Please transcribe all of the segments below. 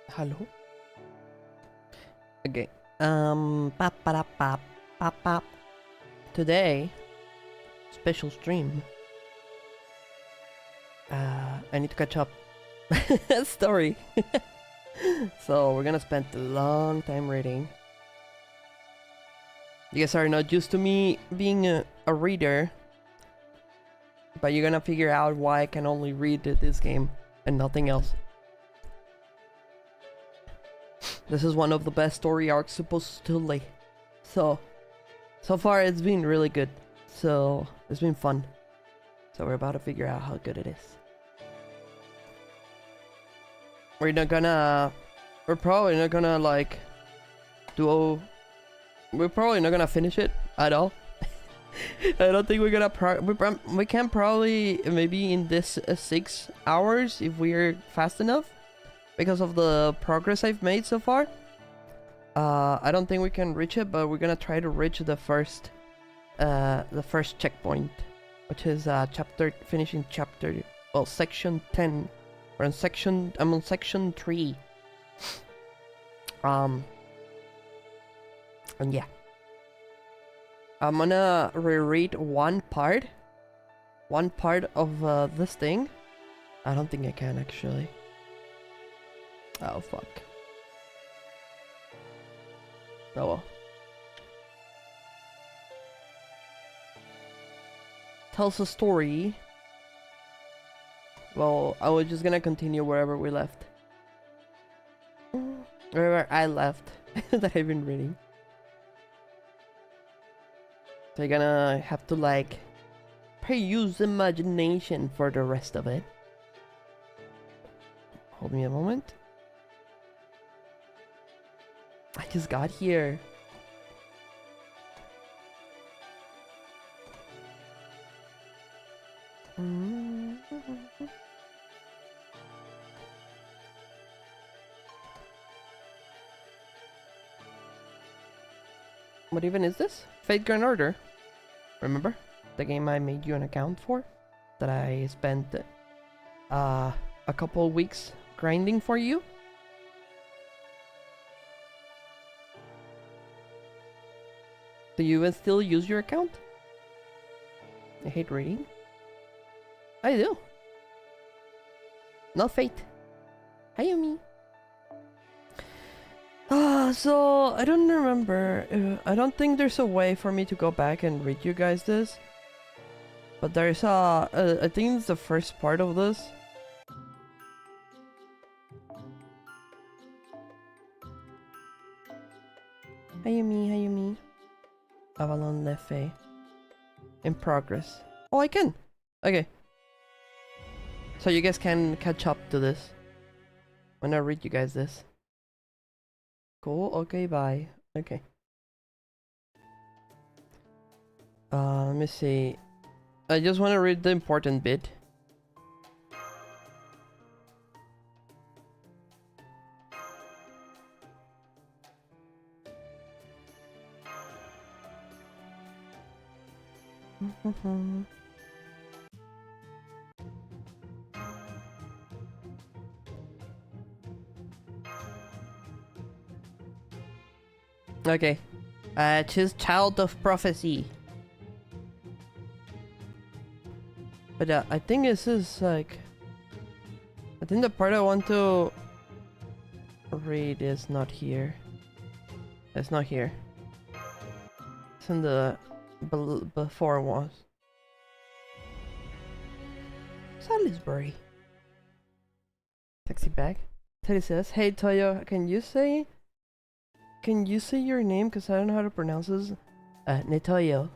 Hello. Okay. Pop, pop, pop, pop, pop. Today, special stream. I need to catch up. Story. So we're gonna spend a long time reading. You guys are not used to me being a reader, but you're gonna figure out why I can only read this game and nothing else. This is one of the best story arcs supposedly. So far it's been really good. So it's been fun. So we're about to figure out how good it is. We're probably not gonna like we're probably not gonna finish it at all. I don't think we're gonna we can probably maybe in this 6 hours if we're fast enough because of the progress I've made so far. I don't think we can reach it, but we're gonna try to reach the first checkpoint, which is finishing section 10. I'm on section 3. And yeah. I'm gonna reread one part of this thing. I don't think I can actually. Oh fuck. Oh well. Tells a story. Well, I was just gonna continue wherever we left. Wherever I left that I've been reading. So you're gonna have to like use imagination for the rest of it. Hold me a moment. I just got here. What even is this? Fate Grand Order. Remember? The game I made you an account for? That I spent a couple weeks grinding for you? Do you even still use your account? I hate reading. I do. No Fate. Hi, Yumi. So I don't remember. I don't think there's a way for me to go back and read you guys this. But there's I think it's the first part of this. Hi Yumi. Avalon Le Fae. In progress. Oh, I can! Okay. So you guys can catch up to this. When I read you guys this. Cool, okay, bye. Okay. Let me see. I just want to read the important bit. Okay. Choose Child of Prophecy. But I think this is like... I think the part I want to read is not here. It's not here. It's in the before was. Salisbury. Taxi bag. Teddy says, "Hey Toyo, can you say your name? Cause I don't know how to pronounce this. Netoyo.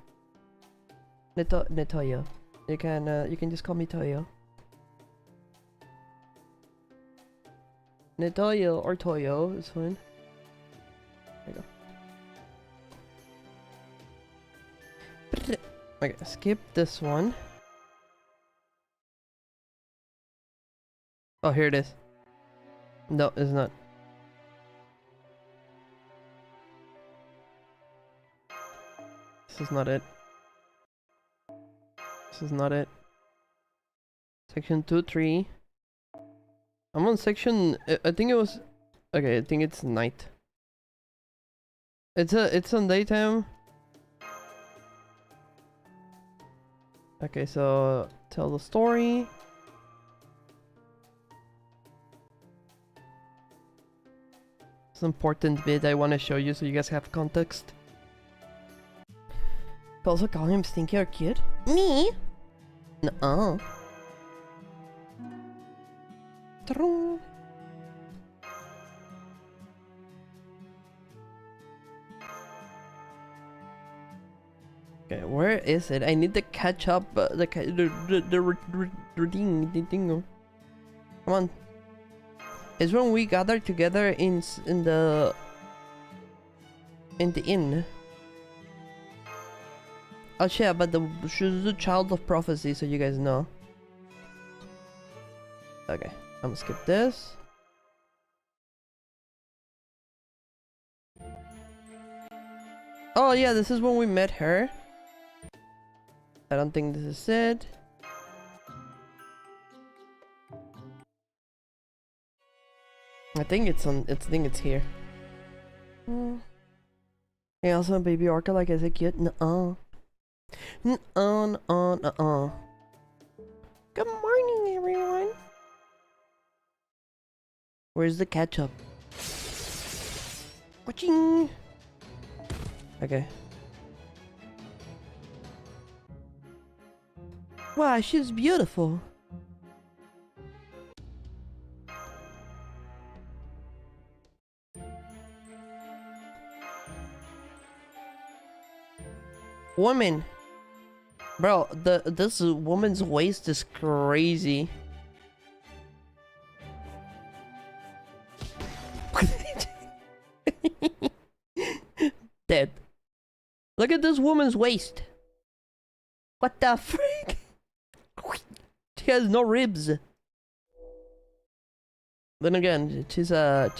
Netoyo. You can just call me Toyo. Netoyo or Toyo is fine. There you go. Okay, skip this one. Oh, here it is. No, it's not. This is not it. This is not it. Section 2, 3. I'm on section... I think it was... Okay, I think it's night. It's on daytime. Okay, so tell the story. It's an important bit I want to show you so you guys have context. Also call him stinky or cute? Me? Nuh-uh. Okay, where is it? I need to catch up the routine. Come on. It's when we gather together in the inn. Oh shit, but she's the child of prophecy, so you guys know. Okay, I'm gonna skip this. Oh yeah, this is when we met her. I don't think this is it. I think it's on. I think it's here. Hey, also a baby orca, like I said, cute. Nuh-uh. Nuh-uh, nuh-uh, nuh-uh. Good morning, everyone. Where's the ketchup? Watching. Okay. Wow, she's beautiful. Woman. Bro, this woman's waist is crazy. Dead. Look at this woman's waist. What the frick? She has no ribs. Then again, she's a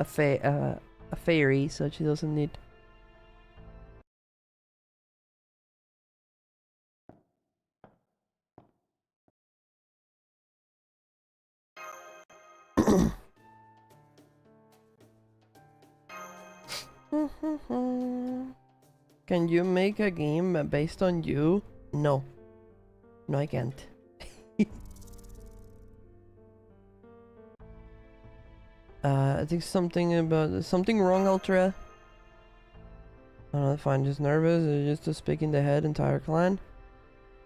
fairy, so she doesn't need. Can you make a game based on you? No. No, I can't. I think something wrong, Ultra. I don't know, fine, just nervous, just to speak in the head, entire clan.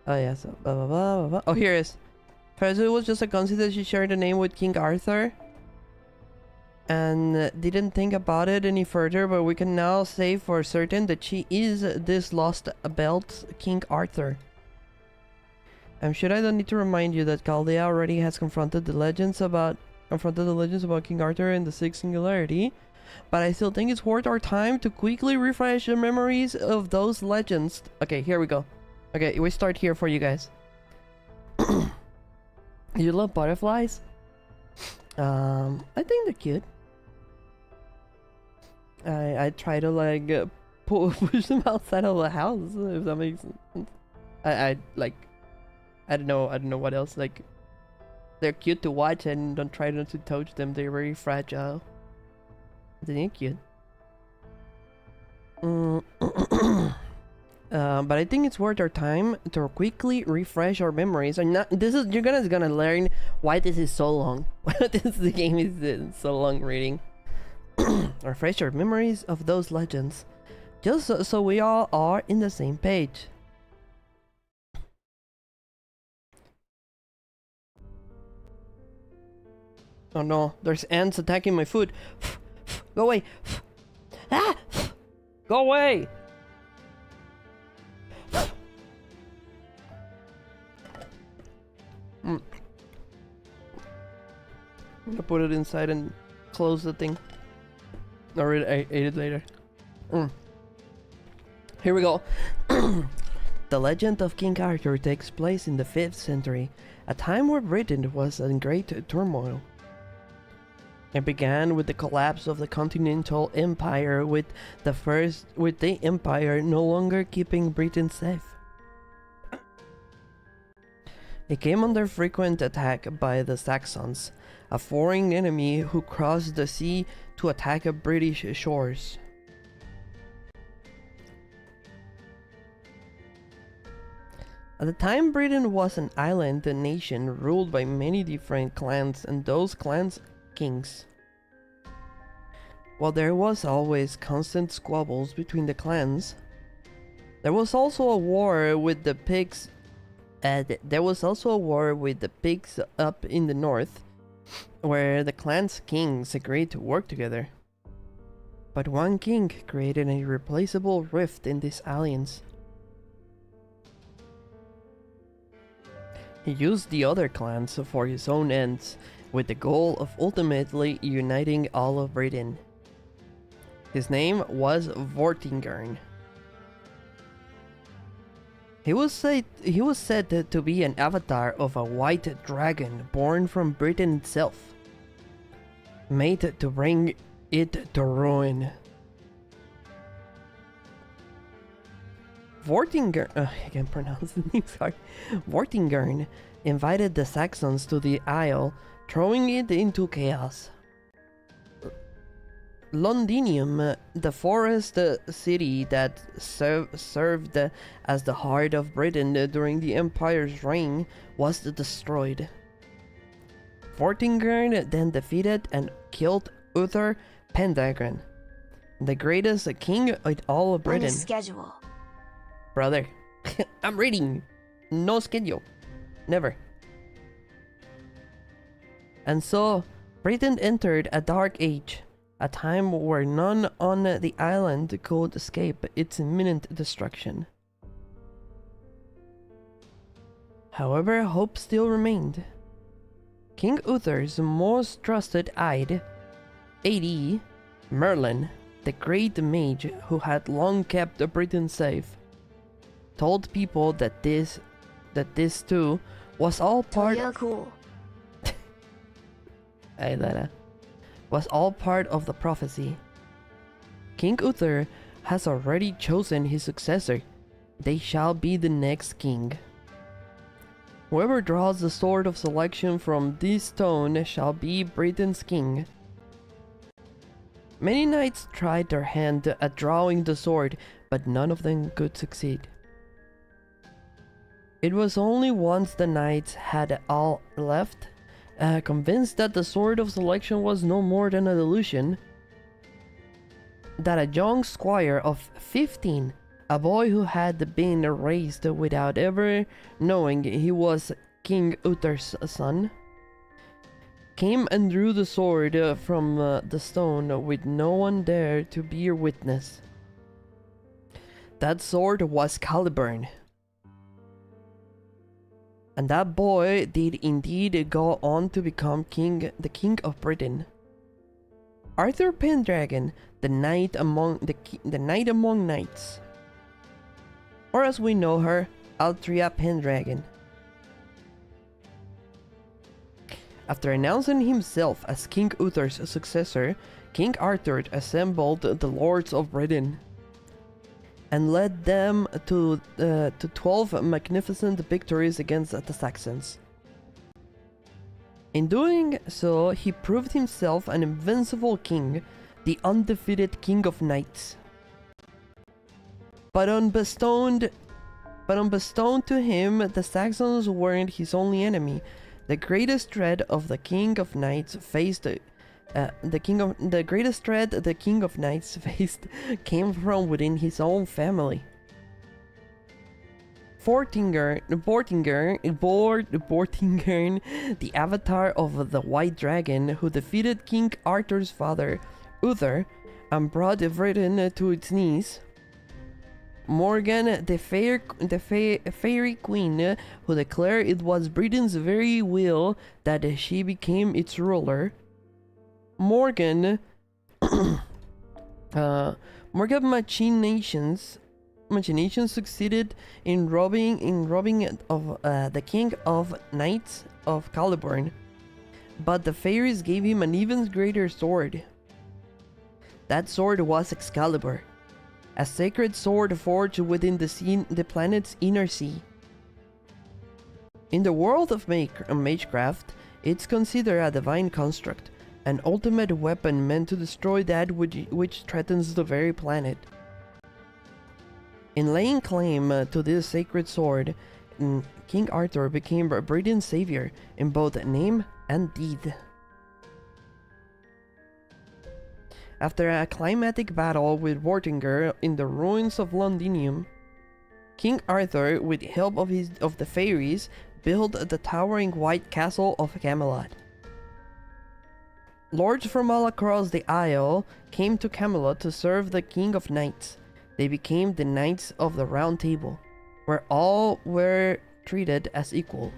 Oh yeah, so blah blah blah blah blah. Oh, here it is. First, it was just a coincidence she shared a name with King Arthur. And didn't think about it any further, but we can now say for certain that she is this lost belt King Arthur. I'm sure I don't need to remind you that Chaldea already has confronted the legends about King Arthur in the Sixth Singularity, but I still think it's worth our time to quickly refresh the memories of those legends. Okay, here we go. Okay, we start here for you guys. You love butterflies? I think they're cute. I try to like push them outside of the house, if that makes sense. I don't know what else. Like, they're cute to watch, and don't try not to touch them. They're very fragile. They're cute. But I think it's worth our time to quickly refresh our memories. And you're gonna learn why this is so long. Why the game is so long reading. Refresh our memories of those legends, just so we all are in the same page. Oh no, there's ants attacking my food. Go away. Ah! Go away. I'm gonna put it inside and close the thing. Or I ate it later. Here we go. The legend of King Arthur takes place in the 5th century, a time where Britain was in great turmoil. It began with the collapse of the Continental Empire, with the empire no longer keeping Britain safe. He came under frequent attack by the Saxons, a foreign enemy who crossed the sea to attack British shores. At the time, Britain was an island nation ruled by many different clans, and those clans kings. While there was always constant squabbles between the clans, there was also a war with the pigs. There was also a war with the pigs up in the north, where the clan's kings agreed to work together. But one king created an irreplaceable rift in this alliance. He used the other clans for his own ends, with the goal of ultimately uniting all of Britain. His name was Vortigern. He was said to be an avatar of a white dragon born from Britain itself, made to bring it to ruin. Vortigern, I can't pronounce the name, sorry. Vortigern invited the Saxons to the Isle, throwing it into chaos. Londinium, the forest city that served as the heart of Britain during the Empire's reign, was destroyed. Vortigern then defeated and killed Uther Pendragon, the greatest king in all of Britain. On a schedule. Brother, I'm reading. No schedule. Never. And so, Britain entered a dark age, a time where none on the island could escape its imminent destruction. However, hope still remained. King Uther's most trusted aide, Merlin, the great mage who had long kept Britain safe, told people that this too was all part was all part of the prophecy. King Uther has already chosen his successor. They shall be the next king. Whoever draws the sword of selection from this stone shall be Britain's king. Many knights tried their hand at drawing the sword, but none of them could succeed. It was only once the knights had all left, convinced that the sword of selection was no more than a delusion, that a young squire of 15, a boy who had been raised without ever knowing he was King Uther's son, came and drew the sword from the stone with no one there to bear witness. That sword was Caliburn. And that boy did indeed go on to become the king of Britain. Arthur Pendragon, the knight among knights, or as we know her, Altria Pendragon. After announcing himself as King Uther's successor, King Arthur assembled the lords of Britain and led them to 12 magnificent victories against the Saxons. In doing so, he proved himself an invincible king, the undefeated king of knights. But unbestowed to him, the Saxons weren't his only enemy. The greatest threat of the king of knights faced came from within his own family. Vortigern, the avatar of the White Dragon, who defeated King Arthur's father, Uther, and brought Britain to its knees. Morgan, the fairy queen, who declared it was Britain's very will that she became its ruler. Morgan machinations succeeded in robbing of the king of knights of Caliburn, but the fairies gave him an even greater sword. That sword was Excalibur, a sacred sword forged within the planet's inner sea. In the world of magecraft, it's considered a divine construct, an ultimate weapon meant to destroy that which threatens the very planet. In laying claim to this sacred sword, King Arthur became Britain's savior in both name and deed. After a climatic battle with Vortiger in the ruins of Londinium, King Arthur, with help of the fairies, built the towering white castle of Camelot. Lords from all across the Isle came to Camelot to serve the King of Knights. They became the Knights of the Round Table, where all were treated as equal.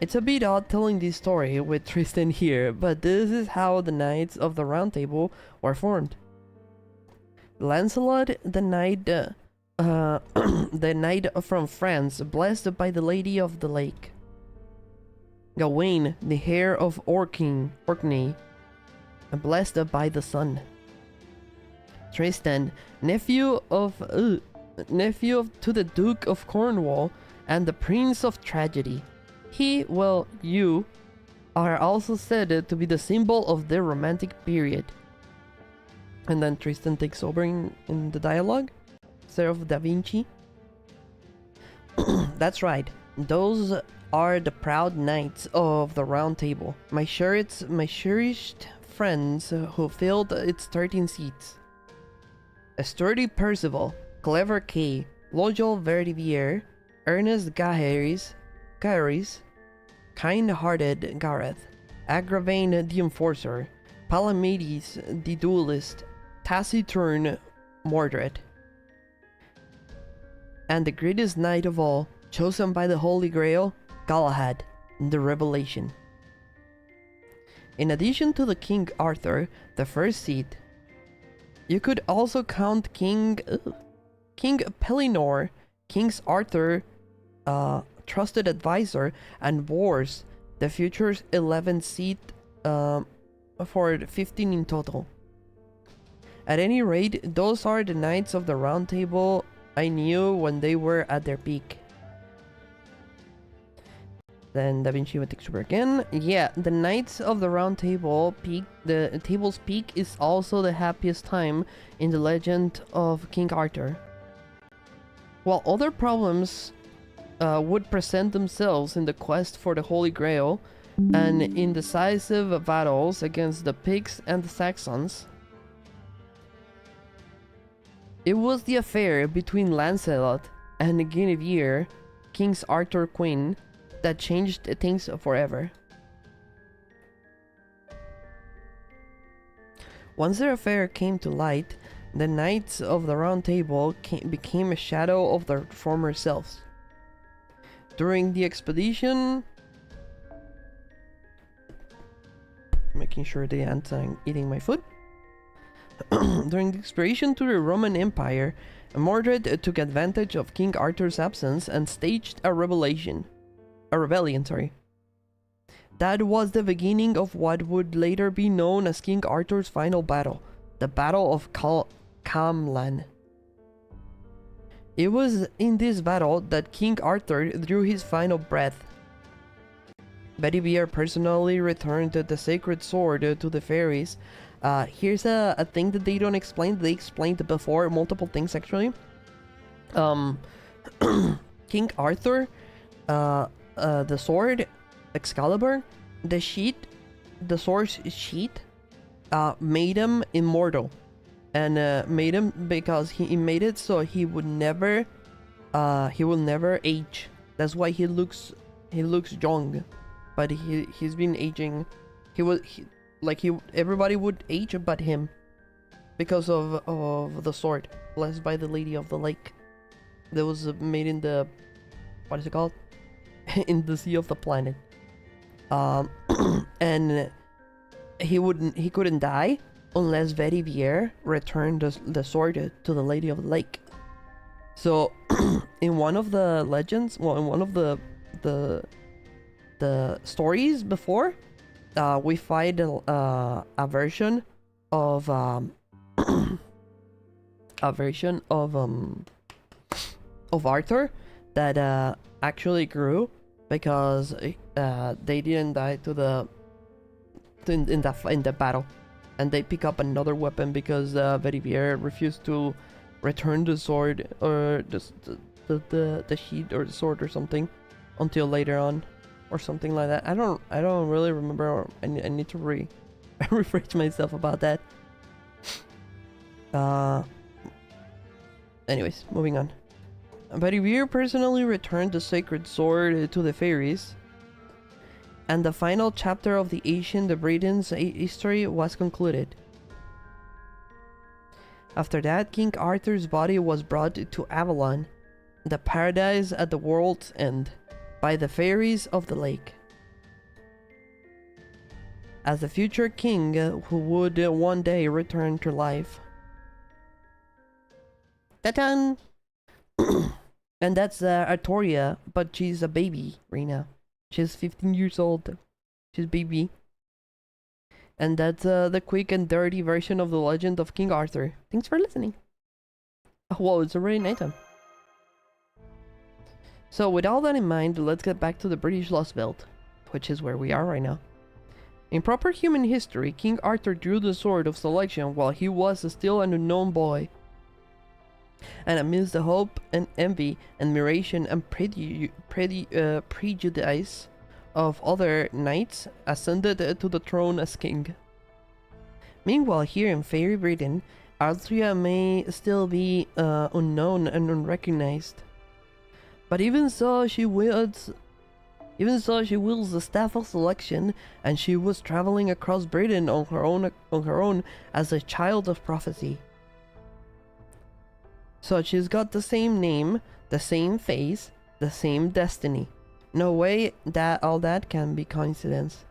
It's a bit odd telling this story with Tristan here, but this is how the Knights of the Round Table were formed. Lancelot, the knight, the knight from France, blessed by the Lady of the Lake. Gawain, the heir of Orkney, blessed by the sun. Tristan, nephew to the Duke of Cornwall and the Prince of Tragedy. You are also said to be the symbol of their romantic period. And then Tristan takes over in the dialogue. Sir of Da Vinci. That's right. Those are the proud knights of the Round Table. My cherished friends who filled its 13 seats. A sturdy Percival, clever Kay, loyal Verdivier, earnest Gaheris, kind-hearted Gareth, Agravain the Enforcer, Palamedes the Duelist, Taciturn Mordred, and the greatest knight of all, chosen by the Holy Grail, Galahad, the Revelation. In addition to the King Arthur, the first seat, you could also count King Pellinore, King Arthur, trusted advisor, and Bors, the future's 11th seat, for 15 in total. At any rate, those are the Knights of the Round Table I knew when they were at their peak. Then Da Vinci would take over again. Yeah, the Knights of the Round Table peak. The table's peak is also the happiest time in the legend of King Arthur. While other problems would present themselves in the quest for the Holy Grail and in decisive battles against the Picts and the Saxons, it was the affair between Lancelot and Guinevere, King Arthur's queen, that changed things forever. Once their affair came to light, the Knights of the Round Table became a shadow of their former selves. During the expedition... Making sure the ants are eating my food. During the expedition to the Roman Empire, Mordred took advantage of King Arthur's absence and staged a rebellion. That was the beginning of what would later be known as King Arthur's final battle, the Battle of Camlan. It was in this battle that King Arthur drew his final breath. Bedivere personally returned the sacred sword to the fairies. Here's a thing that they don't explain. They explained before multiple things actually. King Arthur, the sword, Excalibur, the sword's sheath, made him immortal, and made him because he made it so he will never age. That's why he looks young, but he's been aging. Everybody would age but him, because of the sword blessed by the Lady of the Lake that was made in the, what is it called, in the sea of the planet. And he couldn't die unless Bedivere returned the sword to the Lady of the Lake. So in one of the legends, well, in one of the stories before, we find a version of Arthur that actually grew because they didn't die to the in the battle, and they pick up another weapon because Verivier refused to return the sword or the sheet or the sword or something until later on, or something like that. I don't really remember. I need to refresh myself about that. Anyways, moving on. Verivier personally returned the sacred sword to the fairies, and the final chapter of the ancient Britons' history was concluded. After that, King Arthur's body was brought to Avalon, the paradise at the world's end, by the fairies of the lake, as the future king who would one day return to life. Ta-tan! And that's Artoria, but she's a baby right now. She's 15 years old. She's baby. And that's the quick and dirty version of the legend of King Arthur. Thanks for listening. Oh, whoa, it's already nighttime. So with all that in mind, let's get back to the British Lost Belt, which is where we are right now. In proper human history, King Arthur drew the sword of selection while he was still an unknown boy. And amidst the hope and envy, admiration and prejudice of other knights, ascended to the throne as king. Meanwhile, here in Fairy Britain, Altria may still be unknown and unrecognized. But even so, she wields the staff of selection, and she was traveling across Britain on her own as a child of prophecy. So she's got the same name, the same face, the same destiny. No way that all that can be coincidence.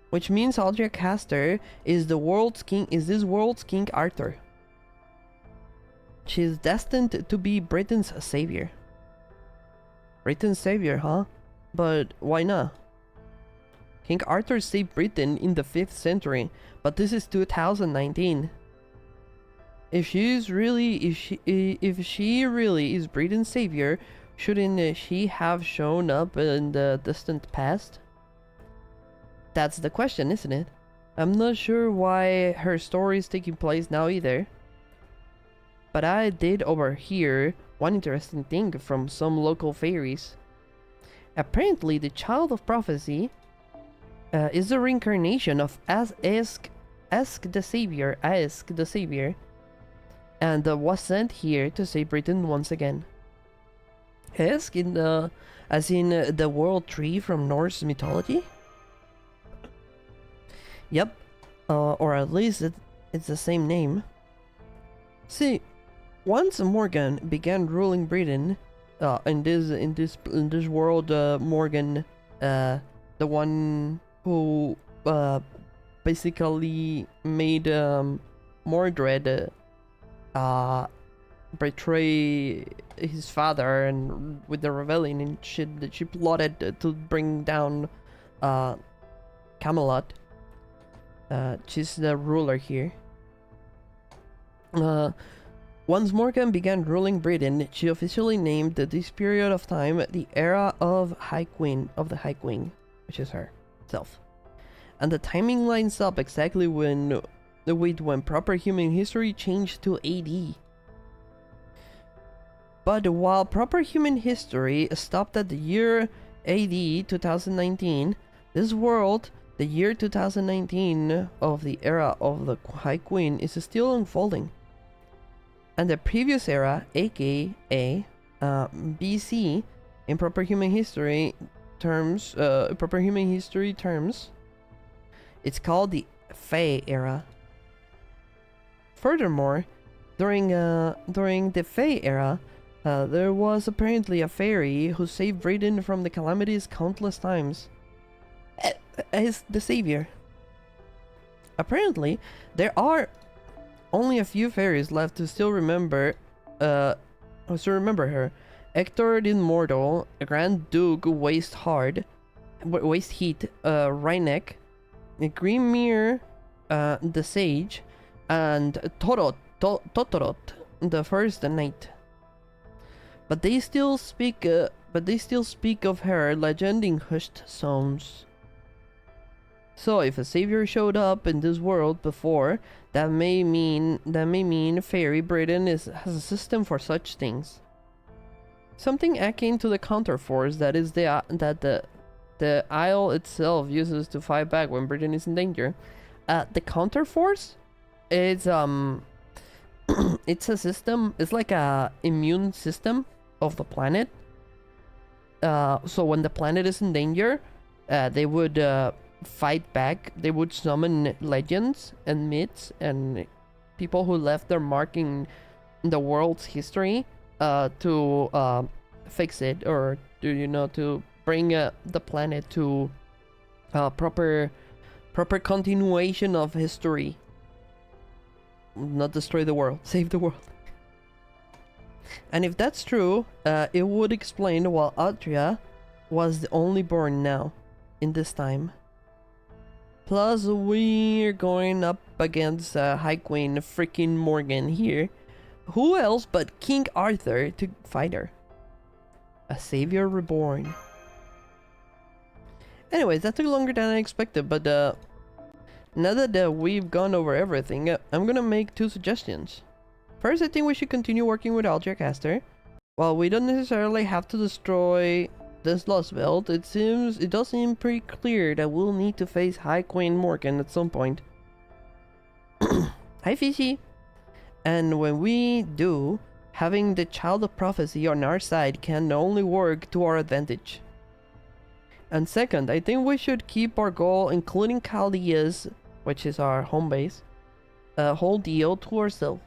Which means Aldria Castor is this world's King Arthur. She is destined to be Britain's savior. Britain's savior, huh? But why not? King Arthur saved Britain in the 5th century, but this is 2019. If she really is Britain's savior, shouldn't she have shown up in the distant past? That's the question, isn't it? I'm not sure why her story is taking place now either. But I did overhear one interesting thing from some local fairies. Apparently, the Child of Prophecy is the reincarnation of Ask the Savior, and was sent here to save Britain once again. Ask as in the world tree from Norse mythology? Yep, or at least it's the same name. See, once Morgan began ruling Britain, in this world, Morgan, the one who basically made Mordred betray his father, and with the rebellion and shit that she plotted to bring down Camelot. She's the ruler here. Once Morgan began ruling Britain, she officially named this period of time the era of the High Queen, which is herself. And the timing lines up exactly when proper human history changed to AD. But while proper human history stopped at the year AD 2019, this world, the year 2019 of the era of the High Queen, is still unfolding. And the previous era, aka BC, in proper human history terms, it's called the Fae era. Furthermore, during the Fae era, there was apparently a fairy who saved Britain from the calamities countless times. As the savior. Apparently, there are only a few fairies left to still remember her. Hector the Immortal, Grand Duke Waste Heat, Rhynek, Grimir the Sage, and Totorot, the First Knight. But they still speak but they still speak of her legend in hushed tones. So if a savior showed up in this world before, that may mean Fairy Britain has a system for such things. Something akin to the counterforce that is the Isle itself uses to fight back when Britain is in danger. The counterforce, it's it's a system. It's like a immune system of the planet. So when the planet is in danger, they would fight back. They would summon legends and myths and people who left their mark in the world's history to fix it, or to bring the planet to proper continuation of history. Not destroy the world, save the world. And if that's true, it would explain why Altria was the only born now in this time. Plus, we're going up against High Queen freaking Morgan here. Who else but King Arthur to fight her? A savior reborn. Anyways, that took longer than I expected, but now that we've gone over everything, I'm gonna make 2 suggestions. First, I think we should continue working with Altria Caster. While we don't necessarily have to destroy this Lost Belt, it does seem pretty clear that we'll need to face High Queen Morgan at some point. Hi, Fishy! And when we do, having the Child of Prophecy on our side can only work to our advantage. And second, I think we should keep our goal, including Chaldea's, which is our home base, whole deal to ourselves.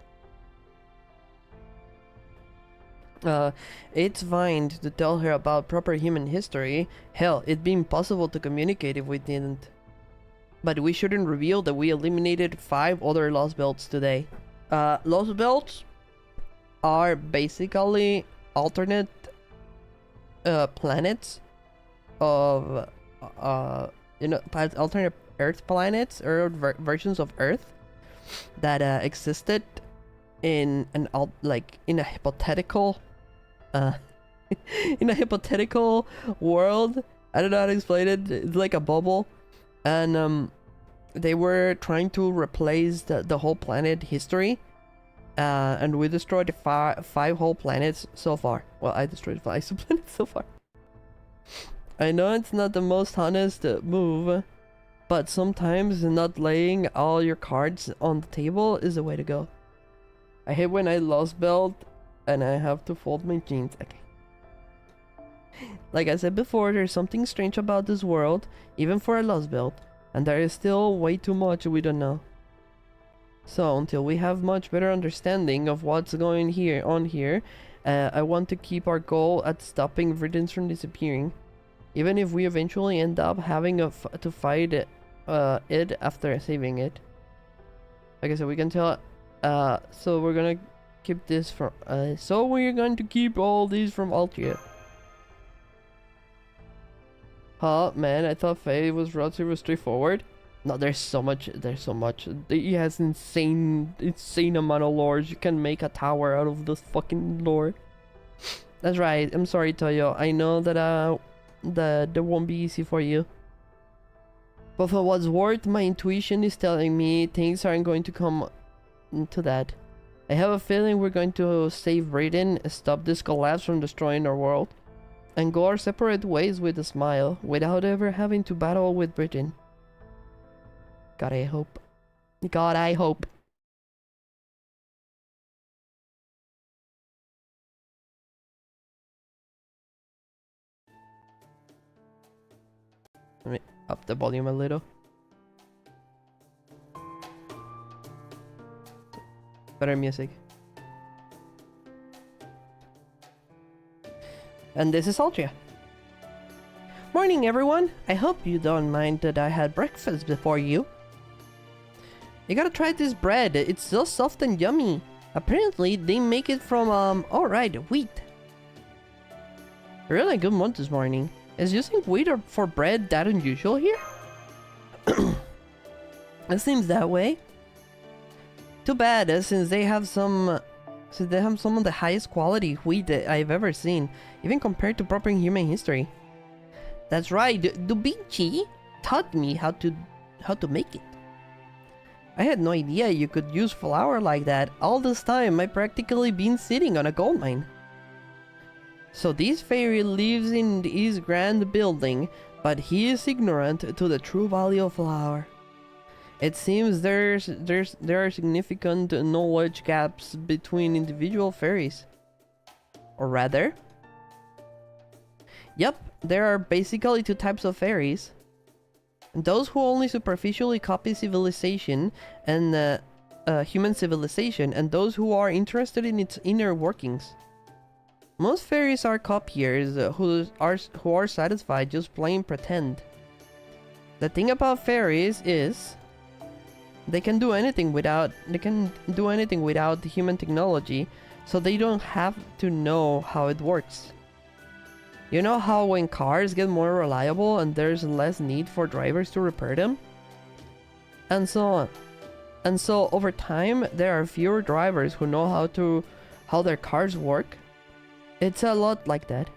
It's fine to tell her about proper human history. Hell, it'd be impossible to communicate if we didn't. But we shouldn't reveal that we eliminated 5 other Lost Belts today. Lost Belts are basically alternate planets of alternate Earth planets, or versions of Earth that existed in in a hypothetical in a hypothetical world. I don't know how to explain it. It's like a bubble, and they were trying to replace the whole planet history, and we destroyed 5 whole planets so far. Well, I destroyed 5 planets so far. I know it's not the most honest move, but sometimes not laying all your cards on the table is the way to go. I hate when I lost belt and I have to fold my jeans. Okay. Like I said before, there's something strange about this world, even for a lost belt, and there is still way too much we don't know. So until we have much better understanding of what's going on here, I want to keep our goal at stopping Britons from disappearing, even if we eventually end up having to fight it after saving it. Like I said, we can tell. So we're gonna keep this from. So we're going to keep all these from Altria. Huh, man? I thought Fae was relatively straightforward. No, there's so much. He has insane amount of lore. You can make a tower out of this fucking lore. That's right. I'm sorry, Toyo. I know that that won't be easy for you. But for what's worth, my intuition is telling me things aren't going to come to that. I have a feeling we're going to save Britain, stop this collapse from destroying our world, and go our separate ways with a smile, without ever having to battle with Britain. God, I hope. God, I hope. Let me up the volume a little. Better music. And this is Altria. Morning, everyone. I hope you don't mind that I had breakfast before you. You gotta try this bread. It's so soft and yummy. Apparently, they make it from, alright, wheat. Really good month this morning. Is using wheat for bread that unusual here? It seems that way. Too bad, since they have some So they have some of the highest quality wheat that I've ever seen, even compared to proper human history. That's right, Da Vinci taught me how to make it. I had no idea you could use flour like that. All this time, I practically been sitting on a gold mine. So this fairy lives in his grand building, but he is ignorant to the true value of flour. It seems there are significant knowledge gaps between individual fairies. Or rather... Yep, there are basically two types of fairies. Those who only superficially copy civilization and human civilization, and those who are interested in its inner workings. Most fairies are copiers who are satisfied just plain pretend. The thing about fairies is they can do anything without human technology, so they don't have to know how it works. You know how when cars get more reliable and there's less need for drivers to repair them? And so on. And so over time there are fewer drivers who know how their cars work. It's a lot like that.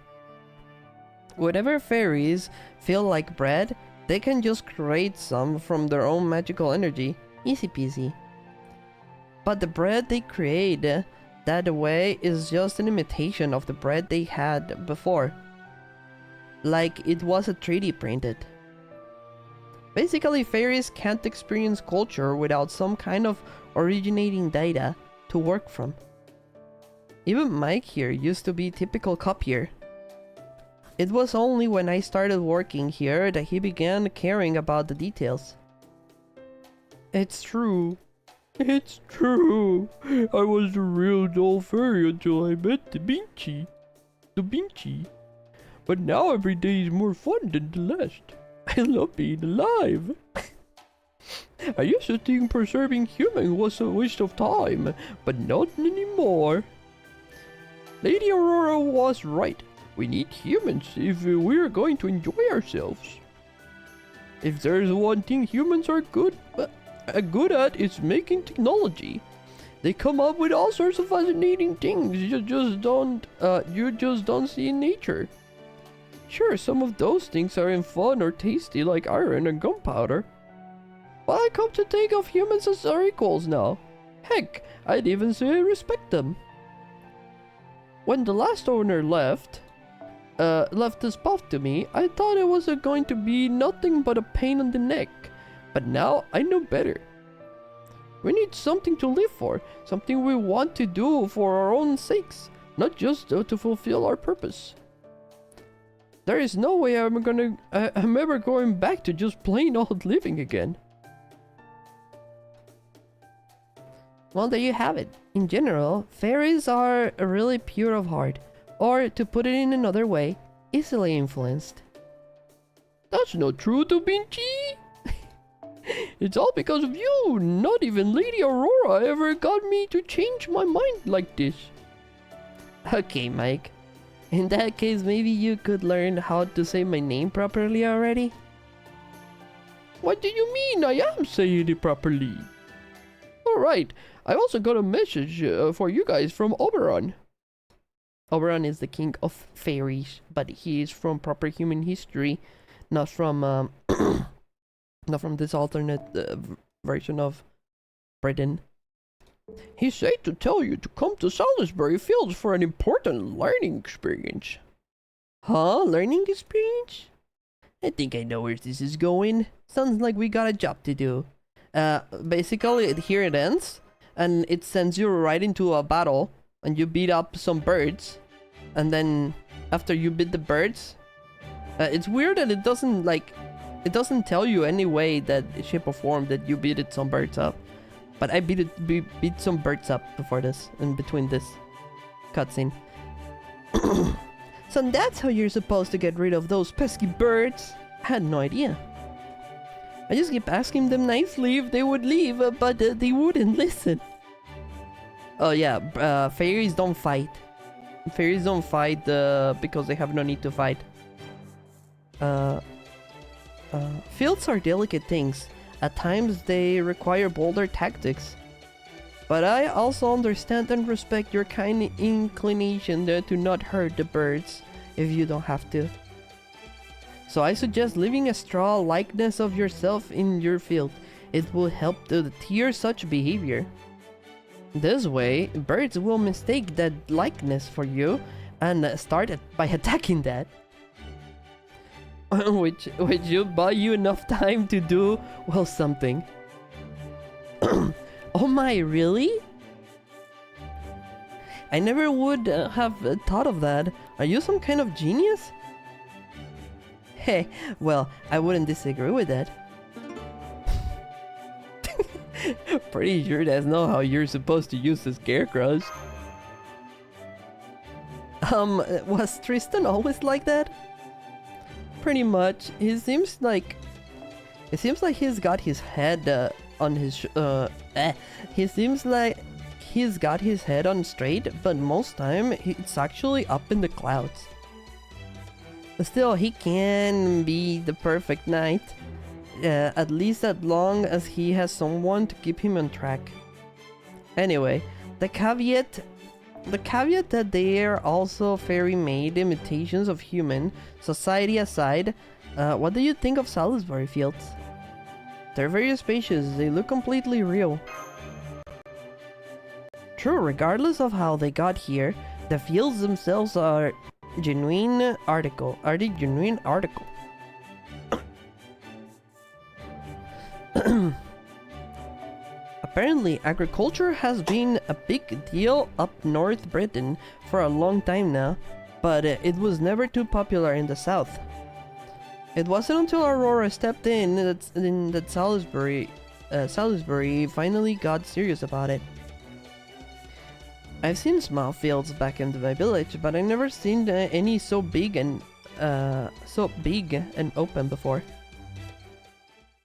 Whenever fairies feel like bread, they can just create some from their own magical energy. Easy peasy. But the bread they create that way is just an imitation of the bread they had before. Like it was a 3D printed. Basically, fairies can't experience culture without some kind of originating data to work from. Even Mike here used to be a typical copier. It was only when I started working here that he began caring about the details. It's true. It's true. I was a real dull fairy until I met Da Vinci. But now every day is more fun than the last. I love being alive. I used to think preserving humans was a waste of time, but not anymore. Lady Aurora was right. We need humans if we're going to enjoy ourselves. If there's one thing humans are good at, it's making technology. They come up with all sorts of fascinating things you just don't see in nature. Sure, some of those things aren't fun or tasty like iron and gunpowder. But I come to think of humans as our equals now. Heck, I'd even say I respect them. When the last owner left this path to me, I thought it was going to be nothing but a pain in the neck. But now I know better. We need something to live for, something we want to do for our own sakes, not just to fulfill our purpose. There is no way I'm ever going back to just plain old living again. Well, there you have it. In general, fairies are really pure of heart, or to put it in another way, easily influenced. That's not true, Da Vinci. It's all because of you. Not even Lady Aurora ever got me to change my mind like this. Okay, Mike. In that case, maybe you could learn how to say my name properly already? What do you mean? I am saying it properly. Alright, I also got a message for you guys from Oberon. Oberon is the king of fairies, but he is from proper human history, not from not from this alternate version of Britain. He said to tell you to come to Salisbury Fields for an important learning experience. Huh? Learning experience? I think I know where this is going. Sounds like we got a job to do. Basically, here it ends, and it sends you right into a battle, and you beat up some birds, and then after you beat the birds, it's weird that it doesn't tell you any way that shape or form that you beat some birds up. But I beat some birds up before this, in between this cutscene. So that's how you're supposed to get rid of those pesky birds? I had no idea. I just keep asking them nicely if they would leave, but they wouldn't listen. Oh yeah, fairies don't fight. Fairies don't fight because they have no need to fight. Fields are delicate things. At times they require bolder tactics. But I also understand and respect your kind inclination to not hurt the birds if you don't have to. So I suggest leaving a straw likeness of yourself in your field. It will help to deter such behavior. This way, birds will mistake that likeness for you and start by attacking that. which will buy you enough time to do, well, something. Oh my, really? I never would have thought of that. Are you some kind of genius? Hey, well, I wouldn't disagree with that. Pretty sure that's not how you're supposed to use the scarecrows. Was Tristan always like that? Pretty much. It seems like he's got his head on his he seems like he's got his head on straight, but most time it's actually up in the clouds. Still, he can be the perfect knight, at least as long as he has someone to keep him on track. Anyway, the caveat that they are also fairy-made imitations of human society aside, what do you think of Salisbury Fields? They're very spacious, they look completely real. True, regardless of how they got here, the fields themselves are genuine article. Are they genuine article? Apparently, agriculture has been a big deal up North Britain for a long time now, but it was never too popular in the south. It wasn't until Aurora stepped in that Salisbury finally got serious about it. I've seen small fields back in my village, but I never seen any so big and open before.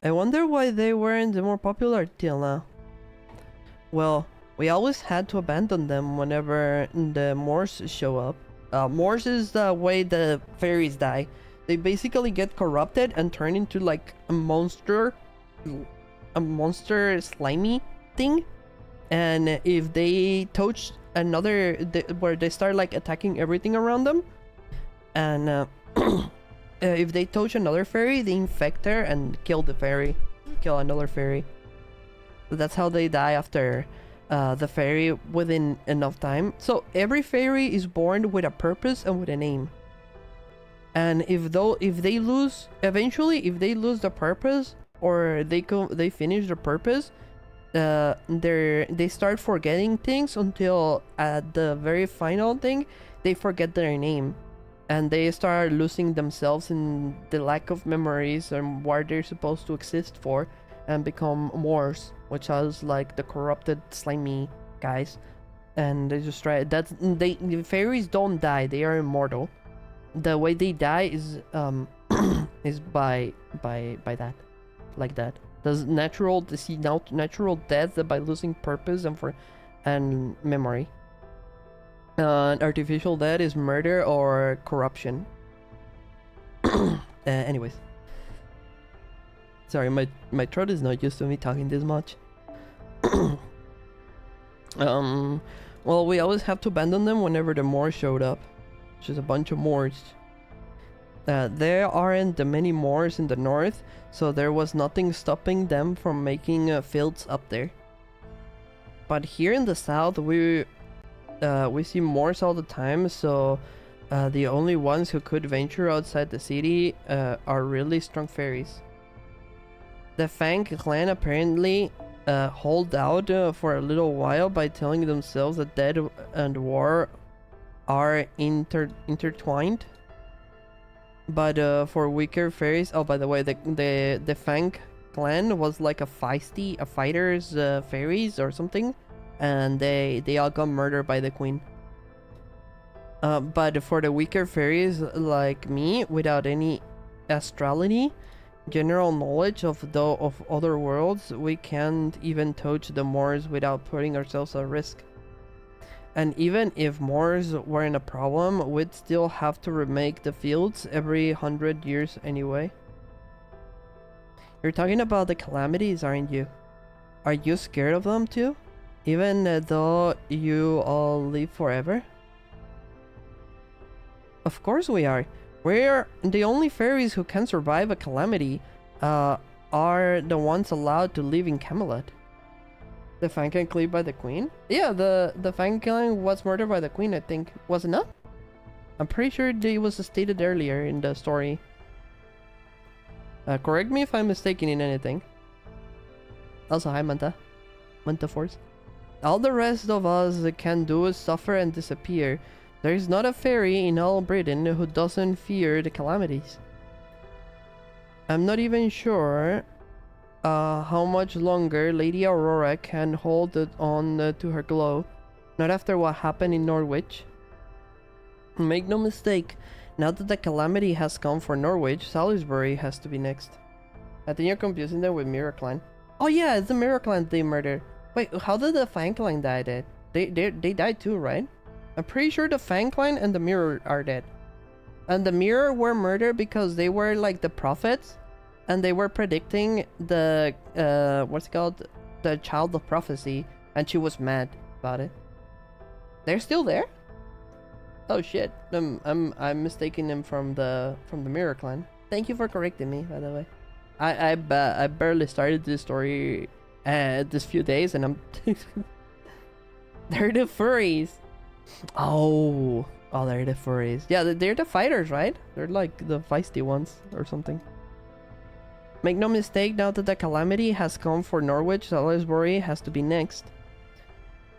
I wonder why they weren't more popular till now. Well, we always had to abandon them whenever the Moors show up. Moors is the way the fairies die. They basically get corrupted and turn into like a monster slimy thing. And if they touch another, where they start like attacking everything around them, and if they touch another fairy, they infect her and kill another fairy. That's how they die after the fairy within enough time. So every fairy is born with a purpose and with a name. And if they lose the purpose, or they finish the purpose, they start forgetting things until at the very final thing they forget their name, and they start losing themselves in the lack of memories and what they're supposed to exist for, and become Moors, which is like the corrupted slimy guys. And they just try the fairies don't die, they are immortal. The way they die is is by that, like that. Does natural death by losing purpose and memory. Artificial death is murder or corruption. Anyways, sorry, my throat is not used to me talking this much. Well, we always have to abandon them whenever the Moors showed up, which is a bunch of Moors. There aren't that many Moors in the north, so there was nothing stopping them from making fields up there. But here in the south, we see Moors all the time, so the only ones who could venture outside the city are really strong fairies. The Fang clan apparently hold out for a little while by telling themselves that death and war are intertwined. But for weaker fairies, oh, by the way, the Fang clan was like a fighters fairies or something, and they all got murdered by the queen. But for the weaker fairies like me, without any astrality, general knowledge of other worlds, we can't even touch the Moors without putting ourselves at risk. And even if Moors weren't a problem, we'd still have to remake the fields every 100 years anyway. You're talking about the calamities, aren't you? Are you scared of them too? Even though you all live forever? Of course we are. We're the only fairies who can survive a calamity, are the ones allowed to live in Camelot. The Fangling killed by the queen? Yeah, the Fangling was murdered by the queen, I think. Was it not? I'm pretty sure it was stated earlier in the story. Correct me if I'm mistaken in anything. Also, hi Manta. Manta Force. All the rest of us can do is suffer and disappear. There is not a fairy in all Britain who doesn't fear the calamities. I'm not even sure how much longer Lady Aurora can hold on to her glow. Not after what happened in Norwich. Make no mistake, now that the calamity has come for Norwich, Salisbury has to be next. I think you're confusing them with Miraclan. Oh yeah, it's the Miraclan they murdered. Wait, how did the Fangling die dead? They died too, right? I'm pretty sure the Fangling and the Mirror are dead. And the Mirror were murdered because they were like the prophets, and they were predicting the what's it called, the child of prophecy, and she was mad about it. They're still there? Oh shit! I'm mistaking them from the Mirror Clan. Thank you for correcting me, by the way. I barely started this story this few days, and I'm they're the furries. Oh, they're the furries. Yeah, they're the fighters, right? They're like the feisty ones or something. Make no mistake, now that the calamity has come for Norwich, Salisbury has to be next.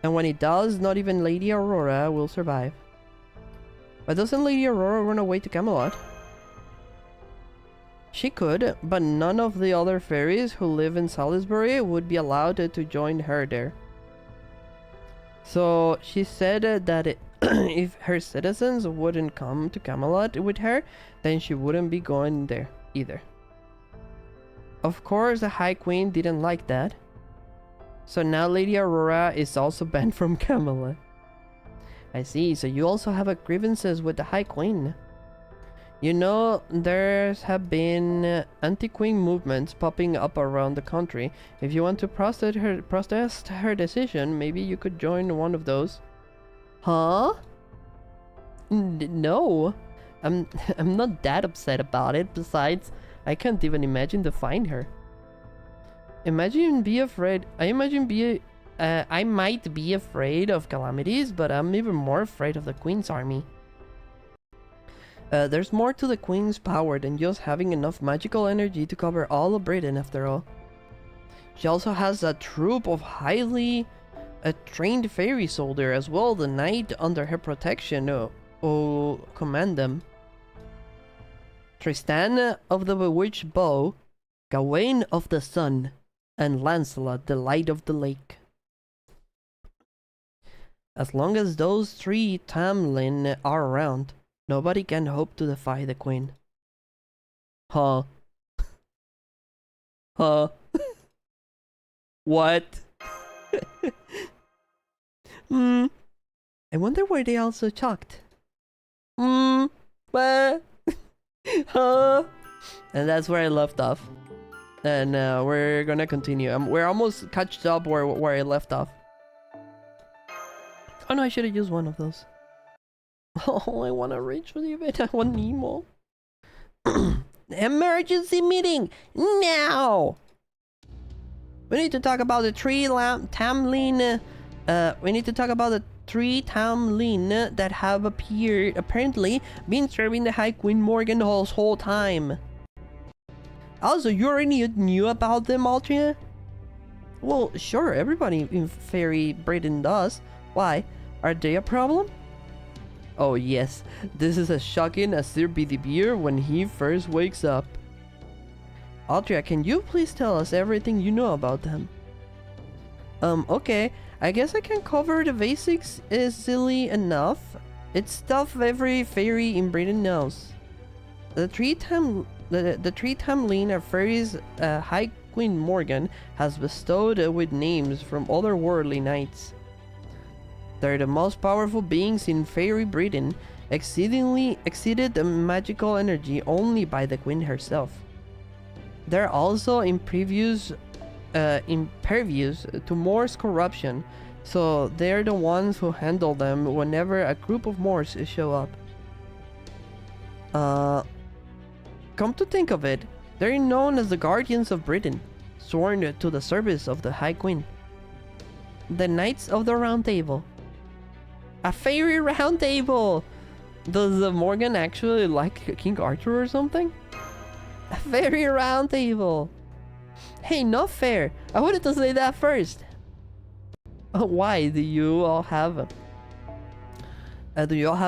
And when it does, not even Lady Aurora will survive. But doesn't Lady Aurora run away to Camelot? She could, but none of the other fairies who live in Salisbury would be allowed to join her there. So she said that if her citizens wouldn't come to Camelot with her, then she wouldn't be going there either. Of course, the High Queen didn't like that. So now Lady Aurora is also banned from Camelot. I see, so you also have grievances with the High Queen. You know, there have been anti-queen movements popping up around the country. If you want to protest her decision, maybe you could join one of those. Huh? No. I'm not that upset about it. Besides, I can't even imagine to find her. I might be afraid of calamities, but I'm even more afraid of the Queen's army. There's more to the Queen's power than just having enough magical energy to cover all of Britain, after all. She also has a troop of highly trained fairy soldiers, as well the knight under her protection who command them. Tristan of the Bewitched Bow, Gawain of the Sun, and Lancelot, the Light of the Lake. As long as those three Tamlin are around, nobody can hope to defy the Queen. Huh? Huh? What? I wonder why they also shocked. What? Huh? And that's where I left off. And we're gonna continue. We're almost catched up where I left off. Oh no, I should have used one of those. Oh, I want to reach for the event. I want Nemo. Emergency meeting now. We need to talk about the three Tamlin. We need to talk about the three Tamlin that have apparently been serving the High Queen Morgan the whole time. Also, you already knew about them, Altria? Well, sure, everybody in Fairy Britain does. Why? Are they a problem? Oh yes, this is as shocking as Sir Bidibir when he first wakes up. Altria, can you please tell us everything you know about them? Okay, I guess I can cover the basics easily enough. It's stuff every fairy in Britain knows. The three Tamlin are fairies High Queen Morgan has bestowed with names from otherworldly knights. They're the most powerful beings in Fairy Britain, exceeded the magical energy only by the Queen herself. They're also impervious to Mor's corruption. So they're the ones who handle them whenever a group of Moors show up. Come to think of it, they're known as the Guardians of Britain, sworn to the service of the High Queen. The Knights of the Round Table. A fairy round table! Does Morgan actually like King Arthur or something? A fairy round table! Hey, not fair! I wanted to say that first! Why? Do you all have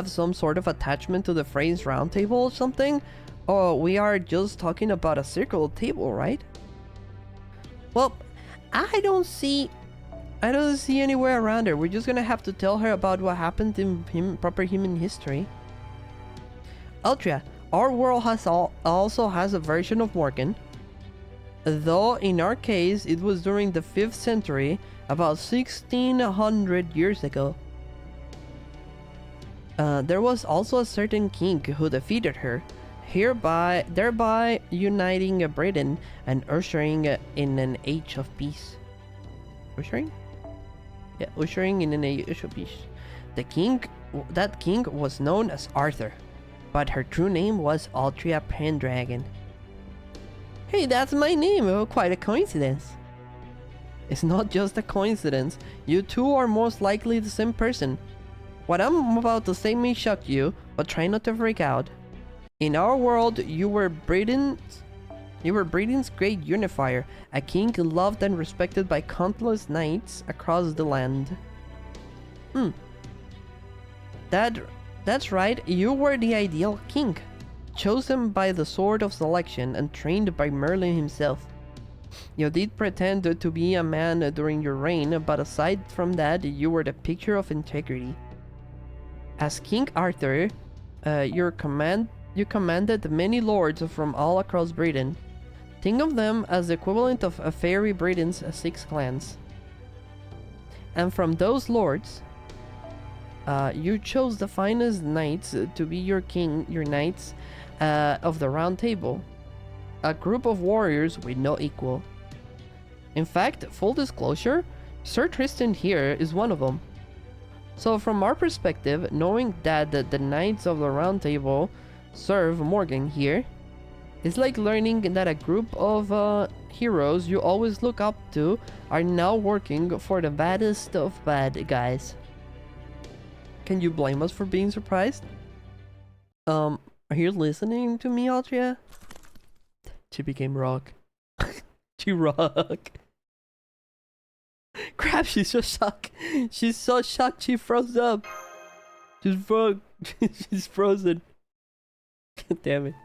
some sort of attachment to the phrase round table or something? Or we are just talking about a circle table, right? Well, I don't see anywhere around her. We're just gonna have to tell her about what happened in proper human history. Altria, our world also has a version of Morgan. Though in our case, it was during the 5th century, about 1600 years ago. There was also a certain king who defeated her, thereby uniting Britain and ushering in an age of peace. Ushering? Yeah, ushering in an age of peace. That king was known as Arthur, but her true name was Altria Pendragon. Hey, that's my name! Oh, quite a coincidence. It's not just a coincidence. You two are most likely the same person. What I'm about to say may shock you, but try not to freak out. In our world, you were Britain's great unifier, a king loved and respected by countless knights across the land. That's right, you were the ideal king, chosen by the Sword of Selection and trained by Merlin himself. You did pretend to be a man during your reign, but aside from that, you were the picture of integrity. As King Arthur, you commanded many lords from all across Britain. Think of them as the equivalent of Fairy Britain's 6 clans. And from those lords, you chose the finest knights to be your knights of the Round Table. A group of warriors with no equal. In fact, full disclosure, Sir Tristan here is one of them. So from our perspective, knowing that the Knights of the Round Table serve Morgan here, it's like learning that a group of heroes you always look up to are now working for the baddest of bad guys. Can you blame us for being surprised? Are you listening to me, Altria? She became rock. She rock. Crap, she's so shocked. She's so shocked she froze up. She's froze. She's frozen. Damn it.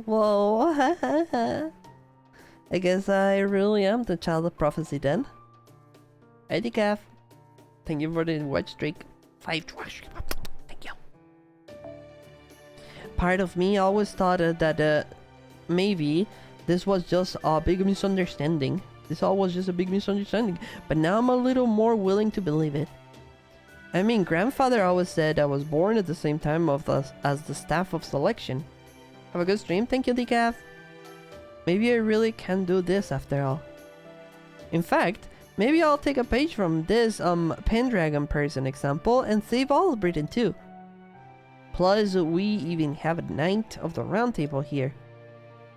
Whoa. I guess I really am the child of prophecy then. Eddie Calf. Thank you for the watch streak. 5 watch. Thank you. Part of me always thought that maybe this was just a big misunderstanding. This all was just a big misunderstanding. But now I'm a little more willing to believe it. I mean, grandfather always said I was born at the same time as the staff of selection. Have a good stream. Thank you, Decaf. Maybe I really can do this after all. In fact, maybe I'll take a page from this Pendragon person example and save all of Britain too. Plus, we even have a Knight of the Round Table here.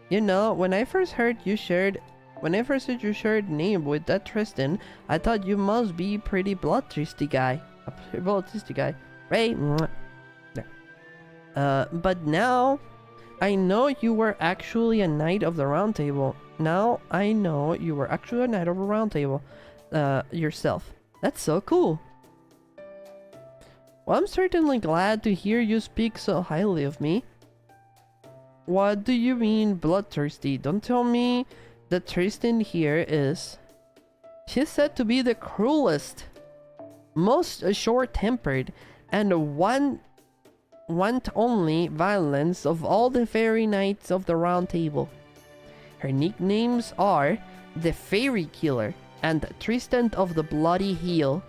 You know, when I first heard you shared name with that Tristan, I thought you must be pretty bloodthirsty guy. A bloodthirsty guy, right? There. But now I know you were actually a Knight of the Round Table. Now I know you were actually a Knight of the Round Table yourself. That's so cool. Well, I'm certainly glad to hear you speak so highly of me. What do you mean bloodthirsty? Don't tell me that Tristan here is... She's said to be the cruelest, most short-tempered, and want only violence of all the fairy knights of the Round Table. Her nicknames are the Fairy Killer and Tristan of the Bloody Heel.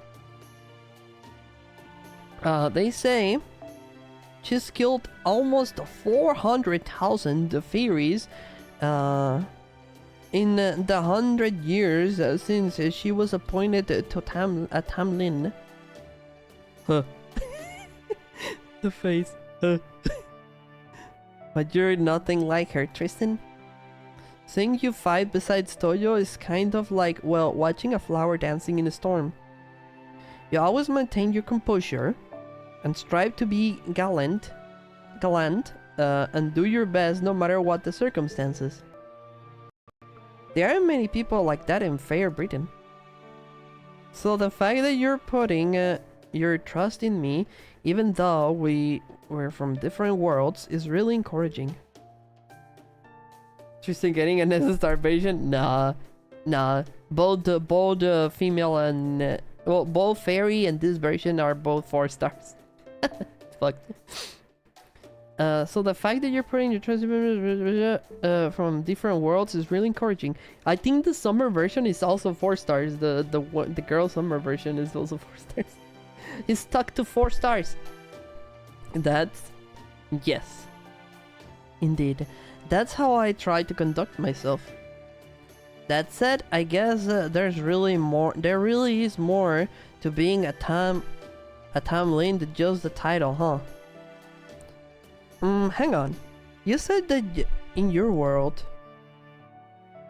They say she's killed almost 400,000 fairies in the 100 years since she was appointed to Tamlin. Huh. The face. Huh. But you're nothing like her, Tristan. Seeing you fight besides Toyo is kind of like, well, watching a flower dancing in a storm. You always maintain your composure and strive to be gallant, and do your best no matter what the circumstances. There aren't many people like that in Fair Britain. So the fact that you're putting your trust in me, even though we're from different worlds, is really encouraging. Tristan getting a starvation? Nah. Both female and well, both fairy and this version are both 4 stars. Fucked. So the fact that you're putting your trust from different worlds is really encouraging. I think the summer version is also 4 stars. The girl summer version is also 4 stars. It's stuck to 4 stars. That's yes, indeed. That's how I try to conduct myself. That said, I guess there really is more to being a Tamlin than just the title, huh? Hang on. You said that in your world,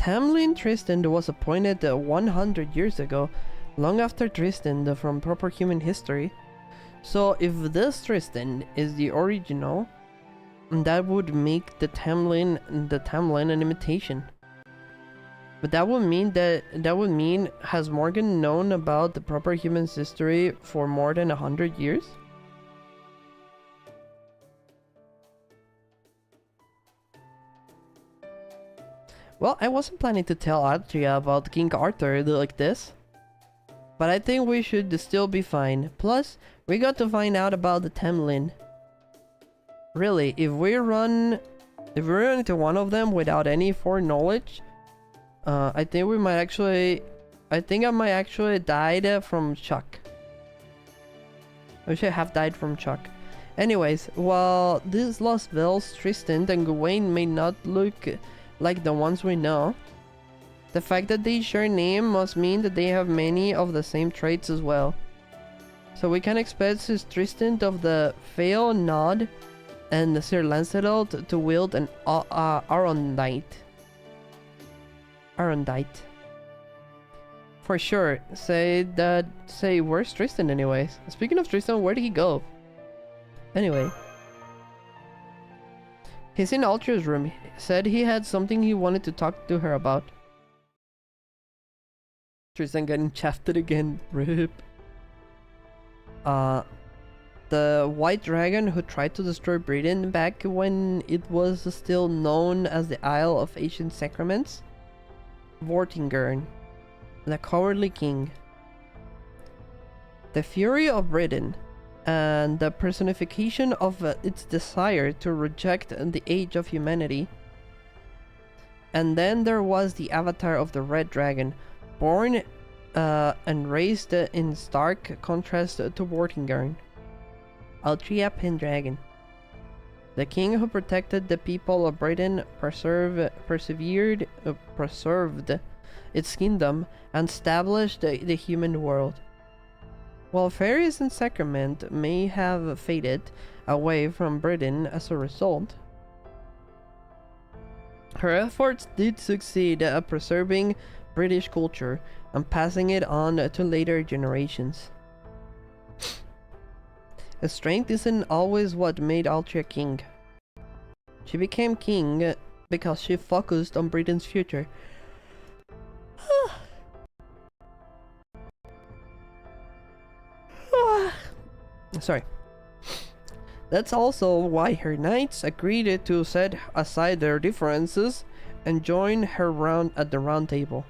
Tamlin Tristan was appointed 100 years ago, long after Tristan from proper human history. So if this Tristan is the original, that would make the Tamlin an imitation. But that would mean has Morgan known about the proper human's history for more than 100 years? Well, I wasn't planning to tell Adria about King Arthur like this, but I think we should still be fine. Plus, we got to find out about the Tamlin. Really, if we run into one of them without any foreknowledge, I think I might actually died from shock. I should have died from shock. Anyways, while these Lost Bells, Tristan and Gawain may not look like the ones we know, the fact that they share name must mean that they have many of the same traits as well. So we can expect Sir Tristan of the Fail Nod and Sir Lancelot to wield an Arondite. For sure. Say, where's Tristan anyways? Speaking of Tristan, where did he go? Anyway. He's in Altria's room. He said he had something he wanted to talk to her about. Tristan getting shafted again. RIP. The white dragon who tried to destroy Britain back when it was still known as the Isle of Ancient Sacraments. Vortigern, the cowardly king. The fury of Britain, and the personification of its desire to reject the age of humanity. And then there was the avatar of the red dragon, born and raised in stark contrast to Vortigern. Altria Pendragon. The king who protected the people of Britain preserved its kingdom and established the human world. While fairies and sacrament may have faded away from Britain as a result, her efforts did succeed at preserving British culture and passing it on to later generations. Strength isn't always what made Altria king. She became king because she focused on Britain's future. Sorry. That's also why her knights agreed to set aside their differences and join her at the round table.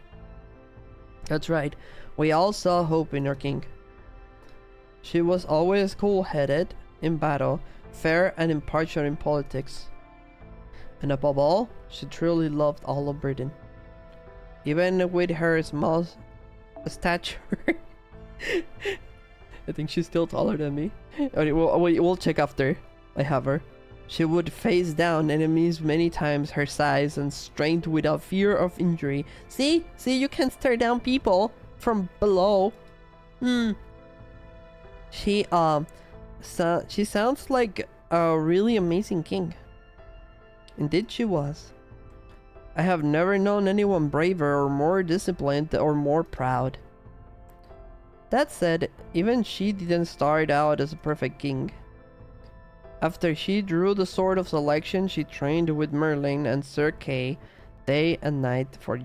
That's right, we all saw hope in our king. She was always cool-headed in battle, fair and impartial in politics. And above all, she truly loved all of Britain. Even with her small stature. I think she's still taller than me. Okay, we'll check after I have her. She would face down enemies many times her size and strength without fear of injury. See? See, you can stare down people from below. She sounds like a really amazing king. Indeed she was. I have never known anyone braver or more disciplined or more proud. That said, even she didn't start out as a perfect king. After she drew the sword of selection, she trained with Merlin and Sir Kay day and night for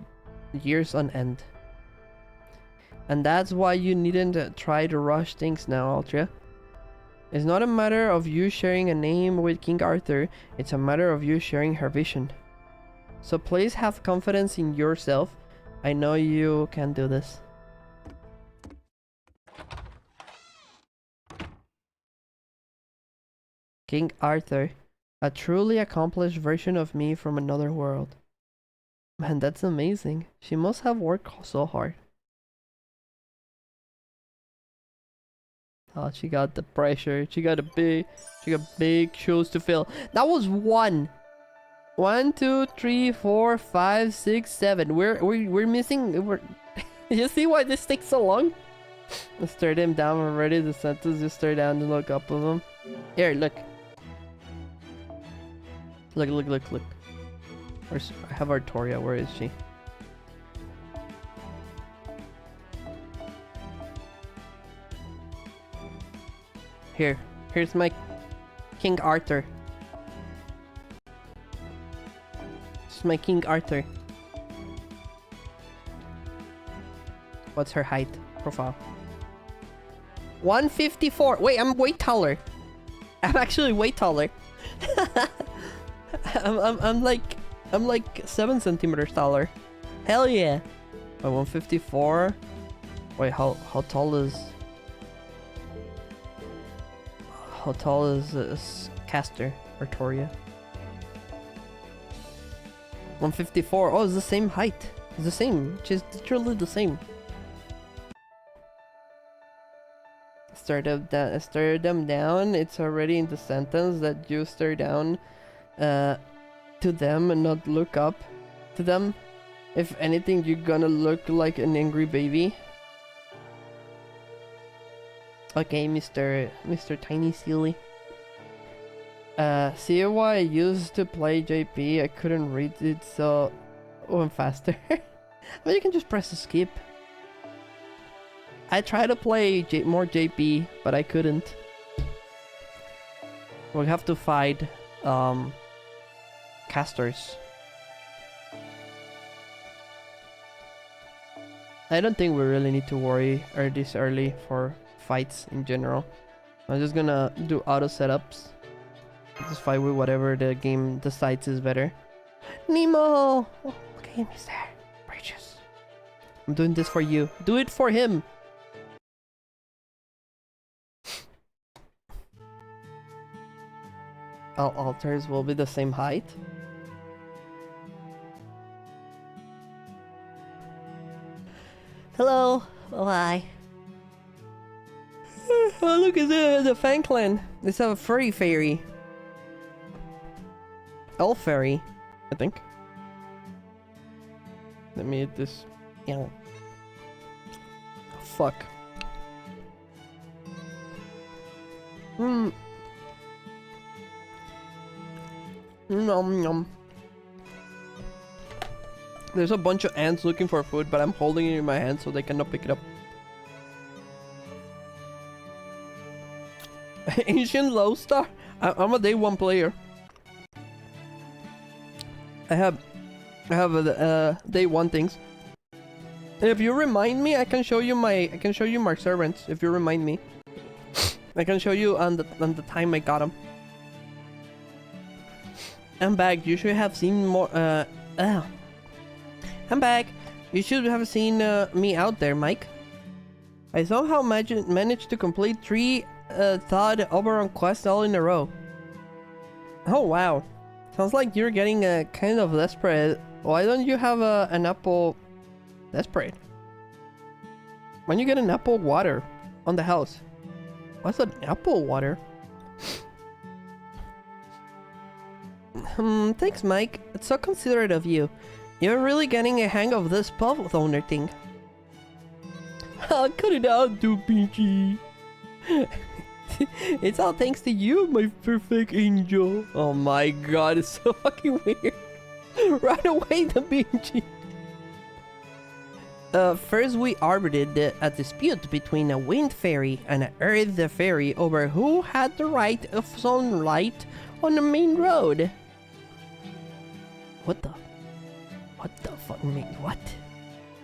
years on end. And that's why you needn't try to rush things now, Altria. It's not a matter of you sharing a name with King Arthur, it's a matter of you sharing her vision. So please have confidence in yourself. I know you can do this. King Arthur, a truly accomplished version of me from another world. Man, that's amazing. She must have worked so hard. Oh, she got the pressure. She got big shoes to fill. That was one. 1, 2, 3, 4, 5, 6, 7. We're missing. You see why this takes so long? Let's stare them down already. The sentence just stare down and look up of them. Here, look. Look. Where's I have Artoria? Where is she? Here's my King Arthur. This is my King Arthur. What's her height profile? 154. Wait, I'm way taller. I'm actually way taller. I'm like 7 centimeters taller. Hell yeah. Wait, 154. Wait, how tall is? How tall is Caster Artoria? 154. Oh, it's the same height. It's the same. She's literally the same. Stare them down. It's already in the sentence that you stare down to them and not look up to them. If anything, you're gonna look like an angry baby. Okay, Mr. Tiny Silly. See why I used to play JP? I couldn't read it, so went faster. Well, you can just press escape. I tried to play more JP, but I couldn't. We'll have to fight casters. I don't think we really need to worry this early for fights in general. I'm just gonna do auto setups. Just fight with whatever the game decides is better. Nemo! Oh, look at him, he's there. Precious. I'm doing this for you. Do it for him! All altars will be the same height. Hello! Oh, hi. Oh, look at the Fang Clan. It's a furry fairy. Elf fairy, I think. Let me hit this. Yeah. Oh, fuck. Nom nom. There's a bunch of ants looking for food, but I'm holding it in my hand so they cannot pick it up. Ancient Low Star? I'm a day 1 player. I have day 1 things. And if you remind me, I can show you my servants. If you remind me, I can show you on the time I got them. I'm back. You should have seen more. I'm back. You should have seen me out there, Mike. I somehow managed to complete 3 Thought Oberon quests all in a row. Oh wow. Sounds like you're getting kind of desperate. Why don't you have an apple... Desperate? When you get an apple water on the house. What's an apple water? Thanks, Mike. It's so considerate of you. You're really getting a hang of this pub owner thing. Cut it out, Pinchy. It's all thanks to you, my perfect angel. Oh my god, it's so fucking weird. Right away, Pinchy. First we arbitrated a dispute between a wind fairy and an earth fairy over who had the right of sunlight on the main road. What the fuck? What?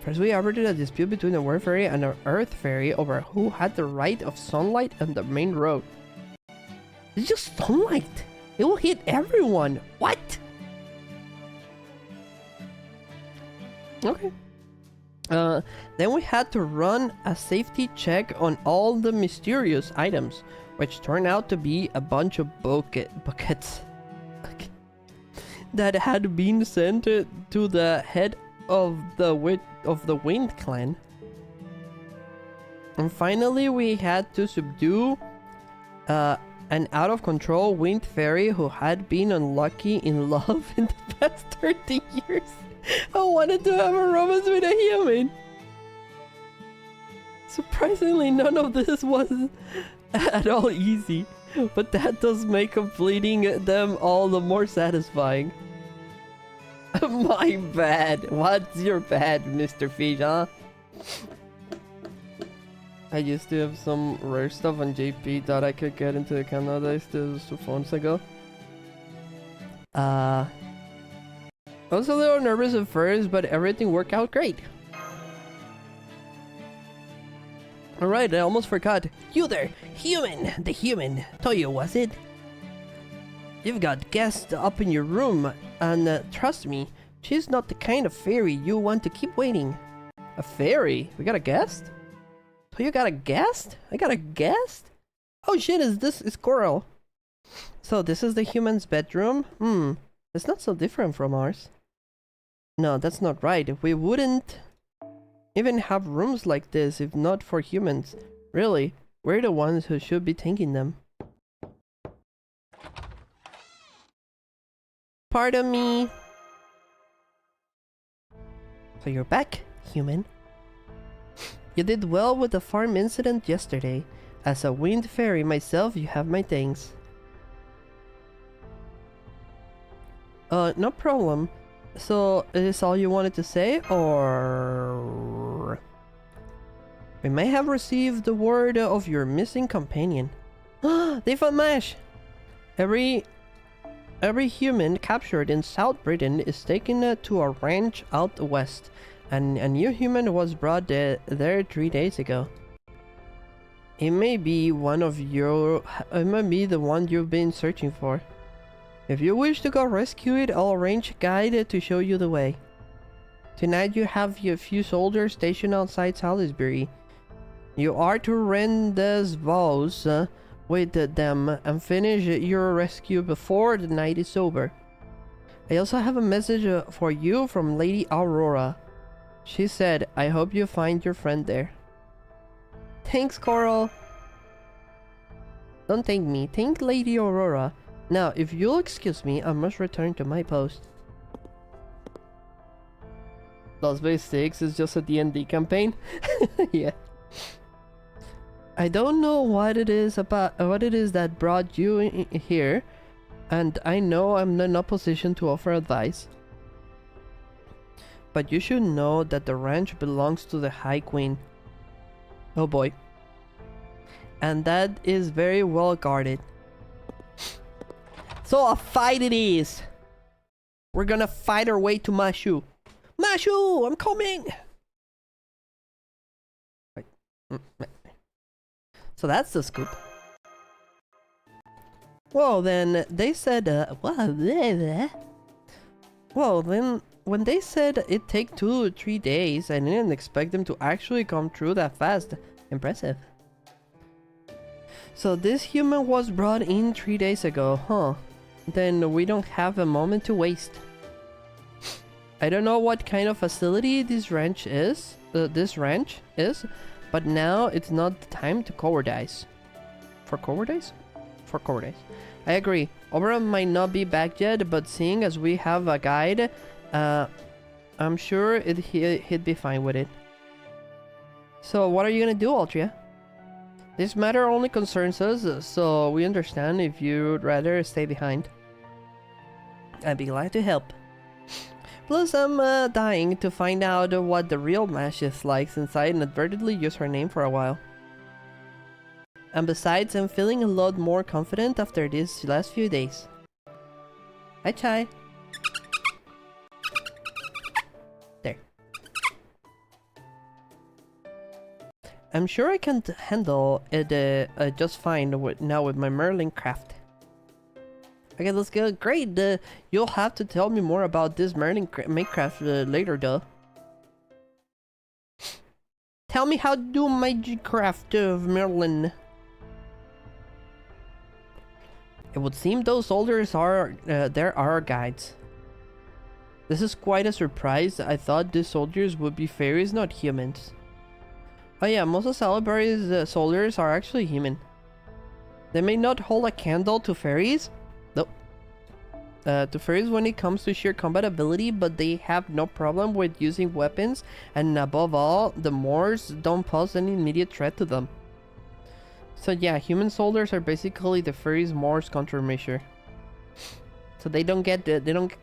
First we arbitrated a dispute between a wind fairy and an earth fairy over who had the right of sunlight on the main road. It's just sunlight. It will hit everyone. What? Okay. Then we had to run a safety check on all the mysterious items, which turned out to be a bunch of buckets that had been sent to the head of the Wind Clan. And finally, we had to subdue an out-of-control Wind Fairy who had been unlucky in love in the past 30 years. I wanted to have a romance with a human. Surprisingly, none of this was at all easy, but that does make completing them all the more satisfying. My bad. What's your bad, Mr. Fish, huh? I used to have some rare stuff on JP that I could get into the Canada still 2 phones ago. I was a little nervous at first, but everything worked out great. Alright, I almost forgot. You there, human! The human. Toyo, was it? You've got guests up in your room, and trust me, she's not the kind of fairy you want to keep waiting. A fairy? We got a guest? Toyo got a guest? I got a guest? Oh shit, is Coral. So this is the human's bedroom? It's not so different from ours. No, that's not right. We wouldn't even have rooms like this if not for humans. Really, we're the ones who should be thanking them. Pardon me. So you're back, human. You did well with the farm incident yesterday. As a wind fairy myself, you have my thanks. No problem. So, is this all you wanted to say, or... We may have received the word of your missing companion. They found Mash! Every human captured in South Britain is taken to a ranch out west, and a new human was brought there 3 days ago. It may be the one you've been searching for. If you wish to go rescue it, I'll arrange a guide to show you the way. Tonight you have a few soldiers stationed outside Salisbury. You are to rendezvous with them and finish your rescue before the night is over. I also have a message for you from Lady Aurora. She said, I hope you find your friend there. Thanks, Coral. Don't thank me, thank Lady Aurora. Now, if you'll excuse me, I must return to my post. Las Vegas 6 is just a D&D campaign. Yeah. I don't know what it is that brought you here, and I know I'm not in a position to offer advice. But you should know that the ranch belongs to the High Queen. Oh boy. And that is very well guarded. So a fight it is! We're gonna fight our way to Mashu. Mashu! I'm coming! Wait. So that's the scoop. Well then, they said, well then, when they said it'd take 2 or 3 days, I didn't expect them to actually come through that fast. Impressive. So this human was brought in 3 days ago, huh? Then we don't have a moment to waste. I don't know what kind of facility this ranch is, but now it's not the time to cowardice. For cowardice? For cowardice. I agree. Oberon might not be back yet, but seeing as we have a guide, I'm sure he'd be fine with it. So what are you gonna do, Altria? This matter only concerns us, so we understand if you'd rather stay behind. I'd be glad to help. Plus, I'm dying to find out what the real Mash is like since I inadvertently used her name for a while. And besides, I'm feeling a lot more confident after these last few days. Hi, Chai. There. I'm sure I can handle it just fine now with my Merlin craft. Okay, let's go. Great. You'll have to tell me more about this Merlin Minecraft later, though. Tell me how to do magic craft of Merlin. It would seem those soldiers are there are our guides. This is quite a surprise. I thought these soldiers would be fairies, not humans. Oh yeah, most of Salisbury's soldiers are actually human. They may not hold a candle to fairies. Nope. To fairies when it comes to sheer combat ability, but they have no problem with using weapons, and above all, the Moors don't pose any immediate threat to them. So yeah, human soldiers are basically the fairies' Moors countermeasure. So they don't get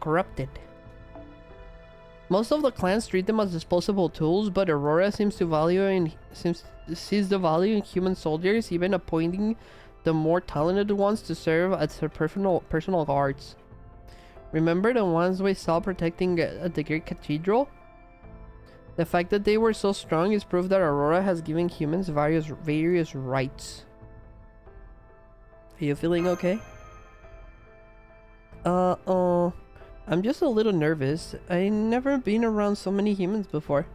corrupted. Most of the clans treat them as disposable tools, but Aurora seems to sees the value in human soldiers, even appointing the more talented ones to serve as her personal guards. Remember the ones we saw protecting the Great Cathedral? The fact that they were so strong is proof that Aurora has given humans various rights. Are you feeling okay? I'm just a little nervous. I've never been around so many humans before.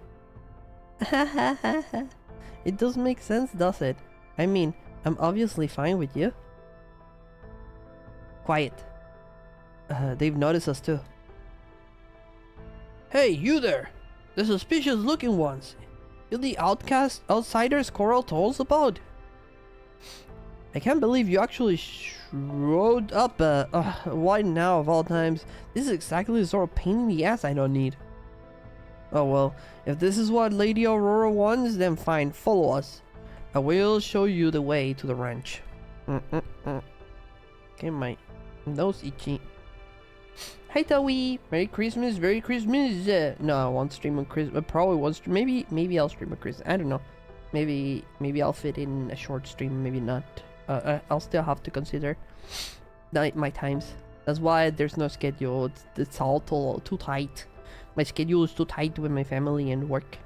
It does make sense, does it? I mean, I'm obviously fine with you. Quiet. They've noticed us too. Hey, you there! The suspicious looking ones! You're the outsiders Coral told us about! I can't believe you actually showed up. Why now of all times? This is exactly the sort of pain in the ass I don't need. Oh well, if this is what Lady Aurora wants, then fine, follow us. I will show you the way to the ranch. Okay, my nose itchy. Hi Towie! Merry Christmas, Merry Christmas! No, I won't stream on Christmas. Probably won't stream. Maybe I'll stream on Christmas. I don't know. Maybe I'll fit in a short stream. Maybe not. I'll still have to consider my times. That's why there's no schedule. It's all too tight. My schedule is too tight with my family and work.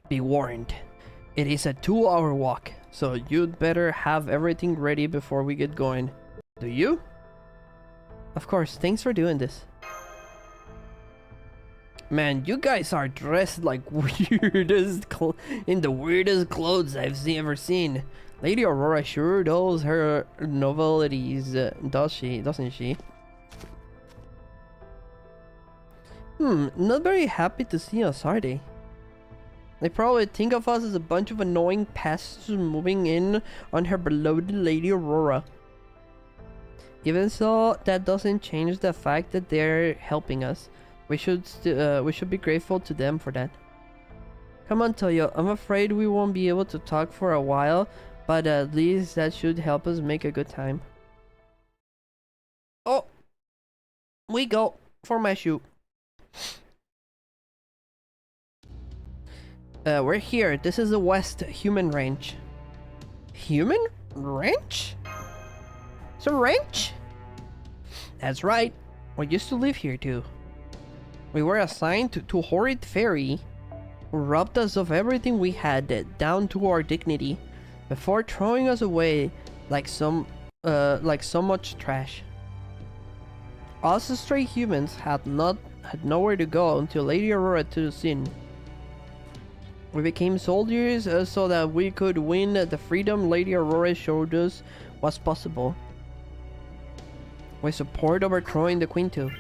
Be warned. It is a 2-hour walk, so you'd better have everything ready before we get going. Do you? Of course, thanks for doing this. Man, you guys are dressed like in the weirdest clothes I've ever seen. Lady Aurora sure knows her novelties, doesn't she? Not very happy to see us, are they? They probably think of us as a bunch of annoying pests moving in on her beloved Lady Aurora. Even so, that doesn't change the fact that they're helping us. We should be grateful to them for that. Come on, Toyo. I'm afraid we won't be able to talk for a while, but at least that should help us make a good time. Oh, we go for my shoe. We're here. This is the West Human Ranch. Human Ranch? It's a ranch? That's right. We used to live here too. We were assigned to horrid fairy who robbed us of everything we had, down to our dignity, before throwing us away like so much trash. Us stray humans had nowhere to go until Lady Aurora took us in. We became soldiers so that we could win the freedom Lady Aurora showed us was possible. We support overthrowing the Queen too.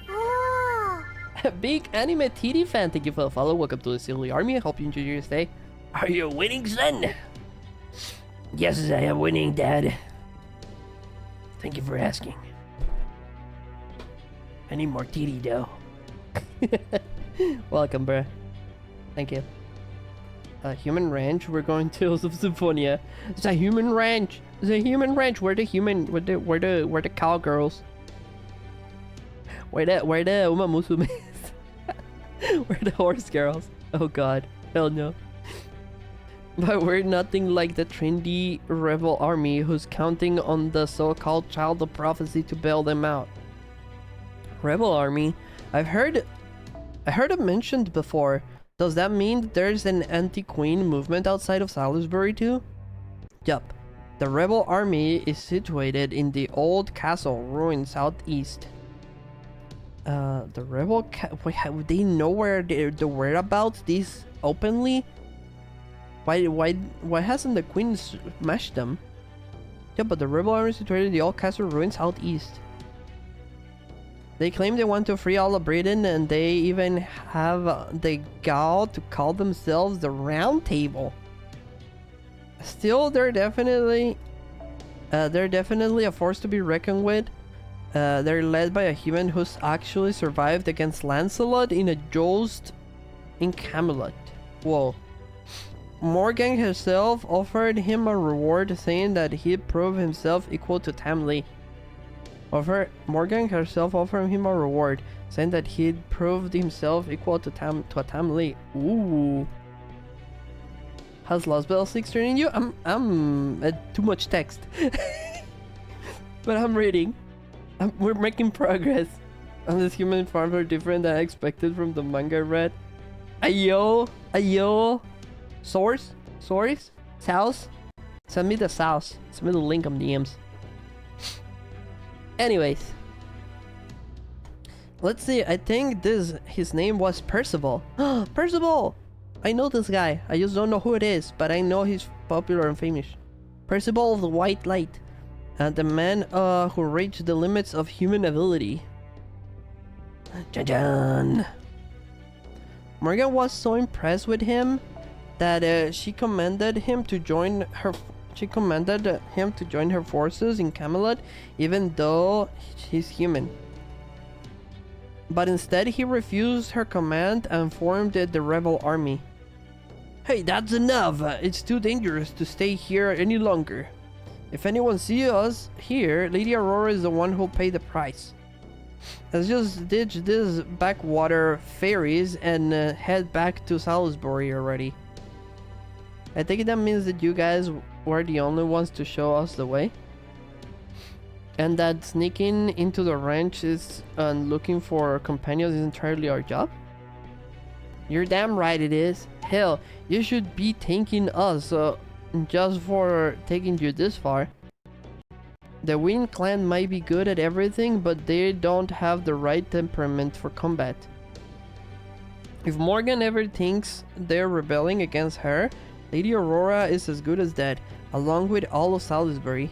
Big anime TD fan, thank you for the follow. Welcome to the Silly Army. I hope you enjoy your stay. Are you winning, son? Yes, I am winning, Dad. Thank you for asking. I need more TD though. Welcome, bruh. Thank you. Human ranch. We're going to Symphonia. It's a human ranch. It's a human ranch. We're the human. We're the cowgirls. Where the Uma Musume is. We're the horse girls. Oh god. Hell no. But we're nothing like the trendy rebel army who's counting on the so-called child of prophecy to bail them out. Rebel army? I've heard it mentioned before. Does that mean there's an anti-queen movement outside of Salisbury too? Yup. The rebel army is situated in the old castle ruin southeast. The rebel would they know where the whereabouts these openly? Why hasn't the queen smashed them? Yeah, but the rebel army is situated in the old castle ruin southeast. They claim they want to free all of Britain, and they even have the gall to call themselves the Round Table. Still, they're definitely a force to be reckoned with. They're led by a human who's actually survived against Lancelot in a joust in Camelot. Whoa. Morgan herself offered him a reward, saying that he'd prove himself equal to Tamley. Morgan herself offered him a reward, saying that he'd proved himself equal to a Tamley. Ooh. Has Lost Bell 6 turning you? I'm too much text. But I'm reading. We're making progress. And this human farms are different than I expected from the manga I read. Ayo. Source? Sauce? Send me the sauce. Send me the link on DMs. Anyways. Let's see, I think his name was Percival. Percival! I know this guy. I just don't know who it is, but I know he's popular and famous. Percival of the White Light. The man who reached the limits of human ability. Jan. Morgan was so impressed with him that she commanded him to join her forces in Camelot, even though he's human. But instead he refused her command and formed the rebel army. Hey, that's enough! It's too dangerous to stay here any longer. If anyone sees us here, Lady Aurora is the one who'll pay the price. Let's just ditch these backwater ferries and head back to Salisbury already. I think that means that you guys were the only ones to show us the way. And that sneaking into the ranch and looking for companions is entirely our job? You're damn right it is. Hell, you should be thanking us just for taking you this far. The Wind Clan might be good at everything, but they don't have the right temperament for combat. If Morgan ever thinks they're rebelling against her, Lady Aurora is as good as dead, along with all of Salisbury.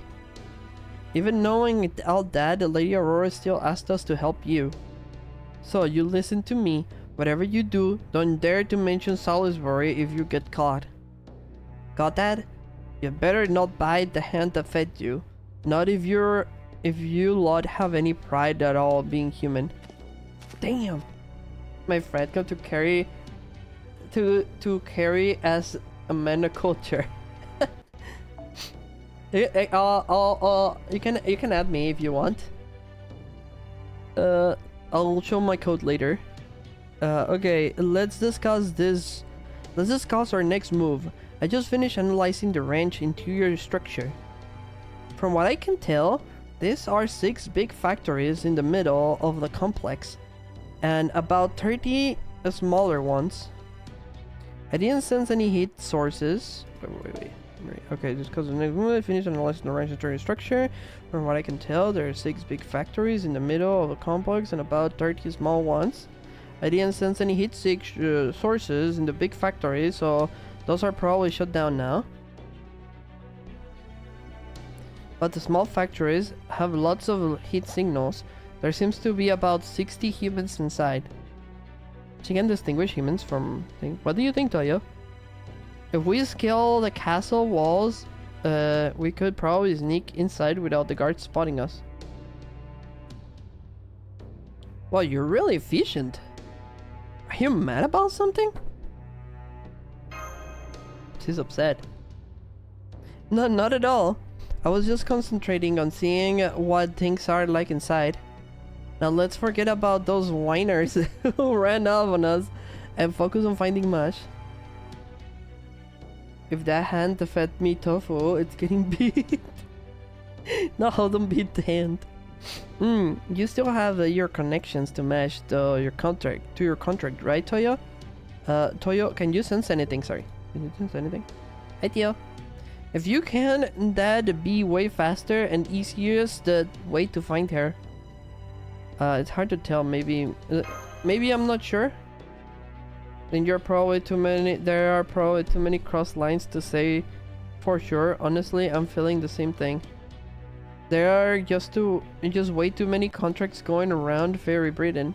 Even knowing all that, Lady Aurora still asked us to help you. So you listen to me. Whatever you do, don't dare to mention Salisbury if you get caught. Got that? You better not bite the hand that fed you. Not if you lot have any pride at all being human. Damn. My friend got to carry as a man of culture. You can add me if you want. I'll show my code later. Okay, let's discuss this. Let's discuss our next move. I just finished analyzing the ranch interior structure. From what I can tell, these are 6 big factories in the middle of the complex, and about 30 smaller ones. I didn't sense any heat sources. Wait. Okay, just because the next move, I finished analyzing the ranch interior structure. From what I can tell, there are 6 big factories in the middle of the complex and about 30 small ones. I didn't sense any heat sources in the big factories, so those are probably shut down now. But the small factories have lots of heat signals. There seems to be about 60 humans inside. She can distinguish humans from things. What do you think, Toyo? If we scale the castle walls we could probably sneak inside without the guards spotting us. Wow, you're really efficient. Are you mad about something? She's upset. No, not at all. I was just concentrating on seeing what things are like inside. Now let's forget about those whiners who ran off on us and focus on finding Mash. If that hand fed me tofu, it's getting beat. No, don't beat the hand. You still have your connections to Mash to your contract, right, Toyo? Toyo, can you sense anything? Sorry. Can you sense anything? Hey, Tio. If you can, that'd be way faster and easiest way to find her. It's hard to tell. Maybe I'm not sure. Then there are probably too many cross lines to say for sure. Honestly, I'm feeling the same thing. There are just way too many contracts going around Fairy Britain.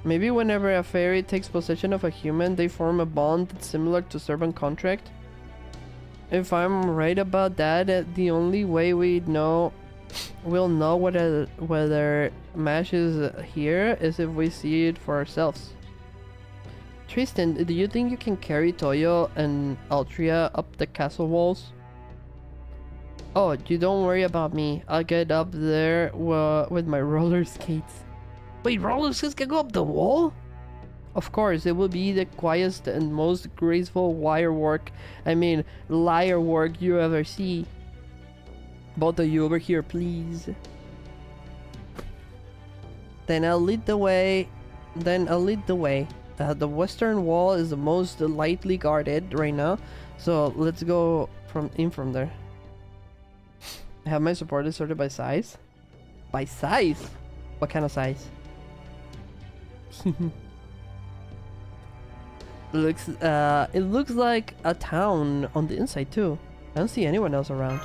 Maybe whenever a fairy takes possession of a human, they form a bond that's similar to servant contract. If I'm right about that, the only way we'll know whether Mash is here is if we see it for ourselves. Tristan, do you think you can carry Toyo and Altria up the castle walls? Oh, you don't worry about me. I'll get up there with my roller skates. Wait, roller skates can go up the wall? Of course, it will be the quietest and most graceful liar work you ever see. Both of you over here, please. Then I'll lead the way. The western wall is the most lightly guarded right now, so let's go from there. I have my supporters sorted by size. By size? What kind of size? It looks like a town on the inside too. I don't see anyone else around.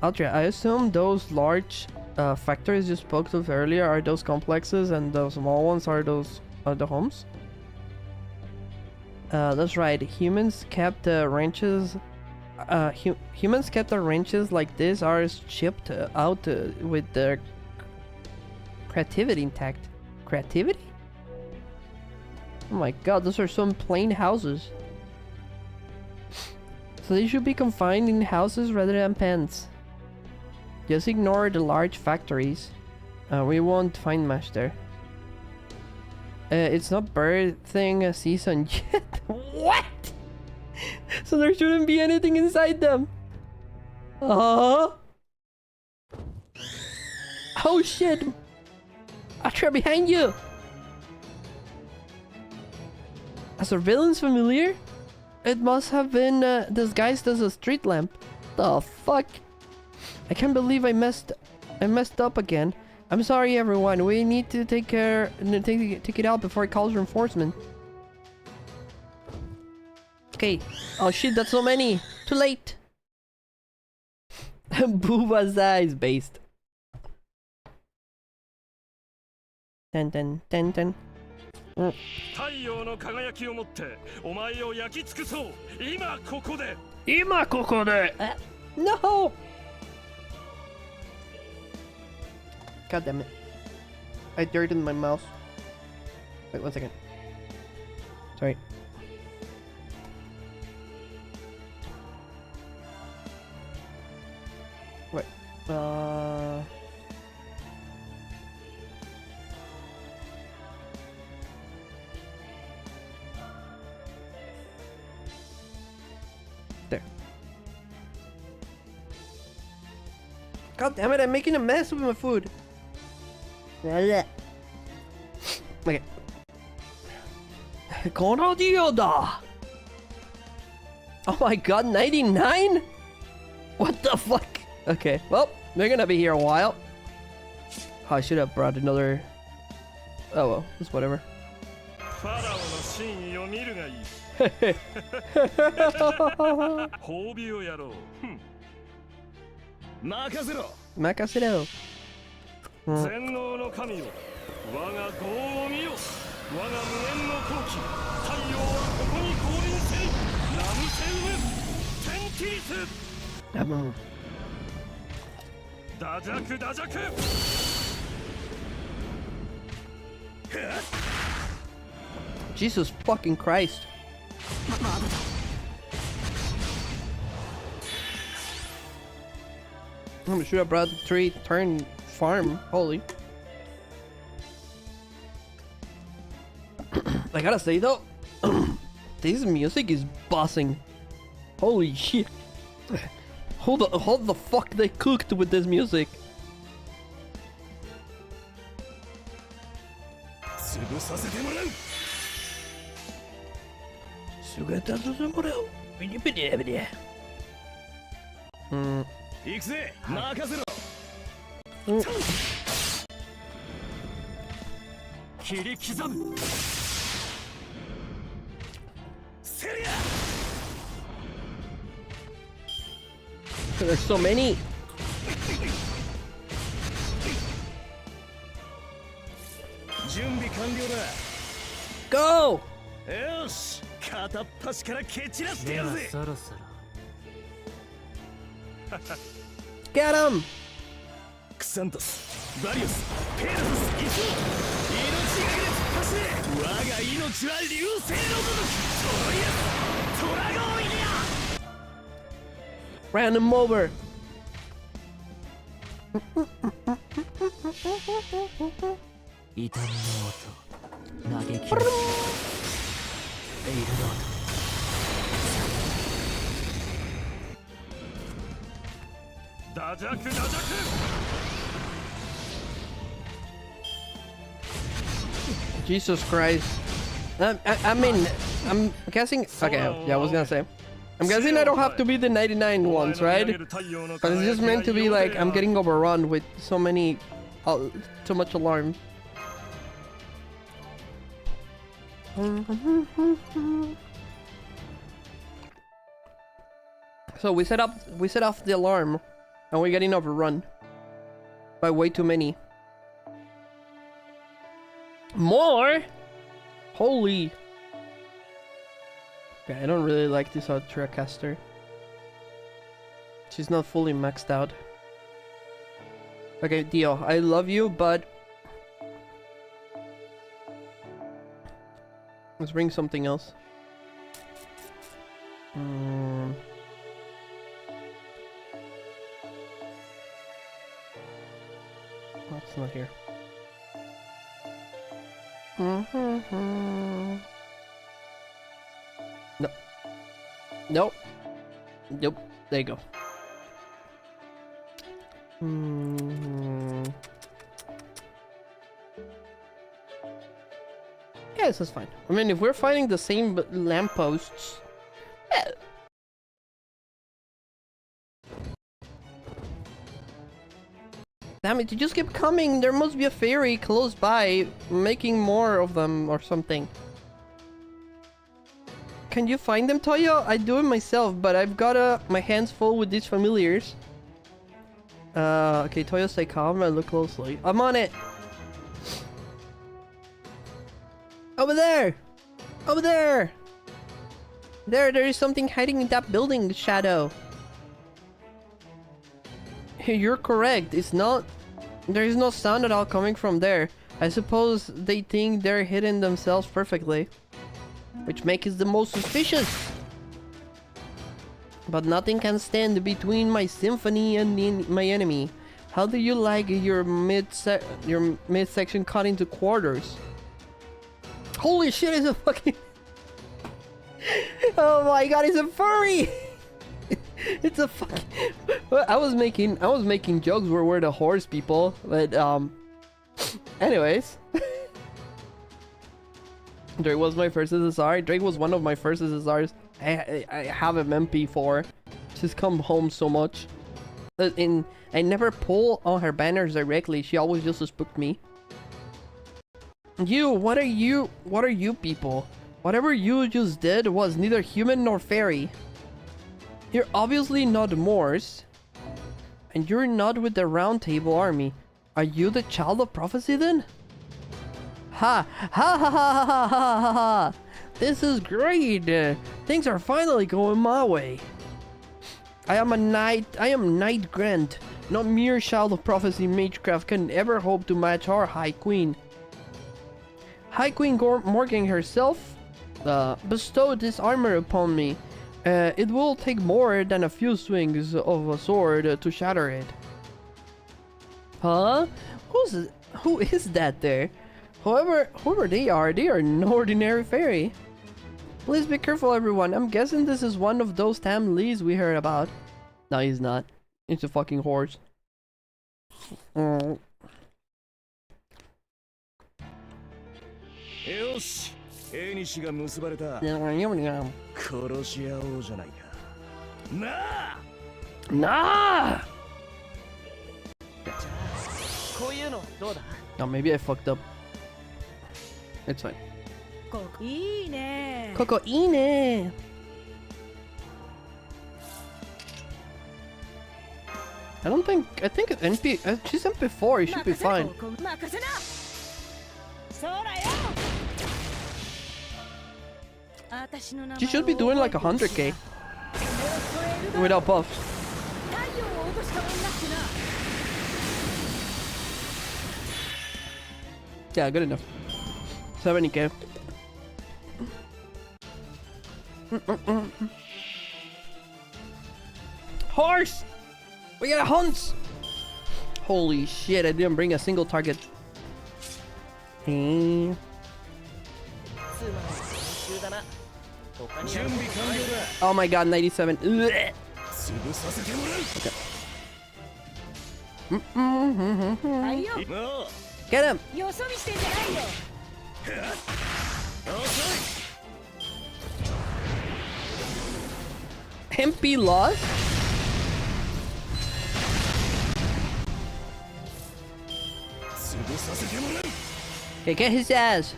Altria, I assume those large factories you spoke of earlier are those complexes, and the small ones are the homes. That's right. Humans kept the ranches. Humans kept the ranches like this. Ours shipped out with their creativity intact. Creativity? Oh my god, those are some plain houses. So they should be confined in houses rather than pens. Just ignore the large factories. We won't find Mash there. It's not birthing season yet. What? So there shouldn't be anything inside them. Oh shit! Ultra behind you! A surveillance familiar? It must have been disguised as a street lamp. The fuck? I can't believe I messed up again. I'm sorry, everyone. We need to take it out before it calls reinforcement. Okay. Oh shit, that's so many. Too late. Booba's eyes based. Ten. 太陽の輝きをもってお前を焼き尽くそう今ここで No! God damn it. I dirted my mouse. Wait 1 second. Sorry. Wait. There. God damn it, I'm making a mess with my food. Okay. Oh my god, 99? What the fuck? Okay, well, they're gonna be here a while. Oh, I should have brought another... Oh well, it's whatever. Makasero. 全能の神よ我が業を見よ我が無限の闘気太陽はここに降臨せりラムセウム起立 打弱打弱 Jesus fucking Christ. I should have brought the 3-turn farm. Holy. I gotta say though, this music is bossing. Holy shit. How the fuck they cooked with this music? There's so many. Go! Get him! Ran him over. Jesus Christ. I mean, I'm guessing. Okay, yeah, I was gonna say. I'm guessing I don't have to be the 99 ones, right? But it's just meant to be like I'm getting overrun with so many, too much alarm. So we set off the alarm, and we're getting overrun by way too many. More? Holy. Okay, I don't really like this Ultracaster. She's not fully maxed out. Okay, Dio, I love you, but let's bring something else. That's not here. No. Nope. Nope. There you go. Yeah, this is fine. I mean, if we're fighting the same lampposts... Yeah. Damn it, you just keep coming! There must be a fairy close by, making more of them or something. Can you find them, Toyo? I do it myself, but I've got my hands full with these familiars. Okay, Toyo, stay calm and look closely. I'm on it! Over there! Over there! There is something hiding in that building, Shadow. You're correct, it's not... There is no sound at all coming from there. I suppose they think they're hidden themselves perfectly. Which makes it the most suspicious. But nothing can stand between my symphony and my enemy. How do you like your midsection cut into quarters? Holy shit, it's a fucking... Oh my god, it's a furry! It's a fucking... I was making jokes where we're the horse people, but anyways. Drake was my first SSR. Drake was one of my first SSRs. I have him MP4. She's come home so much. I never pull on her banners directly. She always just spooked me. What are you people? Whatever you just did was neither human nor fairy. You're obviously not Moors. And you're not with the Round Table Army. Are you the child of prophecy then? Ha! Ha ha ha ha ha ha ha ha! This is great! Things are finally going my way. I am a knight. I am Knight Grant. Not mere child of prophecy magecraft can ever hope to match our High Queen. High Queen Morgan herself bestowed this armor upon me. It will take more than a few swings of a sword to shatter it. Huh? Who is that there? Whoever they are no ordinary fairy. Please be careful, everyone. I'm guessing this is one of those Tam Lees we heard about. No, he's not. It's a fucking horse. Mm. よし、縁が結ばれた。殺し合おうじゃないか。なあ。Nah! No, maybe I fucked up. It's fine. Cocoine! I think NP, she's MP4, it should be fine. She should be doing like 100k. Without buffs. Yeah, good enough. 70k. Horse! We got hunts! Holy shit, I didn't bring a single target. Oh my god, 97. Okay. Get him! MP lost? Okay, get his ass.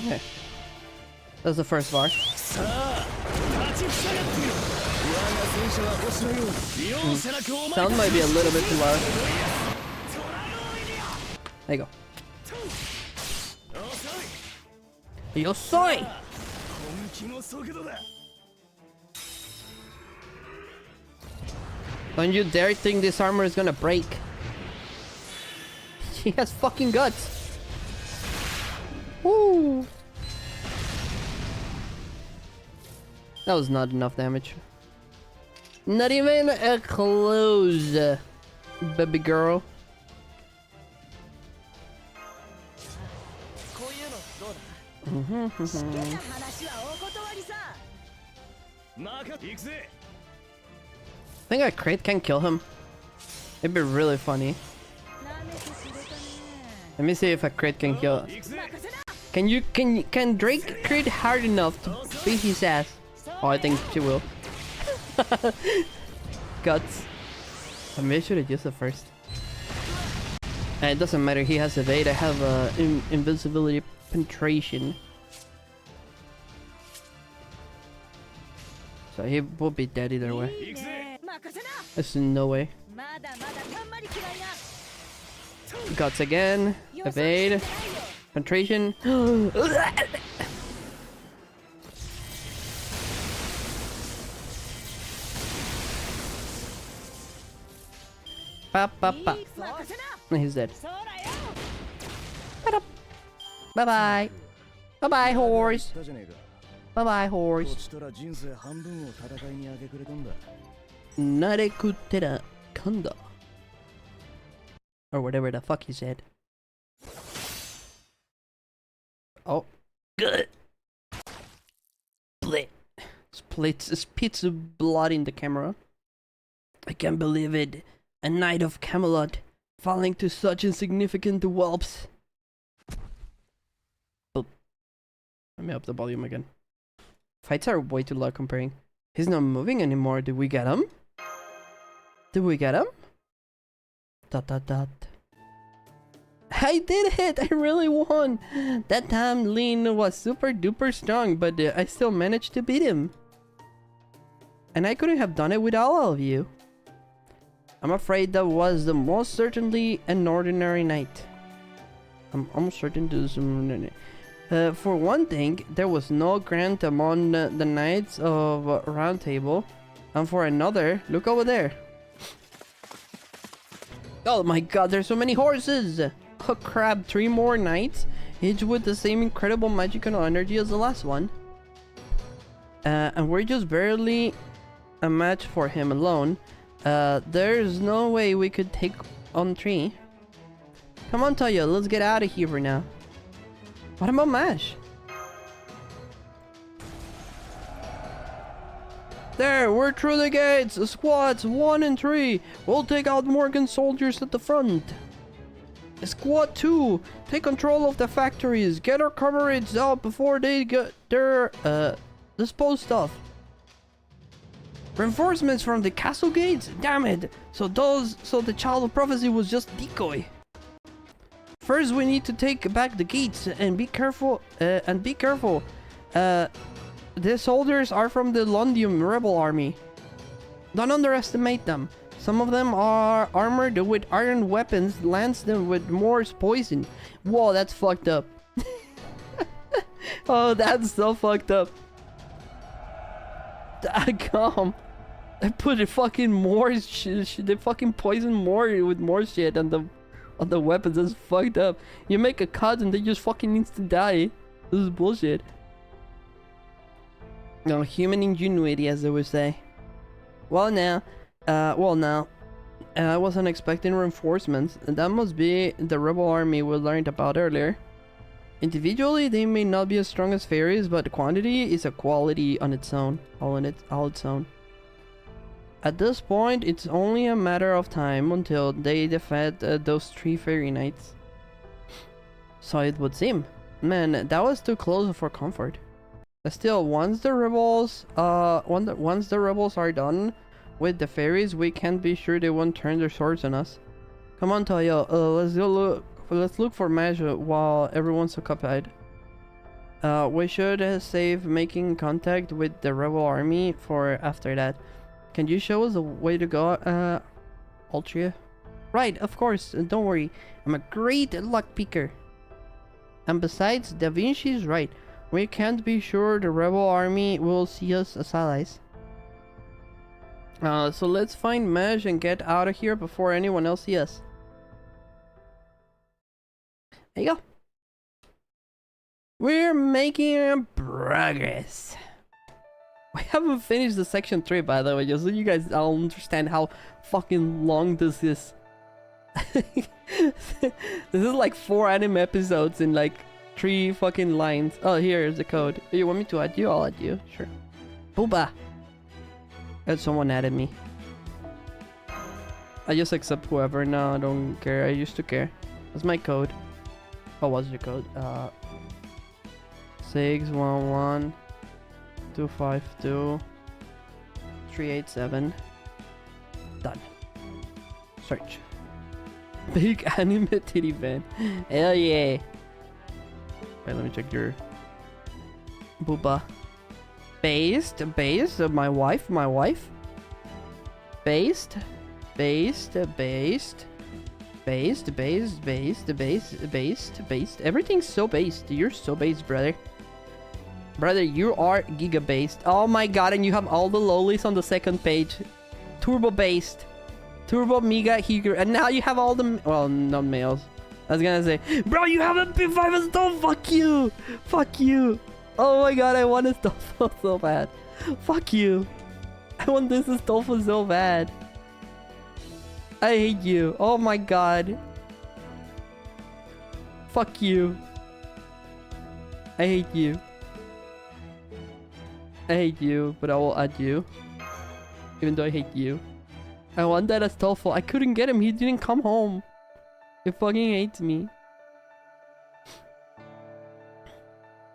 Okay. That's the first bar. Sound might be a little bit too loud. There you go. Yo soy! Don't you dare think this armor is gonna break. She has fucking guts. Woo! That was not enough damage. Not even a close, baby girl. I think a crate can kill him. It'd be really funny. Let me see if a crate can kill. Can Drake crit hard enough to beat his ass? Oh, I think she will. Guts. I may should have used it first. And it doesn't matter. He has evade. I have invincibility penetration. So he will be dead either way. There's no way. Guts again. Evade. Penetration. Ba, ba, ba. He's dead. Bye bye. Bye bye, horse. Bye bye, horse. Narekutera Kanda. Or whatever the fuck he said. Oh, good. Spits blood in the camera. I can't believe it. A knight of Camelot falling to such insignificant whelps. Oh. Let me up the volume again. Fights are way too loud comparing. He's not moving anymore. Did we get him? Did we get him? Dot dot dot. I did it! I really won! That time Lean was super duper strong, but I still managed to beat him. And I couldn't have done it without all of you. I'm afraid that was the most certainly an ordinary night. I'm almost certain to this. For one thing, there was no grant among the Knights of Round Table. And for another, look over there. Oh my god, there's so many horses! Oh crap, 3 more knights, each with the same incredible magical energy as the last one. And we're just barely a match for him alone. There's no way we could take on 3. Come on, Toyo, let's get out of here for now. What about Mash? There, we're through the gates. Squads 1 and 3. We'll take out Morgan soldiers at the front. Squad 2, take control of the factories. Get our coverage out before they get their disposed of. Reinforcements from the castle gates? Damn it! So the child of prophecy was just decoy. First, we need to take back the gates and be careful. The soldiers are from the Londium rebel army. Don't underestimate them. Some of them are armored with iron weapons, lance them with Morse poison. Whoa, that's fucked up. Oh, that's so fucked up. Daggum. I put a fucking Morse shit. They fucking poison more with more shit on the weapons. That's fucked up. You make a cut and they just fucking needs to die. This is bullshit. No, human ingenuity, as they would say. Well now, I wasn't expecting reinforcements. That must be the rebel army we learned about earlier. Individually, they may not be as strong as fairies, but the quantity is a quality on its own, all its own. At this point, it's only a matter of time until they defeat those 3 fairy knights. So it would seem. Man, that was too close for comfort. Still, once the rebels are done with the fairies, we can't be sure they won't turn their swords on us. Come on, Toyo. Let's look for Maj while everyone's occupied. We should save making contact with the rebel army for after that. Can you show us the way to go, Altria? Right, of course. Don't worry. I'm a great luck picker. And besides, Da Vinci's right. We can't be sure the rebel army will see us as allies. So let's find Maj and get out of here before anyone else sees us. There you go. We're making progress. We haven't finished the section 3, by the way, just so you guys all understand how fucking long this is. This is like 4 anime episodes in like 3 fucking lines. Oh, here's the code. You want me to add you? I'll add you. Sure. Booba! And someone added me. I just accept whoever. No, I don't care. I used to care. That's my code. What was your code? 611 252 387. Done. Search. Big anime titty fan. Hell yeah. Wait, let me check your Booba. Based, my wife. Based. Everything's so based. You're so based, brother. Brother, you are giga based. Oh my god, and you have all the lolis on the second page. Turbo based. Turbo Mega Higger. And now you have all the... Well, not males. I was gonna say, bro, you have a P5 as Stolfo. Fuck you. Fuck you. Oh my god, I want a Stolfo so bad. Fuck you. I want this Stolfo so bad. I hate you. Oh my god. Fuck you. I hate you. I hate you, but I will add you. Even though I hate you. I want that as Stolfo. I couldn't get him. He didn't come home. He fucking hates me.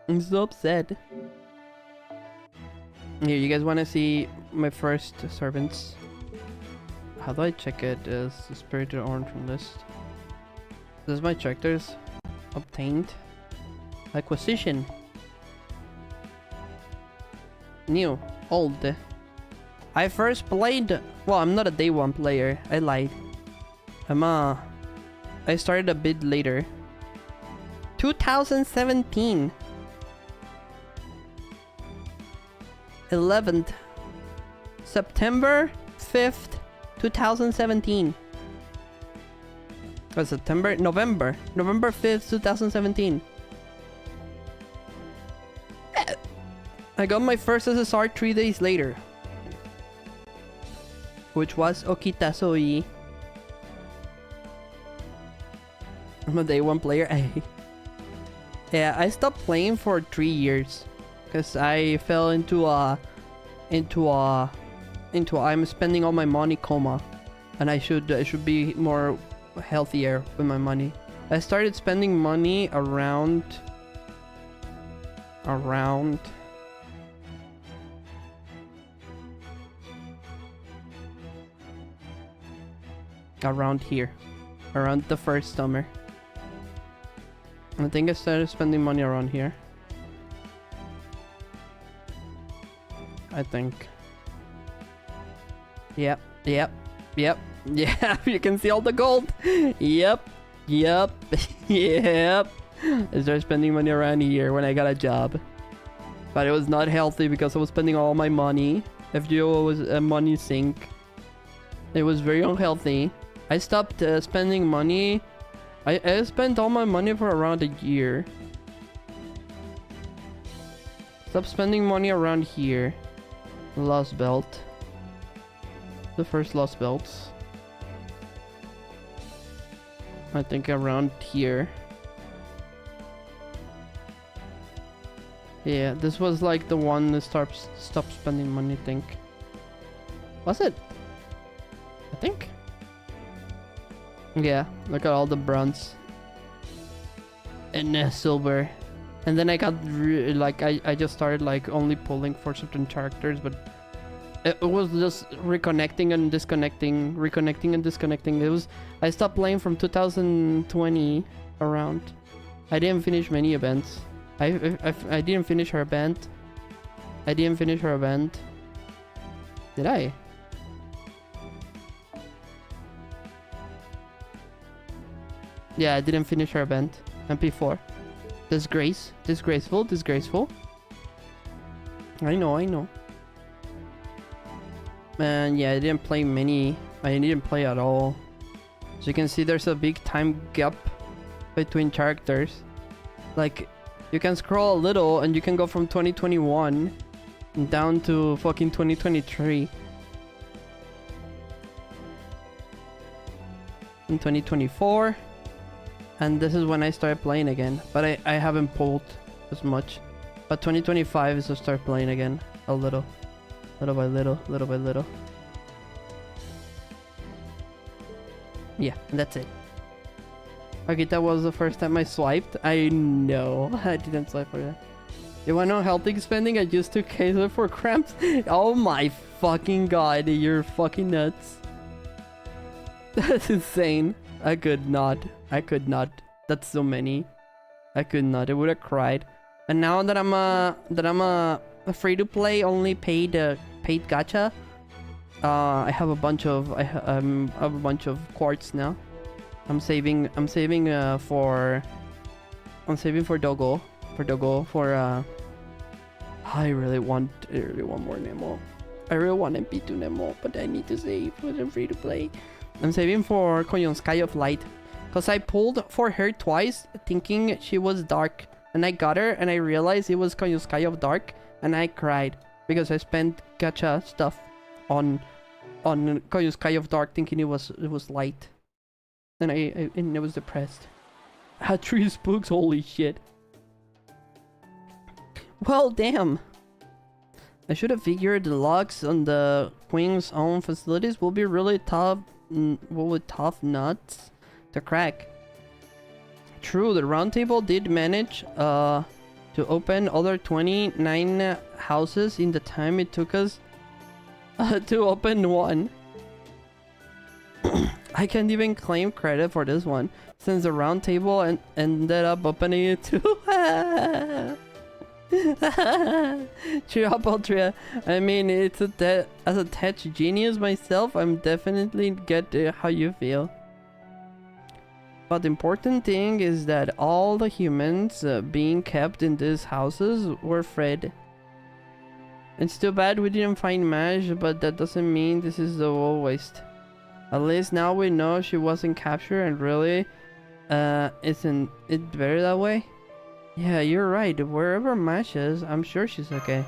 I'm so upset. Here, you guys want to see my first servants? How do I check it as the spirited orange from list? This is my characters. Obtained. Acquisition. New. Old. I first played... Well, I'm not a day 1 player. I lied. I started a bit later. 2017. 11th. September 5th, 2017. November 5th, 2017. I got my first SSR 3 days later, which was Okitasoi. I'm a day one player. Yeah, I stopped playing for 3 years because I fell into I'm spending all my money coma, and I should be more healthier with my money. I started spending money around here, around the first summer. I think I started spending money around here. I think. Yep. Yeah, you can see all the gold. Yep. Yep. I started spending money around here when I got a job. But it was not healthy because I was spending all my money. FGO was a money sink. It was very unhealthy. I stopped spending money. I spent all my money for around a year. Stopped spending money around here. Lost belt. The first lost belts. I think around here. Yeah, this was like the one that stopped spending money, I think. Was it? I think. Yeah, look at all the bronze. And silver. And then I got like I just started like only pulling for certain characters, but it was just reconnecting and disconnecting, reconnecting and disconnecting. It was I stopped playing from 2020 around. I didn't finish many events. I didn't finish her event. Did I? Yeah, I didn't finish her event. MP4. Disgraceful. I know. And yeah, I didn't play many. I didn't play at all. As you can see, there's a big time gap between characters. Like, you can scroll a little and you can go from 2021 down to fucking 2023. In 2024. And this is when I started playing again. But I haven't pulled as much. But 2025 is to start playing again. A little. Little by little. Yeah, that's it. Okay, that was the first time I swiped. I know. I didn't swipe for that. You want no healthy spending? I just took Kaiser for cramps. Oh my fucking god, you're fucking nuts. That's insane. I could not. That's so many. I could not. I would have cried. And now that I'm a free to play, only paid gacha. I have a bunch of quartz now. I'm saving for Dogo. I really want more Nemo. I really want MP2 Nemo, but I need to save for the free to play. I'm saving for Koyon Sky of Light. Because I pulled for her twice, thinking she was dark. And I got her, and I realized it was Koyon Sky of Dark. And I cried. Because I spent gacha stuff on Koyon Sky of Dark, thinking it was light. And I was depressed. I had 3 spooks, holy shit. Well, damn. I should have figured the locks on the Queen's own facilities will be really tough nuts to crack. True, the round table did manage to open other 29 houses in the time it took us to open one. I can't even claim credit for this one since the round table ended up opening it too. Cheer up, Altria. I mean, as a tech genius myself, I'm definitely get how you feel. But the important thing is that all the humans being kept in these houses were fed. It's too bad we didn't find Mash, but that doesn't mean this is the whole waste. At least now we know she wasn't captured and really, isn't it better that way? Yeah, you're right. Wherever Mash is, I'm sure she's okay.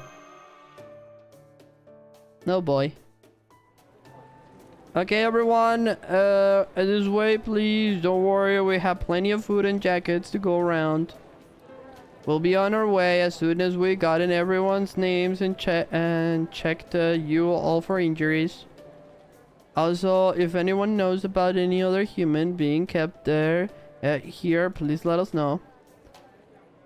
No boy. Okay, everyone, this way, please. Don't worry, we have plenty of food and jackets to go around. We'll be on our way as soon as we gotten everyone's names and checked you all for injuries. Also, if anyone knows about any other human being kept there here, please let us know.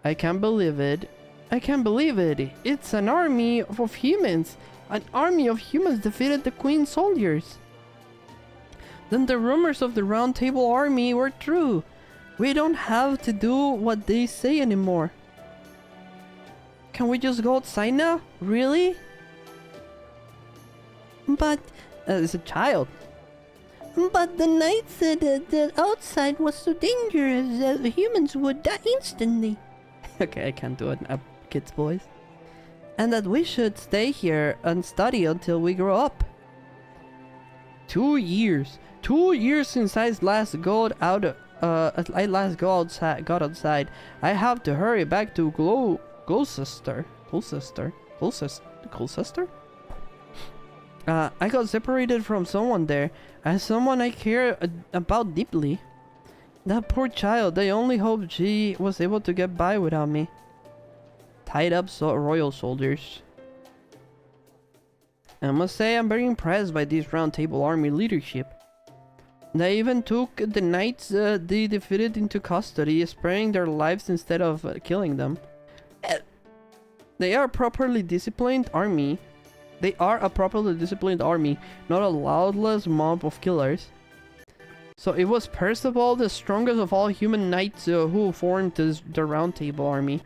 I can't believe it. I can't believe it. It's an army of humans. An army of humans defeated the Queen's soldiers. Then the rumors of the Round Table Army were true. We don't have to do what they say anymore. Can we just go outside now? Really? But... it's a child. But the knight said that outside was so dangerous that the humans would die instantly. Okay, I can't do it, kid's voice. And that we should stay here and study until we grow up. 2 years. 2 years since I last got outside. I have to hurry back to Gloucester. I got separated from someone there, and someone I care about deeply. That poor child, I only hope she was able to get by without me. Tied up royal soldiers. I must say I'm very impressed by this Round Table Army leadership. They even took the knights they defeated into custody, sparing their lives instead of killing them. They are a properly disciplined army. They are a properly disciplined army, not a loudless mob of killers. So it was Percival, the strongest of all human knights, who formed the Round Table Army.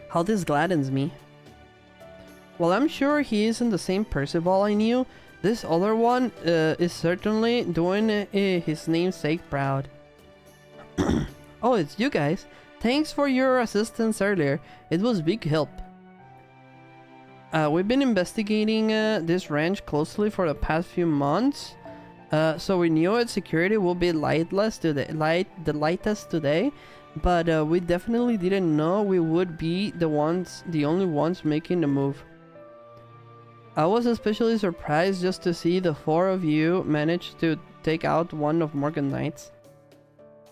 How this gladdens me. Well, I'm sure he isn't the same Percival I knew. This other one is certainly doing his namesake proud. Oh, it's you guys. Thanks for your assistance earlier. It was big help. We've been investigating this ranch closely for the past few months. So we knew its security will be the lightest today. But we definitely didn't know we would be the only ones making the move. I was especially surprised just to see the 4 of you manage to take out one of Morgan Knights.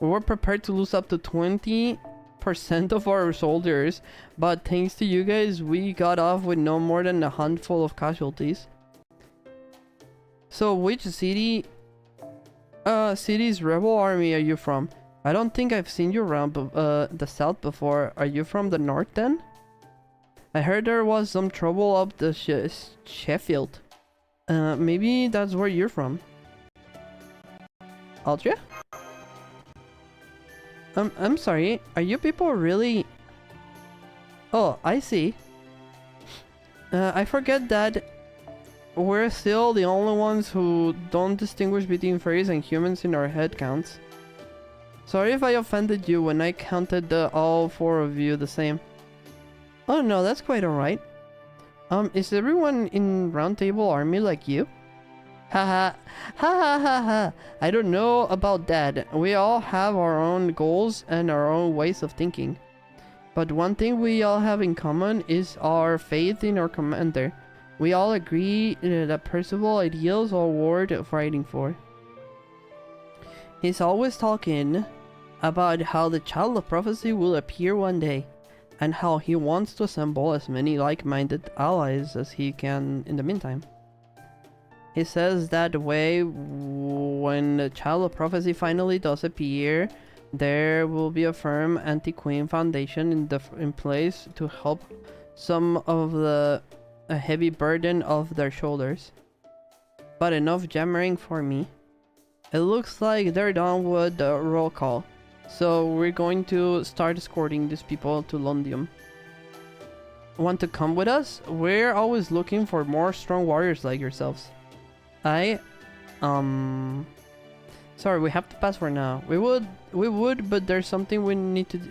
We were prepared to lose up to 20% of our soldiers, but thanks to you guys, we got off with no more than a handful of casualties. So which city's rebel army are you from? I don't think I've seen you around the south before. Are you from the north then? I heard there was some trouble up the Sheffield. Maybe that's where you're from. Aldria? I'm sorry, are you people really... Oh, I see. I forget that we're still the only ones who don't distinguish between fairies and humans in our head counts. Sorry if I offended you when I counted all 4 of you the same. Oh no, that's quite alright. Is everyone in Round Table Army like you? Haha, ha ha ha ha. I don't know about that. We all have our own goals and our own ways of thinking. But one thing we all have in common is our faith in our commander. We all agree that Percival ideals are worth fighting for. He's always talking about how the Child of Prophecy will appear one day, and how he wants to assemble as many like-minded allies as he can in the meantime. He says that way when the Child of Prophecy finally does appear, there will be a firm anti-Queen foundation in place to help some of the heavy burden off their shoulders. But enough jammering for me. It looks like they're done with the roll call, so we're going to start escorting these people to Londium. Want to come with us? We're always looking for more strong warriors like yourselves. Sorry, we have to pass for now. We would, but there's something we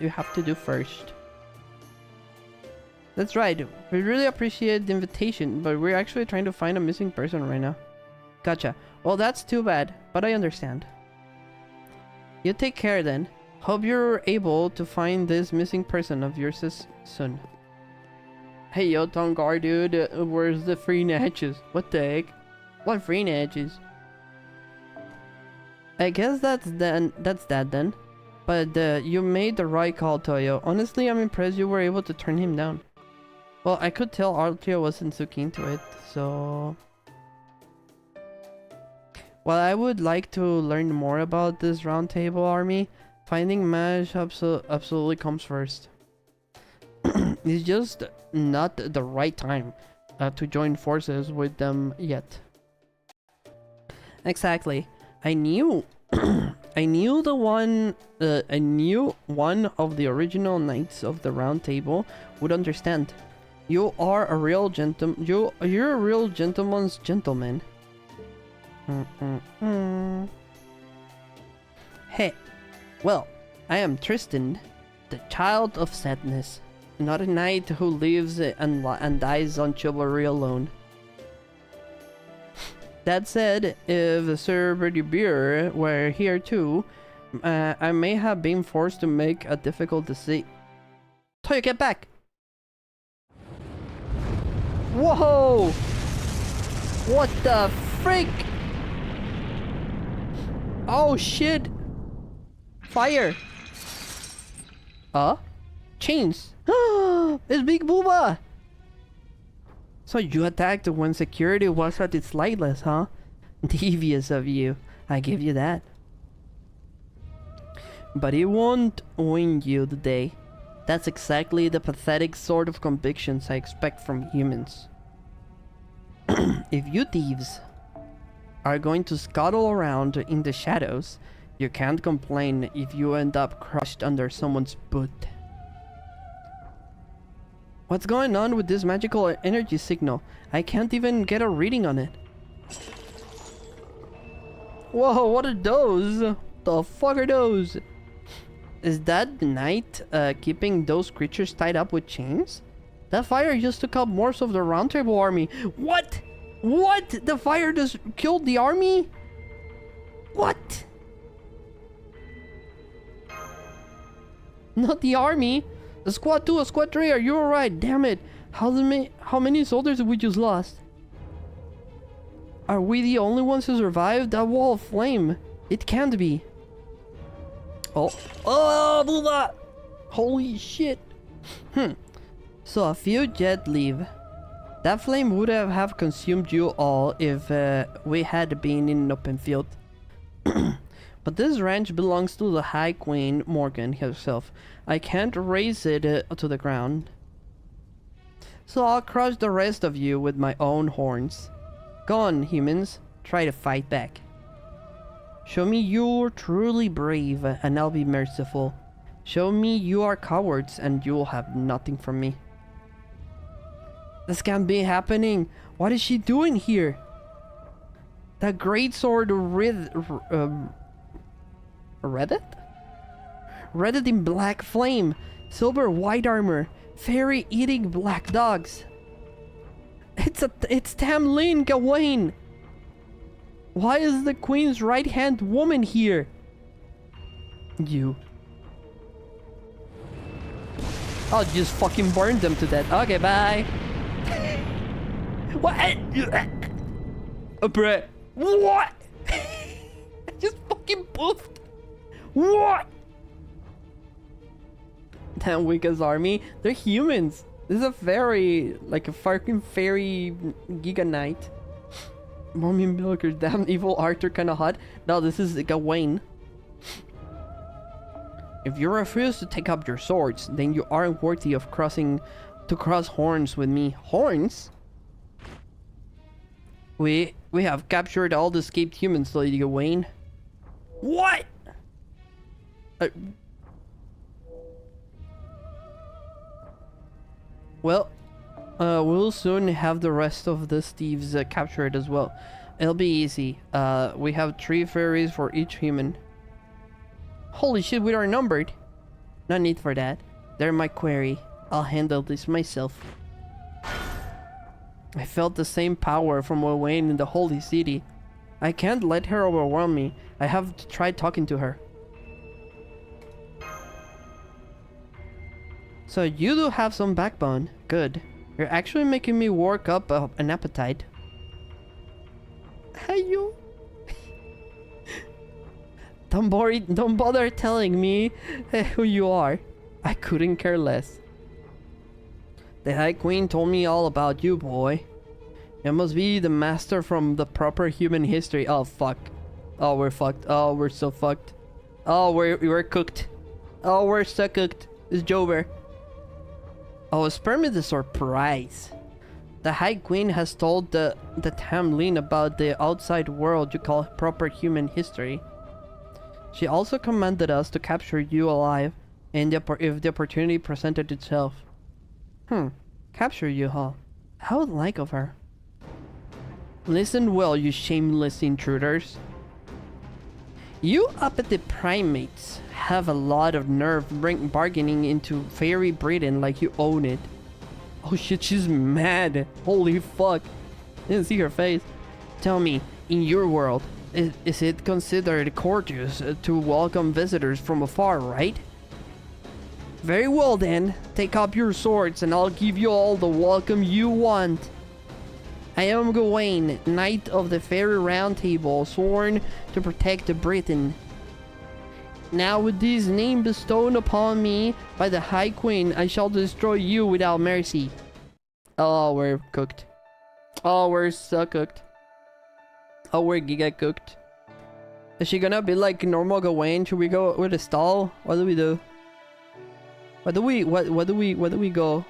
have to do first. That's right. We really appreciate the invitation, but we're actually trying to find a missing person right now. Gotcha. Well, that's too bad, but I understand. You take care then. Hope you're able to find this missing person of yours soon. Hey, yo, Tongar, dude. Where's the free natches? What the heck? What free natches? I guess that's that then. But you made the right call, Toyo. Honestly, I'm impressed you were able to turn him down. Well, I could tell Artio wasn't so keen to it, so... While I would like to learn more about this round table army, finding Mash absolutely comes first. It's just not the right time to join forces with them yet. Exactly. I knew I knew one of the original knights of the round table would understand. You are a real you're a real gentleman's gentleman. Hey, well, I am Tristan, the child of sadness, not a knight who lives and dies on chivalry alone. That said, if Sir Beer were here too, I may have been forced to make a difficult decision. Toyo, get back! Whoa! What the freak? Oh shit! Fire! Chains! It's Big Booba! So you attacked when security was at its lightest, huh? Devious of you, I give you that. But it won't win you the day. That's exactly the pathetic sort of convictions I expect from humans. If you thieves are going to scuttle around in the shadows, you can't complain if you end up crushed under someone's boot. What's going on with this magical energy signal? I can't even get a reading on it. Whoa, what are those? The fuck are those? Is that the knight keeping those creatures tied up with chains? That fire just took out most of the round table army. What? What? The fire just killed the army? What? Not the army. A squad 2, a squad 3, are you alright? Damn it. How many soldiers have we just lost? Are we the only ones who survived that wall of flame? It can't be. Oh, Booba! Holy shit. So a few jet leave. That flame would have consumed you all if we had been in an open field. But this ranch belongs to the High Queen Morgan herself. I can't raise it to the ground. So I'll crush the rest of you with my own horns. Go on, humans. Try to fight back. Show me you're truly brave, and I'll be merciful. Show me you are cowards, and you'll have nothing from me. This can't be happening. What is she doing here? That great sword Reddit in black flame, silver white armor, fairy eating black dogs. It's Tamlin Gawain. Why is the queen's right hand woman here? You. I'll just fucking burn them to death. Okay, bye. What? Bruh. What? I just fucking poofed. What? Damn Wicca's army. They're humans. This is a fairy, like a fucking fairy Giga Knight. Mommy Milker, damn evil Arthur kinda hot. No, this is Gawain. If you refuse to take up your swords, then you aren't worthy of cross horns with me. Horns? We have captured all the escaped humans, Lady Gawain. What? Well, we'll soon have the rest of the thieves captured as well. It'll be easy. We have 3 fairies for each human. Holy shit, we are numbered. No need for that. They're my quarry. I'll handle this myself. I felt the same power from Owain in the Holy City. I can't let her overwhelm me. I have to try talking to her. So you do have some backbone. Good. You're actually making me work up an appetite. Hey, you. Don't bother telling me who you are. I couldn't care less. The High Queen told me all about you, boy. You must be the master from the proper human history. Oh, fuck. Oh, we're fucked. Oh, we're so fucked. Oh, we're cooked. Oh, we're so cooked. It's Jover. Oh, spare me the surprise. The High Queen has told the Tamlin about the outside world you call proper human history. She also commanded us to capture you alive if the opportunity presented itself. Capture you, huh? I would like of her. Listen well, you shameless intruders. You uppity primates have a lot of nerve bargaining into fairy Britain like you own it. Oh shit, she's mad. Holy fuck. Didn't see her face. Tell me, in your world, is it considered courteous to welcome visitors from afar, right? Very well then, take up your swords and I'll give you all the welcome you want. I am Gawain, Knight of the Fairy Round Table, sworn to protect Britain. Now with this name bestowed upon me by the High Queen, I shall destroy you without mercy. Oh, we're cooked. Oh, we're so cooked. Oh, we're giga cooked. Is she gonna be like normal Gawain? Should we go with a stall? What do we do? What do we go?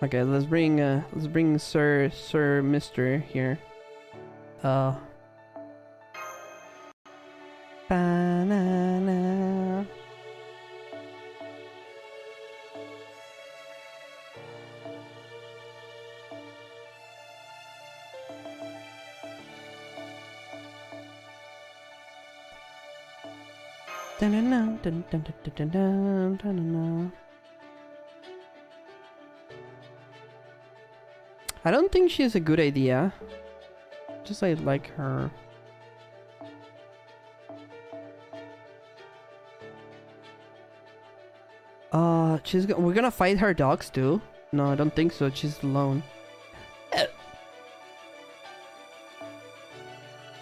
Okay, let's bring Sir Mister here. Banana. I don't think she's a good idea. Just I like her. We're gonna fight her dogs too? No, I don't think so. She's alone.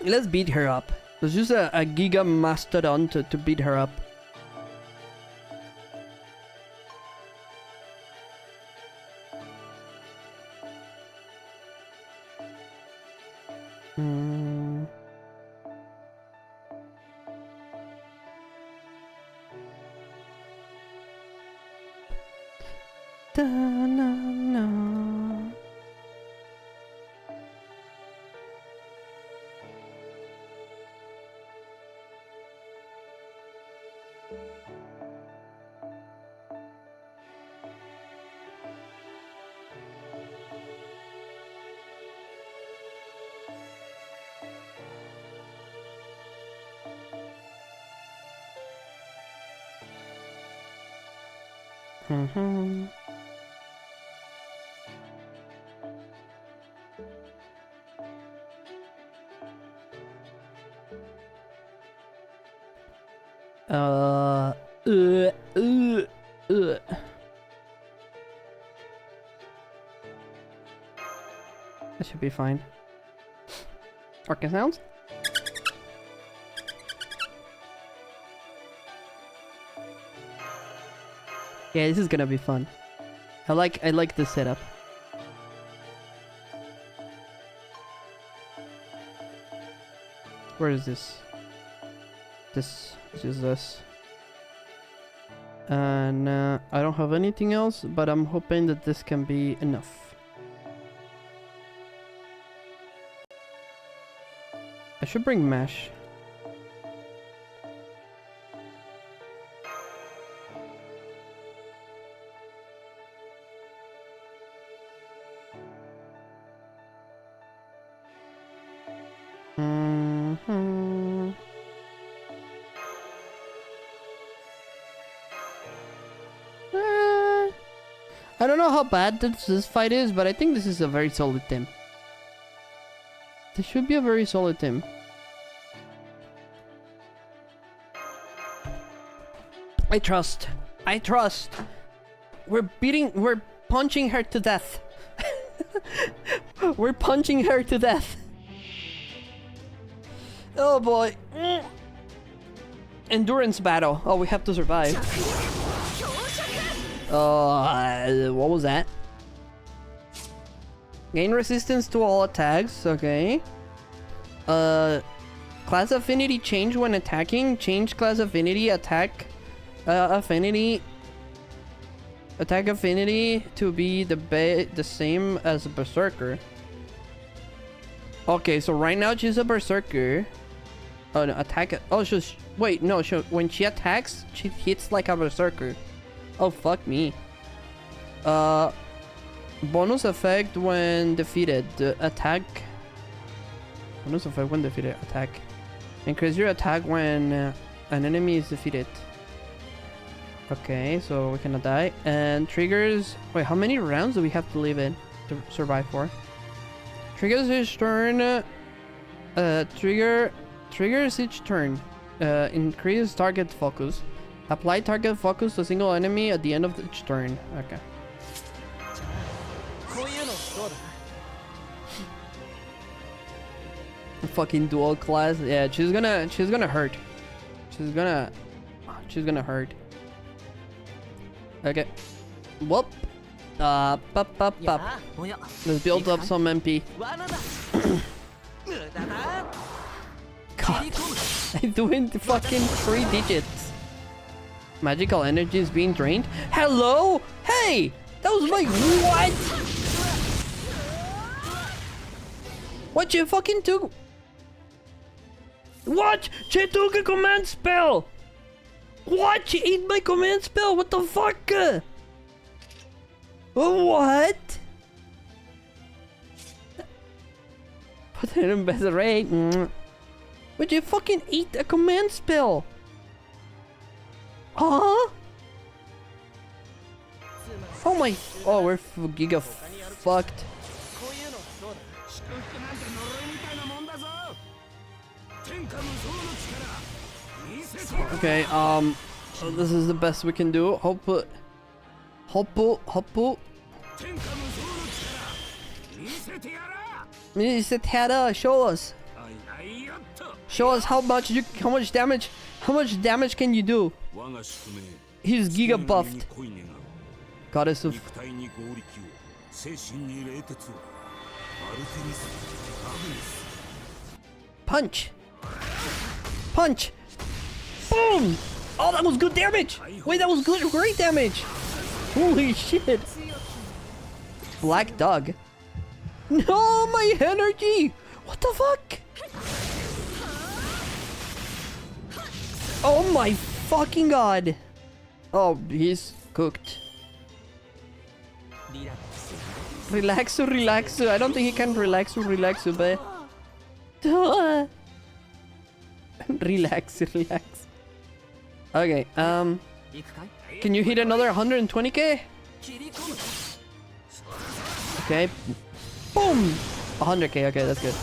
Let's beat her up. Let's use a Giga Mastodon to beat her up. That should be fine. Orca sounds? Yeah, this is gonna be fun. I like this setup. Where is this? This is this. And I don't have anything else, but I'm hoping that this can be enough. I should bring mesh. I don't know how bad this fight is, but I think this is a very solid team. This should be a very solid team. I trust. I trust. We're punching her to death. We're punching her to death. Oh boy. Endurance battle. Oh, we have to survive. What was that? Gain resistance to all attacks. Okay. Class affinity change when attacking. Change class affinity. Attack affinity. Attack affinity to be the same as a berserker. Okay, so right now she's a berserker. Oh no, attack. Oh, wait, no. When she attacks, she hits like a berserker. Oh fuck me. Bonus effect when defeated. Attack. Bonus effect when defeated. Attack. Increase your attack when an enemy is defeated. Okay, so we cannot die. And triggers. Wait, how many rounds do we have to live in to survive for? Triggers each turn. Triggers each turn. Increase target focus. Apply target focus to a single enemy at the end of each turn. Okay. Fucking dual class. Yeah, she's gonna hurt. She's gonna hurt. Okay. Whoop. Up. Let's build up some MP. God, I'm doing the fucking 3 digits. Magical energy is being drained. Hello? Hey! That was my what? What you fucking took? What? She took a command spell! What? She ate my command spell? What the fuck? What? Put it in better rate. Would you fucking eat a command spell? Huh? Oh my... Oh, we're giga fucked. Okay, so this is the best we can do. Hoppu. Show us. Show us how much damage can you do? He's giga buffed. Goddess of punch. Boom! Oh, that was good damage. Wait, that was great damage. Holy shit. Black dog. No, my energy. What the fuck? Oh my fucking god. Oh, he's cooked. Relaxu. I don't think he can relaxu, but... Relax. Okay, can you hit another 120k? Okay. Boom! 100k, okay, that's good.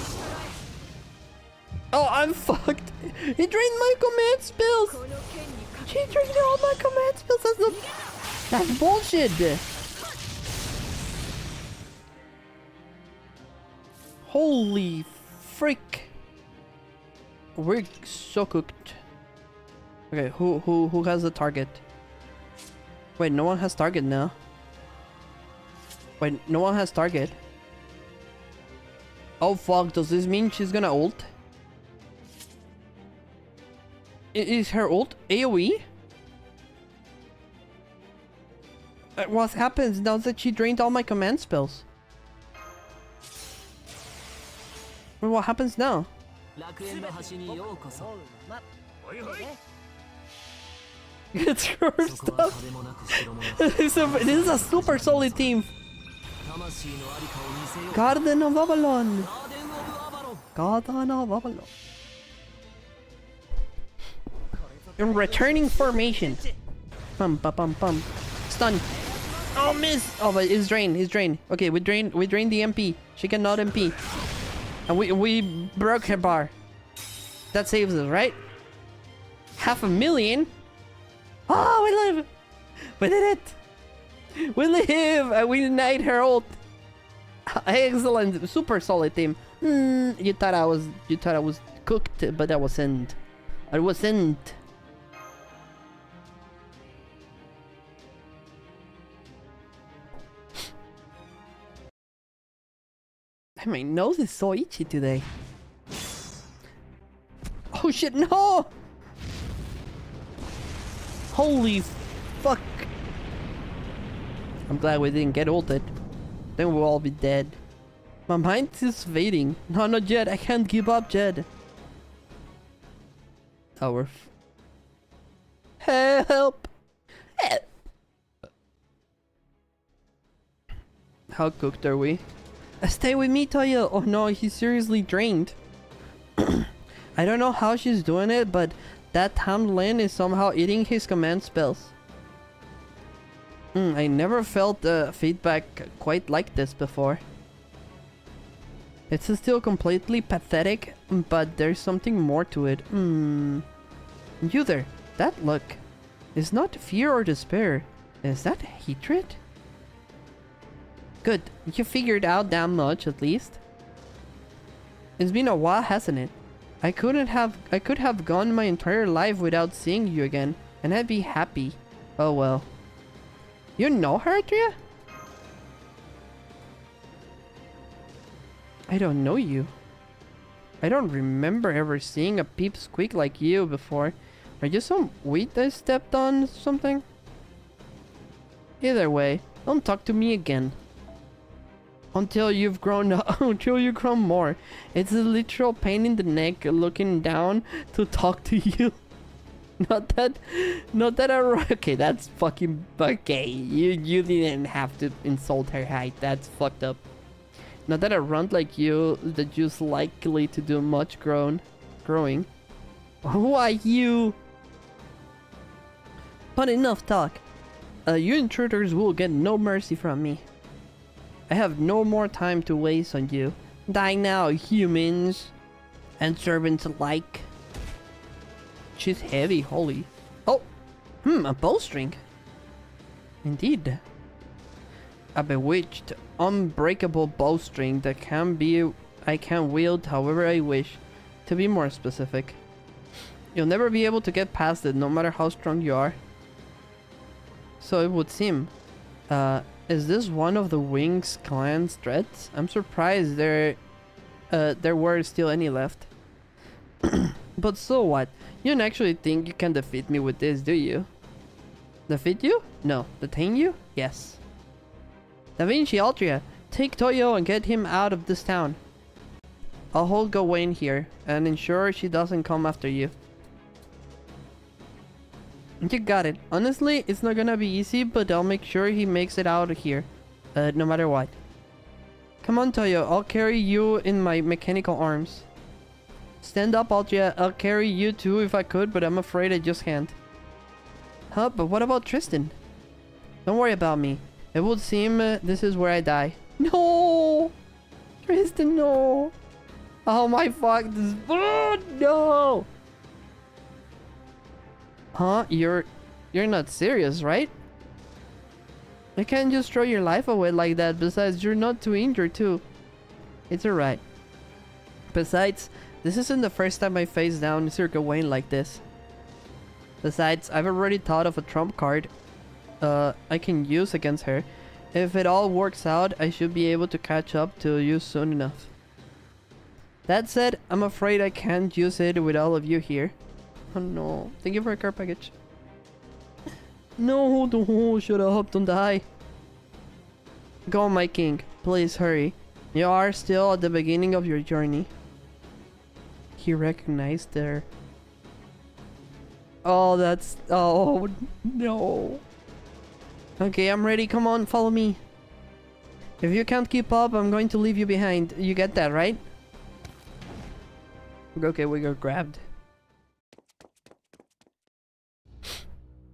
Oh, I'm fucked. He drained my command spells. She drained all my command spells. That's bullshit. Holy frick. We're so cooked. Okay, who has the target? Wait, no one has target now. Wait, no one has target. Oh fuck, does this mean she's gonna ult? Is her ult AoE? What happens now that she drained all my command spells? Well, what happens now? It's her stuff. This is a super solid team. Garden of Avalon. In returning formation. Bum bum bum bum. Stun. Oh, miss. Oh, but it's drained. It's drained. Okay, we drained the MP. She cannot MP. And we broke her bar. That saves us, right? 500,000. Oh, we live. We did it. We live. And we denied her ult. Excellent. Super solid team. You thought I was cooked, but I wasn't. I wasn't. My nose is so itchy today. Oh shit, no! Holy fuck. I'm glad we didn't get ulted. Then we'll all be dead. My mind is fading. No, not Jed. I can't give up, Jed. Oh, help! Help! How cooked are we? Stay with me, Toya. Oh no, he's seriously drained. I don't know how she's doing it, but that Tamlin is somehow eating his command spells. I never felt feedback quite like this before. It's still completely pathetic, but there's something more to it. You there, that look is not fear or despair. Is that hatred? Good, you figured out that much at least. It's been a while, hasn't it? I could have gone my entire life without seeing you again, and I'd be happy. Oh well. You know her, Adria? I don't know you. I don't remember ever seeing a peepsqueak like you before. Are you some wheat I stepped on something? Either way, don't talk to me again. Until you've grown up, until you've grown more. It's a literal pain in the neck looking down to talk to you. Not that I... Okay, that's fucking... Okay, you didn't have to insult her height. That's fucked up. Not that a runt like you that you's likely to do much growing. Who are you? But enough talk. You intruders will get no mercy from me. I have no more time to waste on you. Die now, humans and servants alike. She's heavy, holy. Oh, a bowstring. Indeed. A bewitched, unbreakable bowstring that I can wield however I wish. To be more specific. You'll never be able to get past it, no matter how strong you are. So it would seem. Is this one of the Wings clan's threats? I'm surprised there were still any left. But so what? You don't actually think you can defeat me with this, do you? Defeat you? No. Detain you? Yes. Da Vinci, Altria, take Toyo and get him out of this town. I'll hold Gawain here and ensure she doesn't come after you. You got it. Honestly, it's not gonna be easy, but I'll make sure he makes it out of here. No matter what. Come on, Toyo. I'll carry you in my mechanical arms. Stand up, Altria. I'll carry you too if I could, but I'm afraid I just can't. Huh? But what about Tristan? Don't worry about me. It would seem this is where I die. No! Tristan, no! Oh my fuck, this... Oh, no! Huh? You're not serious, right? You can't just throw your life away like that. Besides, you're not too injured too. It's alright. Besides, this isn't the first time I face down Sir Gawain like this. Besides, I've already thought of a trump card I can use against her. If it all works out, I should be able to catch up to you soon enough. That said, I'm afraid I can't use it with all of you here. Oh no. Thank you for a care package. No, don't, shut up, don't die. Go, my king. Please hurry. You are still at the beginning of your journey. He recognized her. Oh, that's... Oh, no. Okay, I'm ready. Come on, follow me. If you can't keep up, I'm going to leave you behind. You get that, right? Okay, we got grabbed.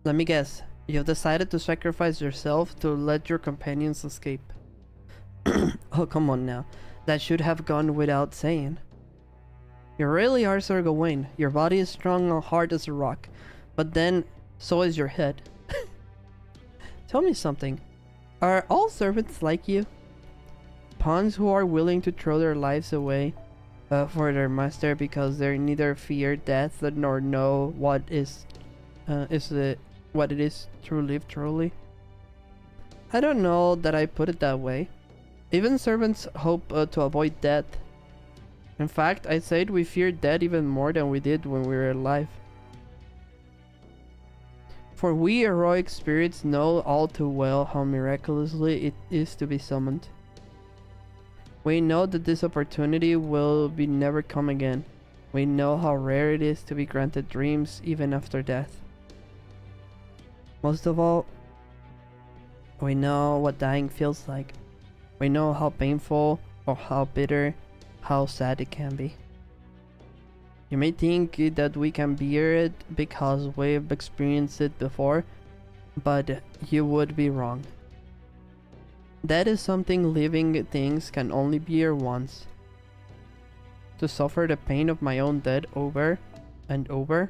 Let me guess. You've decided to sacrifice yourself to let your companions escape. Oh, come on now. That should have gone without saying. You really are Sir Gawain. Your body is strong and hard as a rock. But then, so is your head. Tell me something. Are all servants like you? Pawns who are willing to throw their lives away for their master because they neither fear death nor know what it is to live truly? I don't know that I put it that way. Even servants hope to avoid death. In fact, I'd say we fear death even more than we did when we were alive. For we heroic spirits know all too well how miraculously it is to be summoned. We know that this opportunity will be never come again. We know how rare it is to be granted dreams even after death. Most of all, we know what dying feels like. We know how painful or how bitter, how sad it can be. You may think that we can bear it because we've experienced it before, but you would be wrong. That is something living things can only bear once. To suffer the pain of my own death over and over,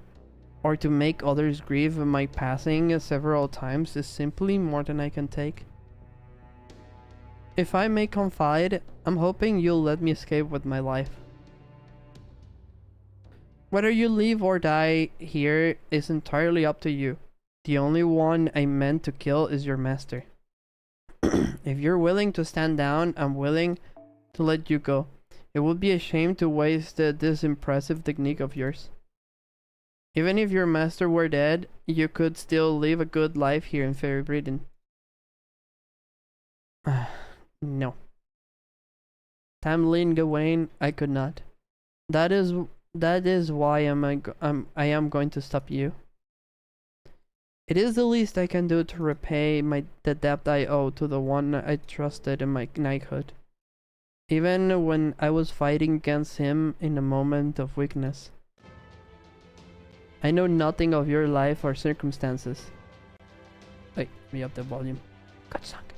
or to make others grieve my passing several times is simply more than I can take. If I may confide, I'm hoping you'll let me escape with my life. Whether you live or die here is entirely up to you. The only one I meant to kill is your master. If you're willing to stand down, I'm willing to let you go. It would be a shame to waste this impressive technique of yours. Even if your master were dead, you could still live a good life here in Fairy Britain. No. Tamlin Gawain, I could not. That is why I am going to stop you. It is the least I can do to repay the debt I owe to the one I trusted in my knighthood, even when I was fighting against him in a moment of weakness. I know nothing of your life or circumstances. Wait, let me up the volume. Got sunk.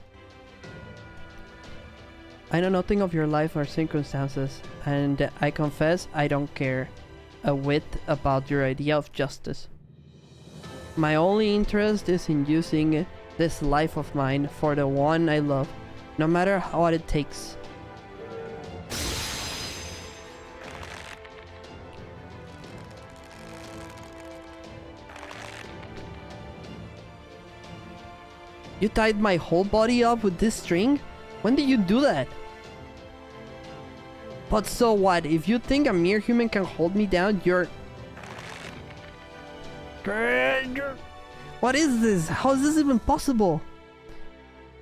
I know nothing of your life or circumstances, and I confess I don't care a whit about your idea of justice. My only interest is in using this life of mine for the one I love, no matter what it takes. You tied my whole body up with this string? When did you do that? But so what? If you think a mere human can hold me down, you're... What is this? How is this even possible?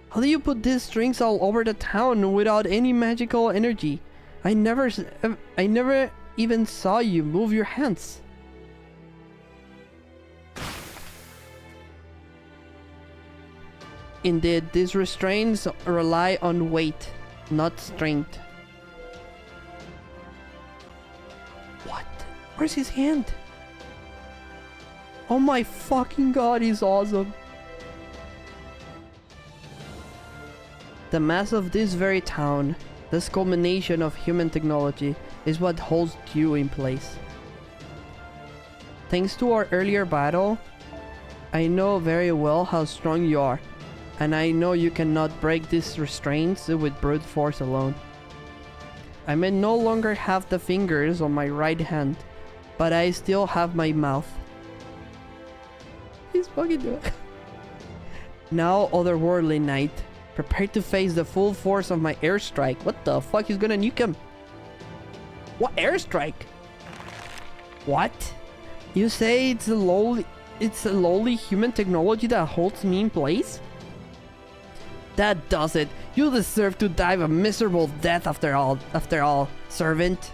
How do you put these strings all over the town without any magical energy? I never even saw you move your hands. Indeed, these restraints rely on weight, not strength. What? Where's his hand? Oh my fucking god, he's awesome. The mass of this very town, this culmination of human technology, is what holds you in place. Thanks to our earlier battle, I know very well how strong you are, and I know you cannot break these restraints with brute force alone. I may no longer have the fingers on my right hand, but I still have my mouth. He's fucking doing it. Now, otherworldly knight, prepare to face the full force of my airstrike. What the fuck? He's gonna nuke him. What airstrike? What? You say it's a lowly human technology that holds me in place? That does it. You deserve to die a miserable death after all, servant.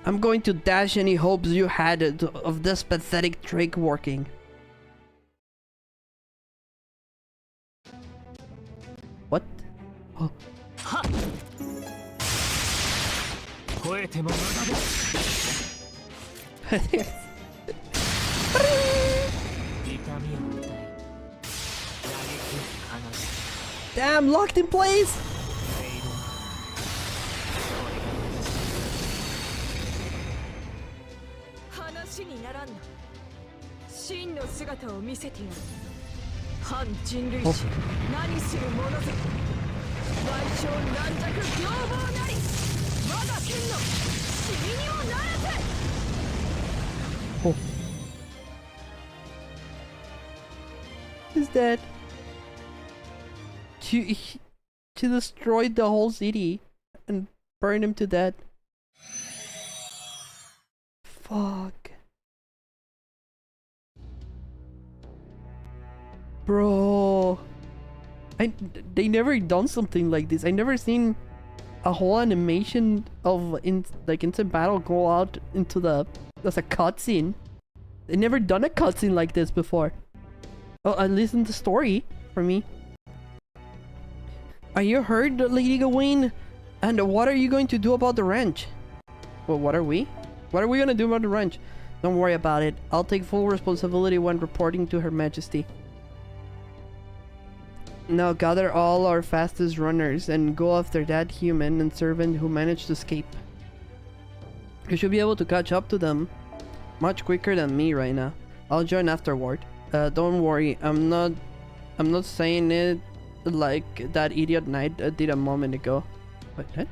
I'm going to dash any hopes you had of this pathetic trick working. What? Oh. Damn, locked in place! Oh. He's dead. She destroyed the whole city and burned him to death. Fuck. Bro. They never done something like this. I never seen a whole animation of instant battle go out into the as a cutscene. They never done a cutscene like this before. Oh, at least in the story for me. Are you hurt, Lady Gawain? And what are you going to do about the ranch? Well, what are we? What are we gonna do about the ranch? Don't worry about it. I'll take full responsibility when reporting to Her Majesty. Now gather all our fastest runners and go after that human and servant who managed to escape. You should be able to catch up to them much quicker than me right now. I'll join afterward. Don't worry, I'm not saying it like that idiot knight did a moment ago. Wait, what?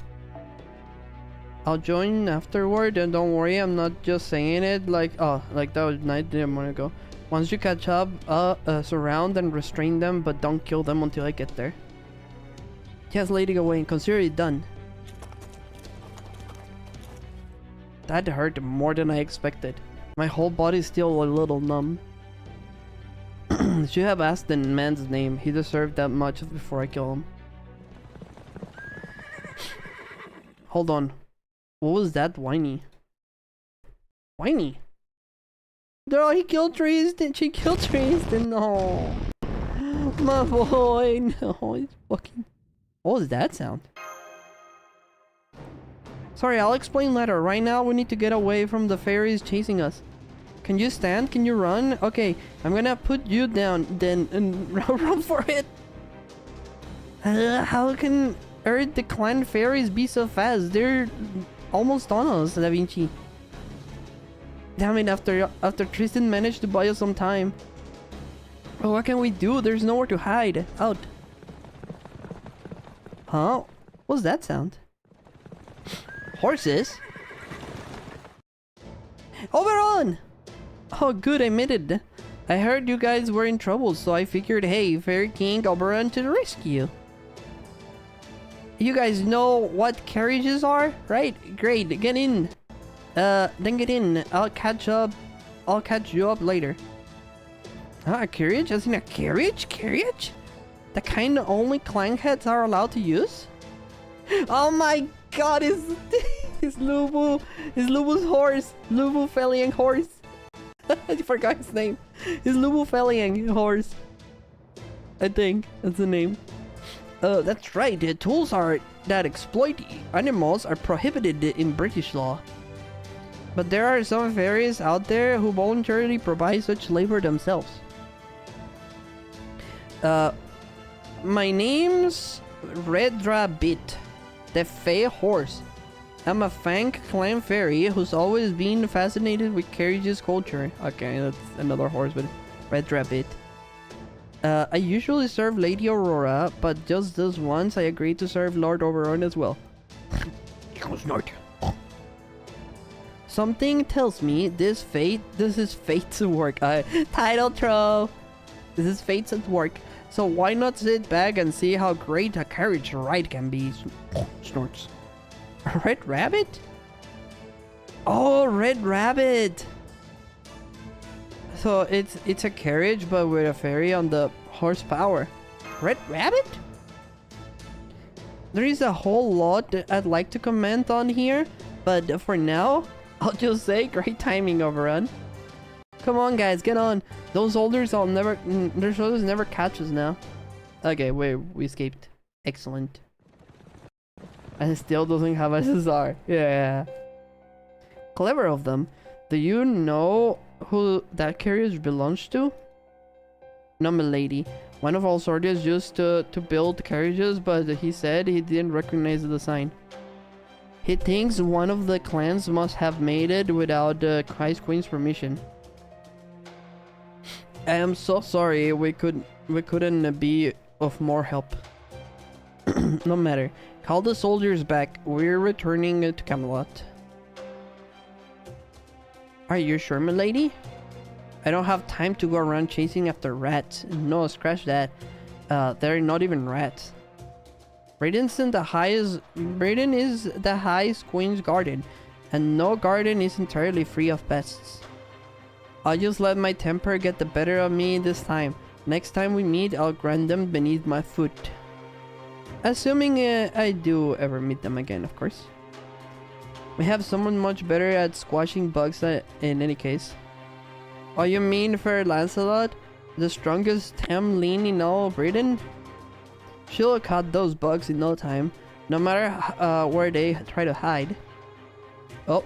I'll join afterward, and don't worry, I'm not just saying it like that knight did a moment ago. Once you catch up, surround and restrain them, but don't kill them until I get there. Yes, Lady Gawain, consider it done. That hurt more than I expected. My whole body's still a little numb. Should have asked the man's name. He deserved that much before I kill him. Hold on. What was that, Whiny? Whiny? No, he killed Tristan. She killed Tristan. No. My boy. No, he's fucking... What was that sound? Sorry, I'll explain later. Right now, we need to get away from the fairies chasing us. Can you stand? Can you run? Okay, I'm gonna put you down then and run for it. How can Earth the clan fairies be so fast? They're almost on us, Da Vinci. Damn it, after Tristan managed to buy us some time. Oh, what can we do? There's nowhere to hide. Out. Huh? What's that sound? Horses? Oberon! Oh good, I made it. I heard you guys were in trouble, so I figured, hey, Fairy King Oberon to the rescue. You guys know what carriages are, right? Great, get in. Then get in. I'll catch you up later. A carriage? As in a carriage? Carriage? The kind only clan heads are allowed to use? Oh my god, it's Lubu's horse. Lubu Felian horse. I forgot his name. It's Lubu Felian horse. I think that's the name. That's right. The tools that exploit animals are prohibited in British law. But there are some fairies out there who voluntarily provide such labor themselves. My name's Red Rabbit, the Fae horse. I'm a Fang clan fairy who's always been fascinated with carriages culture. Okay, that's another horse, but Red Rabbit. I usually serve Lady Aurora, but just this once I agreed to serve Lord Oberon as well. Something tells me this is fate's work. Title troll. This is fate's at work. So why not sit back and see how great a carriage ride can be? Snorts. Red Rabbit? Oh, Red Rabbit! So it's a carriage but with a fairy on the horsepower. Red Rabbit? There is a whole lot that I'd like to comment on here, but for now, I'll just say great timing, Overrun. Come on guys, get on. Those soldiers their shoulders never catch us now. Okay, we escaped. Excellent. And it still doesn't have SSR. Yeah. Clever of them. Do you know who that carriage belongs to? No, milady. One of our soldiers used to build carriages, but he said he didn't recognize the sign. He thinks one of the clans must have made it without the Christ Queen's permission. I am so sorry we couldn't be of more help. No matter. Call the soldiers back. We're returning to Camelot. Are you sure, milady? I don't have time to go around chasing after rats. No, scratch that. They're not even rats. Brayden is the highest Queen's garden, and no garden is entirely free of pests. I'll just let my temper get the better of me this time. Next time we meet, I'll grind them beneath my foot. Assuming I do ever meet them again, of course. We have someone much better at squashing bugs in any case. Oh, you mean for Lancelot? The strongest Tamlin in all of Britain? She'll cut those bugs in no time, no matter where they try to hide. Oh.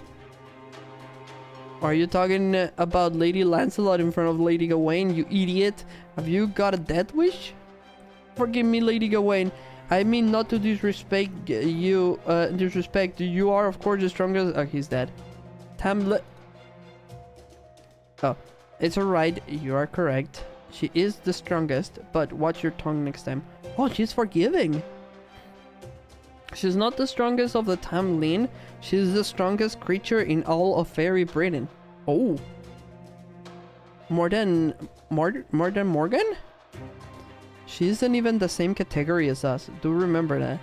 Are you talking about Lady Lancelot in front of Lady Gawain, you idiot? Have you got a death wish? Forgive me, Lady Gawain. I mean not to disrespect you. You are, of course, the strongest. Oh, he's dead. Oh, it's alright. You are correct. She is the strongest, but watch your tongue next time. Oh, she's forgiving. She's not the strongest of the Tamlin. She's the strongest creature in all of Fairy Britain. Oh. More than Morgan? She isn't even the same category as us. Do remember that.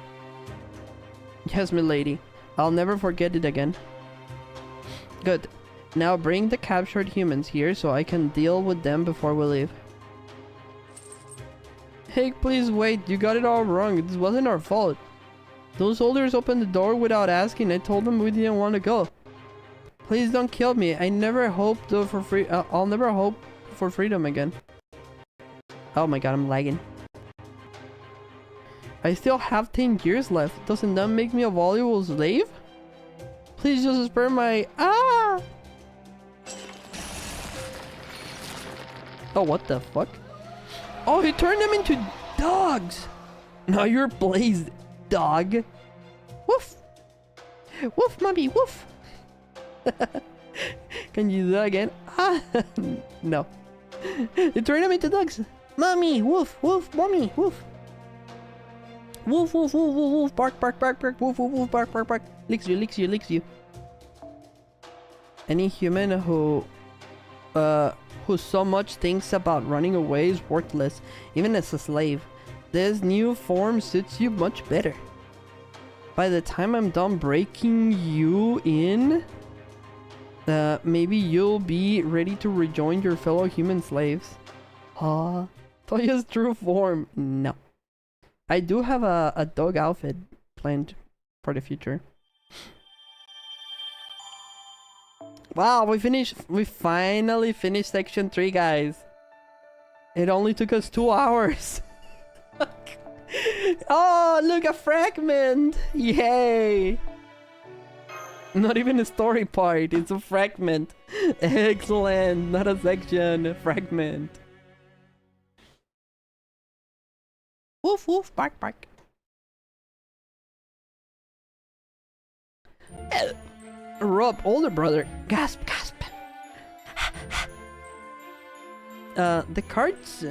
Yes, milady. I'll never forget it again. Good. Now bring the captured humans here so I can deal with them before we leave. Hey, please wait. You got it all wrong. This wasn't our fault. Those soldiers opened the door without asking. I told them we didn't want to go. Please don't kill me. I never hoped for free. I'll never hope for freedom again. Oh my god, I'm lagging. I still have 10 years left. Doesn't that make me a valuable slave? Please just spare my... Ah! Oh, what the fuck? Oh, he turned them into dogs! Now you're blazed, dog. Woof! Woof, mommy, woof! Can you do that again? Ah! No. You turned them into dogs! Mommy, woof, woof, mommy, woof! Woof, woof, woof, woof, woof, bark, bark, bark, bark, woof, woof, woof, bark, bark, bark. Licks you, licks you, licks you. Any human who so much thinks about running away is worthless, even as a slave. This new form suits you much better. By the time I'm done breaking you in, maybe you'll be ready to rejoin your fellow human slaves. Toya's true form. No. I do have a dog outfit planned for the future. Wow, we finally finished section 3, guys. It only took us 2 hours. Oh, look, a fragment! Yay! Not even a story part, it's a fragment. Excellent, not a section, a fragment. Woof woof, bark bark. Rob, older brother, gasp gasp. The cart's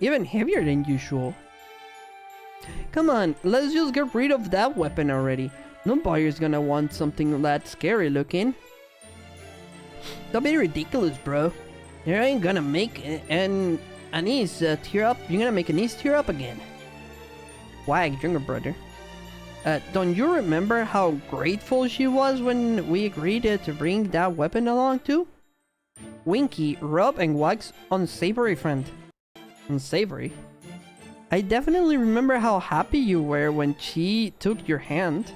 even heavier than usual. Come on, let's just get rid of that weapon already. No buyer's gonna want something that scary looking. Don't be ridiculous, bro. You ain't gonna make Anise tear up. You're gonna make Anise tear up again. Wag, younger brother. Don't you remember how grateful she was when we agreed to bring that weapon along too? Winky, Rob, and Wag's unsavory friend. Unsavory? I definitely remember how happy you were when she took your hand.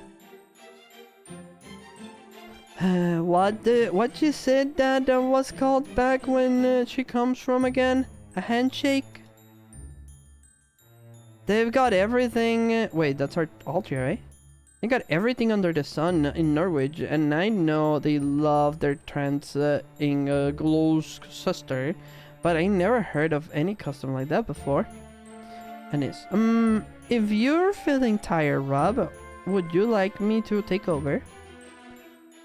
What you said that was called back when she comes from again? A handshake? They've got everything... Wait, that's our altar, right? They got everything under the sun in Norwich, and I know they love their trans in Gloucester, but I never heard of any custom like that before. Anis. If you're feeling tired, Rob, would you like me to take over?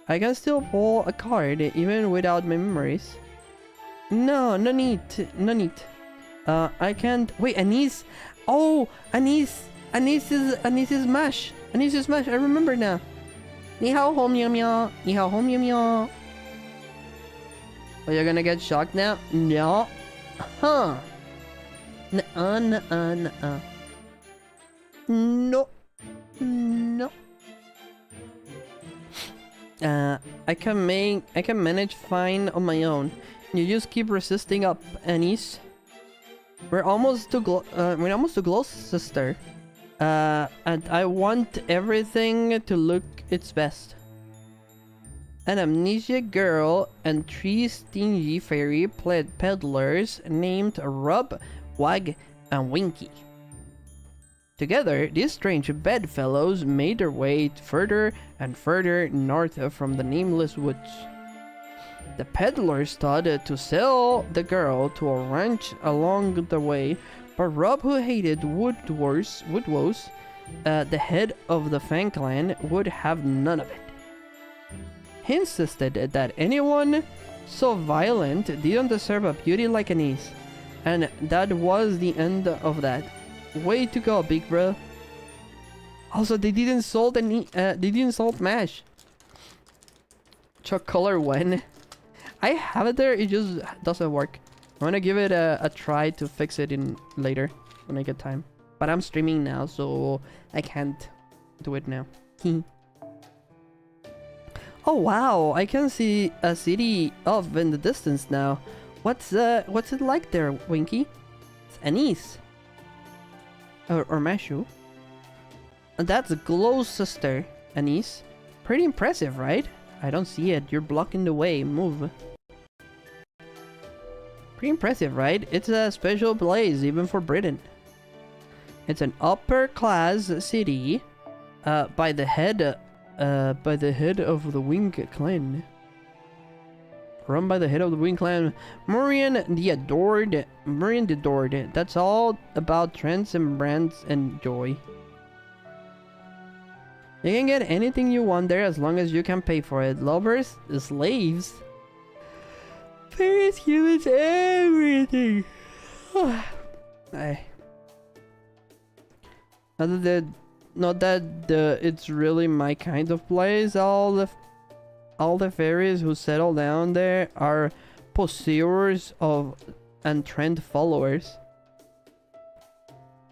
I can still pull a card even without my memories. No, no need. No need. I can't. Wait, Anis. Oh, Anis. Anis is Mash. Anis is Mash. I remember now. 你好, home meow meow. 你好, home meow meow. Oh, you're gonna get shocked now? No. Huh. Nuh-uh, nuh-uh, nuh-uh. No. No. I can manage fine on my own. You just keep resisting up, Anis. We're almost to glow, sister. And I want everything to look its best. An amnesia girl and 3 stingy fairy peddlers named Rub, Wag, and Winky. Together, these strange bedfellows made their way further and further north from the nameless woods. The peddlers started to sell the girl to a ranch along the way, but Rob, who hated woodwoes, the head of the Fang clan, would have none of it. He insisted that anyone so violent didn't deserve a beauty like Anis, and that was the end of that. Way to go, big bro. Also, they didn't salt Mash. Choc color when I have it there, it just doesn't work. I'm gonna give it a try to fix it in later when I get time. But I'm streaming now, so I can't do it now. Oh wow, I can see a city off in the distance now. What's it like there, Winky? It's Anis. Or Mashu. And that's Glow's sister, Anis. Pretty impressive, right? I don't see it. You're blocking the way. Move. Pretty impressive, right? It's a special place, even for Britain. It's an upper-class city, by the head of the Wing clan. Run by the head of the Wing clan, Murian the Adored. Murian the Adored. That's all about trends and brands and joy. You can get anything you want there as long as you can pay for it. Lovers, slaves, fairies, humans, everything. Not that it's really my kind of place. All the fairies who settle down there are pursuers of and trend followers.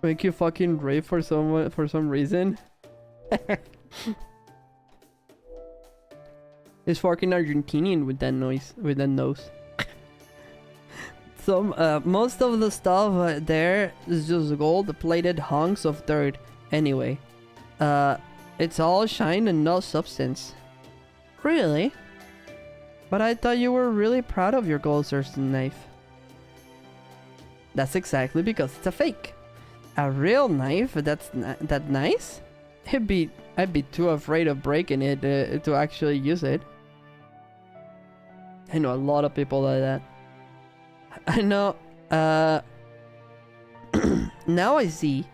Make you fucking rave for some reason. It's fucking Argentinian with that noise, with that nose. Most of the stuff there is just gold-plated hunks of dirt. Anyway, it's all shine and no substance. Really? But I thought you were really proud of your gold-sourced knife. That's exactly because it's a fake. A real knife that's that nice? I'd be too afraid of breaking it to actually use it. I know a lot of people like that. I know. Now I see.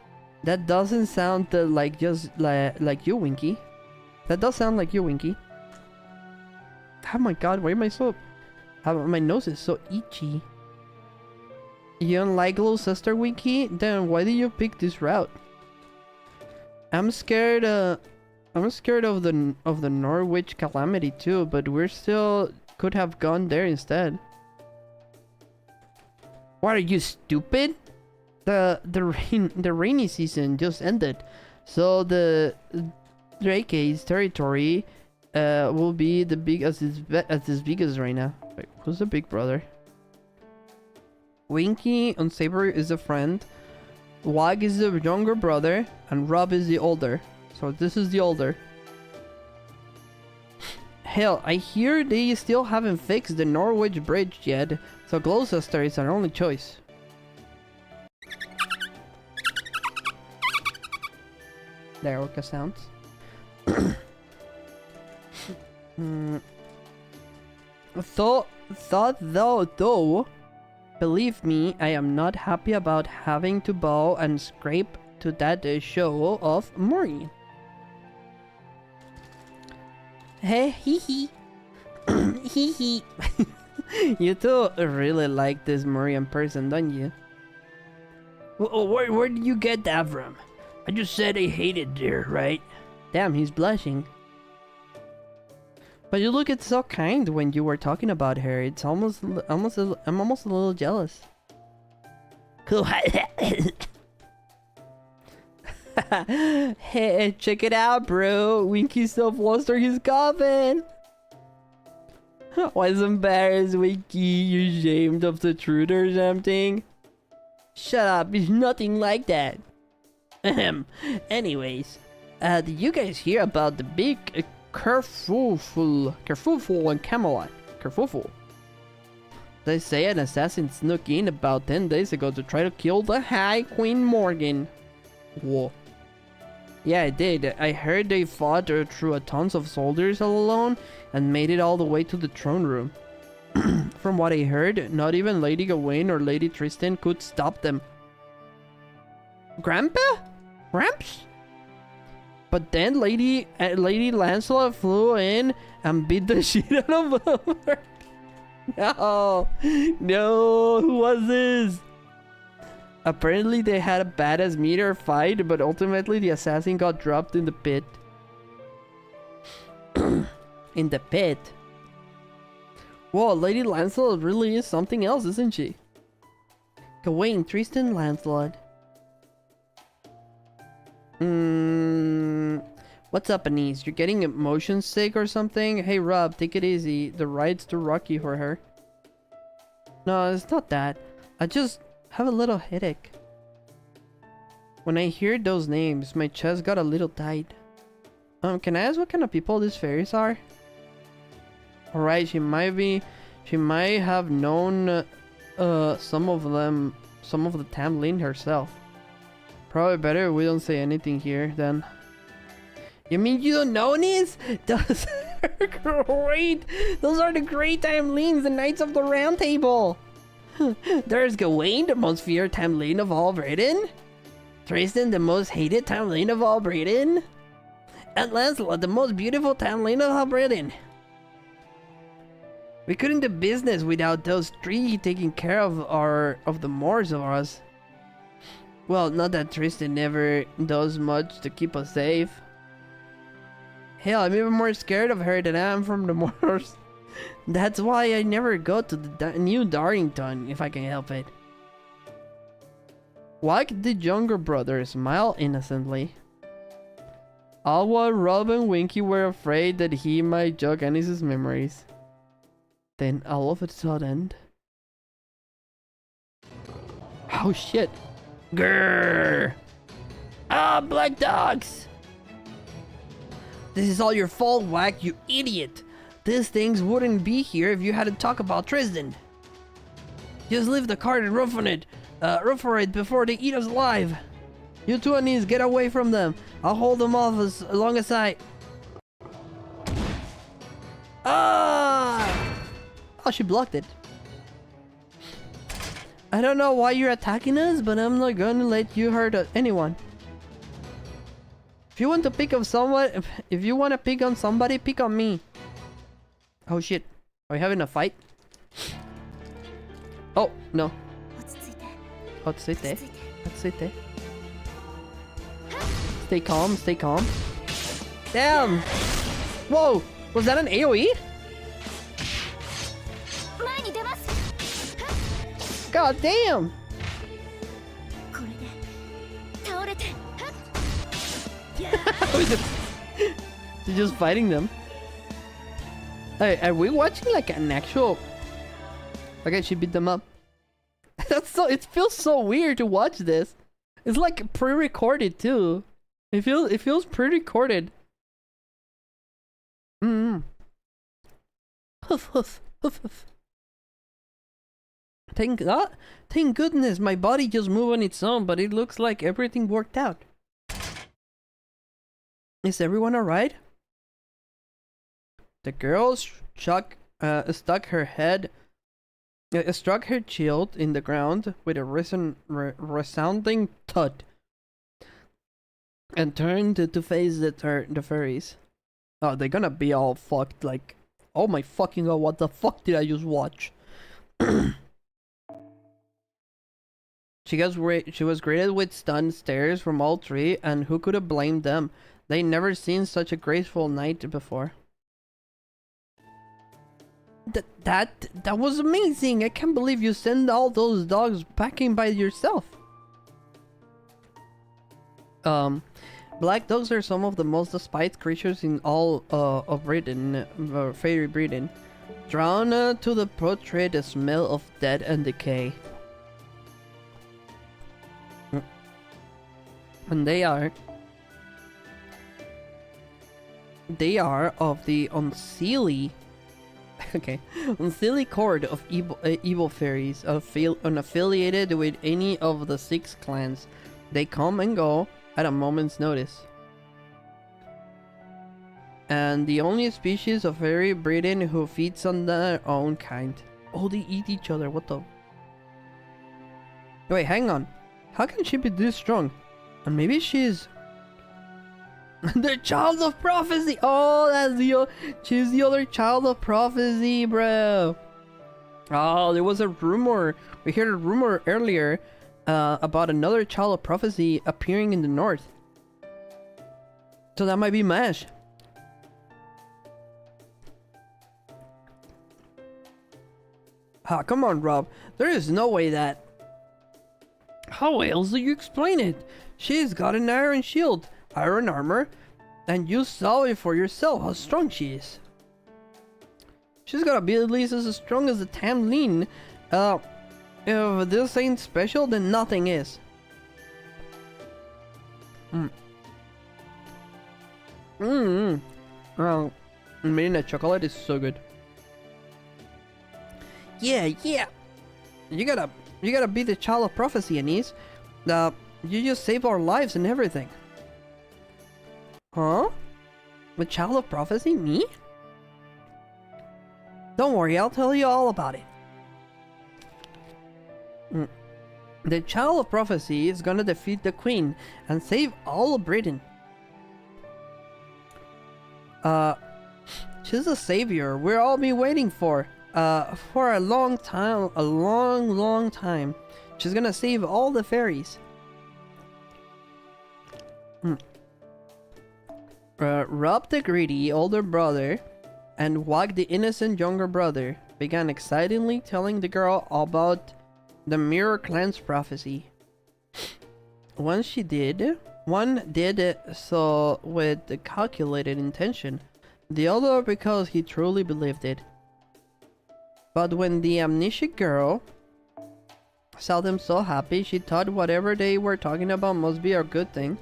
That doesn't sound like just like you, Winky. That does sound like you, Winky. Oh my god, why am I so... my nose is so itchy. You don't like little sister, Winky? Then why did you pick this route? I'm scared of the Norwich calamity too, but we're still could have gone there instead. What, are you stupid? The rainy season just ended, so the Drake's territory will be the big as big as right now. Wait, who's the big brother? Winky and Saber is a friend. Wag is the younger brother, and Rob is the older. So this is the older. Hell, I hear they still haven't fixed the Norwich Bridge yet, so Gloucester is our only choice. There, orca sounds. Thought though, Believe me, I am not happy about having to bow and scrape to that show of Mori. Hey, hee hee. Hee hee. You two really like this Morian person, don't you? Where did you get that from? I just said I hated her, right? Damn, he's blushing. But you looked so kind when you were talking about her. It's I'm almost a little jealous. Cool. Hey, check it out, bro. Winky still flustered his coffin. Why is embarrassed, Winky? You ashamed of the truth or something? Shut up, it's nothing like that. Anyways, did you guys hear about the big kerfuffle in Camelot? Kerfuffle. They say an assassin snuck in about 10 days ago to try to kill the High Queen Morgan. Whoa. Yeah, I did. I heard they fought through a tons of soldiers all alone and made it all the way to the throne room. From what I heard, not even Lady Gawain or Lady Tristan could stop them. Grandpa? Gramps? But then Lady Lancelot flew in and beat the shit out of her. No, who was this? Apparently they had a badass meter fight, but ultimately the assassin got dropped in the pit. In the pit? Whoa, Lady Lancelot really is something else, isn't she? Gawain, Tristan, Lancelot. What's up, Anise? You're getting motion sick or something? Hey, Rob, take it easy. The ride's too rocky for her. No, it's not that. I just have a little headache. When I hear those names, my chest got a little tight. Can I ask what kind of people these fairies are? Alright, she might have known some of the Tamlin herself. Probably better we don't say anything here then. You mean you don't know this? Those are great! Those are the great Tamlins, the Knights of the Round Table! There's Gawain, the most feared Tamlin of all Britain. Tristan, the most hated Tamlin of all Britain. And Lancelot, the most beautiful Tamlin of all Britain. We couldn't do business without those three taking care of the mores of us. Well, not that Tristan never does much to keep us safe. Hell, I'm even more scared of her than I am from the Moors. That's why I never go to the New Darlington if I can help it. Why did the younger brother smile innocently? All while Rob and Winky were afraid that he might jog Anis's memories. Then all of a sudden... Oh shit! Grrr! Ah, black dogs! This is all your fault, Whack, you idiot! These things wouldn't be here if you hadn't talked about Tristan. Just leave the cart and run for it before they eat us alive. You two Anise, get away from them. I'll hold them off as long as I... Ah! Oh, she blocked it. I don't know why you're attacking us, but I'm not gonna let you hurt anyone. If you want to pick on someone, if you want to pick on somebody, pick on me. Oh shit! Are we having a fight? Oh no! Otsuite. Stay calm. Stay calm. Damn! Whoa! Was that an AOE? God damn! They're just fighting them. Hey, are we watching like an actual... Okay, she beat them up. That's so... It feels so weird to watch this. It's like pre-recorded too. It feels pre-recorded. Hoof hoof hoof hoof. Thank goodness my body just moved on its own, but it looks like everything worked out. Is everyone alright? The girl stuck her head It struck her shield in the ground with a resounding thud, and turned to face the fairies. Oh, they're gonna be all fucked. Like, oh my fucking god, what the fuck did I just watch? She was greeted with stunned stares from all three, and who could have blamed them? They never seen such a graceful knight before. That was amazing! I can't believe you sent all those dogs packing by yourself. Black dogs are some of the most despised creatures in all of Britain, fairy Britain. Drawn to the portrait the smell of death and decay. And they are of the unseelie court of evil fairies, unaffiliated with any of the 6 clans. They come and go at a moment's notice. And the only species of fairy Britain who feeds on their own kind. Oh, they eat each other, what the... Wait, hang on. How can she be this strong? And maybe she's... the child of prophecy! Oh, she's the other child of prophecy, bro! Oh, there was a rumor. We heard a rumor earlier about another child of prophecy appearing in the north. So that might be Mash. Ah, come on, Rob. There is no way that... How else do you explain it? She's got an iron shield, iron armor, and you saw it for yourself how strong she is. She's gotta be at least as strong as the Tamlin. If this ain't special, then nothing is. Well, midnight chocolate is so good. Yeah. You gotta be the child of prophecy, Anise. You just saved our lives and everything. Huh? The child of prophecy? Me? Don't worry, I'll tell you all about it. The child of prophecy is gonna defeat the queen and save all of Britain. She's a savior we're all been waiting for a long time, a long time. She's gonna save all the fairies. Rob the greedy older brother and Wag the innocent younger brother began excitedly telling the girl about the Mirror Clan's prophecy. One did so with the calculated intention, the other because he truly believed it. But when the amnesic girl saw them so happy, she thought whatever they were talking about must be a good thing.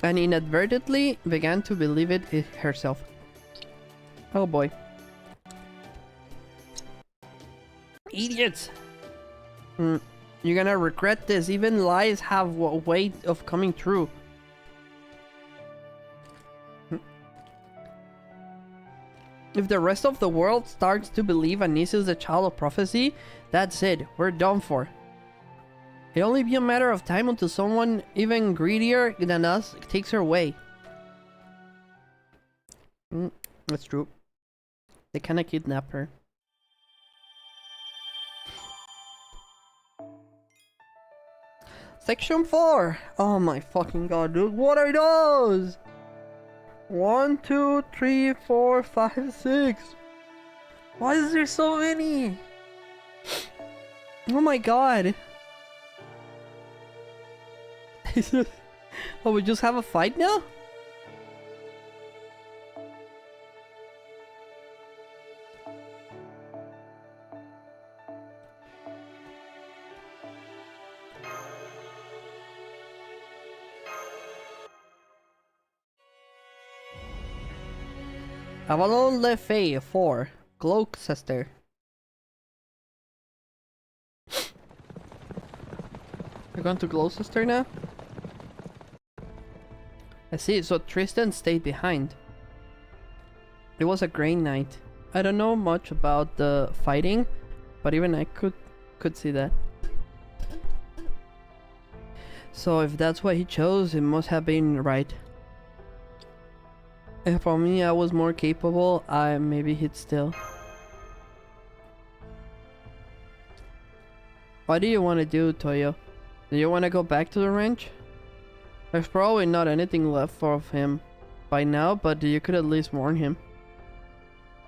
And inadvertently began to believe it herself. Oh boy. Idiots! You're gonna regret this. Even lies have a way of coming true. If the rest of the world starts to believe Anise is the child of prophecy, that's it. We're done for. It'll only be a matter of time until someone even greedier than us takes her away. That's true. They kinda kidnap her. Section 4! Oh my fucking god, dude. What are those? 1, 2, 3, 4, 5, 6. Why is there so many? Oh my god. Oh, we just have a fight now? Avalon Le Fae 4, Gloucester. We're going to Gloucester now? I see, so Tristan stayed behind. It was a great night. I don't know much about the fighting, but even I could see that. So if that's what he chose, it must have been right. If for me I was more capable, I maybe he'd still. What do you want to do, Toyo? Do you want to go back to the ranch? There's probably not anything left of him by now, but you could at least warn him.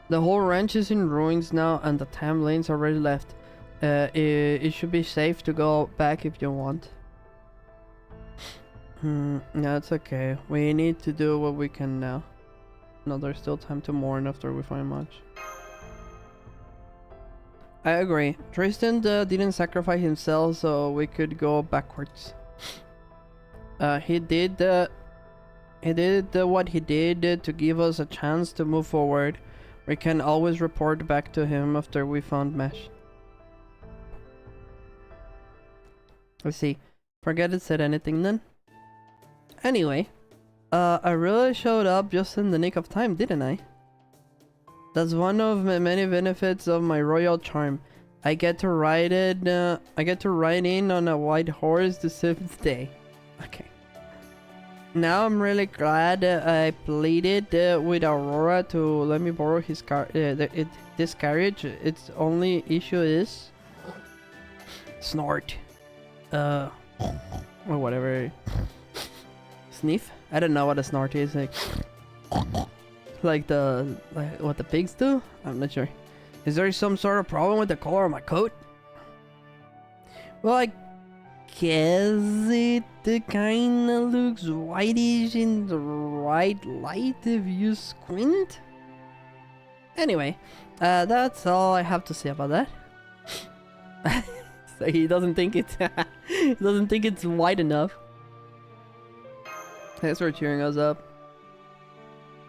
The whole ranch is in ruins now, and the time lane's already left. It should be safe to go back if you want. No, it's okay. We need to do what we can now. No, there's still time to mourn after we find much. I agree. Tristan didn't sacrifice himself so we could go backwards. He did what he did to give us a chance to move forward. We can always report back to him after we found Mesh. Let's see. Forget it said anything then. Anyway, I really showed up just in the nick of time, didn't I? That's one of many benefits of my royal charm. I get to ride in on a white horse to save the day. Okay. Now I'm really glad I pleaded with Aurora to let me borrow his this carriage. Its only issue is snort. Or whatever. Sniff? I don't know what a snort is. Like what the pigs do? I'm not sure. Is there some sort of problem with the color of my coat? Well, I guess it kinda looks whitish in the right light if you squint. Anyway, that's all I have to say about that. So he doesn't think it's he doesn't think it's white enough. Thanks for cheering us up.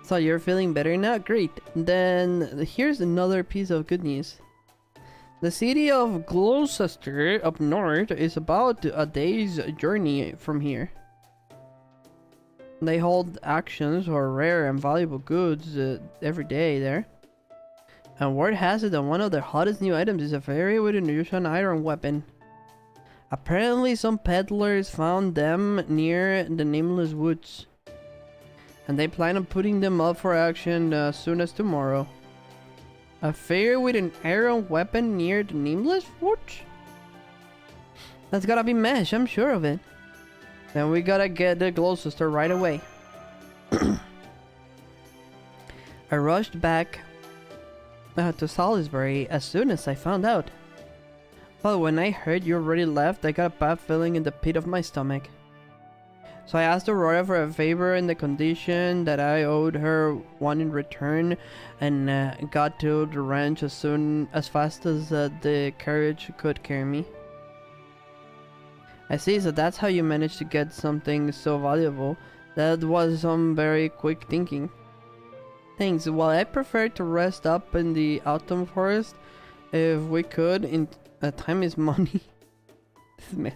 So you're feeling better now? Great. Then here's another piece of good news. The city of Gloucester up north is about a day's journey from here. They hold auctions for rare and valuable goods every day there. And word has it that one of their hottest new items is a fairy with an unusual iron weapon. Apparently some peddlers found them near the Nameless Woods. And they plan on putting them up for auction as soon as tomorrow. A fairy with an iron weapon near the Nameless Woods? That's gotta be Mesh, I'm sure of it. Then we gotta get the Gloucester right away. I rushed back to Salisbury as soon as I found out. But when I heard you already left, I got a bad feeling in the pit of my stomach. So I asked Aurora for a favor in the condition that I owed her one in return, and got to the ranch as fast as the carriage could carry me. I see, so that's how you managed to get something so valuable. That was some very quick thinking. Thanks. While I prefer to rest up in the autumn forest, if we could, time is money. This man,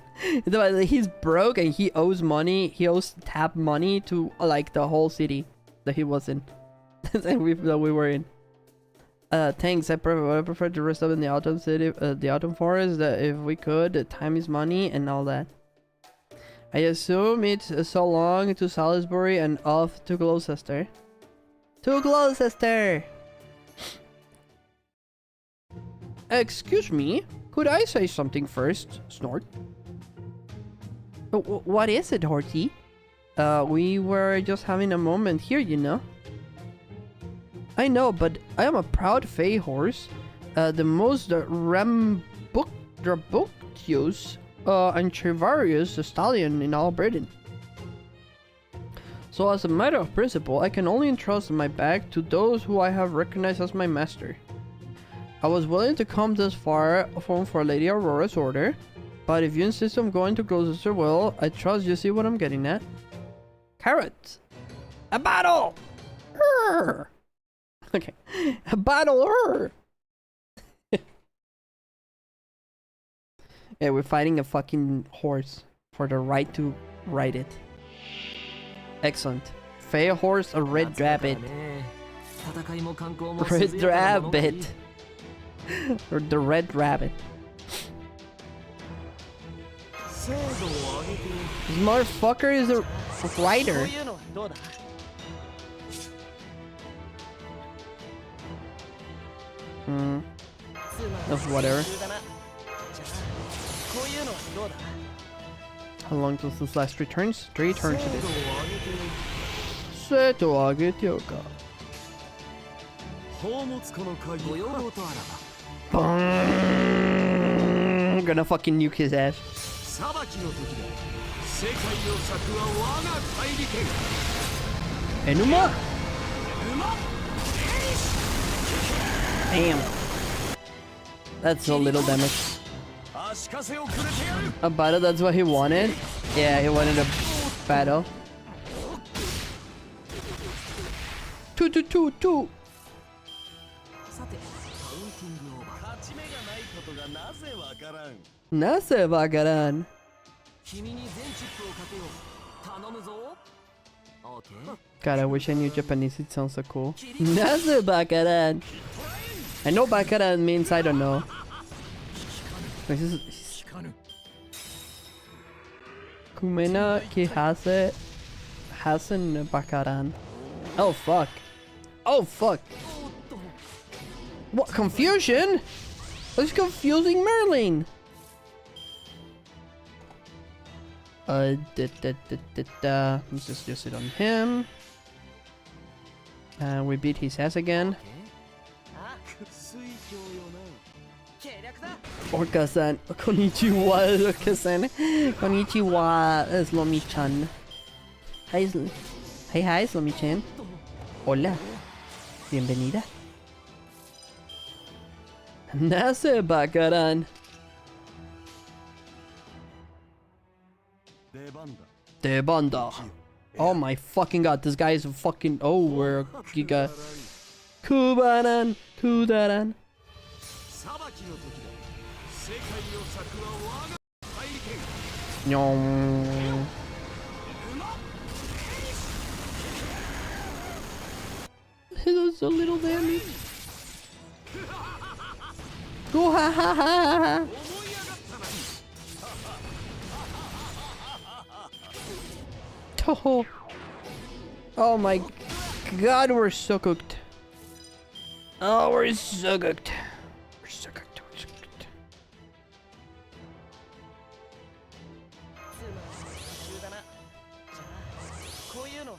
he's broke and he owes money. He owes tap money to like the whole city that he was in, that we were in. Thanks. I prefer to rest up in the autumn the autumn forest. If we could, time is money and all that. I assume it's so long to Salisbury and off to Gloucester. To Gloucester! Excuse me, could I say something first, Snort? What is it, Horty? We were just having a moment here, you know. I know, but I am a proud Fae horse. The most rambunctious and chivalrous stallion in all Britain. So as a matter of principle, I can only entrust my bag to those who I have recognized as my master. I was willing to come this far for Lady Aurora's order, but if you insist on going to Gloucester, well, I trust you see what I'm getting at. Carrots! A battle! Urgh! Okay. A battle! Urgh! Yeah, we're fighting a fucking horse for the right to ride it. Excellent. Fair horse, a red rabbit. Red Rabbit. Or the Red Rabbit. This motherfucker is a writer. Of whatever. How long does this last? 3 turns? 3 turns it is. Seto agetyoka. I'm gonna fucking nuke his ass. Enuma? Damn. That's a little damage. A battle, that's what he wanted? Yeah, he wanted a battle. 2. Nase wakaran. God, I wish I knew Japanese. It sounds so cool. Nase wakaran. I know bakaran means I don't know. Kumena ki hasen bakaran. Oh fuck. Oh fuck. What confusion? That's confusing Merlin. Let's just use it on him. We beat his ass again. Orca-san. Konnichiwa, Orca-san. Konnichiwa, Slomi-chan. Hi, hi, Slomi-chan. Hola. Bienvenida. Nase bakaran. De banda. Oh my fucking god, this guy is a fucking... Oh, we're giga... Kubaran. Kudaran. Nyong. It does a little damage. Go ha ha ha ha. Oh. Oh my god, we're so cooked. Oh, we're so cooked. We're so cooked. We're so cooked.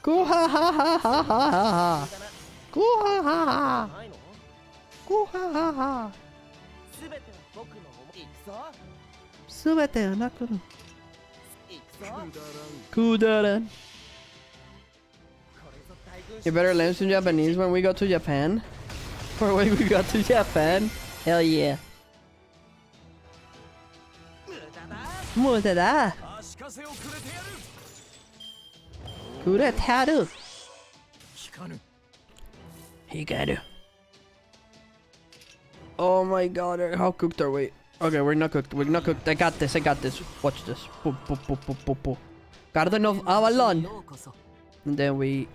Go ha ha ha ha ha ha. Go ha ha ha. Go ha ha ha. Subete nakuru. Kudaran. You better learn some Japanese when we go to Japan. Or when we got to Japan. Hell yeah. Mutada. Kuretaru. Hikaru. Oh my god, how cooked are we? Okay, we're not cooked. We're not cooked. I got this. I got this. Watch this. Boop, boop, boop, boop, boop, boop. Garden of Avalon. And then we.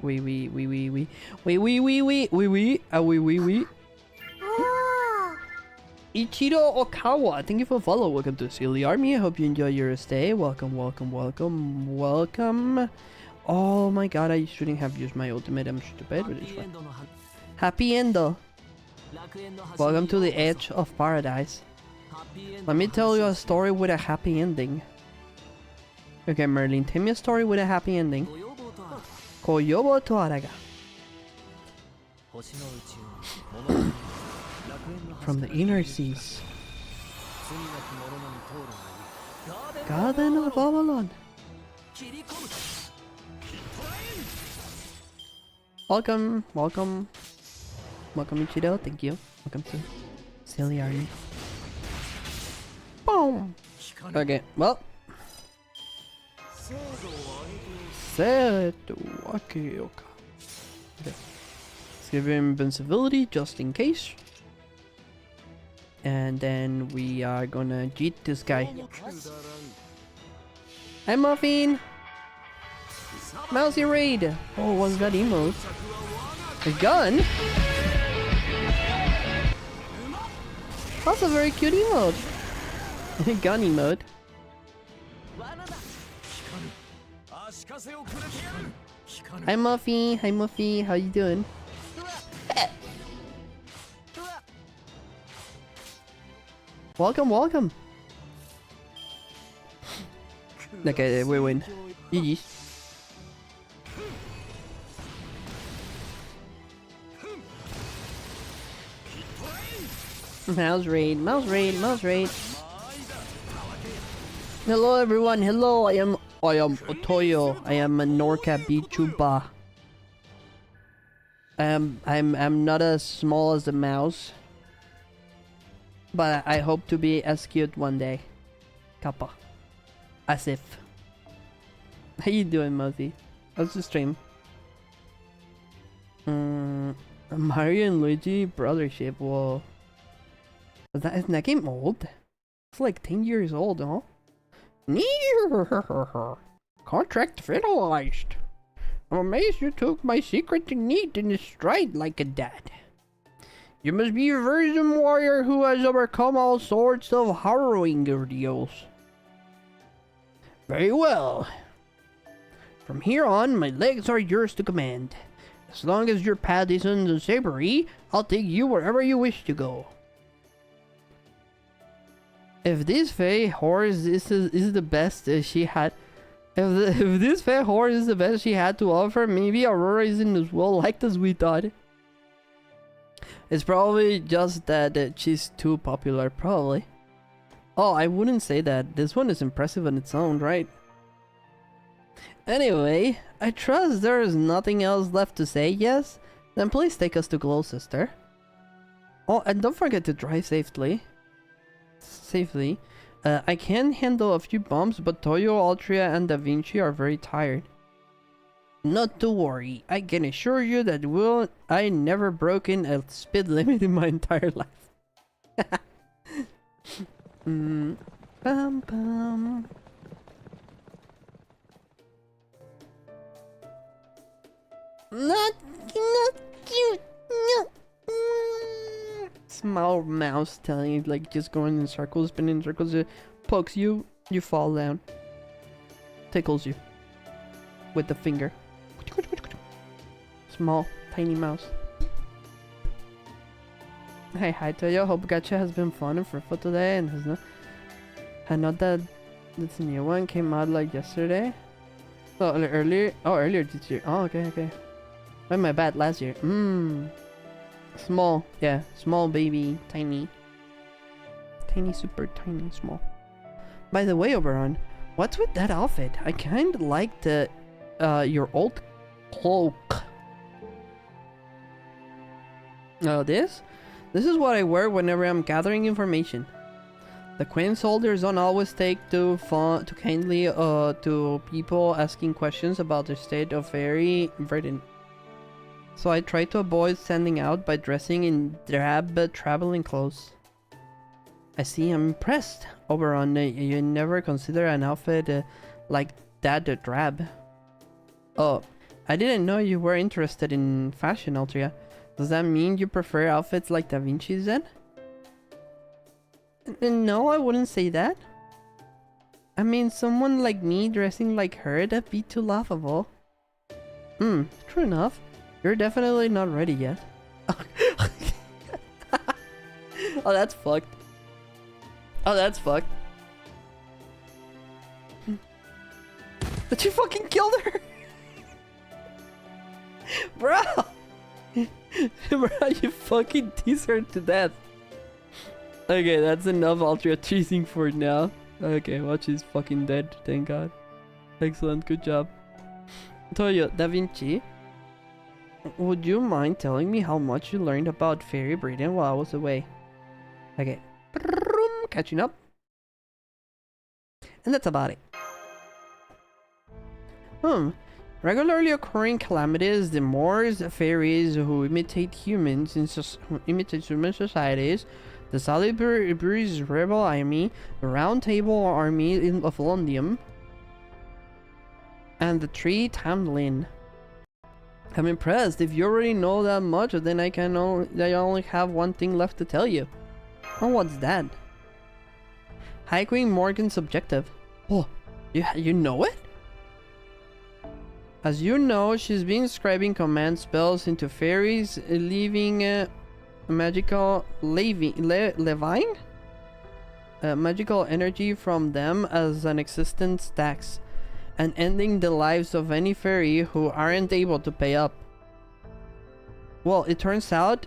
Ichiro Okawa, thank you for follow. Welcome to Silly Army. I hope you enjoy your stay. Welcome, welcome, welcome, welcome. Oh my god, I shouldn't have used my ultimate. I'm stupid, but it's fine. Happy Endo. Welcome to the edge of paradise. Let me tell you a story with a happy ending. Okay, Merlin, tell me a story with a happy ending. Koyobo to Araga. From the inner seas. Garden of Avalon. Welcome, welcome. Welcome Ichido, thank you. Welcome to Silly Army. Boom! Okay, well. Okay. Let's give him invincibility just in case. And then we are gonna cheat this guy. Hi Muffin! Mousy Raid! Oh, what's that emote? A gun? That's a very cute emote. Gun emote. Hi Muffy, hi Muffy, how you doing? Welcome, welcome. Okay, we win. GG's. Mouse raid, mouse raid, mouse raid. Hello everyone, hello, I am Otoyo. I am a Norca Bichuba. I'm not as small as a mouse. But I hope to be as cute one day. Kappa. As if. How you doing, Mosey? How's the stream? Mario and Luigi brothership. Whoa. Isn't that game old? It's like 10 years old, huh? Contract finalized. I'm amazed you took my secret need in stride like a dad. You must be a virgin warrior who has overcome all sorts of harrowing ordeals. Very well. From here on, my legs are yours to command. As long as your path isn't unsavory, I'll take you wherever you wish to go. If this Fae horse is the best she had, if this Fae horse is the best she had to offer, maybe Aurora isn't as well liked as we thought. It's probably just that she's too popular, probably. Oh, I wouldn't say that. This one is impressive on its own, right? Anyway, I trust there is nothing else left to say, yes? Then please take us to Gloucester. Oh, and don't forget to drive safely. I can handle a few bumps, but Toyo, Altria, and Da Vinci are very tired. Not to worry, I can assure you that I never broken a speed limit in my entire life. Bum bum. Not cute. No. Small mouse telling you, like, just going in circles, spinning in circles, it pokes you, you fall down. Tickles you with the finger. Small, tiny mouse. Hey, hi Toyo. Hope Gacha has been fun and fruitful today, and has not. I know that this new one came out like yesterday. Oh, earlier. Oh, earlier this year. Oh, okay. Oh, my bad. Last year. Small. Yeah, small baby, tiny, super tiny, small. By the way, Oberon, what's with that outfit? I kind of like the your old cloak. Oh, this is what I wear whenever I'm gathering information. The Queen soldiers don't always take too kindly to people asking questions about the state of fairy Britain. So I try to avoid standing out by dressing in drab traveling clothes. I see, I'm impressed. Oberon, you never consider an outfit like that drab. Oh, I didn't know you were interested in fashion, Altria. Does that mean you prefer outfits like Da Vinci's then? No, I wouldn't say that. I mean, someone like me dressing like her, that'd be too laughable. True enough. You're definitely not ready yet. Oh, that's fucked. Oh, that's fucked. But you fucking killed her! Bro! Bro, you fucking tease her to death. Okay, that's enough Altria teasing for now. Okay, well, she's fucking dead, thank god. Excellent, good job. Toyo, Da Vinci, would you mind telling me how much you learned about Fairy Britain while I was away? Okay. Catching up. And that's about it. Regularly occurring calamities, the Moors, fairies who imitate human societies, the Salisbury's rebel army, the Round Table army of London, and the Tree Tamlin. I'm impressed. If you already know that much, then I only have one thing left to tell you. Oh, what's that? High Queen Morgan's objective. Oh, you know it? As you know, she's been scribing command spells into fairies, leaving magical levine? Magical energy from them as an existence tax, and ending the lives of any fairy who aren't able to pay up. Well, it turns out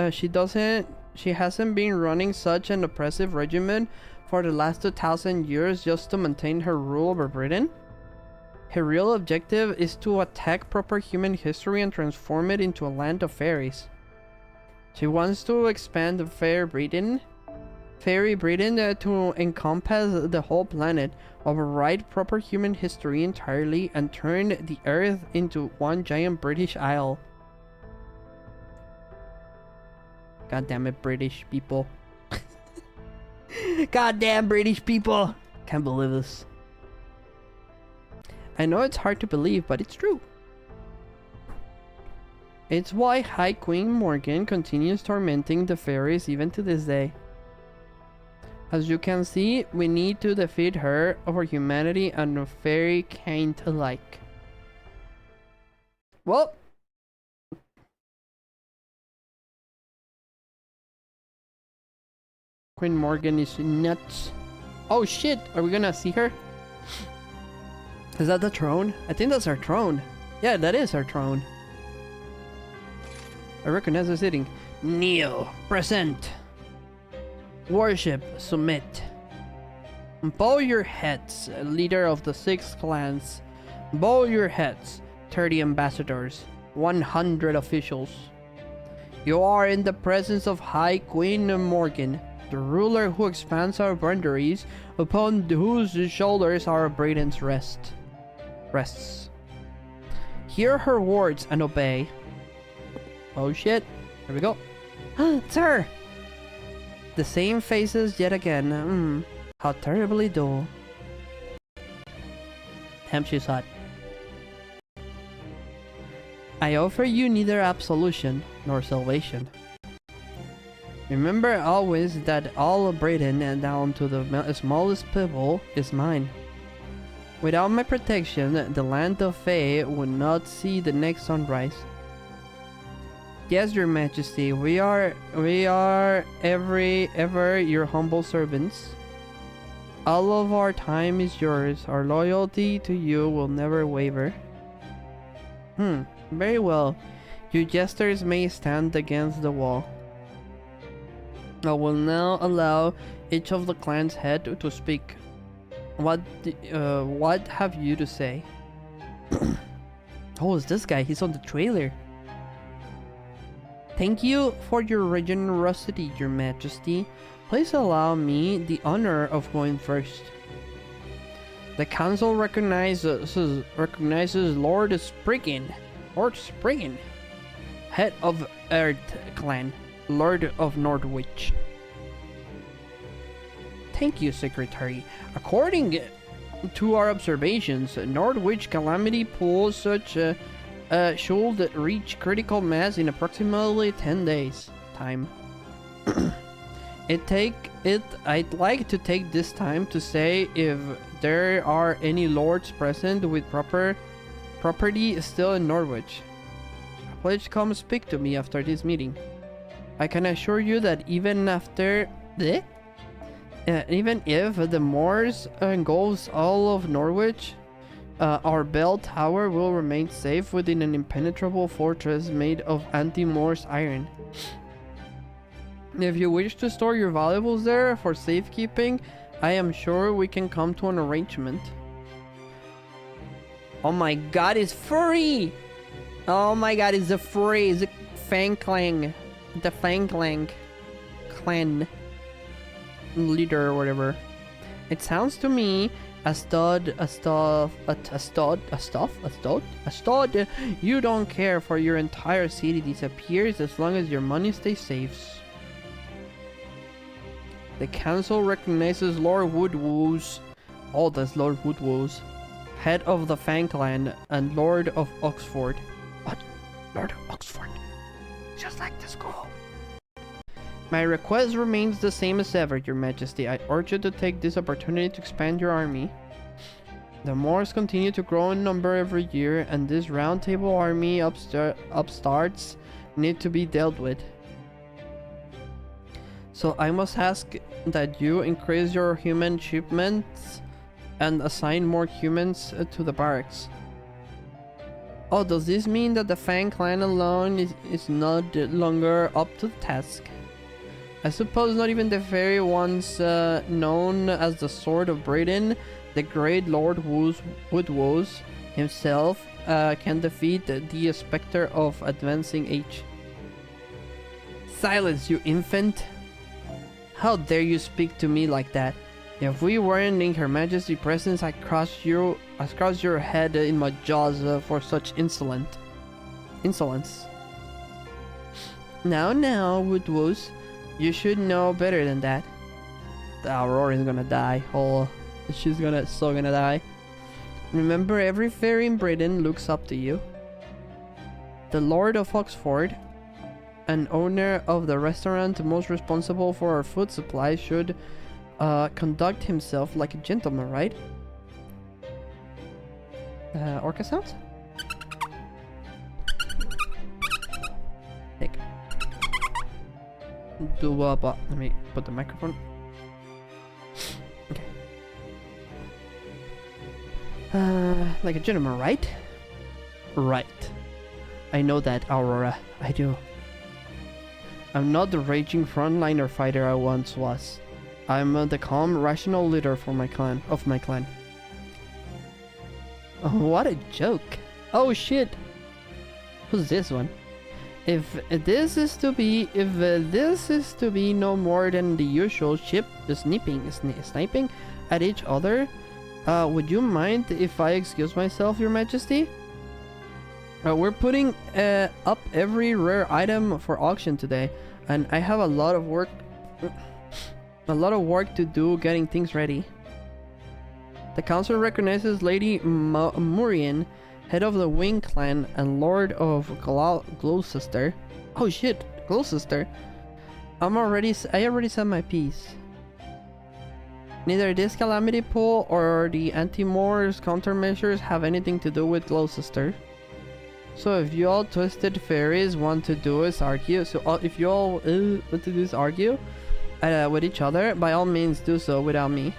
she hasn't been running such an oppressive regimen for the last 2,000 years just to maintain her rule over Britain. Her real objective is to attack proper human history and transform it into a land of fairies. She wants to expand the fairy Britain to encompass the whole planet, override proper human history entirely, and turn the Earth into one giant British Isle. God damn it, British people. Goddamn British people! Can't believe this. I know it's hard to believe, but it's true. It's why High Queen Morgan continues tormenting the fairies even to this day. As you can see, we need to defeat her over humanity and fairy kind alike. Well, Queen Morgan is nuts. Oh shit, are we gonna see her? Is that the throne? I think that's our throne. Yeah, that is our throne. I recognize her sitting. Kneel, present. Worship, submit. Bow your heads, leader of the 6 clans. Bow your heads, 30 ambassadors, 100 officials. You are in the presence of High Queen Morgan, the ruler who expands our boundaries, upon whose shoulders our Britain's rests. Hear her words and obey. Oh shit, here we go. It's her! The same faces yet again. How terribly dull. Damn, she's hot. I offer you neither absolution nor salvation. Remember always that all of Britain and down to the smallest pebble is mine. Without my protection, the land of Fae would not see the next sunrise. Yes, your majesty, we are ever your humble servants. All of our time is yours. Our loyalty to you will never waver. Very well. You jesters may stand against the wall. I will now allow each of the clan's head to speak. What have you to say? Oh, it's this guy. He's on the trailer. Thank you for your generosity, your majesty. Please allow me the honor of going first. The council recognizes Lord Spriggan, head of Earth Clan, Lord of Norwich. Thank you, Secretary. According to our observations, Norwich calamity pools should reach critical mass in approximately 10 days time. I'd like to take this time to say if there are any lords present with property still in Norwich. Please come speak to me after this meeting. I can assure you that even if the Moors engulfs all of Norwich, our bell tower will remain safe within an impenetrable fortress made of anti-Moors iron. If you wish to store your valuables there for safekeeping, I am sure we can come to an arrangement. Oh my god, it's furry! Oh my god, it's a furry, it's a Fangklang. The Fangklang clan leader or whatever. It sounds to me a stud, you don't care for your entire city disappears as long as your money stays safe. The council recognizes Lord Woodwoos, that's Lord Woodwoos, head of the Fang clan and Lord of Oxford, Lord Oxford. Just like the school. My request remains the same as ever, Your Majesty. I urge you to take this opportunity to expand your army. The Moors continue to grow in number every year, and this round table army upstarts need to be dealt with. So I must ask that you increase your human shipments and assign more humans to the barracks. Oh, does this mean that the Fang clan alone is not longer up to the task? I suppose not even the very once known as the Sword of Britain, the great Lord Woodwoes himself can defeat the specter of advancing age. Silence, you infant! How dare you speak to me like that? If we weren't in Her Majesty's presence, I'd cross your head in my jaws for such insolence. Now, Woodwoes, you should know better than that. The Aurora is gonna die. Oh, she's gonna die. Remember, every fairy in Britain looks up to you. The Lord of Oxford, an owner of the restaurant most responsible for our food supply, should conduct himself like a gentleman, right? Orca sounds? Take. Let me put the microphone. Okay. Like a gentleman, right? Right. I know that, Aurora. I do. I'm not the raging frontliner fighter I once was. I'm the calm, rational leader for my clan. Oh, what a joke! Oh shit! Who's this one? If this is to be no more than the usual ship sniping at each other, would you mind if I excuse myself, Your Majesty? We're putting up every rare item for auction today, and I have a lot of work to do getting things ready. The council recognizes Lady Murian, head of the Wing clan and Lord of Gloucester. Oh shit, Gloucester. I already said my piece. Neither this calamity pool or the anti-Moors countermeasures have anything to do with Gloucester. So if you all twisted fairies want to do is argue, with each other, by all means do so without me.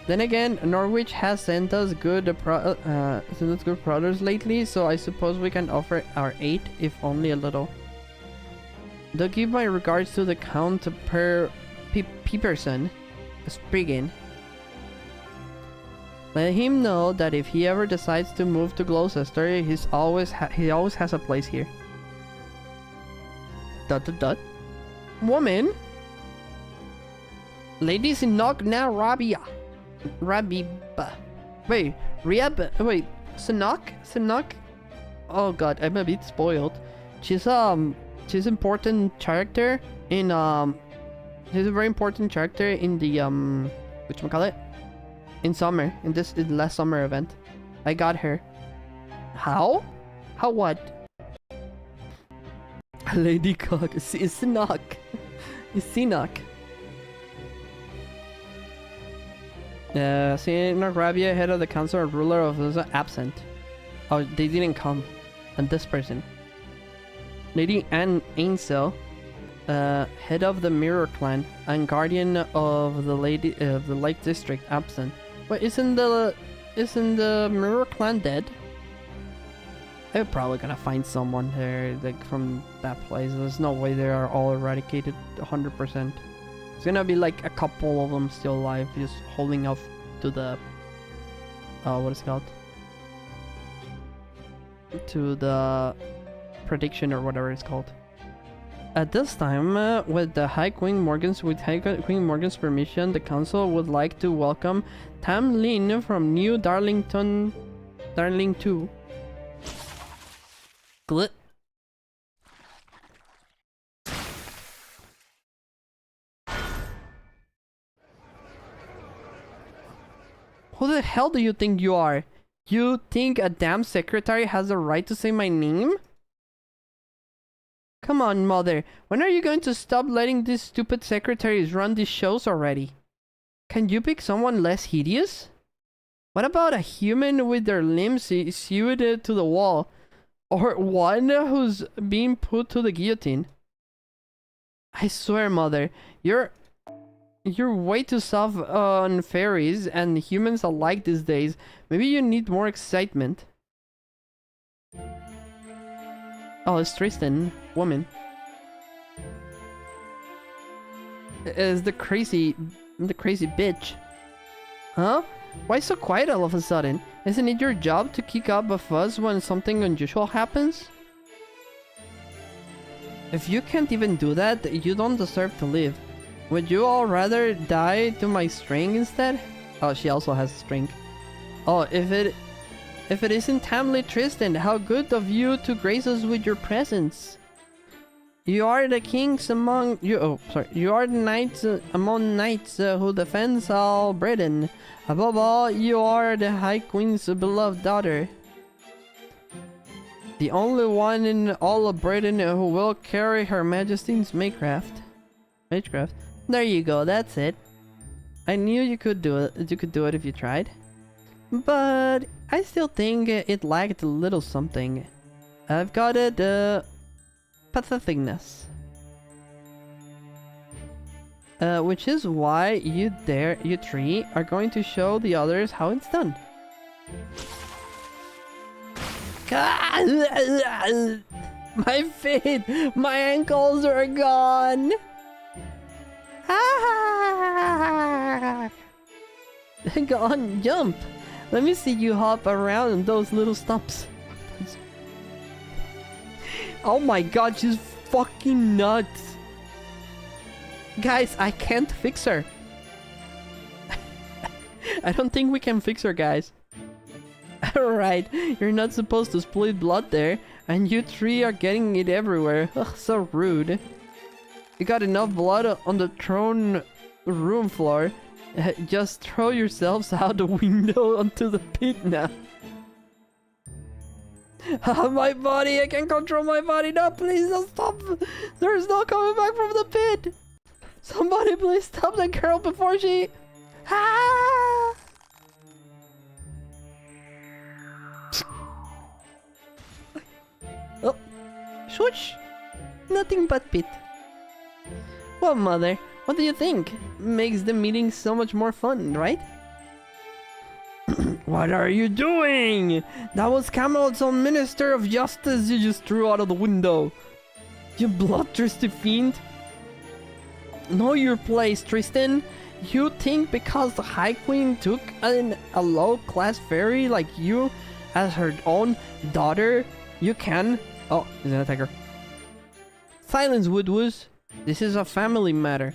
Then again, Norwich has sent us good products lately, so I suppose we can offer our aid, if only a little. Do give my regards to the Count Peeperson, Spriggan. Let him know that if he ever decides to move to Gloucester, he always has a place here. ... Woman? Ladies in Knock now, Rabiba. Wait, Sanok? Oh god, I'm a bit spoiled. She's important character in she's a very important character in the whatchamacallit? In the last summer event. I got her. How? How what? Lady God, it's Sanok. It's Sanok. Senior Rabia, head of the council and ruler of those absent. Oh, they didn't come. And this person. Lady Anne Ainsel, head of the Mirror clan and guardian of the Lake District, absent. Wait, isn't the Mirror clan dead? They're probably gonna find someone there, like from that place. There's no way they are all eradicated 100%. It's gonna be like a couple of them still alive, just holding off to the what is it called? To the prediction or whatever it's called. At this time, with High Queen Morgan's permission, the council would like to welcome Tam Lin from New Darling 2. Glit. Who the hell do you think you are? You think a damn secretary has the right to say my name? Come on, mother. When are you going to stop letting these stupid secretaries run these shows already? Can you pick someone less hideous? What about a human with their limbs sewed to the wall? Or one who's being put to the guillotine? I swear, mother, you're way too soft on fairies and humans alike these days. Maybe you need more excitement. Oh, it's Tristan, woman. Is the crazy bitch. Huh? Why so quiet all of a sudden? Isn't it your job to kick up a fuss when something unusual happens? If you can't even do that, you don't deserve to live. Would you all rather die to my string instead? Oh, she also has a string. Oh, if it isn't timely, Tristan, how good of you to grace us with your presence. You are the kings among you. Oh, sorry. You are the knights among knights who defends all Britain. Above all, you are the High Queen's beloved daughter. The only one in all of Britain who will carry Her Majesty's magecraft. There you go. That's it. I knew you could do it. You could do it if you tried. But I still think it lacked a little something. I've got it. Patheticness. Which is why you three are going to show the others how it's done. My feet! My ankles are gone! Go on, jump! Let me see you hop around those little stumps. Oh my god, she's fucking nuts. Guys, I can't fix her. I don't think we can fix her, guys. Alright, you're not supposed to split blood there, and you three are getting it everywhere. Ugh, so rude. You got enough blood on the throne room floor. Just throw yourselves out the window onto the pit now. My body, I can't control my body now. Please don't stop. There's no coming back from the pit. Somebody please stop that girl before she... Ah! Oh, swoosh. Nothing but pit. Well, mother, what do you think? Makes the meeting so much more fun, right? What are you doing? That was Camelot's own Minister of Justice you just threw out of the window. You bloodthirsty fiend. Know your place, Tristan. You think because the High Queen took a low-class fairy like you as her own daughter, you can... Oh, he's an attacker. Silence, Woodwoos. This is a family matter.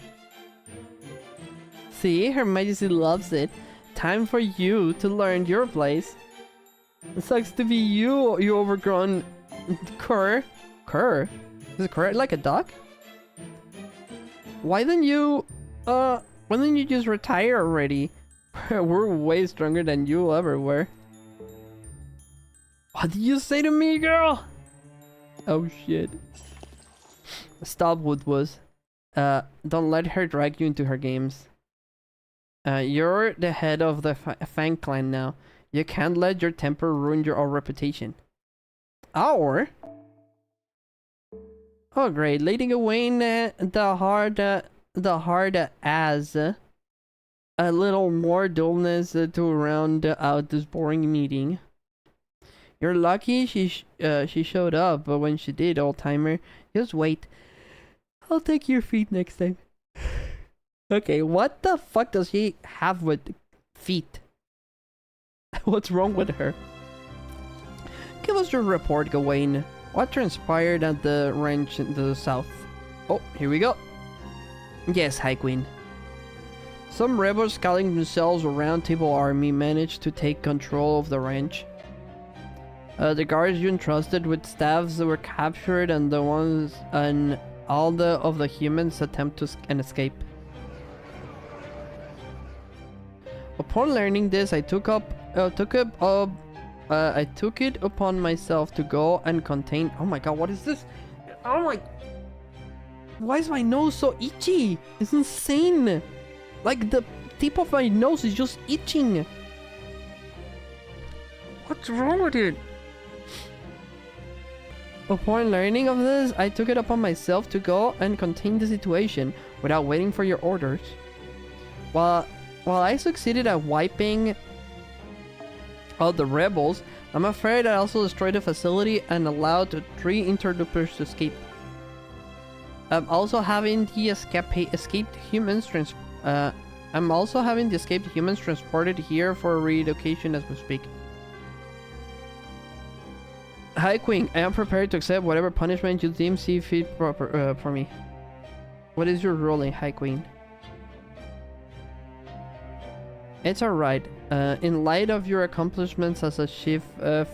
See, Her Majesty loves it. Time for you to learn your place. It sucks to be you overgrown cur. Cur? Is it cur like a duck? Why didn't you just retire already? We're way stronger than you ever were. What did you say to me, girl? Oh shit. Stop, Woodwoos. Don't let her drag you into her games. You're the head of the Fang clan now. You can't let your temper ruin your reputation. Our? Oh great, Lady Gawain, the hard as a little more dullness to round out this boring meeting. You're lucky she showed up, but when she did, old timer, just wait. I'll take your feet next time. Okay, what the fuck does she have with feet? What's wrong with her? Give us your report, Gawain. What transpired at the ranch in the south? Oh, here we go. Yes, High Queen. Some rebels calling themselves a Round Table Army managed to take control of the ranch. The guards you entrusted with staffs were captured, and all of the humans attempt to escape. Upon learning this, I took it upon myself to go and contain... Oh my god, what is this? Oh my... Why is my nose so itchy? It's insane. Like the tip of my nose is just itching. What's wrong with it? Upon learning of this, I took it upon myself to go and contain the situation without waiting for your orders. While I succeeded at wiping out the rebels, I'm afraid I also destroyed the facility and allowed 3 interlopers to escape. I'm also having the escaped humans transported here for relocation as we speak. Hi Queen, I am prepared to accept whatever punishment you deem see fit proper for me. What is your ruling, High Queen? It's alright. In light of your accomplishments as a chief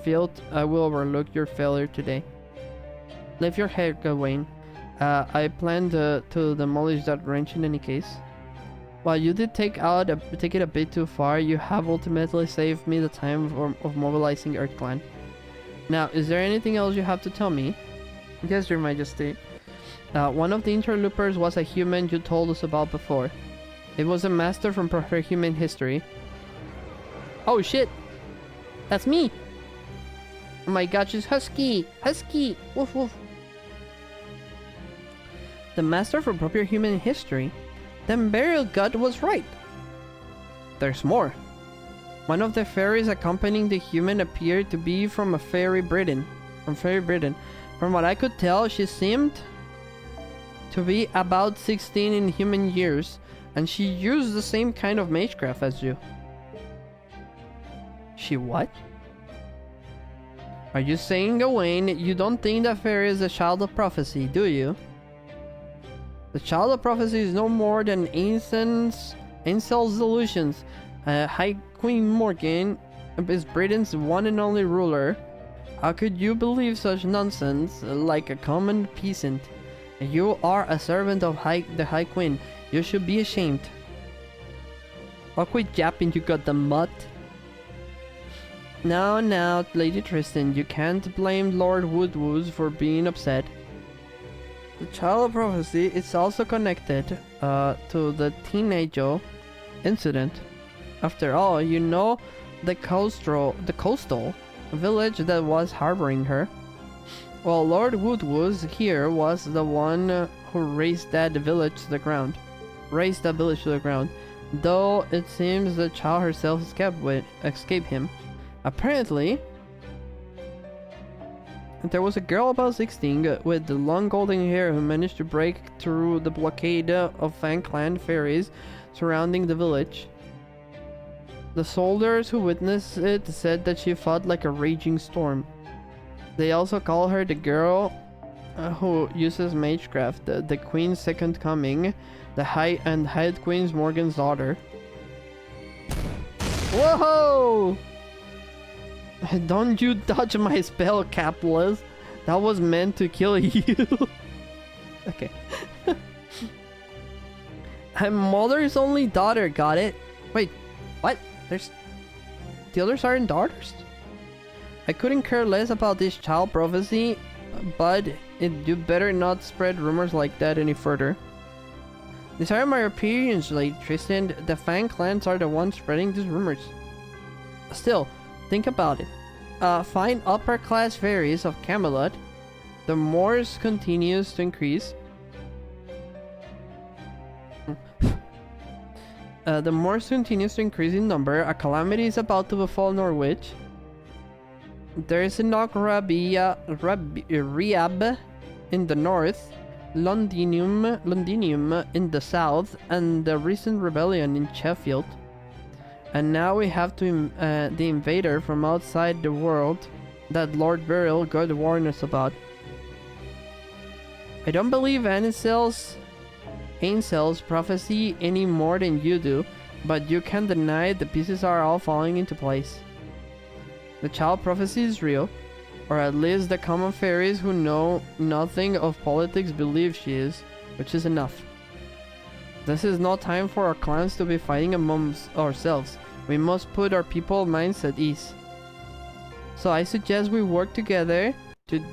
field, I will overlook your failure today. Lift your head, Gawain. I plan to demolish that wrench in any case. While you did take it a bit too far, you have ultimately saved me the time of mobilizing Earth Clan. Now, is there anything else you have to tell me? Yes, Your Majesty. One of the interlopers was a human you told us about before. It was a master from proper human history. Oh shit! That's me! Oh my gosh, it's Husky! Husky! Woof woof! The master from proper human history? Then Burial God was right! There's more. One of the fairies accompanying the human appeared to be from Fairy Britain. From what I could tell, she seemed to be about 16 in human years, and she used the same kind of magecraft as you. She what? Are you saying, Gawain, you don't think that fairy is a child of prophecy, do you? The child of prophecy is no more than Ainsl's delusions. High Queen Morgan is Britain's one and only ruler. How could you believe such nonsense like a common peasant? You are a servant of the High Queen. You should be ashamed. I'll quit yapping, you got the mutt. Now, Lady Tristan, you can't blame Lord Woodwoos for being upset. The child of prophecy is also connected to the teenager incident. After all, you know the coastal village that was harboring her. Well, Lord Woodwoos here was the one who razed that village to the ground. Though it seems the child herself escaped him. Apparently, there was a girl about 16 with the long golden hair who managed to break through the blockade of Fan Clan fairies surrounding the village. The soldiers who witnessed it said that she fought like a raging storm. They also call her the girl who uses magecraft, the Queen's second coming, the High Queen's Morgan's daughter. Whoa! Don't you touch my spell, Capless. That was meant to kill you. Okay. I'm mother's only daughter, got it? Wait, what? The others aren't daughters? I couldn't care less about this child prophecy, but you better not spread rumors like that any further. These are my opinions, Lady Tristan. The Fan clans are the ones spreading these rumors. Still, think about it. Find upper class fairies of Camelot. The Moors continues to increase. The Moors continues to increase in number. A calamity is about to befall Norwich. There is Enoch Riab in the north, Londinium in the south, and the recent rebellion in Sheffield. And now we have to the invader from outside the world that Lord Burial God warned us about. I don't believe Ainsl's prophecy any more than you do, but you can't deny the pieces are all falling into place. The child prophecy is real, or at least the common fairies who know nothing of politics believe she is, which is enough. This is no time for our clans to be fighting amongst ourselves. We must put our people's minds at ease. So I suggest we work together to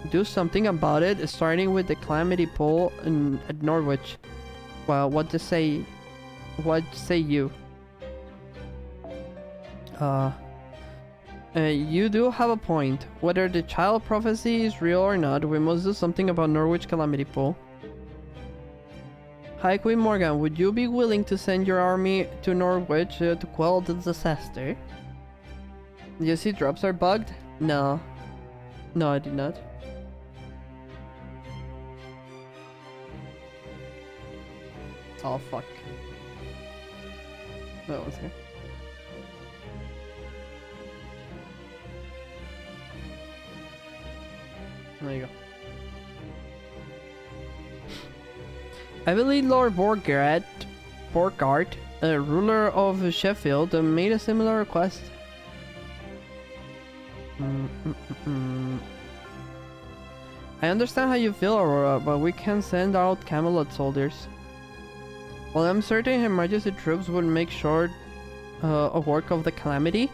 do something about it, starting with the calamity pool at Norwich. Well, what say you? You do have a point. Whether the child prophecy is real or not, we must do something about Norwich calamity pool. Hi Queen Morgan, would you be willing to send your army to Norwich to quell the disaster? Did you see drops are bugged? No. No, I did not. Oh, fuck. That was here. There you go. I believe Lord Borgart, ruler of Sheffield, made a similar request. I understand how you feel, Aurora, but we can't send out Camelot soldiers. While I'm certain Her Majesty troops would make short work of the calamity,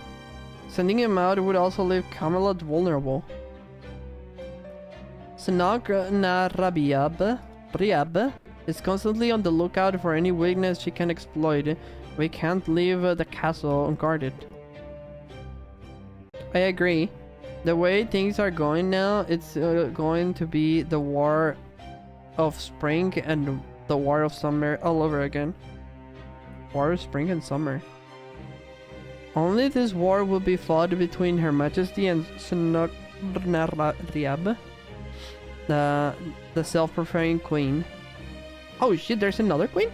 sending him out would also leave Camelot vulnerable. Sanag Riab is constantly on the lookout for any weakness she can exploit. We can't leave the castle unguarded. I agree. The way things are going now, it's going to be the War of Spring and the War of Summer all over again. War of Spring and Summer. Only this war will be fought between Her Majesty and Sunarriab, the self-preferring queen. Oh shit, there's another queen?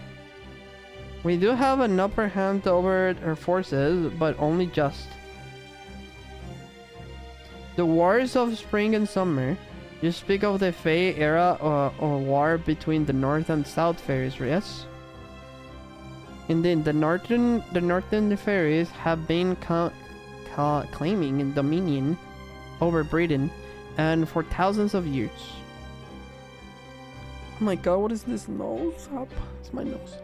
We do have an upper hand over her forces, but only just. The Wars of Spring and Summer. You speak of the Fae era or war between the North and South fairies, yes? Indeed, the northern fairies have been claiming dominion over Britain, and for thousands of years. Oh my god, what is this nose up? It's my nose.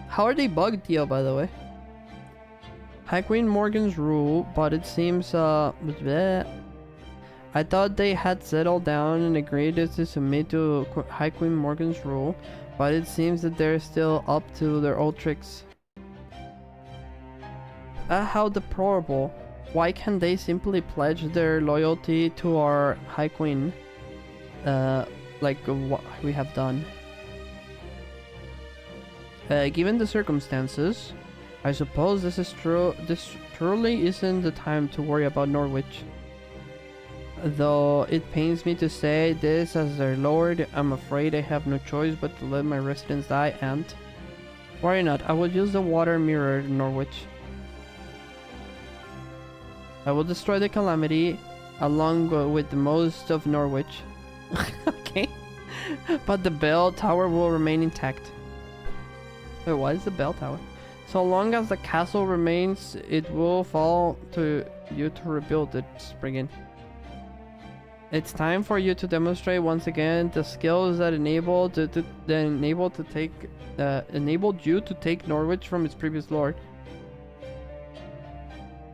How are they bugged, Theo, by the way? High Queen Morgan's rule, but it seems, bleh. I thought they had settled down and agreed to submit to High Queen Morgan's rule, but it seems that they're still up to their old tricks. How deplorable. Why can't they simply pledge their loyalty to our High Queen? Like what we have done. Given the circumstances, I suppose this truly isn't the time to worry about Norwich. Though it pains me to say this as their lord, I'm afraid I have no choice but to let my residents die, and... Worry not, I will use the water mirror in Norwich. I will destroy the calamity along with most of Norwich. Okay. But the bell tower will remain intact. Wait, what is the bell tower? So long as the castle remains, it will fall to you to rebuild it, Spriggan. It's time for you to demonstrate once again the skills that enabled you to take Norwich from its previous lord.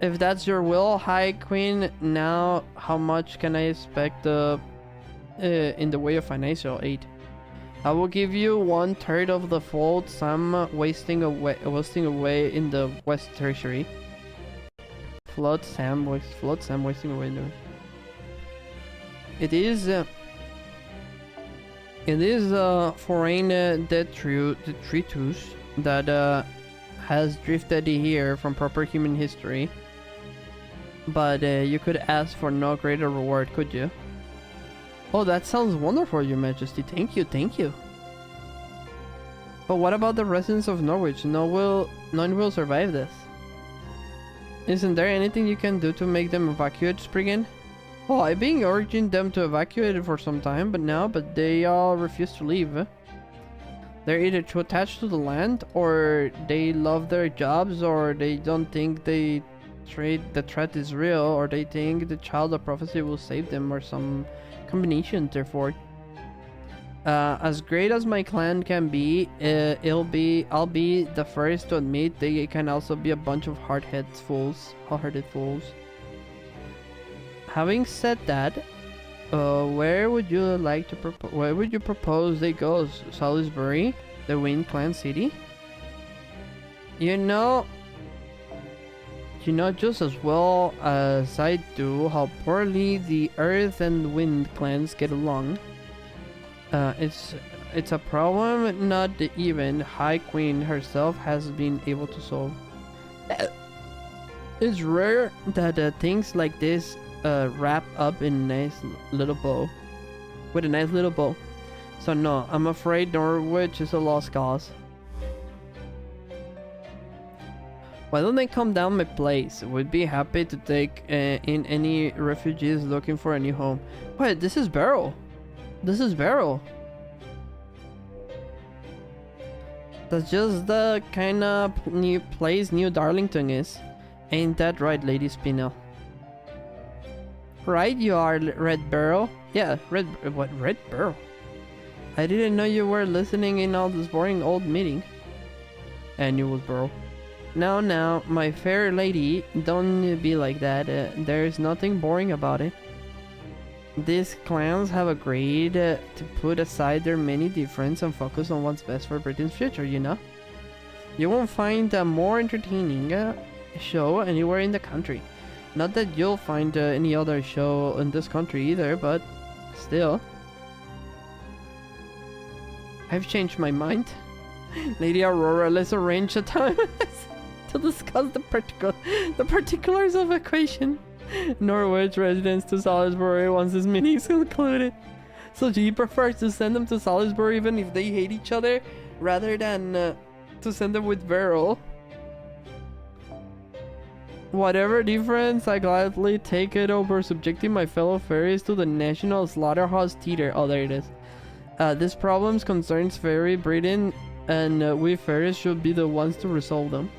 If that's your will, High Queen, now how much can I expect in the way of financial aid? I will give you 1/3 of the float sum wasting away in the West Tertiary. Float Sam wasting away in the... It is foreign detritus that has drifted here from proper human history. But you could ask for no greater reward, could you? Oh, that sounds wonderful, Your Majesty. Thank you, thank you. But what about the residents of Norwich? None will survive this. Isn't there anything you can do to make them evacuate, Spriggan? Oh, I've been urging them to evacuate for some time, but they all refuse to leave. They're either too attached to the land, or they love their jobs, or they don't think the threat is real, or they think the child of prophecy will save them, or some combination therefore. As great as my clan can be, I'll be the first to admit they can also be a bunch of hard-headed fools. Having said that, Where would you like to propose? Where would you propose they go? Salisbury, the Wind Clan city. You know just as well as I do how poorly the Earth and Wind clans get along. It's a problem not even High Queen herself has been able to solve. It's rare that things like this wrap up in a nice little bow. With a nice little bow. So no, I'm afraid Norwich is a lost cause. Why don't they come down my place? We'd be happy to take in any refugees looking for a new home. Wait, this is Beryl. This is Beryl. That's just the kind of new place New Darlington is. Ain't that right, Lady Spinel? Right, you are, Red Beryl. Yeah, Red Beryl? I didn't know you were listening in all this boring old meeting. And you was Beryl. Now, my fair lady, don't be like that. There's nothing boring about it. These clans have agreed to put aside their many differences and focus on what's best for Britain's future, you know? You won't find a more entertaining show anywhere in the country. Not that you'll find any other show in this country either, but still. I've changed my mind. Lady Aurora, let's arrange a time to discuss the particulars of equation. Norwich residents to Salisbury once this meeting is concluded. So she prefers to send them to Salisbury even if they hate each other, rather than to send them with Beryl. Whatever difference, I gladly take it over subjecting my fellow fairies to the National Slaughterhouse Theater. Oh, there it is. This problem concerns Fairy Britain, and we fairies should be the ones to resolve them.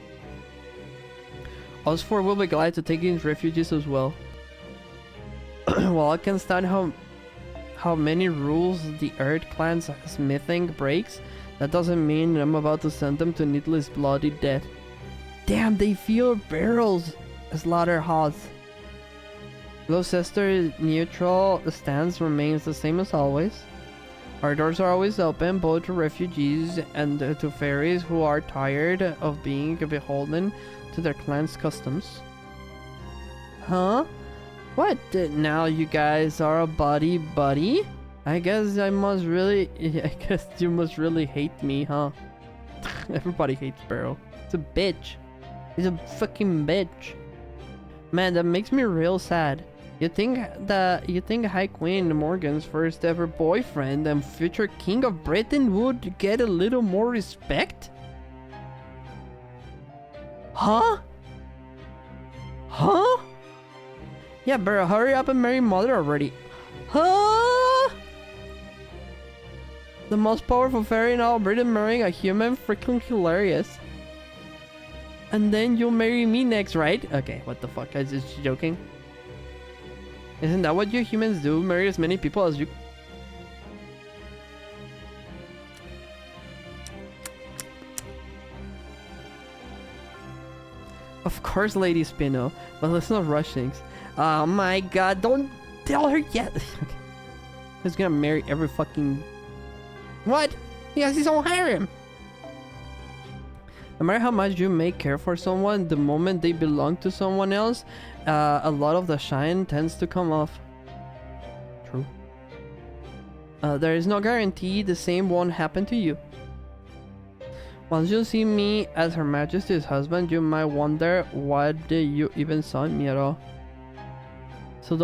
Us four will be glad to take in refugees as well. While I can stand how many rules the Earth Clan's smithing breaks, that doesn't mean I'm about to send them to needless bloody death. Damn, they feel Beryl's slaughterhouse. Gloucester's neutral stance remains the same as always. Our doors are always open, both to refugees and to fairies who are tired of being beholden to their clan's customs. Huh? What? Now you guys are a buddy? I guess you must really hate me, huh? Everybody hates Beryl. It's a bitch. He's a fucking bitch. Man, that makes me real sad. You think High Queen Morgan's first ever boyfriend and future King of Britain would get a little more respect? Huh? Yeah, Beryl, hurry up and marry Mother already. Huh? The most powerful fairy in all Britain marrying a human? Freaking hilarious. And then you'll marry me next, right? Okay, what the fuck? I was just joking. Isn't that what you humans do? Marry as many people as you... Of course, Lady Spino, but let's not rush things. Oh my god, don't tell her yet. He's gonna marry every fucking... What? He has his own harem. No matter how much you may care for someone, the moment they belong to someone else, a lot of the shine tends to come off. True. There is no guarantee the same won't happen to you. Once you see me as Her Majesty's husband, you might wonder why you even saw me at all. So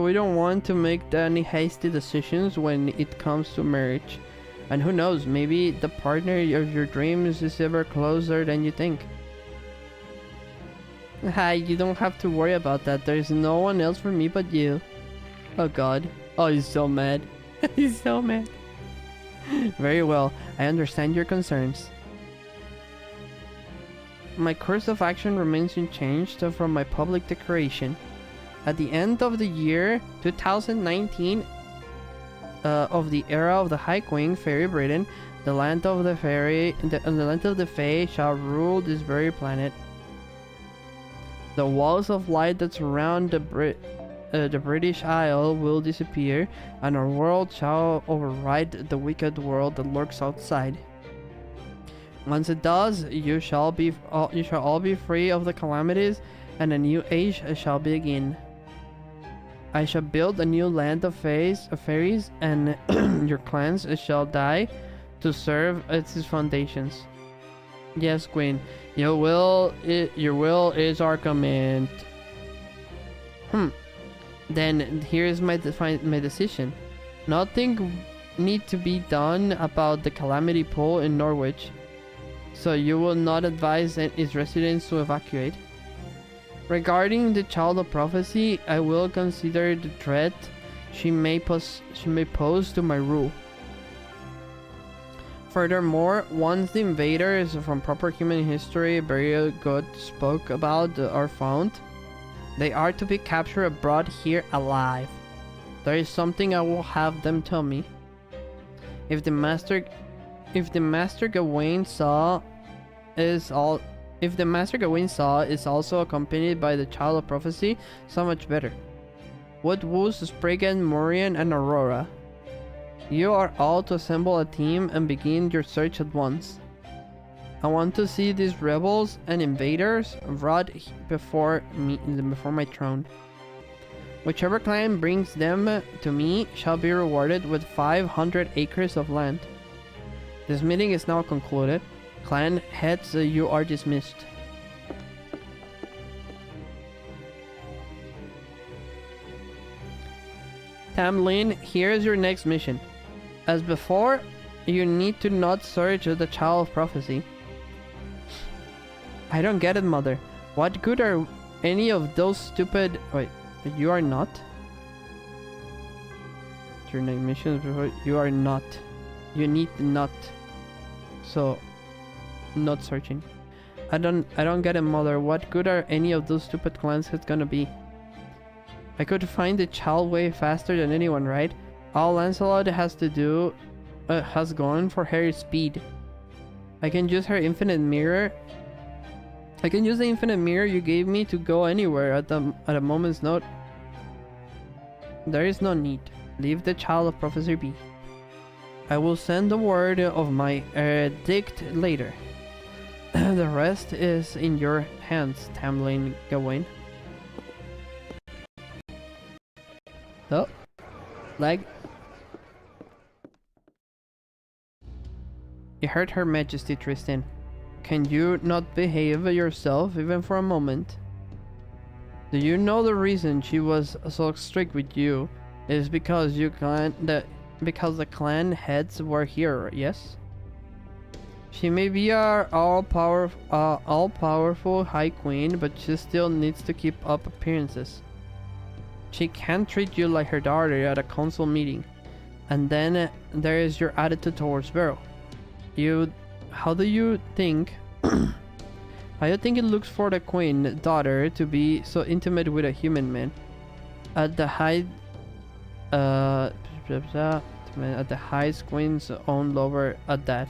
we don't want to make any hasty decisions when it comes to marriage. And who knows, maybe the partner of your dreams is ever closer than you think. Hi, you don't have to worry about that. There's no one else for me but you. Oh god. Oh, he's so mad. He's so mad. Very well, I understand your concerns. My course of action remains unchanged from my public declaration. At the end of the year 2019, of the era of the High Queen, Fairy Britain, the land of the Fae shall rule this very planet. The walls of light that surround the British Isle will disappear, and our world shall override the wicked world that lurks outside. Once it does, you shall all be free of the calamities, and a new age shall begin. I shall build a new land of fairies, and your clans shall die to serve its foundations. Yes, Queen, your will is our command. Then here's my decision. Nothing need to be done about the calamity pool in Norwich, so you will not advise its residents to evacuate. Regarding the child of prophecy, I will consider the threat she may pose to my rule. Furthermore, once the invaders from proper human history very good spoke about are found, they are to be captured and brought here alive. There is something I will have them tell me. If the Master Gawain saw is also accompanied by the child of prophecy, so much better. What woos Spriggan, Morian, and Aurora? You are all to assemble a team and begin your search at once. I want to see these rebels and invaders brought before my throne. Whichever clan brings them to me shall be rewarded with 500 acres of land. This meeting is now concluded. Clan heads, you are dismissed. Tamlin, here is your next mission. As before, you need to not search the child of prophecy. I don't get it, Mother. What good are any of those stupid... Wait, you are not? Your next mission is before... You are not. You need not. So... Not searching. I don't get it, Mother. What good are any of those stupid clans gonna be? I could find the child way faster than anyone, right? All Lancelot has to do has gone for Harry's speed. I can use her infinite mirror. I can use the infinite mirror you gave me to go anywhere at a moment's note. There is no need. Leave the child of prophecy be. I will send the word of my edict later. The rest is in your hands, Tamlin Gawain. Oh, lag. You heard Her Majesty, Tristan. Can you not behave yourself even for a moment? Do you know the reason she was so strict with you is because because the clan heads were here, yes? She may be our all-powerful High Queen, but she still needs to keep up appearances. She can't treat you like her daughter at a council meeting. And then there is your attitude towards Beryl. How do you think it looks for the queen daughter to be so intimate with a human man? At the High Queen's own lover at that.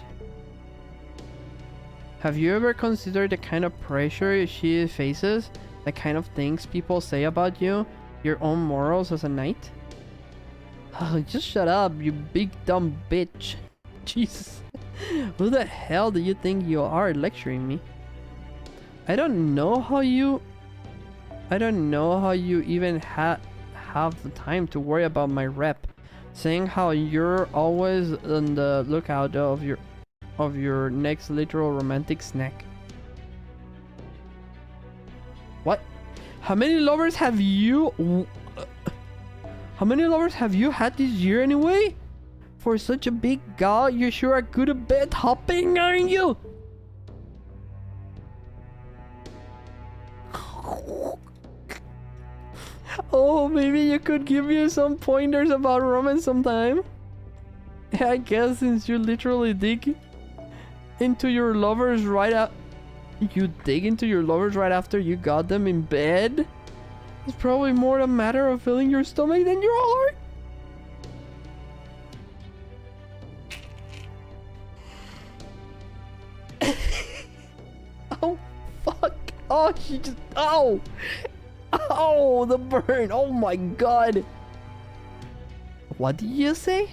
Have you ever considered the kind of pressure she faces? The kind of things people say about you? Your own morals as a knight? Oh, just shut up, you big dumb bitch. Jesus. Who the hell do you think you are lecturing me? I don't know how you even have the time to worry about my rep. Saying how you're always on the lookout of your next literal romantic snack. What? How many lovers have you had this year anyway? For such a big gal, you sure are good at bed hopping, aren't you? Oh, maybe you could give me some pointers about romance sometime. I guess since you literally dig into your lovers right after you got them in bed. It's probably more a matter of filling your stomach than your heart. Oh, fuck. Oh, she just... Oh! Oh, the burn. Oh my god. What did you say?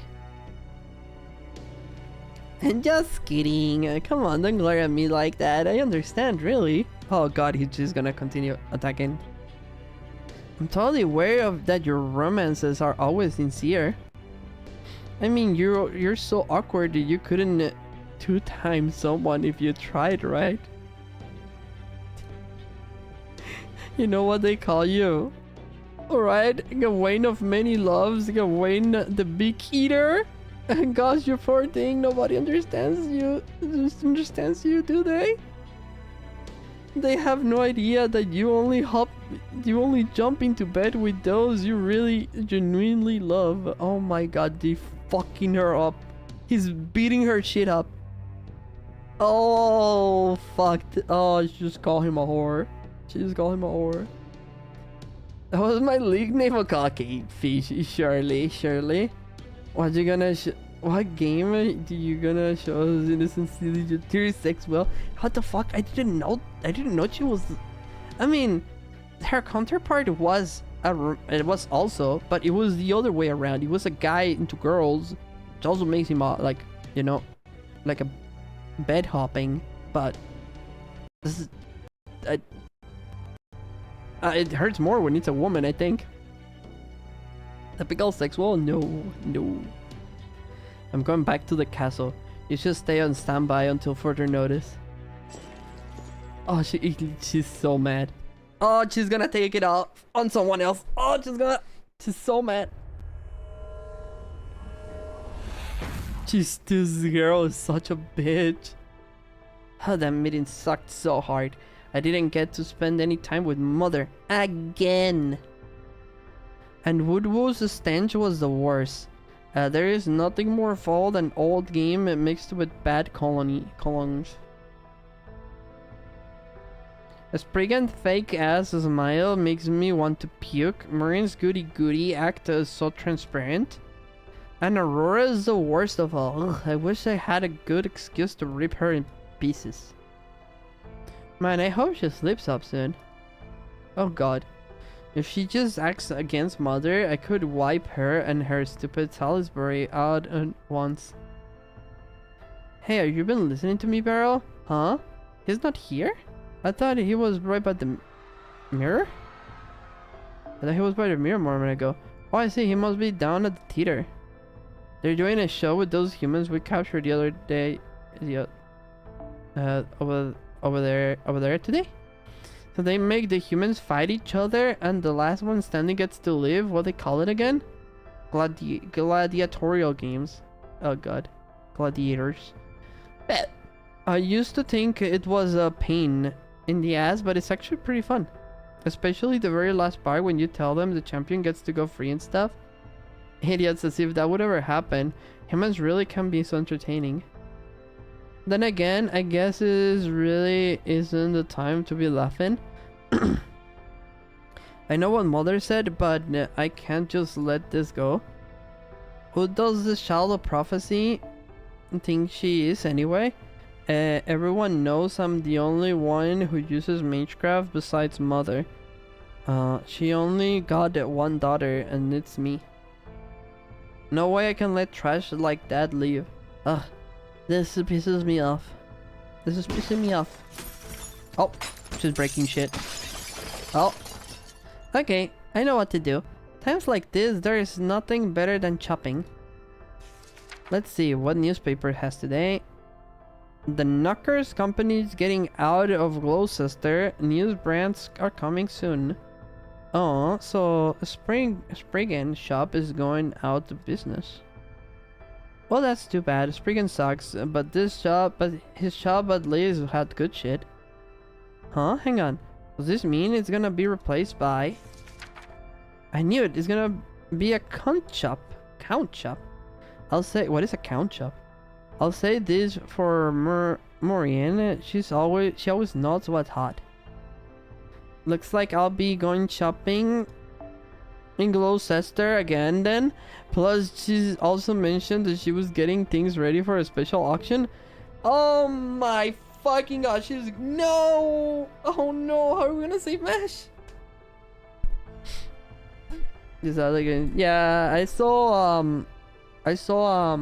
Just kidding. Come on, don't glare at me like that. I understand, really. Oh god, he's just gonna continue attacking. I'm totally aware of that your romances are always sincere. I mean, you're so awkward that you couldn't two-time someone if you tried, right? You know what they call you? Alright, Gawain of many loves, Gawain the big eater. Gosh, you poor thing, nobody understands you. Understands you, do they? They have no idea that you only jump into bed with those you really genuinely love. Oh my god, they fucking her up. He's beating her shit up. Oh, fucked. Oh, she just call him a whore. She just call him a whore. That was my league name. Okay, fish, surely. What you gonna what game do you gonna show us innocent silly tier 6? Well, what the fuck? I didn't know she was. I mean, her counterpart was it was also, but it was the other way around. It was a guy into girls, which also makes him like, you know, like a bed hopping. But this is it hurts more when it's a woman, I think. Typical sexual? No. I'm going back to the castle. You should stay on standby until further notice. Oh, she's so mad. Oh, she's gonna take it out on someone else. Oh, she's so mad. This girl is such a bitch. Oh, that meeting sucked so hard. I didn't get to spend any time with mother again. And Woodwoo's stench was the worst. There is nothing more foul than old game mixed with bad colognes. A Spriggan fake ass smile makes me want to puke. Marine's goody act is so transparent. And Aurora is the worst of all. Ugh, I wish I had a good excuse to rip her in pieces. Man, I hope she sleeps up soon. Oh god. If she just acts against mother, I could wipe her and her stupid Salisbury out at once. Hey, have you been listening to me, Beryl? Huh? He's not here? I thought he was right by the mirror? I thought he was by the mirror a moment ago. Oh, I see. He must be down at the theater. They're doing a show with those humans we captured the other day. Over there today. So they make the humans fight each other, and the last one standing gets to live. What they call it again? Gladiatorial games. Oh god, gladiators. I used to think it was a pain in the ass, but it's actually pretty fun. Especially the very last part when you tell them the champion gets to go free and stuff. Idiots, as if that would ever happen. Humans really can be so entertaining. Then again, I guess it really isn't the time to be laughing. I know what mother said, but I can't just let this go. Who does this child of prophecy think she is anyway? Everyone knows I'm the only one who uses Magecraft besides mother. She only got one daughter, and it's me. No way I can let trash like that leave. Ugh. This pisses me off. This is pissing me off. Oh, she's breaking shit. Oh. Okay, I know what to do. Times like this, there is nothing better than chopping. Let's see what newspaper it has today. The Knockers company is getting out of Gloucester. News brands are coming soon. Oh, so Spriggan shop is going out of business. Well, that's too bad. Spriggan sucks, but his shop at least had good shit. Huh? Hang on. Does this mean it's gonna be replaced by... I knew it. It's gonna be a count shop. Count shop. I'll say... What is a count shop? I'll say this for Maureen. She always knows what's hot. Looks like I'll be going shopping in Gloucester again then. Plus, she also mentioned that she was getting things ready for a special auction. Oh my fucking god, she's... No! Oh no, how are we gonna save Mash? This other game. Yeah, I saw well, I saw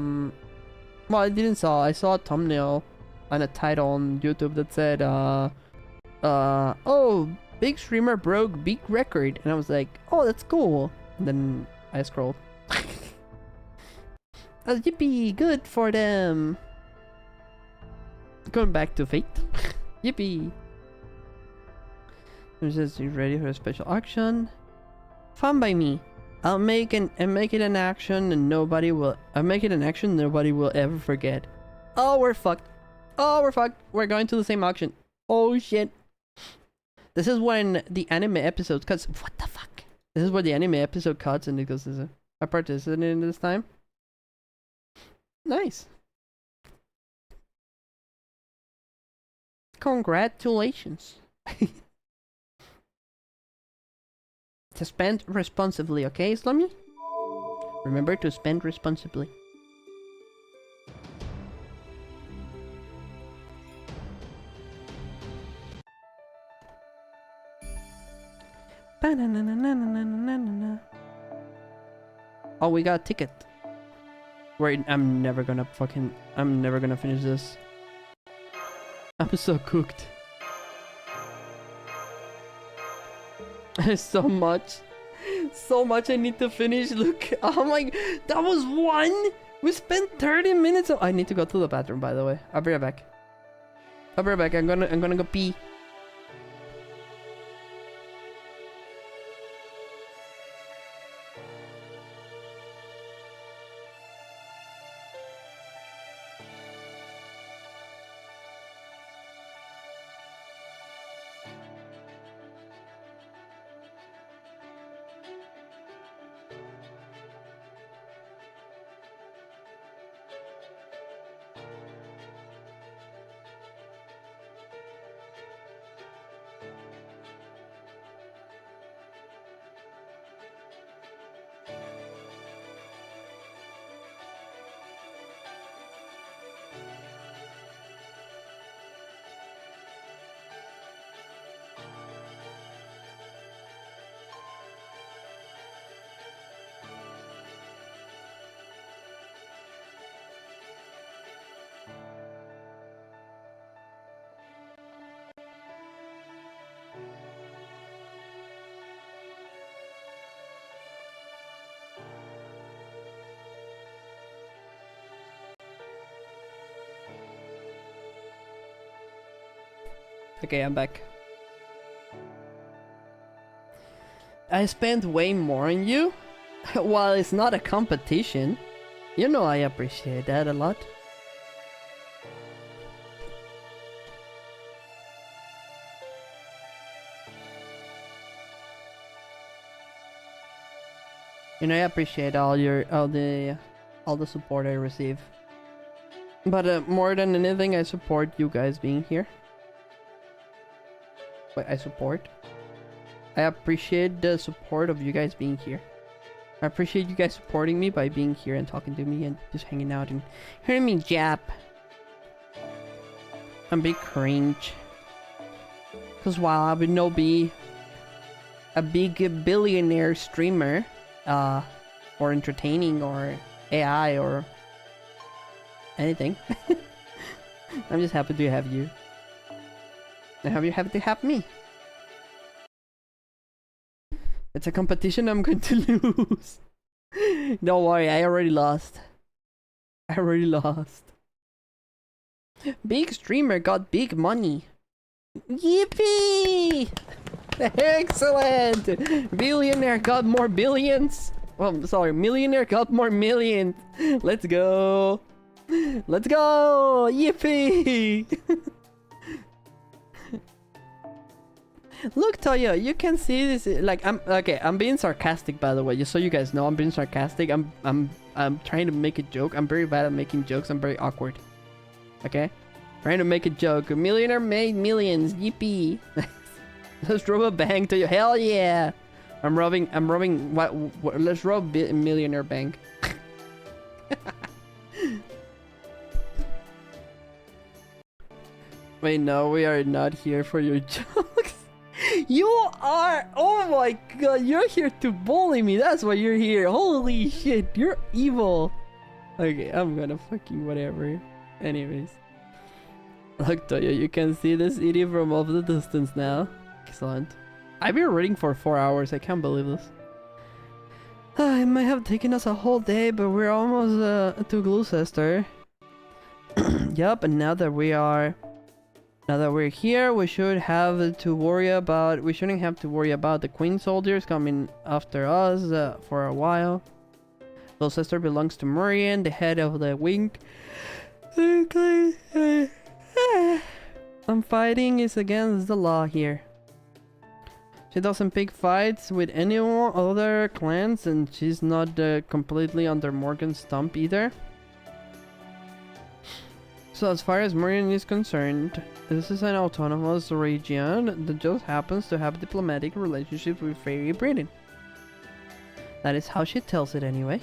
a thumbnail and a title on YouTube that said oh, big streamer broke big record, and I was like, oh, that's cool. And then I scrolled. Yippee, good for them. Going back to Fate. Yippee. It says you ready for a special auction. Fun by me. I'll make it an action and nobody will ever forget. Oh, we're fucked. Oh, we're fucked. We're going to the same auction. Oh shit. This is when the anime episode cuts. What the fuck? This is where the anime episode cuts and it goes, I participated in this time. Nice. Congratulations. To spend responsibly, okay, Slummy? Remember to spend responsibly. Oh, we got a ticket. Wait, I'm never gonna finish this. I'm so cooked. So much I need to finish. Look, oh my, that was one. We spent 30 minutes. I need to go to the bathroom, by the way. I'll be right back. I'm gonna go pee. Okay, I'm back. I spent way more on you. While it's not a competition, you know I appreciate that a lot. You know I appreciate all the support I receive. But more than anything, I support you guys being here. I appreciate the support of you guys being here. I appreciate you guys supporting me by being here and talking to me and just hanging out and hearing me jap. I'm big cringe. Cause while I would not be a big billionaire streamer, or entertaining or AI or anything, I'm just happy to have you. And how you happy to have me. It's a competition I'm going to lose. Don't worry, I already lost. Big streamer got big money. Yippee! Excellent! Billionaire got more billions. Well, sorry, millionaire got more millions. Let's go! Let's go! Yippee! Look, Toya, you can see this. Like, I'm being sarcastic, by the way, just so you guys know. I'm being sarcastic. I'm trying to make a joke. I'm very bad at making jokes. I'm very awkward. Okay, trying to make a joke. A millionaire made millions. Yippee! Let's rob a bank, Toya. Hell yeah! I'm robbing. What? Let's rob a millionaire bank. Wait, no, we are not here for your jokes. You are... Oh my god, you're here to bully me. That's why you're here. Holy shit, you're evil. Okay, I'm gonna fucking whatever. Anyways. Look, Toyo, you can see the city from off the distance now. Excellent. I've been reading for 4 hours. I can't believe this. It might have taken us a whole day, but we're almost to Gloucester. Yup, and now that we're here, we shouldn't have to worry about the Queen soldiers coming after us for a while. Gloucester belongs to Murian, the head of the wing. I'm fighting is against the law here. She doesn't pick fights with any other clans, and she's not completely under Morgan's thumb either. So as far as Murian is concerned, this is an autonomous region that just happens to have diplomatic relationships with Fairy Britain. That is how she tells it anyway.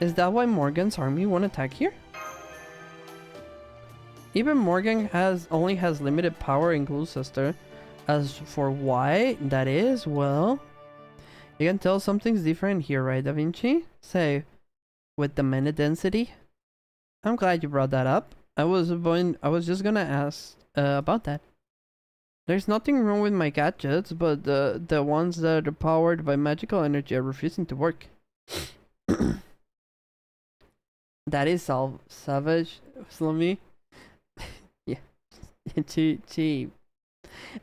Is that why Morgan's army won't attack here? Even Morgan only has limited power in Gloucester. As for why that is, well, you can tell something's different here, right, Da Vinci? Say, with the mana density? I'm glad you brought that up. I was just gonna ask about that. There's nothing wrong with my gadgets, but the ones that are powered by magical energy are refusing to work. That is all savage, Slummy. Yeah, she.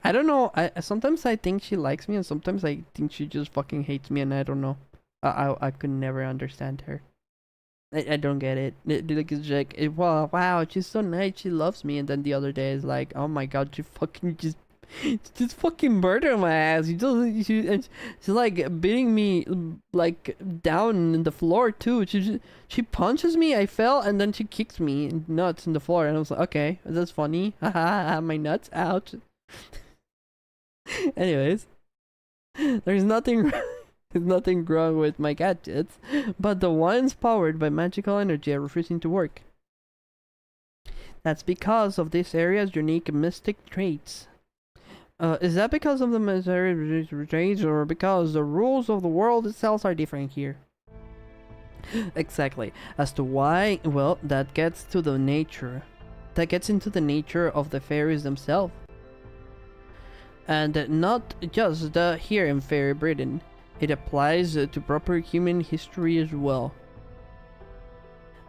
I don't know. Sometimes I think she likes me, and sometimes I think she just fucking hates me, and I don't know. I could never understand her. I don't get it. It's like, wow, she's so nice. She loves me, and then the other day is like, oh my god, she fucking just fucking murder my ass. She's like beating me like down in the floor too. She punches me. I fell, and then she kicks me nuts in the floor, and I was like, okay, that's funny. Haha, my nuts, ouch. Anyways, there's nothing wrong with my gadgets, but the ones powered by magical energy are refusing to work. That's because of this area's unique mystic traits. Is that because of the mystic traits, or because the rules of the world itself are different here? Exactly. As to why, well, that gets into the nature of the fairies themselves. And not just here in Fairy Britain. It applies to proper human history as well.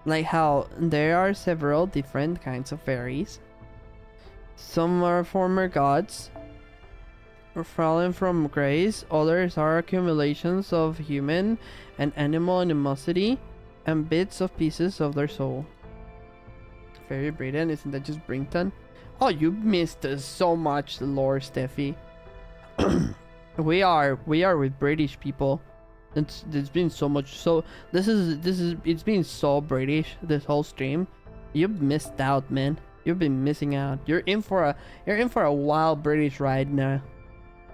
Like how there are several different kinds of fairies. Some are former gods, or fallen from grace. Others are accumulations of human and animal animosity and bits of pieces of their soul. Fairy Britain, isn't that just Brington? Oh, you missed so much lore, Steffi. we are with British people. It's been so much. So it's been so British this whole stream. You've missed out, man. You've been missing out. You're in for a wild British ride now.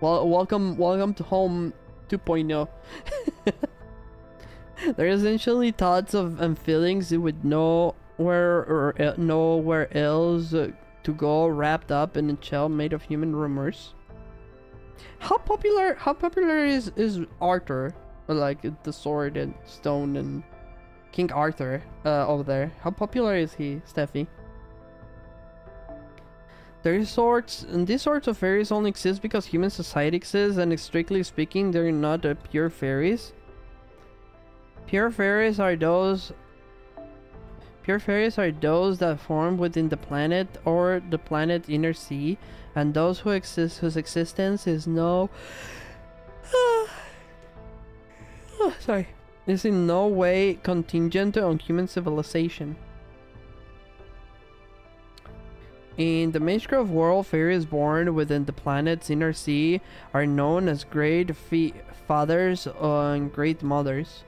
Well, welcome to home 2.0. They're essentially thoughts and feelings you would nowhere else to go, wrapped up in a shell made of human remorse. How popular is Arthur, like the sword and stone and King Arthur over there? How popular is he, Steffi? These sorts of fairies only exist because human society exists, and strictly speaking, they're not pure fairies. Pure fairies are those that form within the planet or the planet's inner sea, and those whose existence is is in no way contingent on human civilization. In the Magecraft world, fairies born within the planet's inner sea are known as great fathers and great mothers.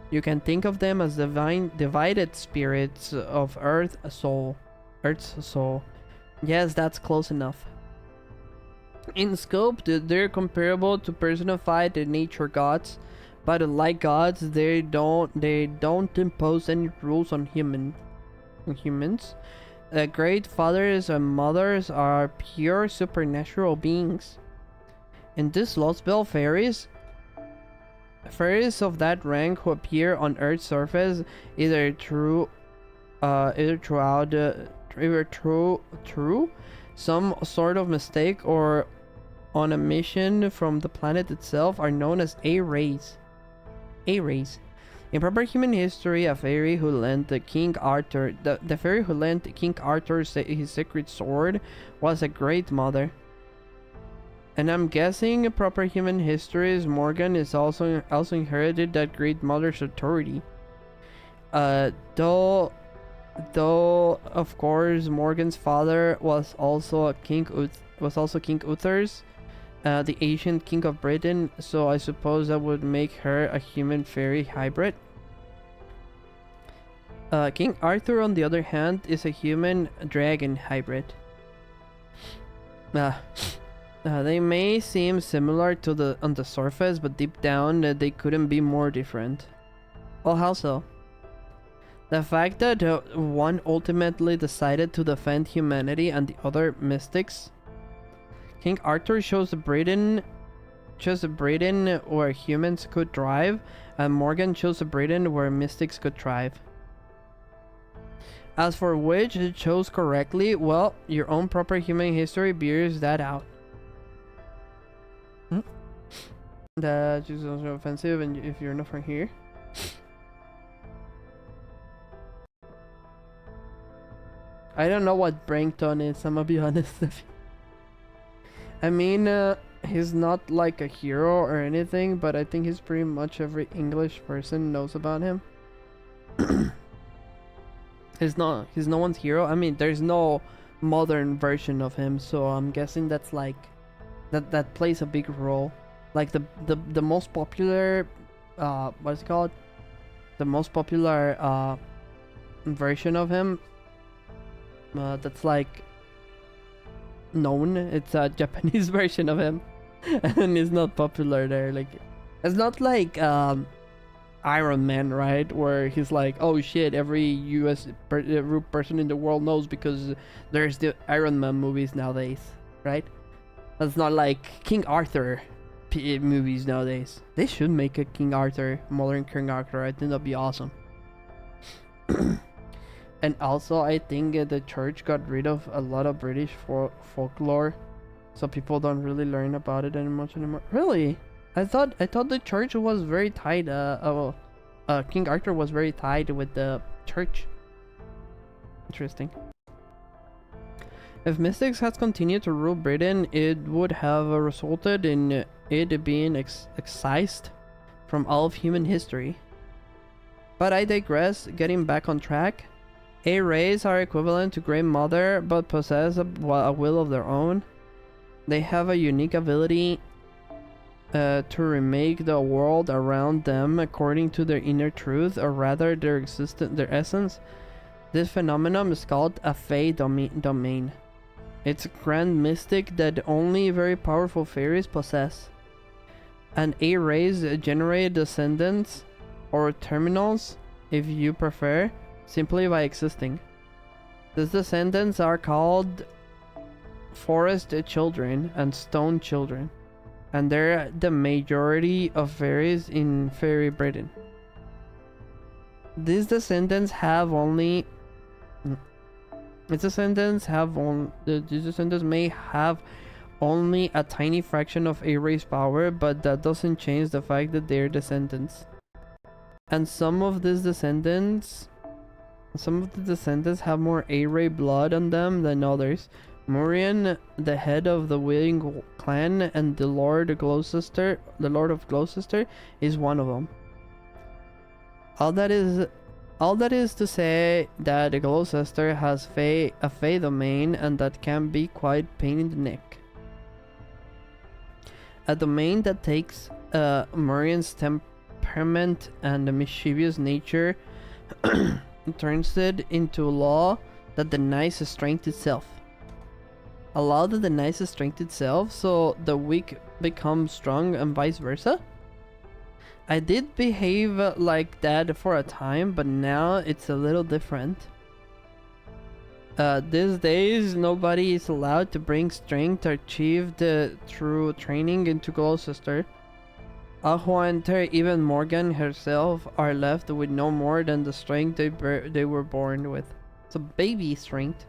You can think of them as divided spirits of Earth's soul. Yes, that's close enough. In scope, they're comparable to personified nature gods, but like gods, they don't impose any rules on humans. great fathers and mothers are pure supernatural beings. In this Lost Bell fairies of that rank who appear on Earth's surface either through some sort of mistake or on a mission from the planet itself are known as A-rays. A-rays. In proper human history, a fairy who lent King Arthur the fairy who lent King Arthur his sacred sword was a great mother. And I'm guessing proper human histories Morgan is also inherited that great mother's authority. Though of course Morgan's father was also King Uthers, the ancient king of Britain, so I suppose that would make her a human fairy hybrid. King Arthur, on the other hand, is a human dragon hybrid. They may seem similar on the surface, but deep down they couldn't be more different. Well, how so? The fact that one ultimately decided to defend humanity and the other mystics. King Arthur chose Britain where humans could thrive, and Morgan chose Britain where mystics could thrive. As for which it chose correctly, well, your own proper human history bears that out. That's just also offensive, and if you're not from here. I don't know what Brankton is, I'm gonna be honest with you. I mean, he's not like a hero or anything, but I think he's pretty much every English person knows about him. He's no one's hero. I mean, there's no modern version of him, so I'm guessing that's like that plays a big role. Like the most popular what's it called? The most popular version of him that's like known, it's a Japanese version of him, and it's not popular there. Like, it's not like Iron Man, right, where he's like, oh shit, every US person in the world knows because there's the Iron Man movies nowadays, right? That's not like King Arthur movies nowadays. They should make a King Arthur, modern King Arthur. I think that'd be awesome. And also, I think the church got rid of a lot of British folklore, so people don't really learn about it much anymore. Really? I thought the church was very tied. King Arthur was very tied with the church. Interesting. If mystics had continued to rule Britain, it would have resulted in it being excised from all of human history. But I digress. Getting back on track. A-rays are equivalent to Great Mother, but possess a will of their own. They have a unique ability to remake the world around them according to their inner truth, or rather their essence. This phenomenon is called a Fae domain. It's a grand mystic that only very powerful fairies possess. And A-rays generate descendants, or terminals, if you prefer, simply by existing. These descendants are called forest children and stone children, and they're the majority of fairies in Fairy Britain. These descendants may have only a tiny fraction of A-rays power, but that doesn't change the fact that they're descendants. And some of the descendants have more A-ray blood on them than others. Murian, the head of the Willing clan and the Lord of Gloucester, is one of them. All that is to say that Gloucester has a Fae domain, and that can be quite pain in the neck. A domain that takes Murian's temperament and the mischievous nature turns it into a law that denies strength itself. A law that denies strength itself, so the weak become strong and vice versa? I did behave like that for a time, but now it's a little different. These days, nobody is allowed to bring strength achieved through training into Gloucester. Ahuanter, even Morgan herself, are left with no more than the strength they were born with. So baby strength.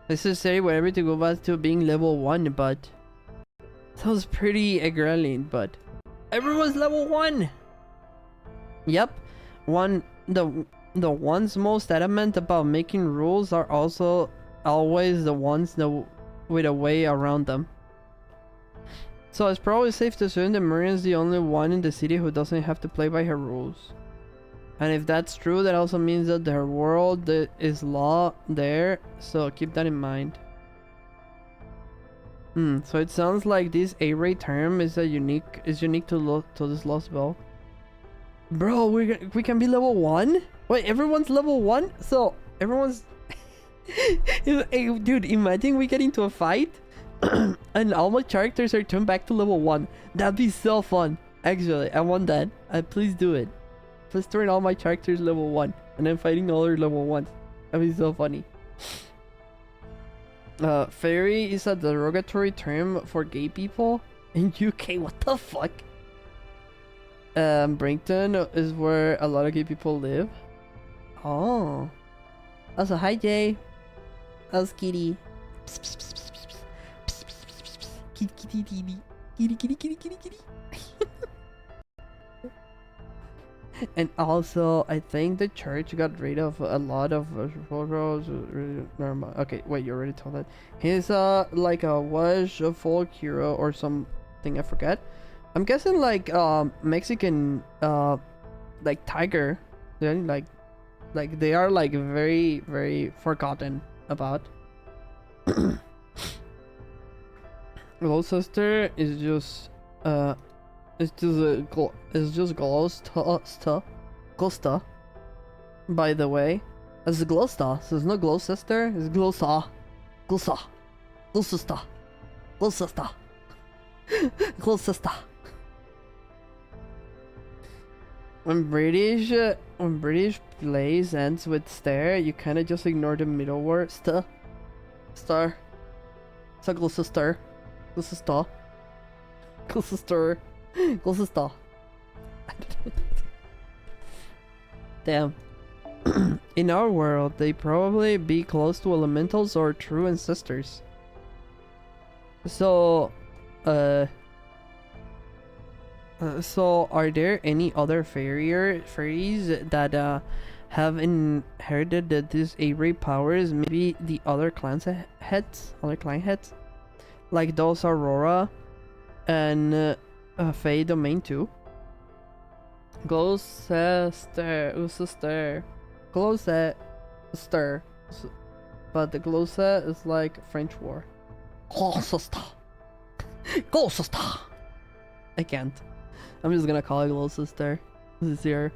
Necessary whatever to go back to being level 1, but sounds pretty agrarian, but everyone's level 1! Yep. The ones most adamant about making rules are also always the ones with a way around them. So it's probably safe to assume that Marian's the only one in the city who doesn't have to play by her rules. And if that's true, that also means that her world is law there, so keep that in mind. So it sounds like this A-ray term is unique to this Lost Bell. Bro, we can be level 1? Wait, everyone's level 1? So everyone's hey, dude, imagine we get into a fight and all my characters are turned back to level 1. That'd be so fun. Actually, I want that. Please do it. Please turn all my characters level 1 and I'm fighting all their level 1s. That'd be so funny. Fairy is a derogatory term for gay people in UK. What the fuck? Brington is where a lot of gay people live. Oh. Also, hi Jay. How's Kitty? Kitty, kitty, kitty. Kitty, kitty, kitty, kitty, kitty. And also, I think the church got rid of a lot of photos. Never mind. Okay, wait, you already told that. He's like a Welsh folk hero or something, I forget. I'm guessing like Mexican like tiger. They're like they are like very, very forgotten about. Gloucester is just Gloucester. By the way, it's Gloucester. So it's not Gloucester. It's Gloucester. When British plays ends with stare, you kind of just ignore the middle word star. So Gloucester. Damn. In our world, they probably be close to elementals or true ancestors. So, so are there any other fairies that have inherited these A-ray powers? Maybe the other clan heads, like those Aurora and Fae Domain too. Gloucester, but the Gloucester is like French war. Gloucester. I can't. I'm just gonna call it Gloucester. This is here.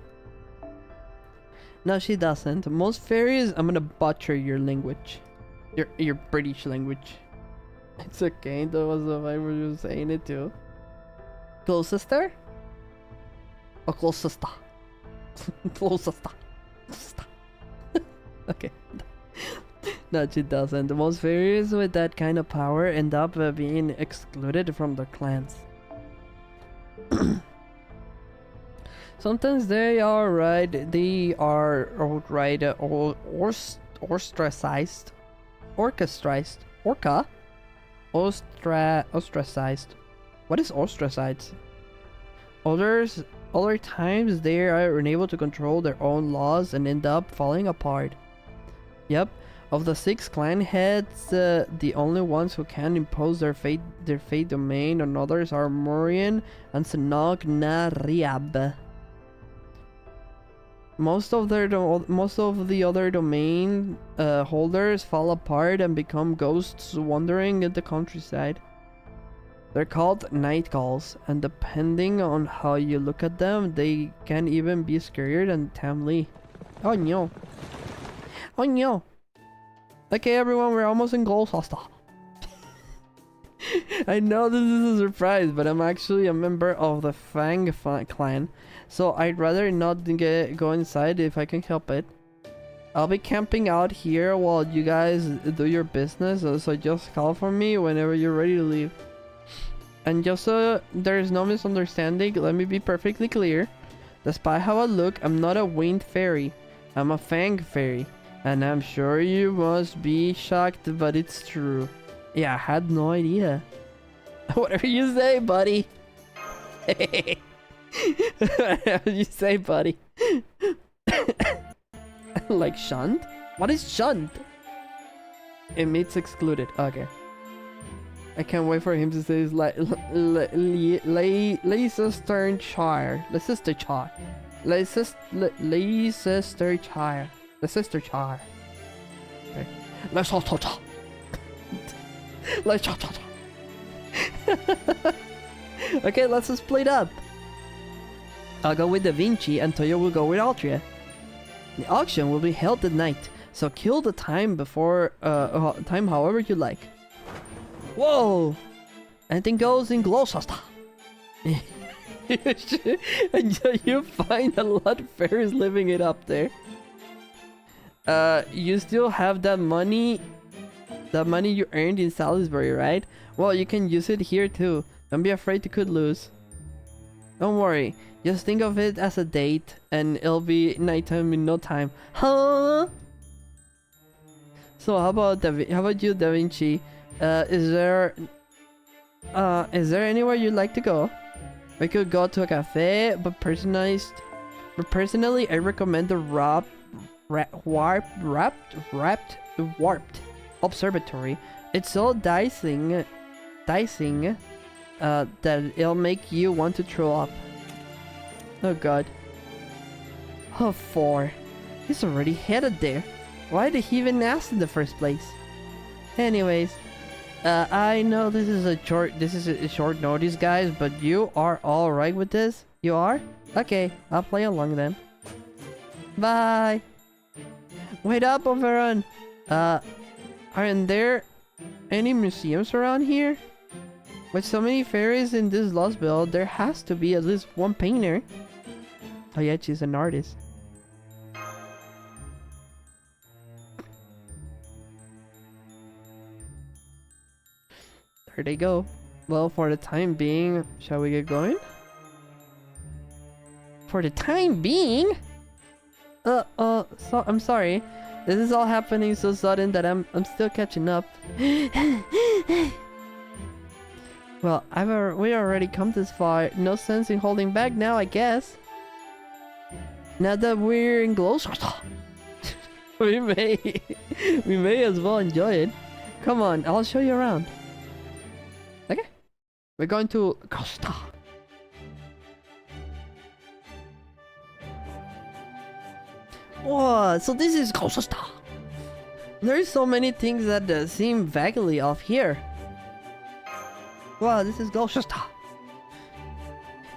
No, she doesn't. Most fairies, I'm gonna butcher your language, your British language. It's okay. That was the way we were saying it too. Gloucester? Oh, Gloucester. Gloucester. Okay. No, she doesn't. Most fairies with that kind of power end up being excluded from their clans. Sometimes they are right. They are outright ostracized. Ostracized. What is ostracized? Other times they are unable to control their own laws and end up falling apart. Yep, of the 6 clan heads, the only ones who can impose their fate domain on others are Morian and Sanok na Riab. Most of the other domain holders fall apart and become ghosts wandering in the countryside. They're called night gulls, and depending on how you look at them, they can even be scarier than Tamlee. Oh no. Oh no. Okay everyone, we're almost in Gloucester. I know this is a surprise, but I'm actually a member of the Fang clan, so I'd rather not go inside if I can help it. I'll be camping out here while you guys do your business, so just call for me whenever you're ready to leave. And just so there's no misunderstanding, let me be perfectly clear. Despite how I look, I'm not a winged fairy. I'm a fang fairy. And I'm sure you must be shocked, but it's true. Yeah, I had no idea. Whatever you say, buddy. Whatever you say, buddy. Like shunned? What is shunned? It means excluded. Okay. I can't wait for him to say his Leicestershire. Leicestershire. Leicestershire. Leicestershire. Okay. Leicestershire. Leicestershire. Okay, let's just split up. I'll go with Da Vinci and Toyo will go with Altria. The auction will be held at night, so kill the time before time however you like. Whoa! Anything goes in Gloucester. And you find a lot of fairies living it up there. You still have that money you earned in Salisbury, right? Well, you can use it here too. Don't be afraid you could lose. Don't worry, just think of it as a date and it'll be nighttime in no time. Huh? So how about you, Da Vinci? Is there anywhere you'd like to go? We could go to a cafe, but personally, I recommend the warped observatory. It's so dicing that it'll make you want to throw up. Oh god. Oh, 4. He's already headed there. Why did he even ask in the first place? Anyways, I know this is a short notice, guys, but you are all right with this? You are? Okay, I'll play along then. Bye. Wait up, Overrun. Aren't there any museums around here? With so many fairies in this Lost Bell, there has to be at least one painter. Oh yeah, she's an artist. There they go. Well, for the time being, shall we get going? For the time being? So I'm sorry. This is all happening so sudden that I'm still catching up. Well, we already come this far. No sense in holding back now, I guess. Now that we're in Gloucester, we may as well enjoy it. Come on, I'll show you around. Okay, we're going to Gloucester. Whoa, so this is Gloucester. There's so many things that seem vaguely off here. Wow, this is Gloucester.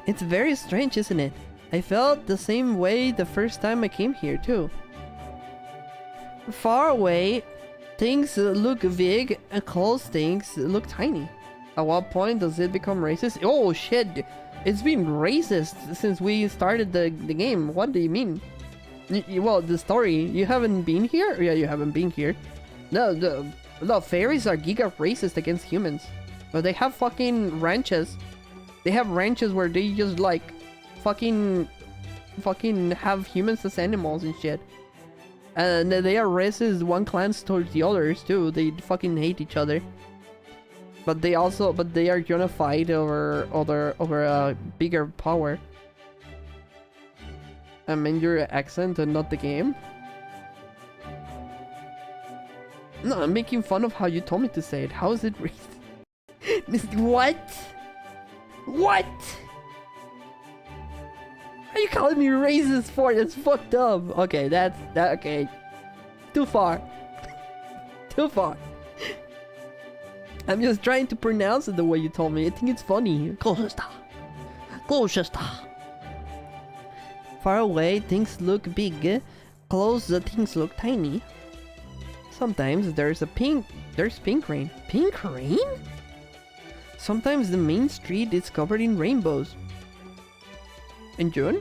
It's very strange, isn't it? I felt the same way the first time I came here too. Far away, things look big, and close things look tiny. At what point does it become racist? Oh shit! It's been racist since we started the game. What do you mean? Well, the story. You haven't been here? Yeah, you haven't been here. No, the fairies are giga racist against humans. But they have fucking ranches. They have ranches where they just like fucking have humans as animals and shit. And they are racist one clans towards the others too. They fucking hate each other. But they are unified over a bigger power. I mean your accent and not the game. No, I'm making fun of how you told me to say it. How is it racist? What? What? Are you calling me racist for? That's fucked up. Okay, okay. Too far. Too far. I'm just trying to pronounce it the way you told me. I think it's funny. Gloucester. Gloucester. Far away, things look big. Close, things look tiny. Sometimes there's pink rain. Pink rain? Sometimes the main street is covered in rainbows. In June?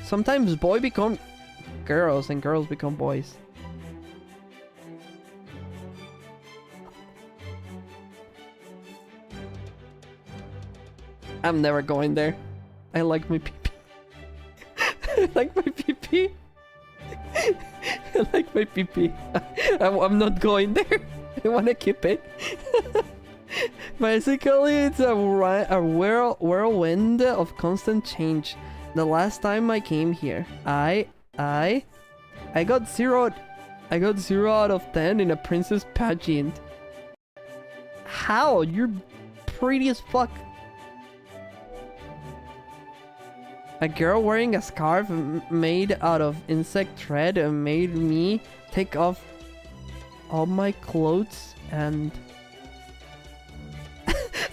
Sometimes boy become girls and girls become boys. I'm never going there. I like my pee-pee. I like my pee-pee. I like my pee-pee. I'm not going there. I want to keep it. Basically, it's a whirlwind of constant change. The last time I came here, I got 0 out of 10 in a princess pageant. How? You're pretty as fuck. A girl wearing a scarf made out of insect thread made me take off all my clothes and...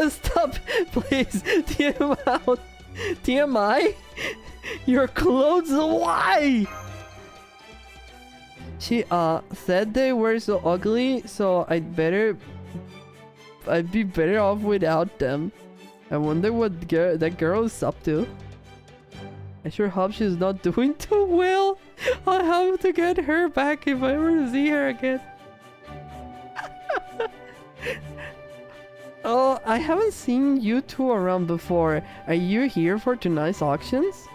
Stop, please. TMI? Your clothes? Why? She said they were so ugly, so I'd be better off without them. I wonder what that girl is up to. I sure hope she's not doing too well. I'll have to get her back if I ever see her again. Oh, I haven't seen you two around before. Are you here for tonight's auctions?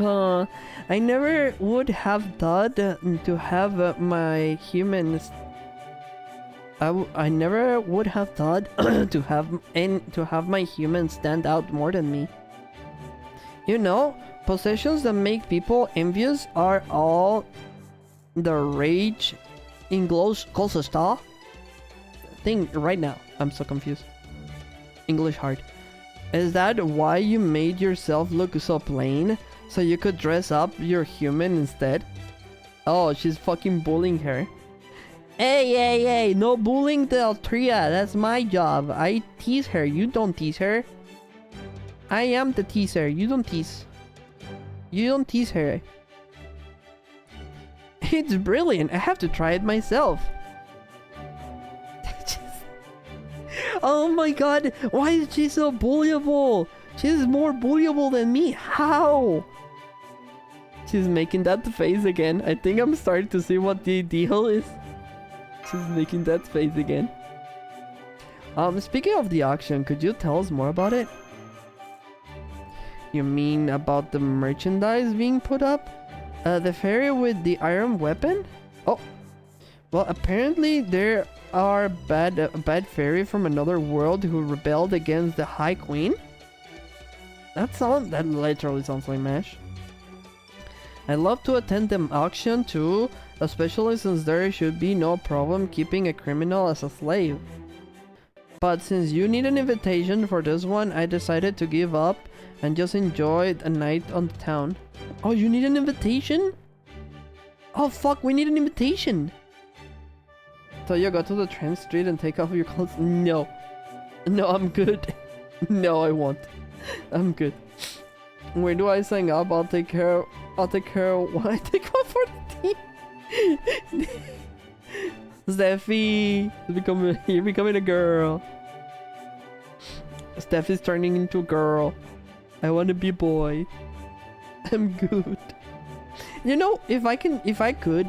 I never would have thought to have my humans. I never would have thought to have my humans stand out more than me. You know, possessions that make people envious are all the rage in close star thing right now. I'm so confused. English hard. Is that why you made yourself look so plain? So you could dress up your human instead? Oh, she's fucking bullying her. Hey, no bullying the Altria. That's my job. I tease her. You don't tease her. I am the teaser. You don't tease. You don't tease her. It's brilliant. I have to try it myself. Oh my god. Why is she so bullyable? She's more bullyable than me. How? She's making that face again. I think I'm starting to see what the deal is. She's making that face again. Speaking of the auction, could you tell us more about it? You mean about the merchandise being put up? The fairy with the iron weapon? Oh, well, apparently there are a bad fairy from another world who rebelled against the High Queen. That literally sounds like MASH. I'd love to attend the auction too, especially since there should be no problem keeping a criminal as a slave. But since you need an invitation for this one, I decided to give up and just enjoy a night on the town. Oh, you need an invitation? Oh fuck, we need an invitation! So you go to the Trent Street and take off your clothes? No. No, I'm good. No, I won't. I'm good. Where do I sign up? I'll take care what I take one for the team. Steffi, you're becoming a girl. Steffi's turning into a girl. I want to be a boy. I'm good. You know, if I could,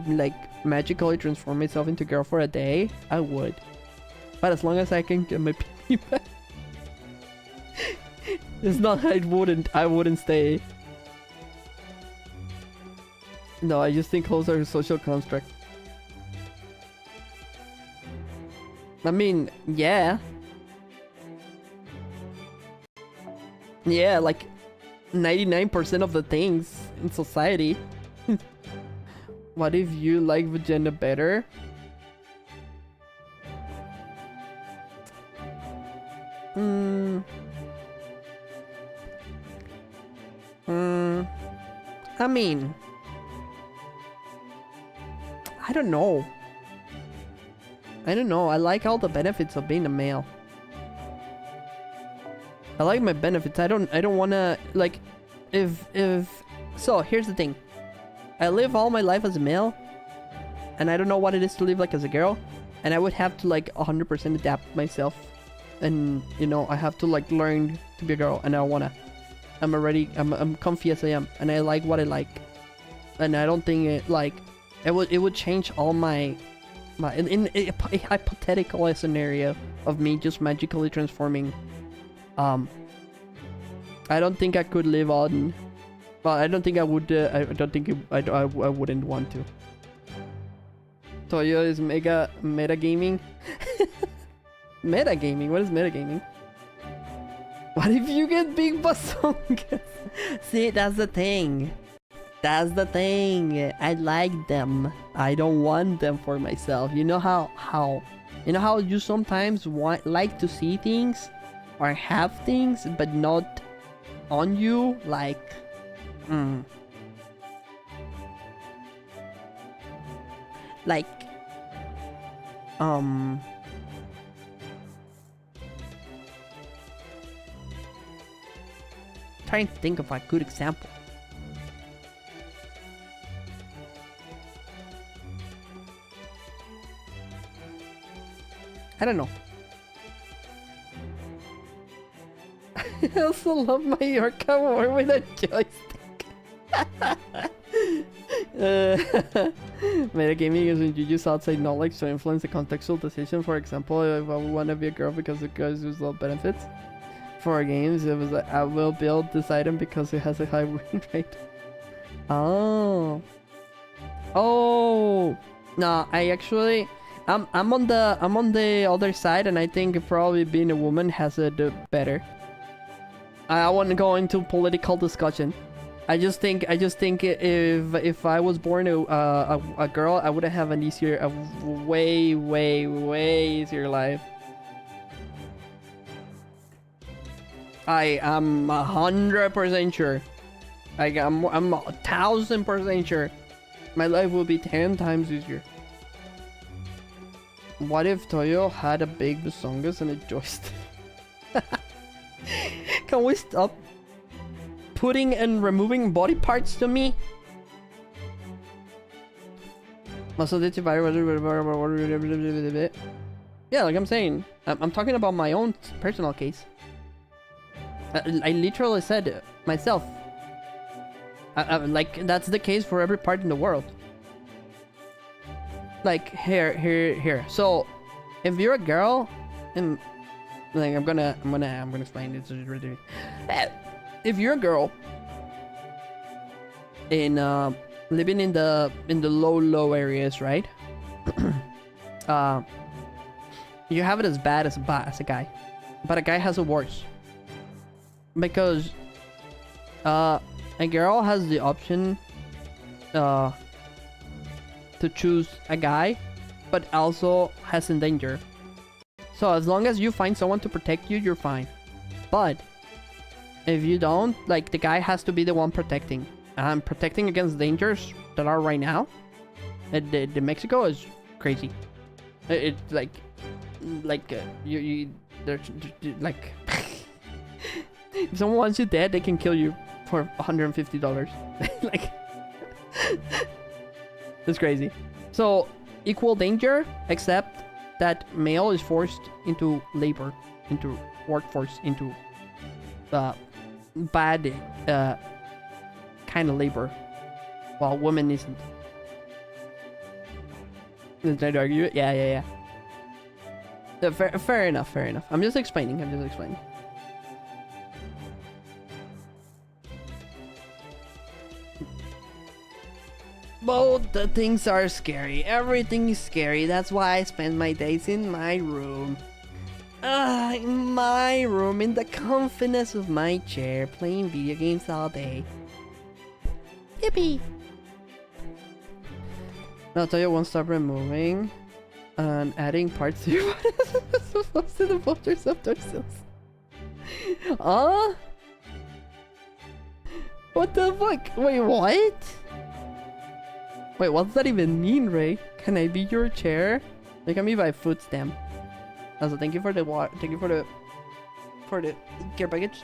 like, magically transform myself into a girl for a day, I would. But as long as I can get my pee back. It's not I wouldn't stay. No, I just think clothes are a social construct. I mean, yeah. Yeah, like 99% of the things in society. What if you like vagina better? I mean, I don't know. I like all the benefits of being a male. I like my benefits. I don't wanna, like, so here's the thing. I live all my life as a male, and I don't know what it is to live like as a girl, and I would have to like 100% adapt myself, and you know, I have to like learn to be a girl, and I don't wanna. I'm comfy as I am, and I like what I like, and I don't think it would change all my in a hypothetical scenario of me just magically transforming. I don't think I could live on. Well, I don't think I would. I don't think I wouldn't want to. Toyo is metagaming. Metagaming? What is metagaming? What if you get big basongas? See, that's the thing. That's the thing. I like them. I don't want them for myself. You know how you sometimes like to see things or have things, but not on you, like. Like, trying to think of a good example. I don't know. I also love my Yorka more with a joystick. Metagaming is when you use outside knowledge to influence a contextual decision. For example, if I want to be a girl because the girls use low benefits. For games, it was like, I will build this item because it has a high win rate. Oh. Oh. No, I actually, I'm on the other side, and I think probably being a woman has it better. I want to go into political discussion. I just think if I was born a girl, I would have an easier, a way easier life. I am 100% sure. Like I'm 1000% sure. My life will be 10 times easier. What if Toyo had a big basongas and a joystick? Can we stop putting and removing body parts to me? Yeah, like I'm saying, I'm talking about my own personal case. I literally said myself. Like that's the case for every part in the world. Like here. So, if you're a girl, and like I'm gonna explain it. If you're a girl in living in the low areas, right? You have it as bad as a guy, but a guy has it worse. Because a girl has the option to choose a guy, but also has in danger. So as long as you find someone to protect you, you're fine. But if you don't, like, the guy has to be the one protecting. And protecting against dangers that are right now, the Mexico is crazy. It's there's like. If someone wants you dead, they can kill you for $150. Like, it's crazy. So, equal danger, except that male is forced into labor, into workforce, into bad kind of labor, while women isn't. Is that argue it? Yeah. Fair enough. I'm just explaining. Both the things are scary. Everything is scary. That's why I spend my days in my room. In my room, in the comfiness of my chair, playing video games all day. Yippee! Now Toyo won't stop removing and adding parts to your body as opposed to the bolsters of torsos. What the fuck? Wait, what? Wait, what does that even mean, Ray? Can I be your chair? They can be my foot stamp. Also, thank you for the care package.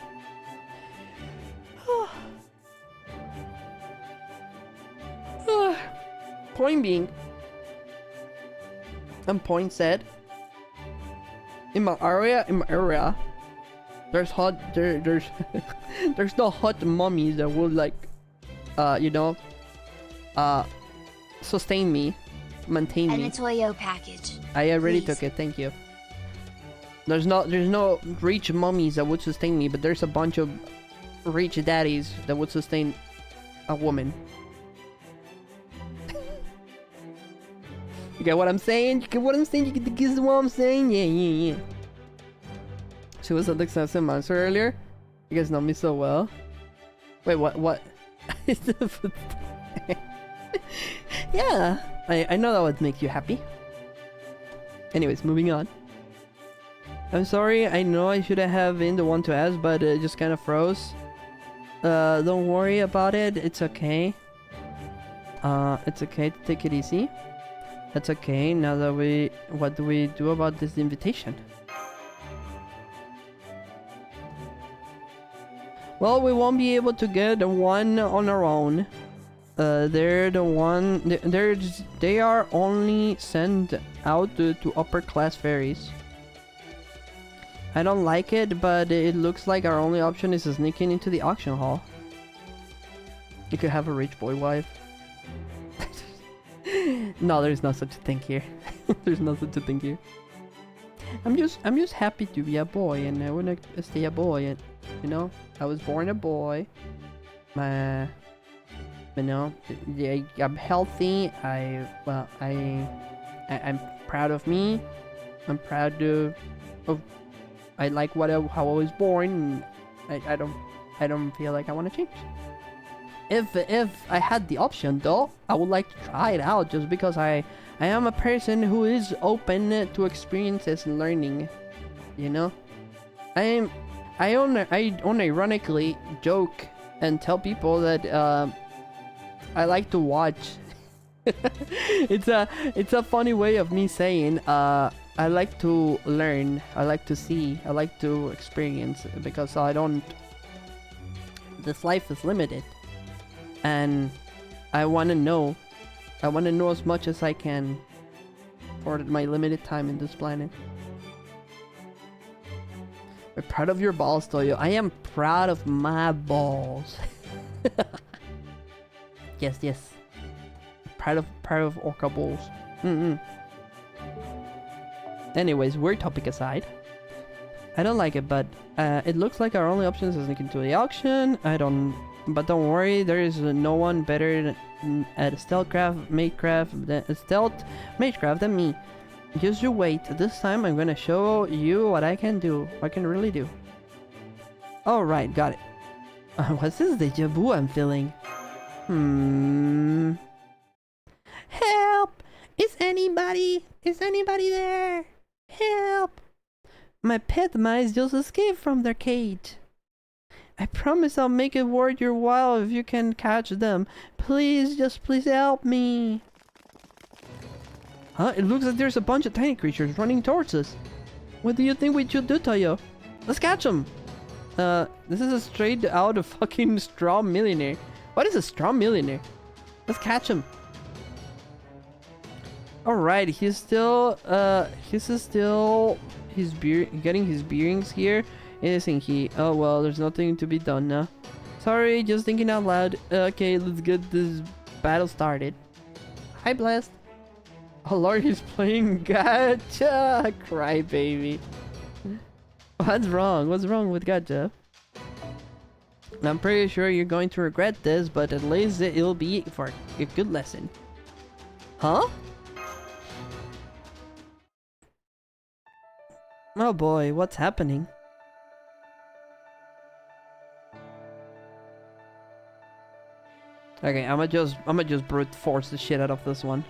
Point being, and point said, in my area, There's there's there's no hot mummies that will like, you know, sustain me, maintain me. And a Toyo package. I already please. took it, thank you. There's no rich mummies that would sustain me, but there's a bunch of rich daddies that would sustain a woman. You get what I'm saying? You get what I'm saying? You get what I'm saying? Yeah. She was an expensive monster earlier. You guys know me so well. Wait, what? Yeah, I know that would make you happy. Anyways, moving on. I'm sorry, I know I should have been the one to ask, but it just kind of froze. Don't worry about it, it's okay. It's okay to take it easy. That's okay, now that what do we do about this invitation? Well, we won't be able to get one on our own. They are only sent out to upper class fairies. I don't like it, but it looks like our only option is sneaking into the auction hall. You could have a rich boy wife. No, there's no such a thing here. There's no such a thing here. I'm just happy to be a boy, and I wanna stay a boy. And you know, I was born a boy. You know, yeah, I'm healthy. I'm proud of me. I'm proud of. I like how I was born. I don't feel like I want to change. If I had the option though, I would like to try it out just because I am a person who is open to experiences and learning. You know, I unironically joke and tell people that I like to watch. It's a funny way of me saying I like to learn, I like to see, I like to experience, because this life is limited, and I want to know as much as I can for my limited time in this planet. I'm proud of your balls, Toyo. I am proud of my balls. Yes. Proud of orca balls. Anyways, weird topic aside. I don't like it, but it looks like our only option is sneaking to the auction. But don't worry, there is no one better at stealthcraft magecraft than me. Just you wait. This time I'm gonna show you what I can do. What I can really do. Alright, got it. What's this deja vu I'm feeling? Help! Is anybody there? Help! My pet mice just escaped from their cage. I promise I'll make it worth your while if you can catch them. Please help me. Huh? It looks like there's a bunch of tiny creatures running towards us. What do you think we should do, Toyo? Let's catch them. This is a straight out of fucking Straw Millionaire. What is a Straw Millionaire? Let's catch him. Alright, he's still getting his bearings here, isn't he? Oh well, there's nothing to be done now. Sorry, just thinking out loud. Okay, let's get this battle started. Hi, Blast. Oh lord, he's playing gacha. Cry baby. What's wrong? What's wrong with gacha? I'm pretty sure you're going to regret this, but at least it'll be for a good lesson. Huh? Oh boy, what's happening? Okay, I'ma just brute force the shit out of this one.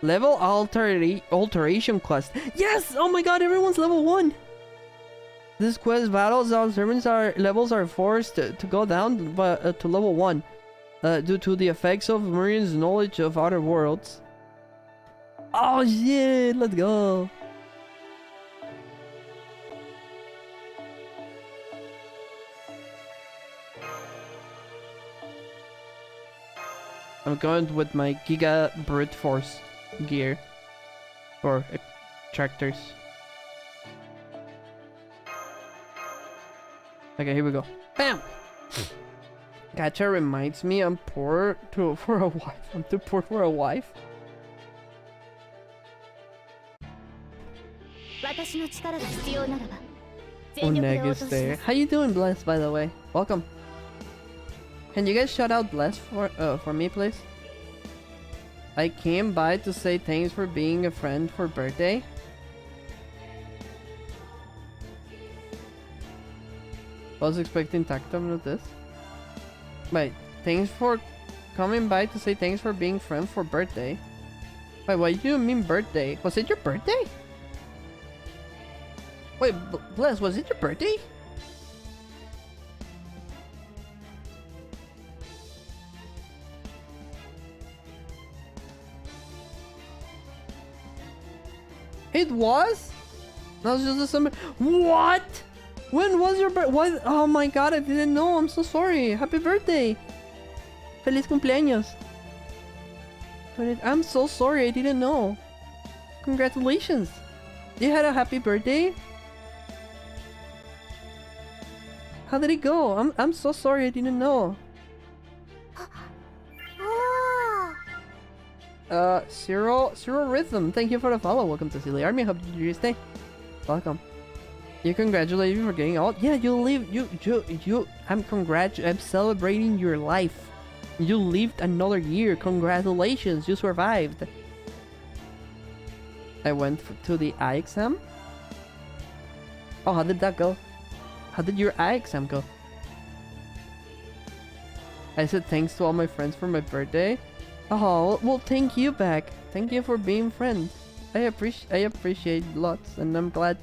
Level alteration quest. Yes! Oh my god, everyone's level 1! This quest battles on servants levels are forced to go down to level 1 due to the effects of Miriam's knowledge of other worlds. Oh shit, let's go! I'm going with my Giga Brute Force gear for tractors. Okay, here we go. Bam! Gacha reminds me I'm poor for a wife. I'm too poor for a wife. Oneg is there. How you doing, Bless, by the way? Welcome. Can you guys shout out Bless for me, please? I came by to say thanks for being a friend for birthday. I was expecting Tactum with this. Wait, thanks for coming by to say thanks for being friend for birthday. Wait, what do you mean birthday? Was it your birthday? Wait, Bless, was it your birthday? It was? That was just December. What? When was your birthday? What? Oh my god, I didn't know. I'm so sorry. Happy birthday. Feliz cumpleaños. I'm so sorry. I didn't know. Congratulations. You had a happy birthday? How did it go? I'm so sorry. I didn't know. Zero Rhythm, thank you for the follow. Welcome to Silly Army. Hope you stay. Welcome. You congratulate you for getting old. Yeah, you live. I'm celebrating your life. You lived another year. Congratulations, you survived. I went to the eye exam. Oh, how did that go? How did your eye exam go? I said thanks to all my friends for my birthday. Oh, well, thank you back. Thank you for being friends. I appreciate lots, and I'm glad.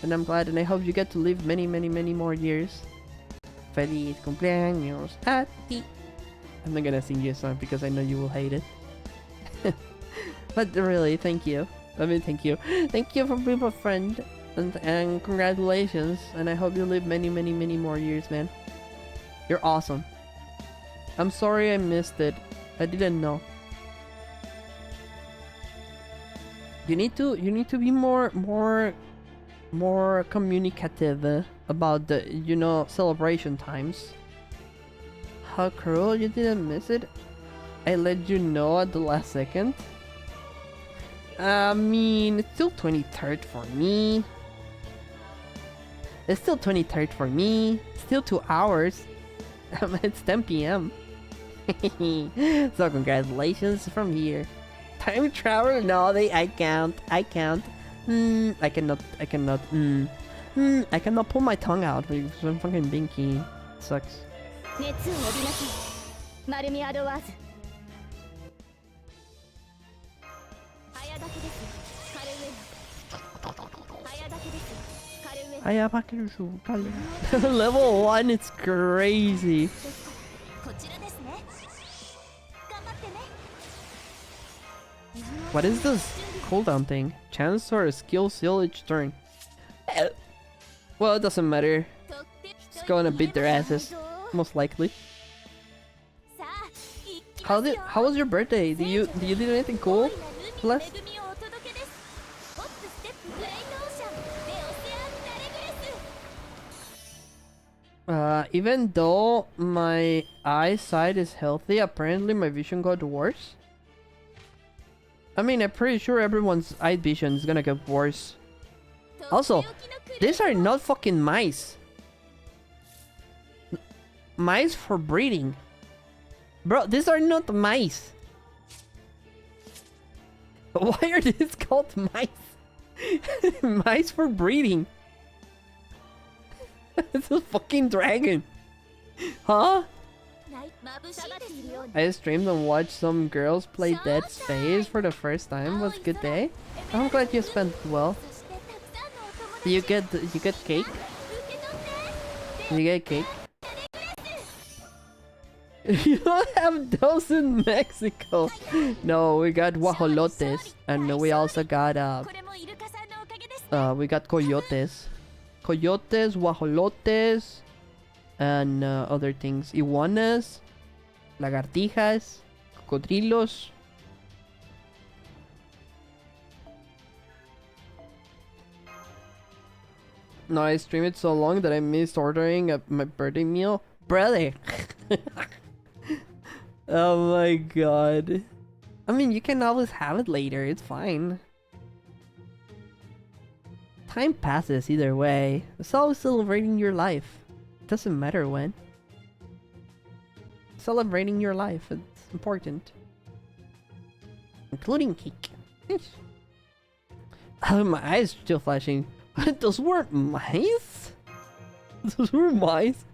And I hope you get to live many more years. Feliz cumpleaños a ti. I'm not gonna sing you a song because I know you will hate it. But really, thank you. I mean, thank you. Thank you for being a friend, and congratulations. And I hope you live many more years, man. You're awesome. I'm sorry I missed it. I didn't know. You need to be more communicative about the celebration times. How cruel, you didn't miss it. I let you know at the last second. I mean, it's still 23rd for me. It's still 23rd for me. Still 2 hours. It's 10 p.m. So congratulations from here. Time travel? No, I can't. I cannot. I cannot pull my tongue out because I'm fucking binky. Sucks. Level 1, it's crazy. What is this cooldown thing? Chance or a skill seal each turn? Well, it doesn't matter. Just gonna beat their asses, most likely. How was your birthday? Did you do anything cool? Plus? Even though my eyesight is healthy, apparently my vision got worse. I mean, I'm pretty sure everyone's eye vision is gonna get worse. Also, these are not fucking mice. Mice for breeding. Bro, these are not mice. Why are these called mice? Mice for breeding. It's a fucking dragon. Huh? I streamed and watched some girls play Dead Space for the first time. Was a good day. I'm glad you spent well. You get cake? You get cake? You don't have those in Mexico. No, we got guajolotes, and we also got we got coyotes, guajolotes, and other things. Iguanas, lagartijas, cocodrilos. No, I streamed it so long that I missed ordering my birthday meal. Brother! Oh my god. I mean, you can always have it later, it's fine. Time passes either way. It's always celebrating your life. It doesn't matter when. Celebrating your life, it's important. Including cake. Yes. Oh, my eyes are still flashing. Those weren't mice? Those were mice?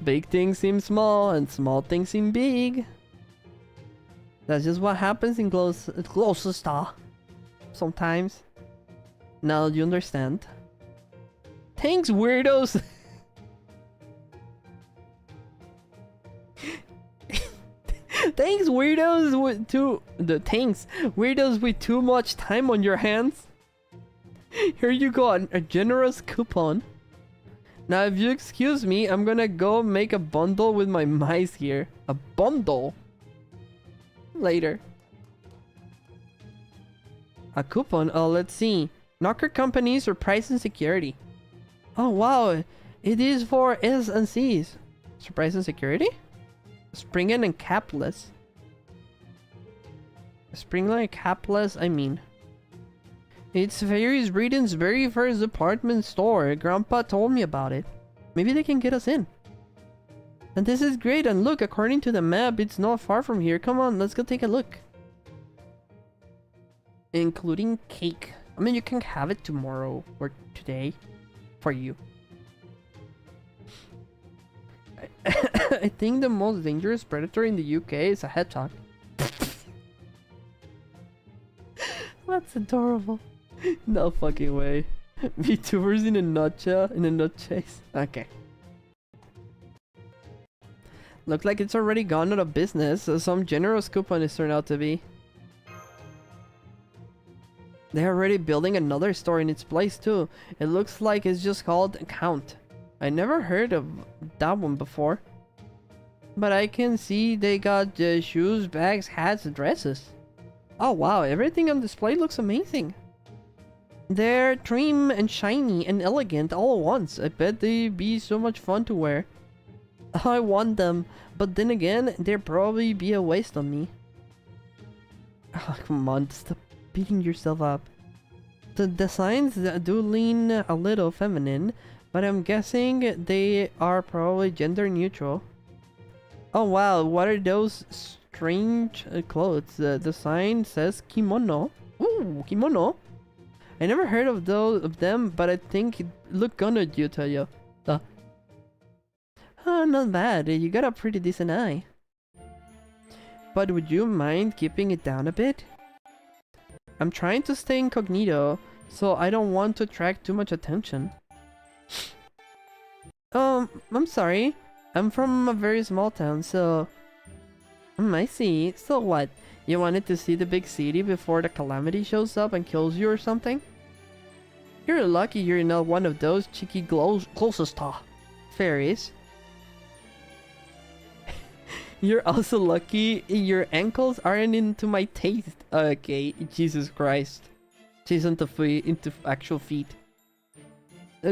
Big things seem small, and small things seem big. That's just what happens in closest star. Sometimes. Now you understand. Thanks, weirdos! Thanks, weirdos with weirdos with too much time on your hands. Here you go, a generous coupon. Now, if you excuse me, I'm gonna go make a bundle with my mice here. A bundle? Later. A coupon? Oh, let's see. Knocker companies or price and security. Oh, wow. It is for S and C's. Surprise and security? Springen and capless. Springline and capless, I mean. It's Fairy's Breeden's very first department store. Grandpa told me about it. Maybe they can get us in. And this is great, and look, according to the map, it's not far from here. Come on, let's go take a look. Including cake. I mean, you can have it tomorrow or today for you. I think the most dangerous predator in the UK is a hedgehog. That's adorable. No fucking way. VTubers in a nutshell, in a nut chase. Okay. Looks like it's already gone out of business, so some generous coupon is turned out to be. They're already building another store in its place too. It looks like it's just called Count. I never heard of that one before. But I can see they got shoes, bags, hats, and dresses. Oh wow, everything on display looks amazing. They're trim and shiny and elegant all at once. I bet they'd be so much fun to wear. I want them, but then again, they'd probably be a waste on me. Oh, come on, stop beating yourself up. The designs do lean a little feminine, but I'm guessing they are probably gender neutral. Oh wow, what are those strange clothes? The sign says kimono. Ooh, kimono. I never heard of them, but I think it look good on you, tell you. Oh, not bad. You got a pretty decent eye. But would you mind keeping it down a bit? I'm trying to stay incognito, so I don't want to attract too much attention. I'm sorry. I'm from a very small town, so... I see. So what? You wanted to see the big city before the calamity shows up and kills you or something? You're lucky you're not one of those cheeky closest fairies. You're also lucky your ankles aren't into my taste. Okay, Jesus Christ. She's into actual feet.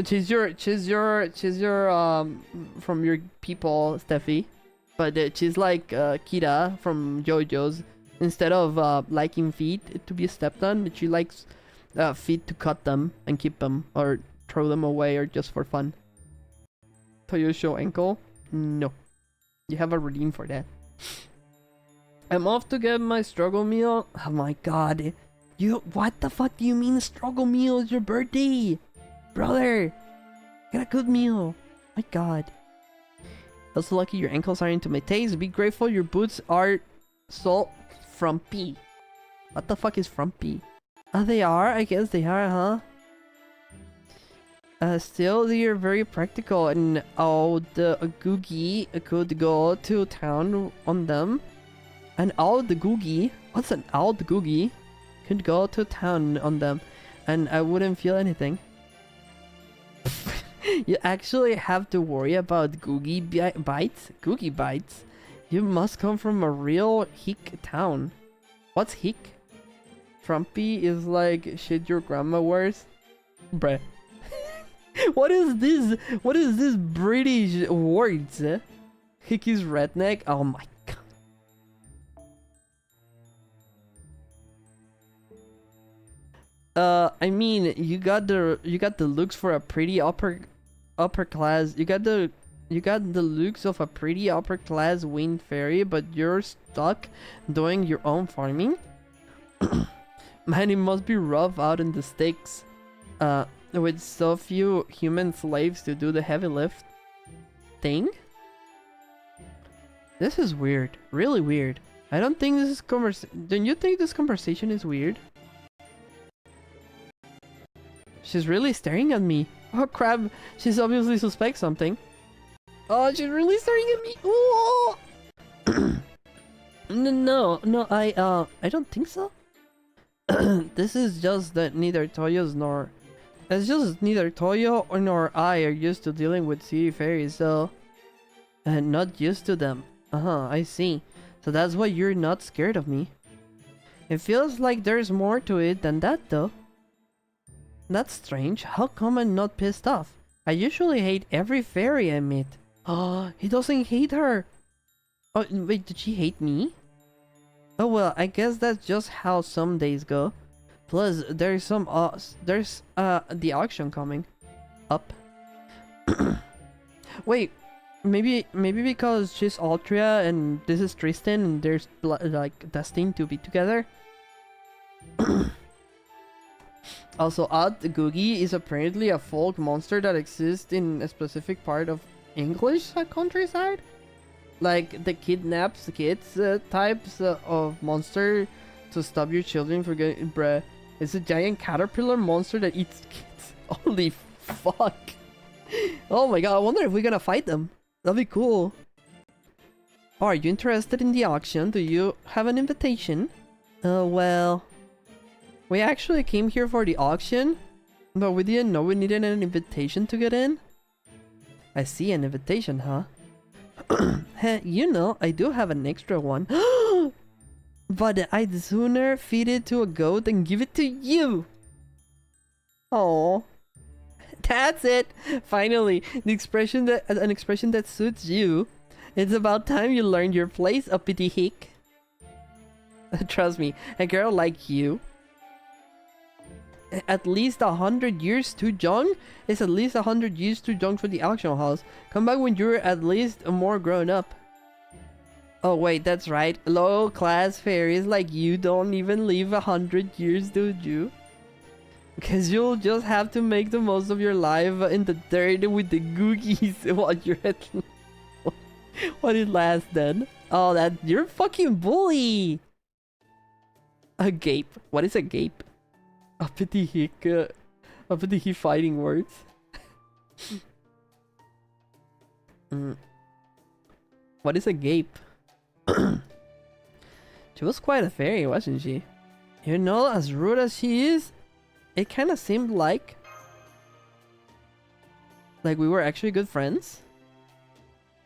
She's your from your people, Steffi. But she's like Kira from JoJo's. Instead of liking feet to be stepped on, she likes feet to cut them and keep them or throw them away or just for fun. Toyosho ankle? No. You have a routine for that. I'm off to get my struggle meal. Oh my god. What the fuck do you mean struggle meal? It's your birthday! Brother! Get a good meal. My god. Also lucky your ankles are into my taste. Be grateful your boots are so frumpy. What the fuck is frumpy? Oh, they are? I guess they are, huh? Still, they are very practical, and old Googie could go to town on them. An old Googie? What's an old Googie? Could go to town on them, and I wouldn't feel anything. You actually have to worry about Googie bites? Googie bites? You must come from a real hick town. What's hick? Frumpy is like shit your grandma wears? Bruh. What is this? What is this British words? Hickey's redneck? Oh my god. I mean, you got the looks for a pretty upper class. You got the looks of a pretty upper class wind fairy, but you're stuck doing your own farming. Man, it must be rough out in the sticks. With so few human slaves to do the heavy lift thing. This is weird. Really weird. I don't think this is Don't you think this conversation is weird? She's really staring at me. Oh crap, she's obviously suspects something. Oh, she's really staring at me. Oh! No, I don't think so. This is just that neither Toyo's nor... It's just neither Toyo nor I are used to dealing with city fairies, so... not used to them. I see. So that's why you're not scared of me. It feels like there's more to it than that, though. That's strange. How come I'm not pissed off? I usually hate every fairy I meet. Oh, he doesn't hate her. Oh, wait, did she hate me? Oh well, I guess that's just how some days go. Plus, there's the auction coming up. Wait, maybe because she's Altria and this is Tristan and there's like destined to be together. Also, Odd Googie is apparently a folk monster that exists in a specific part of English countryside. Like the kidnaps kids types of monster to stop your children from getting bruh. It's a giant caterpillar monster that eats kids. Holy fuck. Oh my god, I wonder if we're gonna fight them. That'd be cool. Are you interested in the auction? Do you have an invitation? Well... We actually came here for the auction, but we didn't know we needed an invitation to get in. I see, an invitation, huh? Hey, you know, I do have an extra one. But I'd sooner feed it to a goat than give it to you. Oh, that's it. Finally, an expression that suits you. It's about time you learned your place, uppity hick. Trust me, a girl like you, at least 100 years too young, is at least 100 years too young for the auction house. Come back when you're at least more grown up. Oh wait, that's right. Low class fairies like you don't even live 100 years, do you? Because you'll just have to make the most of your life in the dirt with the googies while you're at... What it lasts then? Oh, that you're a fucking bully! A gape. What is a gape? Uppity hick. Uppity hick fighting words. What is a gape? She was quite a fairy, wasn't she? You know, as rude as she is, it kind of seemed like we were actually good friends.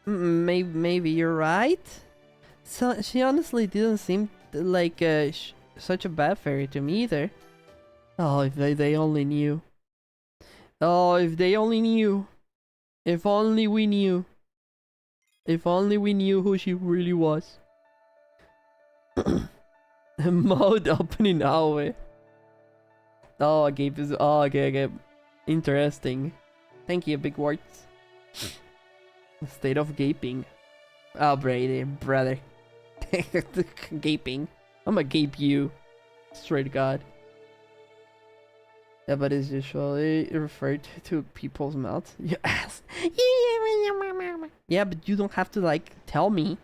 Maybe you're right. So she honestly didn't seem like such a bad fairy to me either. Oh, if they only knew. Oh, if they only knew. If only we knew. If only we knew who she really was. Mode opening hallway. Oh, a gape is... Oh, okay. Interesting. Thank you, big words. State of gaping. Oh, Brady, brother. Gaping. I'm gonna gape you. Straight to God. Yeah, but it's usually referred to people's mouths. You ass. Yeah, but you don't have to, like, tell me.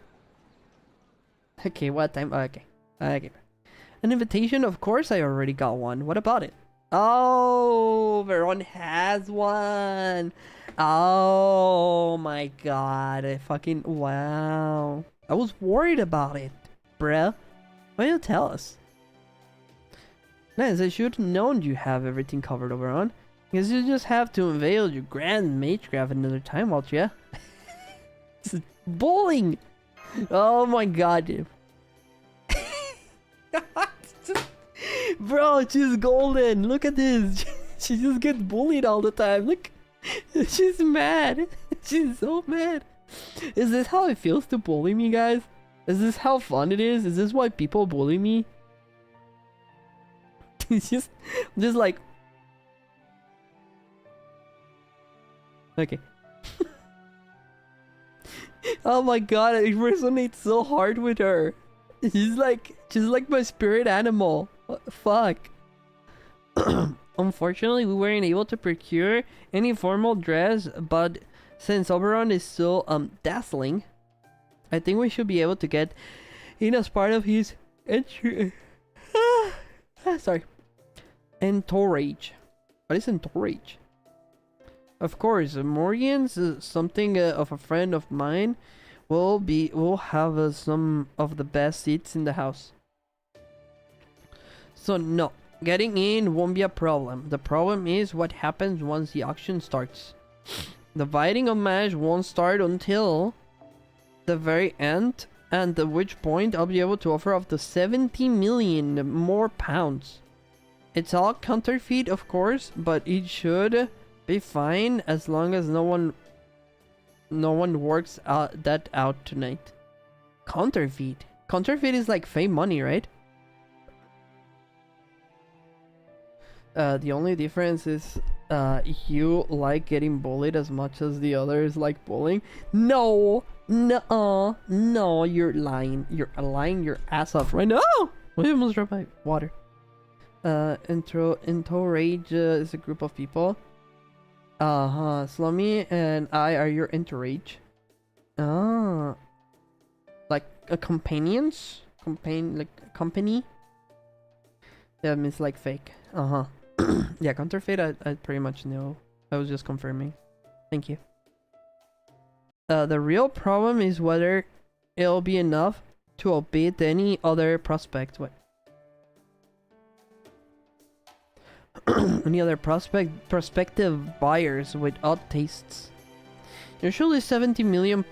Okay, what time? Oh, okay. An invitation? Of course I already got one. What about it? Oh, Veron has one. Oh my god. I fucking... Wow. I was worried about it, bruh. Why don't you tell us? Nice, I should have known you have everything covered over on. Because you just have to unveil your grand magecraft another time, won't ya? It's bullying! Oh my god, dude. Bro, she's golden! Look at this! She just gets bullied all the time, look! She's mad. She's so mad. Is this how it feels to bully me, guys? Is this how fun it is? Is this why people bully me? It's just like... Okay. Oh my god, it resonates so hard with her. She's like my spirit animal. What the fuck? Unfortunately, we weren't able to procure any formal dress, but since Oberon is so dazzling, I think we should be able to get in as part of his sorry, entourage. What is entourage? Of course, Morgan's something of a friend of mine. Will have some of the best seats in the house. So no, getting in won't be a problem. The problem is what happens once the auction starts. The bidding on match won't start until the very end, and at which point I'll be able to offer up to 70 million more pounds. It's all counterfeit, of course, but it should be fine as long as no one works that out tonight. Counterfeit is like fake money, right? The only difference is you like getting bullied as much as the others like bullying. No, you're lying. You're lying your ass off right now. We almost dropped my water. Entourage is a group of people. Slummy and I are your entourage. Like a companions? Company? Yeah, it means like fake. Yeah, counterfeit I pretty much know. I was just confirming. Thank you. The real problem is whether it'll be enough to outbid any other prospect. What? Any other prospective buyers with odd tastes. Usually 70 million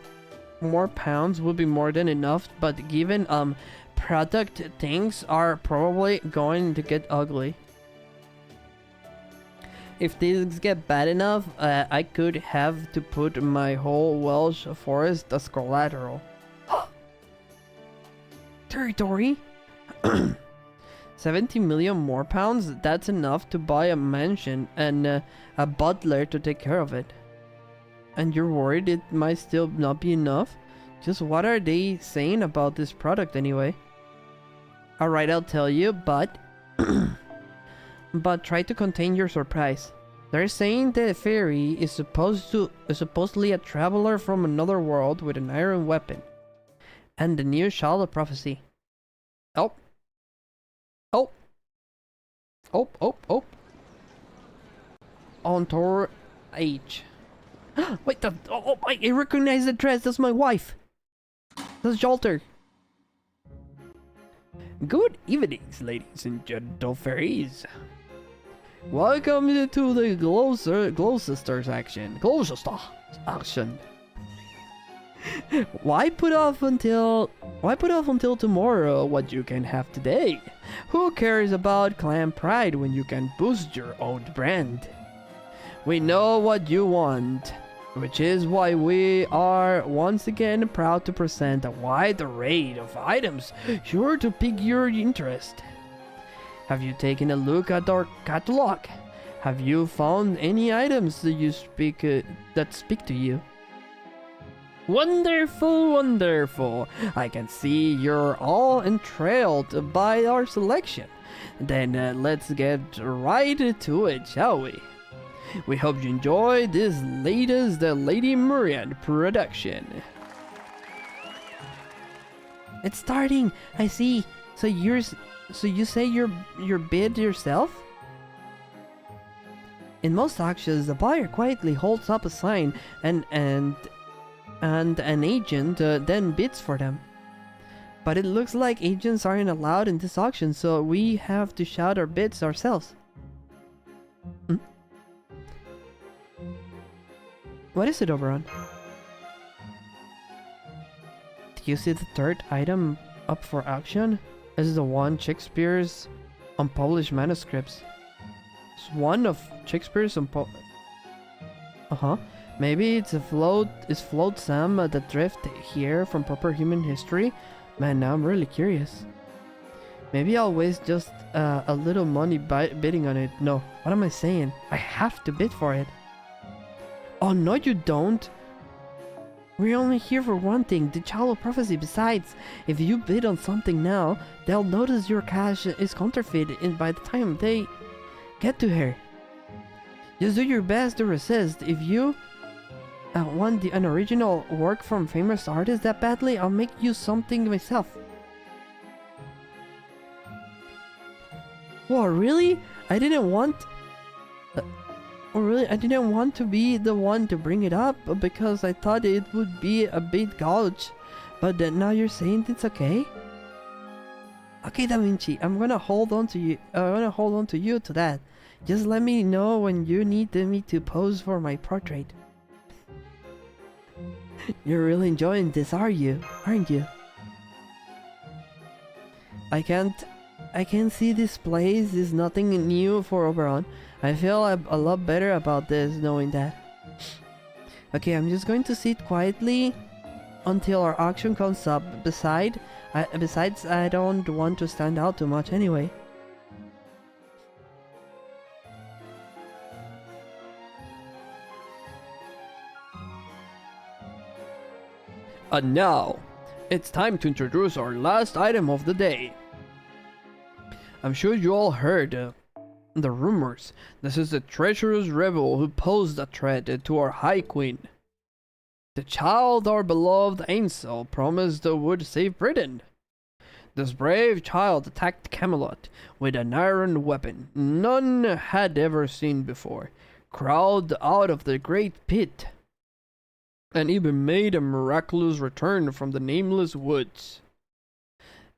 more pounds would be more than enough, but given product things are probably going to get ugly. If things get bad enough, I could have to put my whole Welsh forest as collateral. Territory? 70 million more pounds? That's enough to buy a mansion and a butler to take care of it. And you're worried it might still not be enough? Just what are they saying about this product anyway? Alright, I'll tell you, but... but try to contain your surprise. They're saying the fairy is supposedly a traveler from another world with an iron weapon. And the new child of prophecy. Oh. Entourage. Wait, I recognize the dress. That's my wife. That's Jalter. Good evenings, ladies and gentle fairies. Welcome to the Gloucester's action. Gloucester action. Why put off until tomorrow what you can have today? Who cares about clan pride when you can boost your own brand? We know what you want, which is why we are once again proud to present a wide array of items sure to pique your interest. Have you taken a look at our catalog? Have you found any items that speak to you? Wonderful, wonderful. I can see you're all enthralled by our selection. Then let's get right to it, shall we? We hope you enjoy this latest Lady Myriad production. It's starting. I see. So you say you're bid yourself? In most auctions, the buyer quietly holds up a sign and an agent then bids for them. But it looks like agents aren't allowed in this auction, so we have to shout our bids ourselves. What is it, Oberon? Do you see the third item up for auction? This is the one Shakespeare's unpublished manuscripts. It's one of Shakespeare's Uh-huh. Maybe it's float some that drift here from proper human history. Man, now I'm really curious. Maybe I'll waste just a little money bidding on it. No, what am I saying? I have to bid for it. Oh, no you don't. We're only here for one thing, the Child of Prophecy. Besides, if you bid on something now, they'll notice your cash is counterfeit by the time they get to her. Just do your best to resist. If you want an original work from famous artists that badly, I'll make you something myself. What, really? I didn't want... I didn't want to be the one to bring it up because I thought it would be a big gouge. But now you're saying it's okay? Okay, Da Vinci, I'm gonna hold on to you. To that. Just let me know when you need me to pose for my portrait. You're really enjoying this, aren't you? I can see this place is nothing new for Oberon. I feel a lot better about this knowing that. Okay, I'm just going to sit quietly until our auction comes up. Besides, I don't want to stand out too much anyway. And now, it's time to introduce our last item of the day. I'm sure you all heard the rumors. This is the treacherous rebel who posed a threat to our High Queen. The child our beloved Ansel promised would save Britain. This brave child attacked Camelot with an iron weapon none had ever seen before, crawled out of the great pit, and even made a miraculous return from the nameless woods.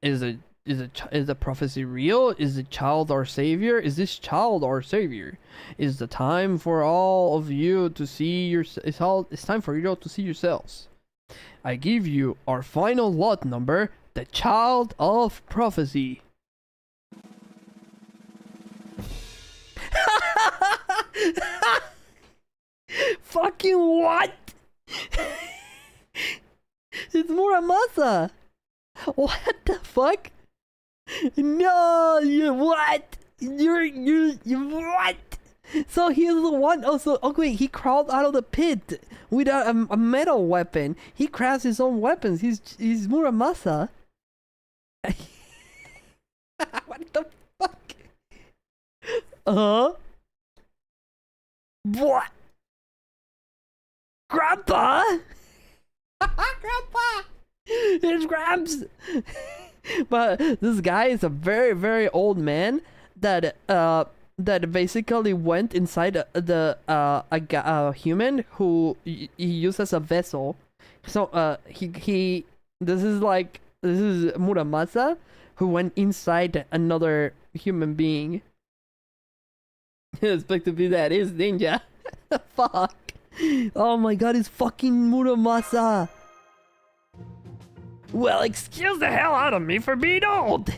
Is the prophecy real? Is the child our savior? Is this child our savior? Is the time for all of you to see it's time for you all to see yourselves. I give you our final lot number, the Child of Prophecy. Fucking what? It's Muramasa. What the fuck? No, you what? You what? So he's the one. Also, oh wait, he crawled out of the pit with a metal weapon. He crafts his own weapons. He's Muramasa. What the fuck? What? Grandpa? Grandpa! It's Gramps! But this guy is a very, very old man that basically went inside a human who he used as a vessel. So this is Muramasa who went inside another human being. Expect to be that is ninja. Fuck. Oh my god, it's fucking Muramasa. Well, excuse the hell out of me for being old.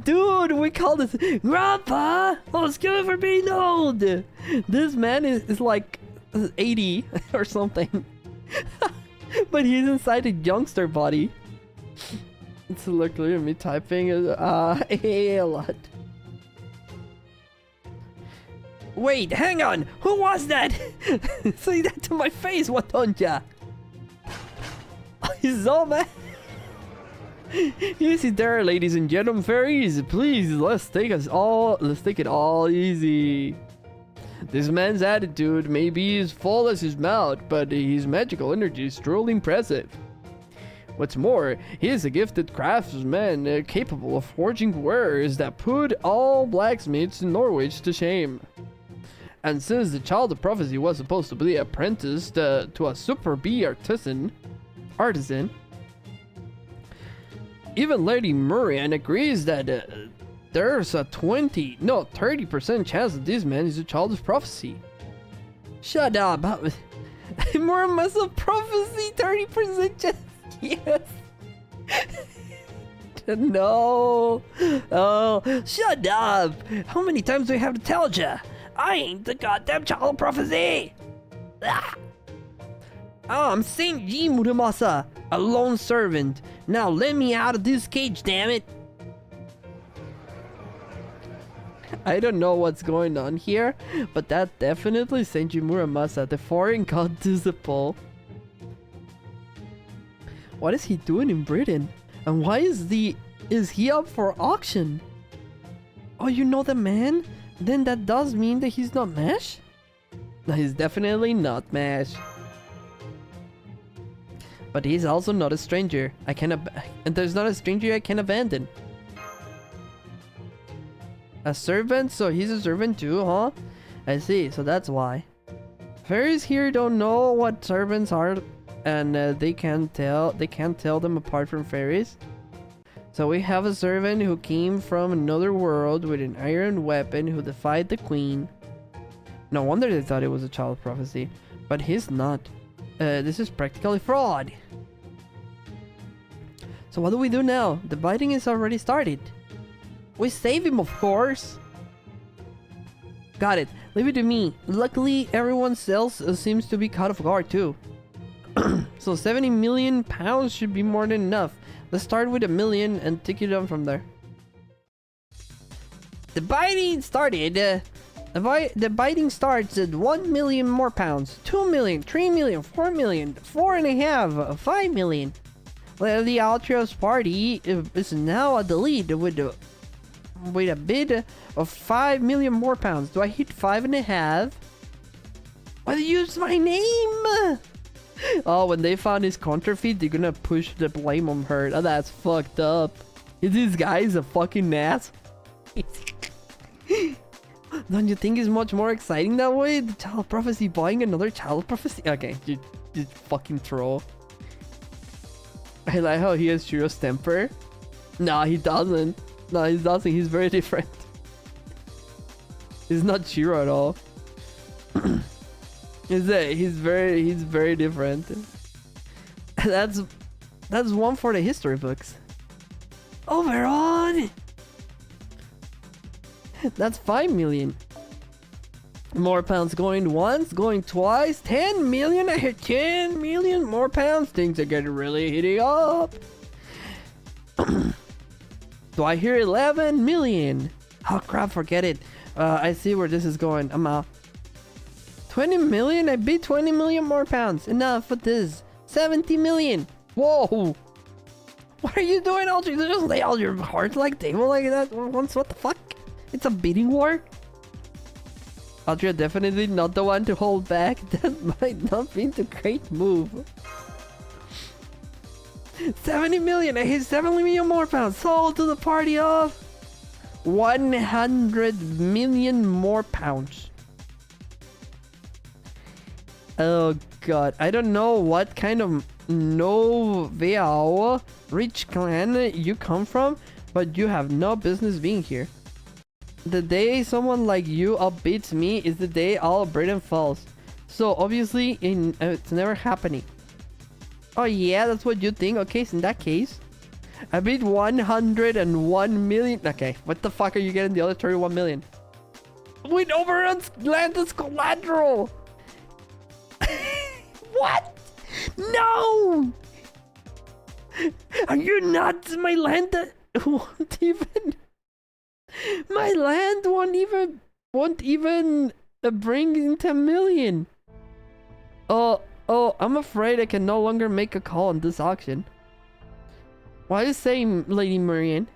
Dude, we call this Grandpa. Oh, excuse me for being old. This man is like 80 or something. But he's inside a youngster body. It's literally me typing a lot. Wait, hang on. Who was that? Say that to my face, what don't ya? He's all mad. Easy there, ladies and gentlemen, fairies. Please, let's take it all easy. This man's attitude may be as full as his mouth, but his magical energy is truly impressive. What's more, he is a gifted craftsman capable of forging wares that put all blacksmiths in Norwich to shame. And since the Child of Prophecy was supposed to be apprenticed to a super bee artisan, even Lady Murian agrees that there's a 30% chance that this man is a Child of Prophecy. Shut up. More muscle prophecy, 30% chance. Yes. No. Oh, shut up. How many times do I have to tell ya? I ain't the goddamn child of prophecy! Ah. Oh, I'm Saint G Muramasa, a lone servant. Now let me out of this cage, damn it! I don't know what's going on here, but that definitely Saint G Muramasa, the foreign god disciple. What is he doing in Britain? And why is he up for auction? Oh, you know the man? Then that does mean that he's not Mash? No, he's definitely not Mash. But he's also not a stranger. And there's not a stranger I can abandon. A servant? So he's a servant too, huh? I see, so that's why. Fairies here don't know what servants are, and they can't tell them apart from fairies. So we have a servant who came from another world with an iron weapon who defied the queen. No wonder they thought it was a child of prophecy. But he's not. This is practically fraud. So what do we do now? The biting is already started. We save him, of course. Got it. Leave it to me. Luckily, everyone else seems to be caught off guard too. So 70 million pounds should be more than enough. Let's start with 1 million and take it on from there. The biting started. The biting starts at 1 million more pounds. 2 million, 3 million, 4 million, 4.5, 5 million. The Altrios party is now at the lead with a bid of 5 million more pounds. Do I hit 5.5? Why do you use my name? Oh, when they found his counterfeit, they're gonna push the blame on her. Oh, that's fucked up. Is this guy a fucking ass? Don't you think it's much more exciting that way? The child prophecy buying another child prophecy? Okay, you fucking troll. I like how he has Shiro's temper. No, he doesn't. No, he doesn't. He's very different. He's not Shiro at all. He's very different. That's one for the history books. Over on. That's 5 million. More pounds going once, going twice. 10 million. I hit 10 million more pounds. Things are getting really heating up. Do I hear 11 million? Oh crap, forget it. I see where this is going. I'm out. 20 million? I beat 20 million more pounds. Enough with this. 70 million. Whoa. What are you doing, Aldrich? You just lay all your cards like table like that once? What the fuck? It's a bidding war? Aldrich, definitely not the one to hold back. That might not be the great move. 70 million. I hit 70 million more pounds. Sold to the party of 100 million more pounds. Oh god, I don't know what kind of Noveao rich clan you come from, but you have no business being here. The day someone like you outbeats me is the day all of Britain falls. So obviously it's never happening. Oh yeah, that's what you think? Okay, so in that case, I beat 101 million. Okay, what the fuck are you getting the other 31 million? With overruns land as collateral! What? No! Are you nuts? My land won't even... My land won't even bring in 10 million. Oh, I'm afraid I can no longer make a call on this auction. Why is saying, Lady Marianne?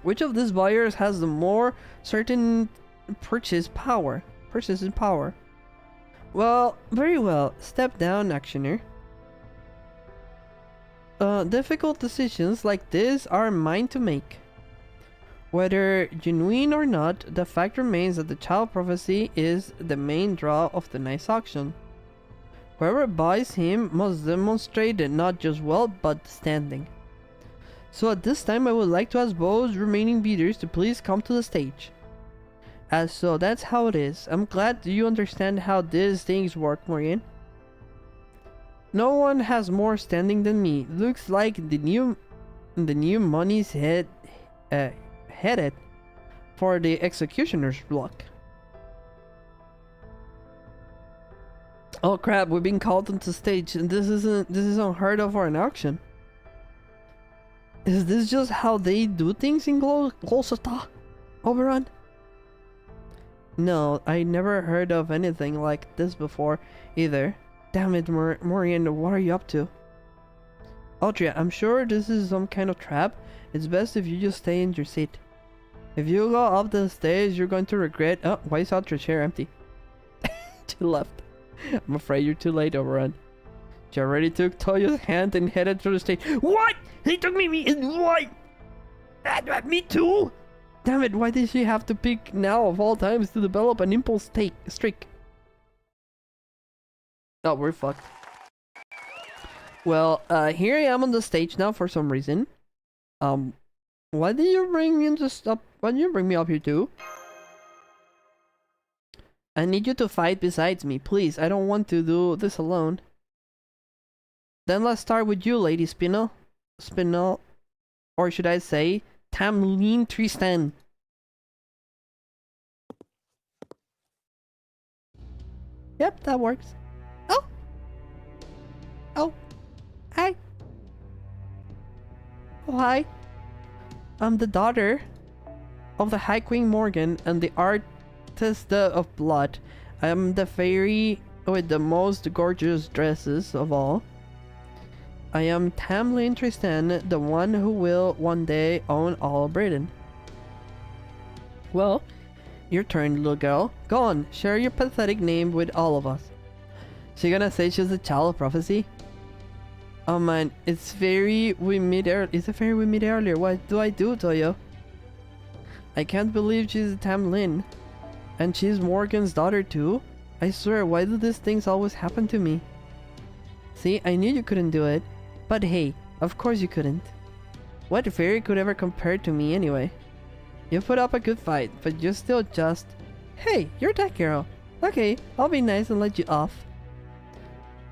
Which of these buyers has the more certain purchasing power? Well, very well. Step down, actioner. Difficult decisions like this are mine to make. Whether genuine or not, the fact remains that the child prophecy is the main draw of the night's auction. Whoever buys him must demonstrate not just wealth but standing. So at this time I would like to ask both remaining bidders to please come to the stage. So that's how it is. I'm glad you understand how these things work, Maureen. No one has more standing than me. Looks like the new money's headed for the executioner's block. Oh crap, we've been called onto stage, and this is unheard of for an auction. Is this just how they do things in Glosota? Oberon? No, I never heard of anything like this before either. Damn it, Morian, what are you up to? Altria, I'm sure this is some kind of trap. It's best if you just stay in your seat. If you go up the stairs, you're going to regret. Oh, why is Altria's chair empty? She left. I'm afraid you're too late, Overrun. She already took Toyo's hand and headed to the stage. What? He took me what? Me too? Damn it, why did she have to pick now of all times to develop an impulse streak? Oh, we're fucked. Well, here I am on the stage now for some reason. Why did you bring me up? Why did you bring me up here too? I need you to fight besides me, please. I don't want to do this alone. Then let's start with you, Lady Spinel. Or should I say, Tamlin Tristan. Yep, that works. Oh. Hi. Oh, hi. I'm the daughter of the High Queen Morgan and the Artist of Blood. I am the fairy with the most gorgeous dresses of all. I am Tamlin Tristan, the one who will one day own all Britain. Well, your turn, little girl. Go on, share your pathetic name with all of us. She gonna say she's a child of prophecy? Oh man, it's a fairy we met earlier. What do I do, Toyo? I can't believe she's Tamlin. And she's Morgan's daughter too? I swear, why do these things always happen to me? See, I knew you couldn't do it. But hey, of course you couldn't. What fairy could ever compare to me anyway? You put up a good fight, but you're still just... Hey, you're that girl. Okay, I'll be nice and let you off.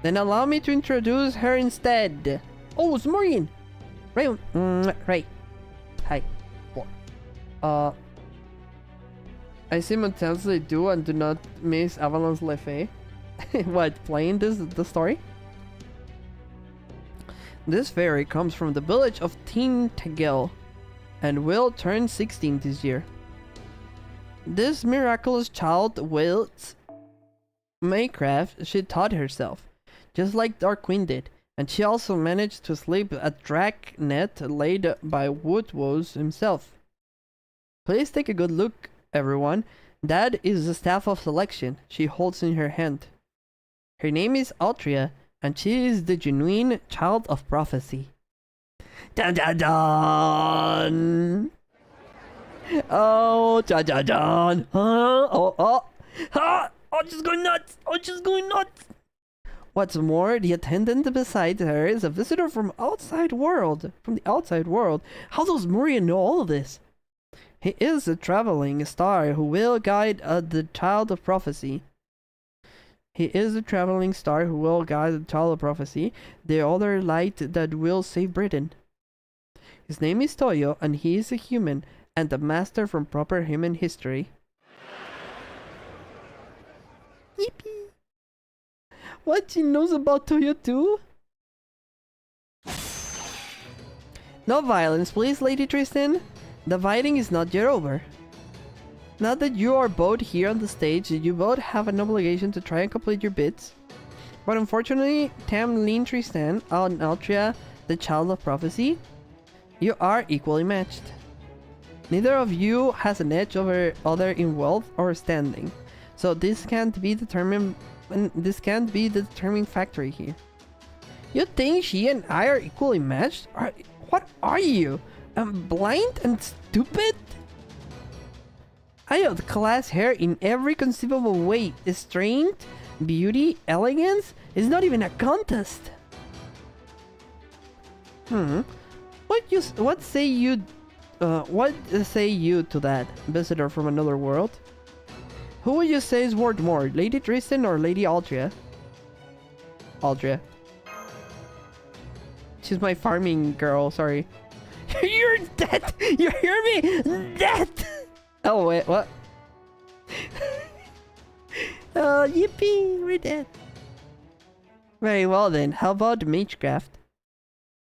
Then allow me to introduce her instead. Oh, it's Maureen! Right. Right. Hi. I simultaneously do and do not miss Avalon Le Fae. What, playing the story? This fairy comes from the village of Tintagel and will turn 16 this year. This miraculous child with Maycraft she taught herself, just like Dark Queen did, and she also managed to sleep a dragnet laid by Woodwose himself. Please take a good look, everyone. That is the staff of selection she holds in her hand. Her name is Altria, and she is the genuine child of prophecy. Dun dun dun! Oh, dun dun dun! Oh, she's going nuts! Oh, she's going nuts! What's more, the attendant beside her is a visitor from the outside world. How does Muriel know all of this? He is a traveling star who will guide the child of prophecy. The other light that will save Britain. His name is Toyo, and he is a human, and a master from proper human history. Yippee! What, she knows about Toyo too? No violence, please, Lady Tristan. The fighting is not yet over. Now that you are both here on the stage, you both have an obligation to try and complete your bits. But unfortunately, Tamlin Tristan and Altria, the child of prophecy, you are equally matched. Neither of you has an edge over other in wealth or standing, so this can't be the determining factor here. You think she and I are equally matched? What are you? Blind and stupid? I outclass her in every conceivable way. Strength, beauty, elegance is not even a contest. What say you to that, visitor from another world? Who would you say is worth more, Lady Tristan or Lady Altria? Altria. She's my farming girl, sorry. You're dead! You hear me? Dead! Oh wait, what? Oh, yippee, we're dead. Very well then, how about Magecraft?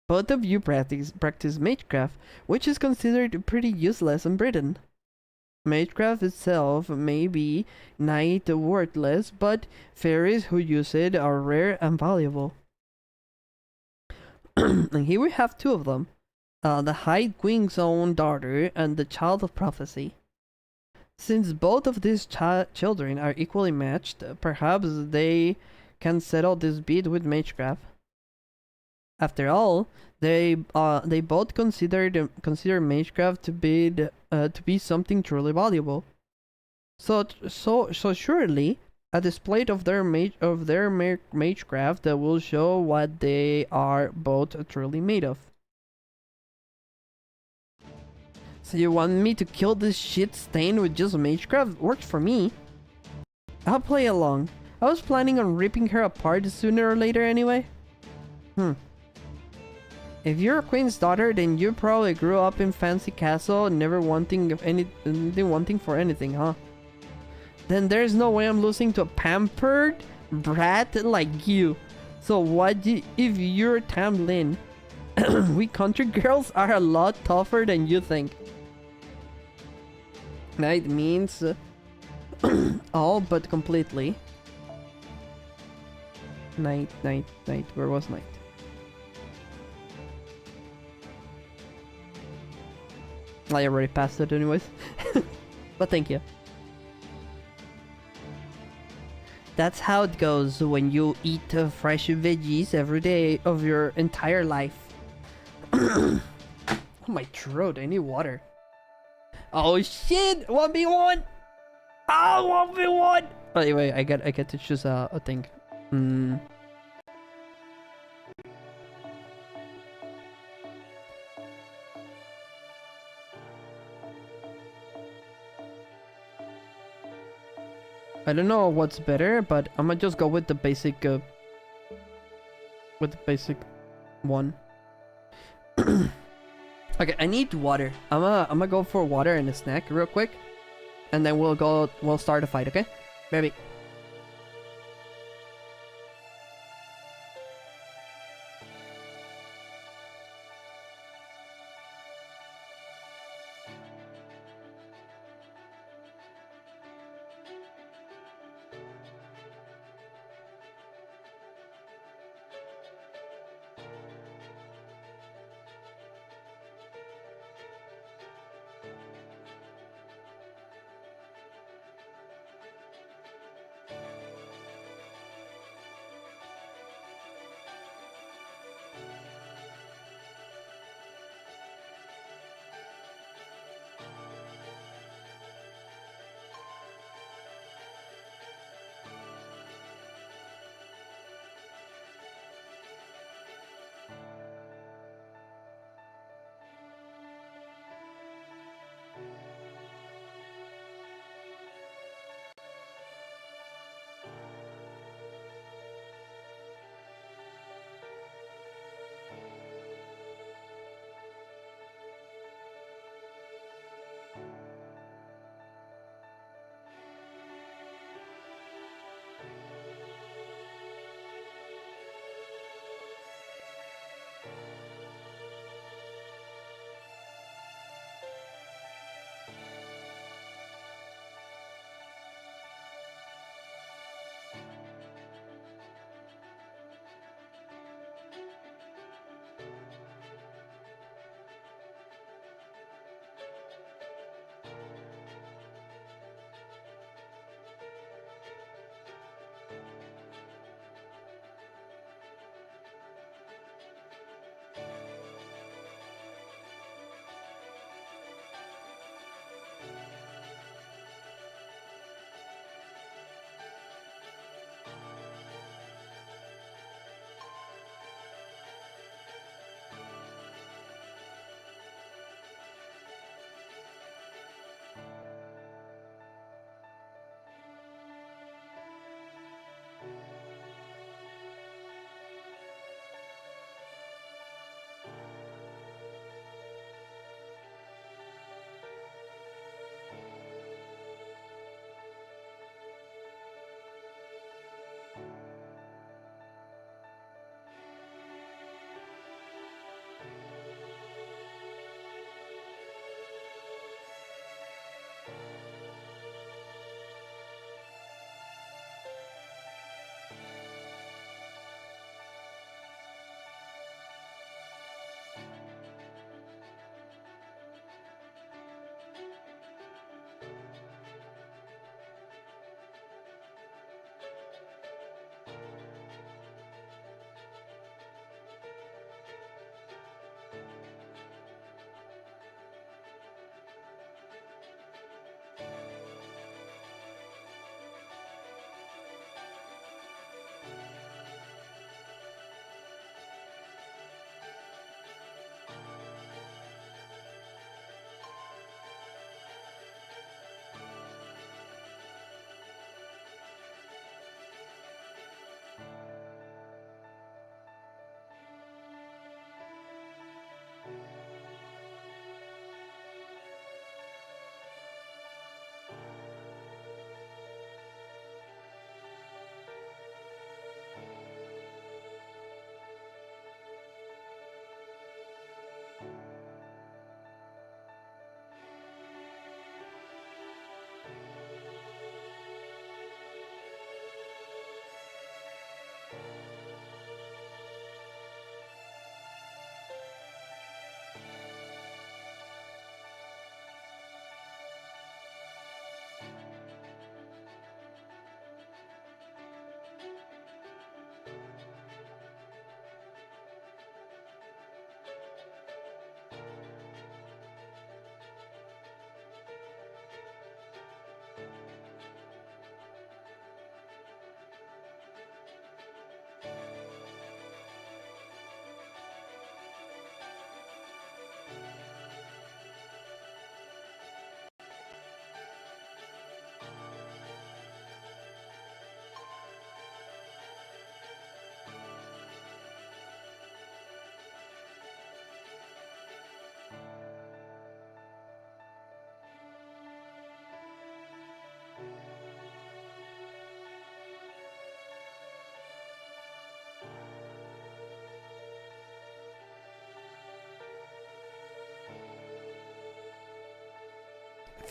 Both of you practice Magecraft, which is considered pretty useless in Britain. Magecraft itself may be nigh worthless, but fairies who use it are rare and valuable. And here we have two of them. The High Queen's own daughter and the Child of Prophecy. Since both of these children are equally matched, perhaps they can settle this bid with Magecraft. After all, they both consider Magecraft to be something truly valuable. So surely a display of their Magecraft will show what they are both truly made of. So you want me to kill this shit stain with just Magecraft? Works for me. I'll play along. I was planning on ripping her apart sooner or later anyway. If you're a queen's daughter, then you probably grew up in fancy castle, never wanting for anything, huh? Then there's no way I'm losing to a pampered brat like you. So what if you're Tamlin? We country girls are a lot tougher than you think. Night means all but completely. Night. Where was night? I already passed it anyways. But thank you. That's how it goes when you eat fresh veggies every day of your entire life. Oh, my throat, I need water. Oh shit! 1v1! Oh, 1v1! Anyway, I get to choose a thing. I don't know what's better, but I'm gonna just go with the basic one. Okay, I need water. I'm gonna go for water and a snack real quick, and then we'll start a fight, okay? Baby.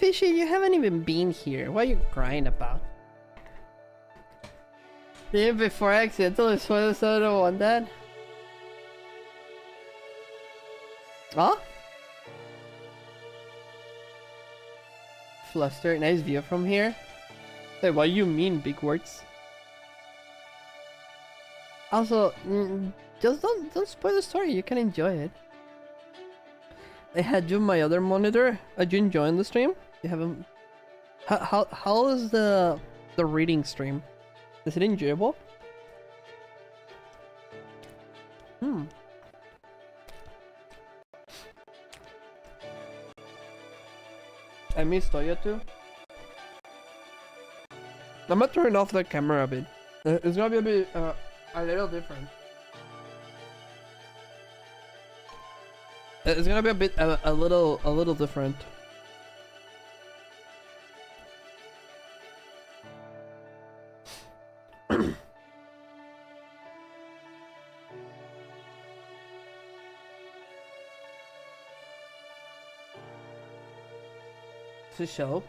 Fishy, you haven't even been here. What are you crying about? Yeah, before I accidentally spoiled the other one, Dad. Huh? Fluster, nice view from here. Hey, what do you mean, big words? Also, just don't spoil the story. You can enjoy it. I had you on my other monitor. Are you enjoying the stream? You haven't. How is the reading stream? Is it enjoyable? I miss Toya too. I'm gonna turn off the camera a bit. It's gonna be a bit a little different. It's gonna be a bit a little different. To show.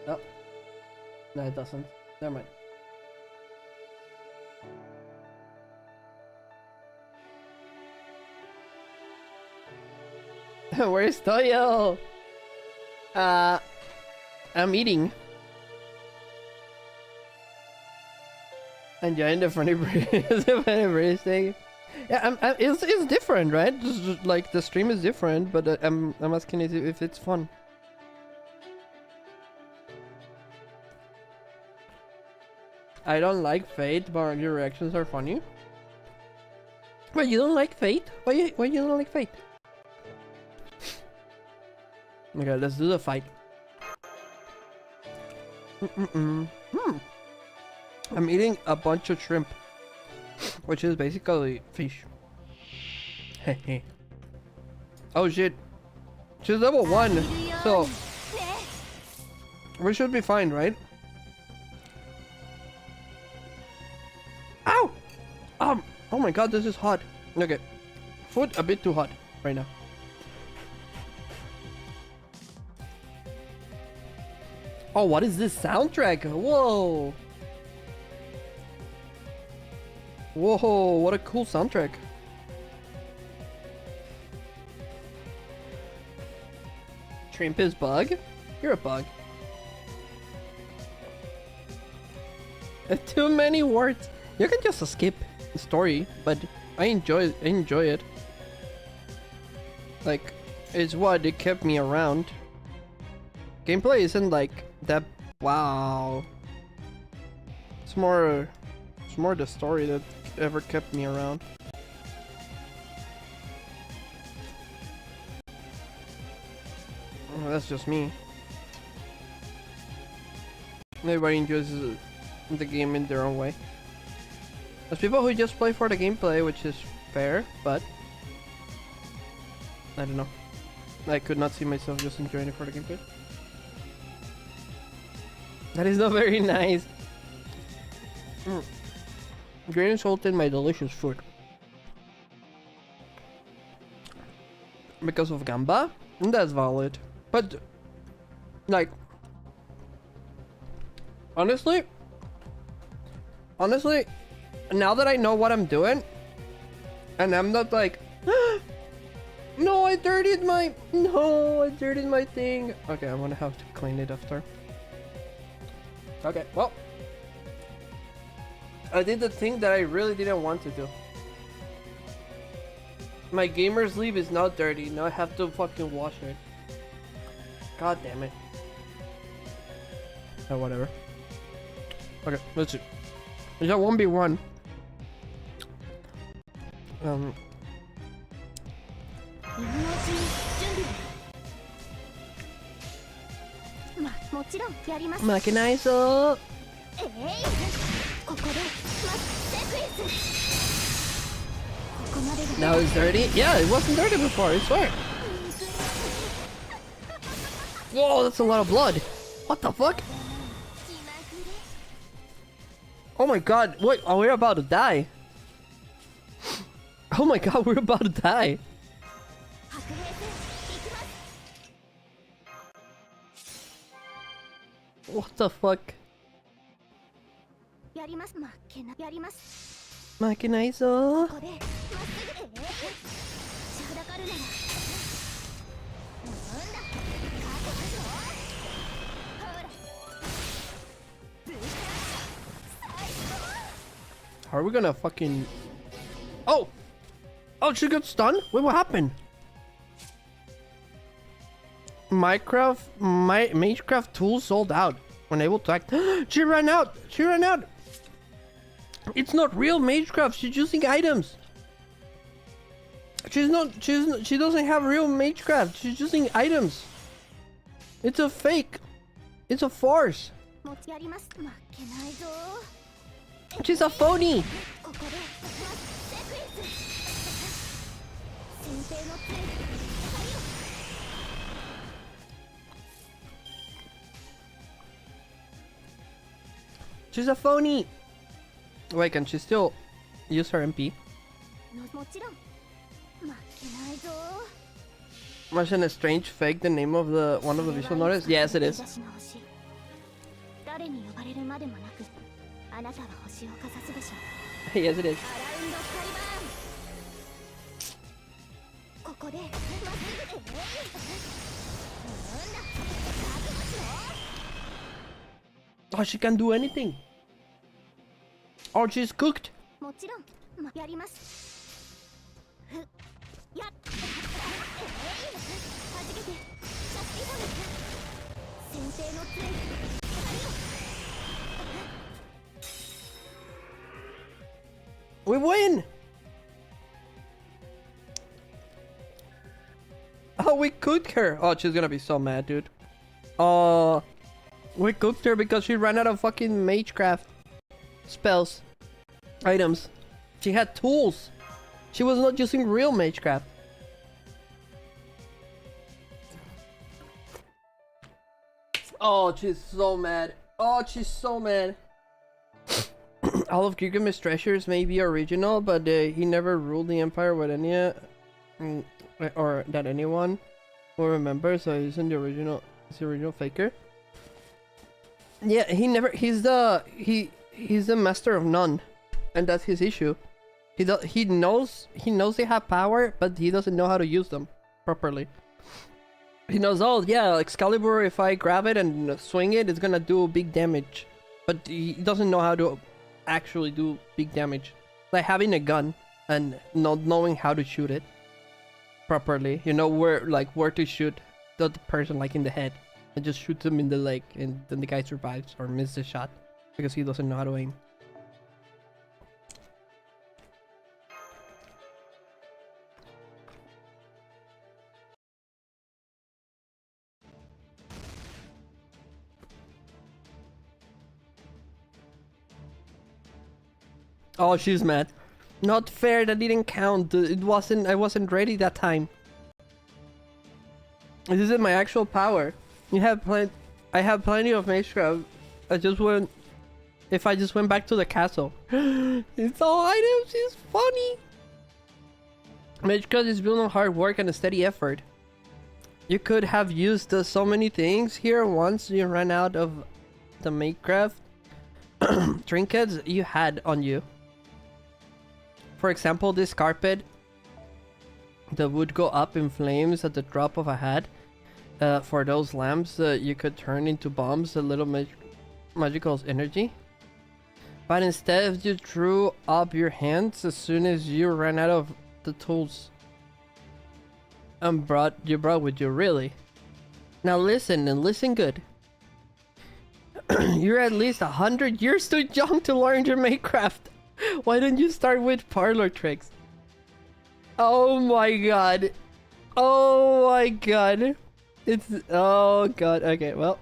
Oh. No, it doesn't. Never mind. Where's Toyo? I'm eating. Enjoying the funny breeze thing. Yeah, it's different, right? Just, like the stream is different, but I'm asking if it's fun. I don't like Fate, but your reactions are funny. Wait, you don't like Fate? Why you don't like Fate? Okay, let's do the fight. I'm eating a bunch of shrimp, which is basically fish. Hehe. Oh shit. She's level 1, so we should be fine, right? Ow! Oh my god, this is hot. Okay. Food a bit too hot right now. Oh, what is this soundtrack? Whoa! Whoa, what a cool soundtrack. Shrimp is bug? You're a bug. Too many words. You can just skip the story, but I enjoy it. Like, it's what it kept me around. Gameplay isn't like that. Wow. It's more the story that ever kept me around. Oh, that's just me. Everybody enjoys the game in their own way. There's people who just play for the gameplay, which is fair, but I don't know. I could not see myself just enjoying it for the gameplay. That is not very nice. You're insulting my delicious food. Because of Gamba? That's valid. But, like, honestly, now that I know what I'm doing, and I'm not like, no, I dirtied my thing. Okay, I'm gonna have to clean it after. Okay, well, I did the thing that I really didn't want to do. My gamer sleeve is not dirty. Now I have to fucking wash it. God damn it. Oh, whatever. Okay, let's see. It's a 1v1. Makinaiso. Now it's dirty? Yeah, it wasn't dirty before, I swear. Whoa, that's a lot of blood. What the fuck? Oh my god, wait, oh, we're about to die. Oh my god, we're about to die. What the fuck? Makinaizo. Are we gonna fucking... Oh! Oh, she got stunned? Wait, what happened? Magecraft tools sold out. Unable to act. She ran out! She ran out! It's not real Magecraft, she's using items. She doesn't have real Magecraft, she's using items. It's a fake. It's a farce. She's a phony. She's a phony. Wait, can she still use her MP? Imagine a strange fake the name of the one of the visual notice? Yes, it is. Yes, it is. Oh, she can do anything. Oh, she's cooked. We win! Oh, we cooked her. Oh, she's gonna be so mad, dude. We cooked her because she ran out of fucking Magecraft spells, items. She had tools. She was not using real Magecraft. Oh, she's so mad. Oh, she's so mad. All of Gilgamesh treasures may be original, but he never ruled the empire with any or that anyone will remember. So he's in the original. He's the original faker. Yeah, he never. He's the master of none, and that's his issue. He knows they have power, but he doesn't know how to use them properly. He knows, oh yeah, Excalibur, if I grab it and swing it, it's gonna do big damage, but he doesn't know how to actually do big damage. Like having a gun and not knowing how to shoot it properly. You know where to shoot the person, like in the head, and just shoot them in the leg, and then the guy survives or misses the shot because he doesn't know how to aim. Oh, she's mad. Not fair, that didn't count. I wasn't ready that time. This isn't my actual power. I have plenty of Magecraft. If I just went back to the castle. It's all items, it's funny. Magecraft is built on hard work and a steady effort. You could have used so many things here once you ran out of the Magecraft trinkets you had on you. For example, this carpet that would go up in flames at the drop of a hat. For those lamps, you could turn into bombs, a little magical energy. But instead, you threw up your hands as soon as you ran out of the tools. And you brought with you, really. Now listen, and listen good. You're at least 100 years too young to learn your Magecraft. Why don't you start with parlor tricks? Oh my god. Oh my god. Oh god. Okay, well,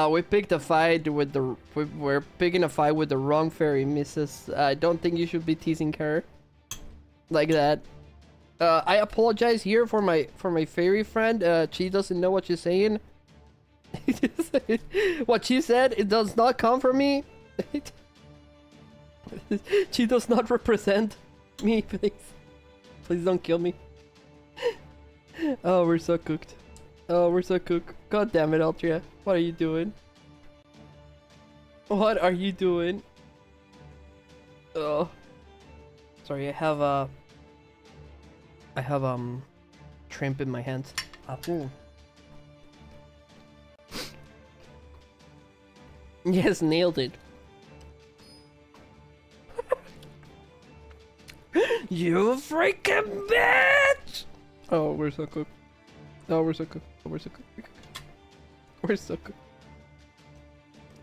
we picked a fight with we're picking a fight with the wrong fairy, Mrs. I don't think you should be teasing her like that. I apologize here for my fairy friend. She doesn't know what she's saying. What she said, it does not come from me. She does not represent me, please. Please don't kill me. Oh, we're so cooked. Oh, we're so cook. God damn it, Altria. What are you doing? What are you doing? Oh. Sorry, I have shrimp in my hands. Yes, nailed it. You freaking bitch! Oh, we're so cooked. Oh, we're so cooked. Oh, we're so cooked. We're so cooked.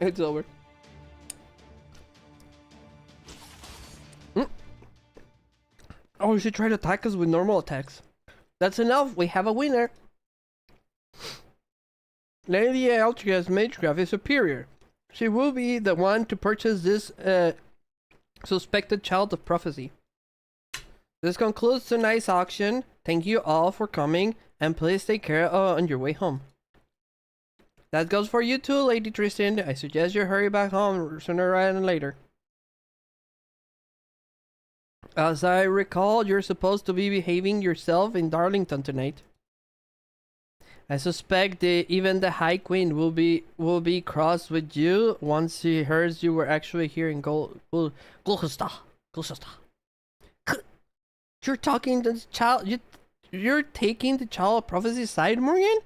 It's over. Oh, we should try to attack us with normal attacks. That's enough. We have a winner. Lady Altria's magecraft is superior. She will be the one to purchase this suspected child of prophecy. This concludes tonight's auction. Thank you all for coming, and please take care on your way home. That goes for you too, Lady Tristan. I suggest you hurry back home sooner rather than later. As I recall, you're supposed to be behaving yourself in Darlington tonight. I suspect even the High Queen will be cross with you once she hears you were actually here in Gloucester. You're talking to the child. You're taking the child of prophecy's side, Morgan?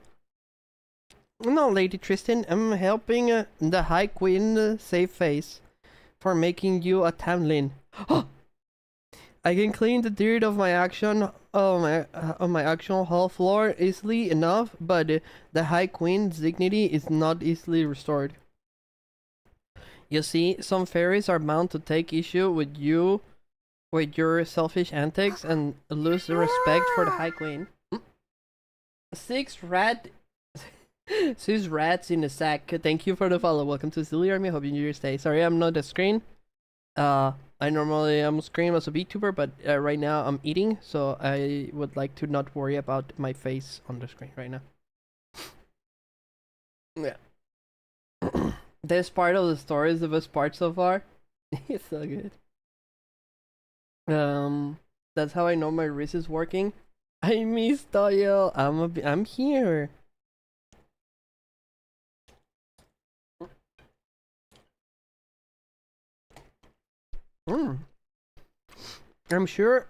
No, Lady Tristan. I'm helping the High Queen save face for making you a Tamlin. I can clean the dirt of my action on my actual hall floor easily enough, but the High Queen's dignity is not easily restored. You see, some fairies are bound to take issue with your selfish antics and lose the respect for the High Queen. 6 rats in a sack. Thank you for the follow. Welcome to Silly Army. Hope you enjoy your stay. Sorry, I'm not a screen. I normally am screen as a VTuber, but right now I'm eating, so I would like to not worry about my face on the screen right now. Yeah. This part of the story is the best part so far. It's so good. That's how I know my wrist is working. I miss Toyo. I'm here. I'm sure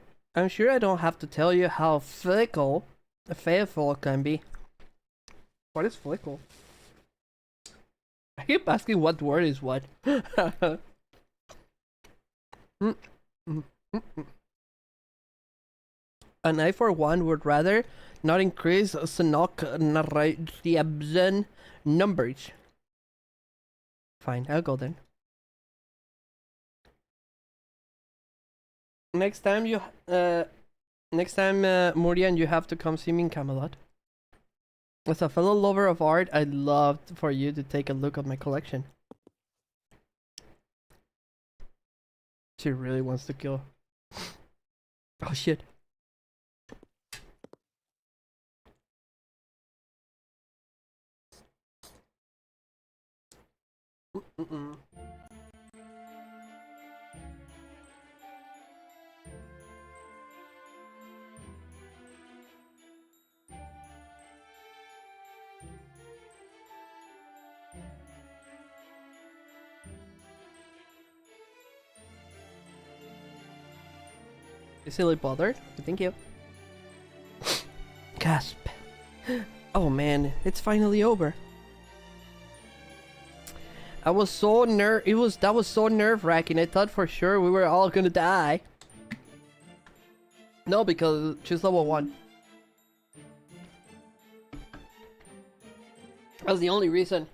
I don't have to tell you how fickle a faithful can be. What is fickle? I keep asking what word is what. And I for one would rather not increase Sanok numbers. Fine, I'll go then. Next time, Murian, you have to come see me in Camelot. As a fellow lover of art, I'd love for you to take a look at my collection. She really wants to kill. Oh shit. Silly bothered. Thank you. Gasp. Oh man, it's finally over. That was so nerve-wracking. I thought for sure we were all gonna die. No, because she's level 1. That's the only reason.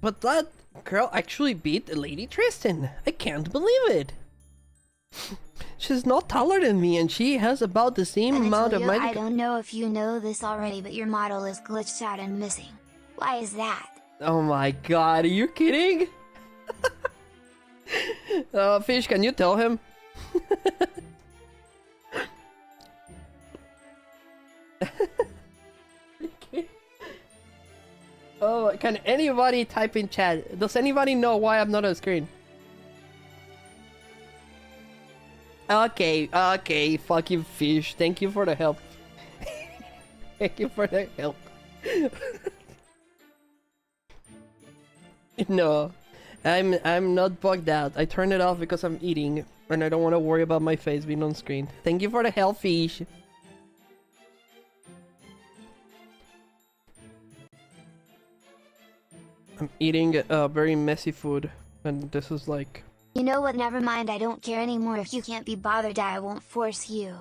But that girl actually beat Lady Tristan. I can't believe it. She's not taller than me, and she has about the same amount of magic. I don't know if you know this already, but your model is glitched out and missing. Why is that? Oh my god, are you kidding? Fish, can you tell him? Oh, can anybody type in chat? Does anybody know why I'm not on screen? Okay, okay, fucking fish. Thank you for the help. Thank you for the help. No, I'm not bugged out. I turned it off because I'm eating and I don't want to worry about my face being on screen. Thank you for the help, fish. I'm eating very messy food, and this is like... You know what, never mind, I don't care anymore. If you can't be bothered, I won't force you.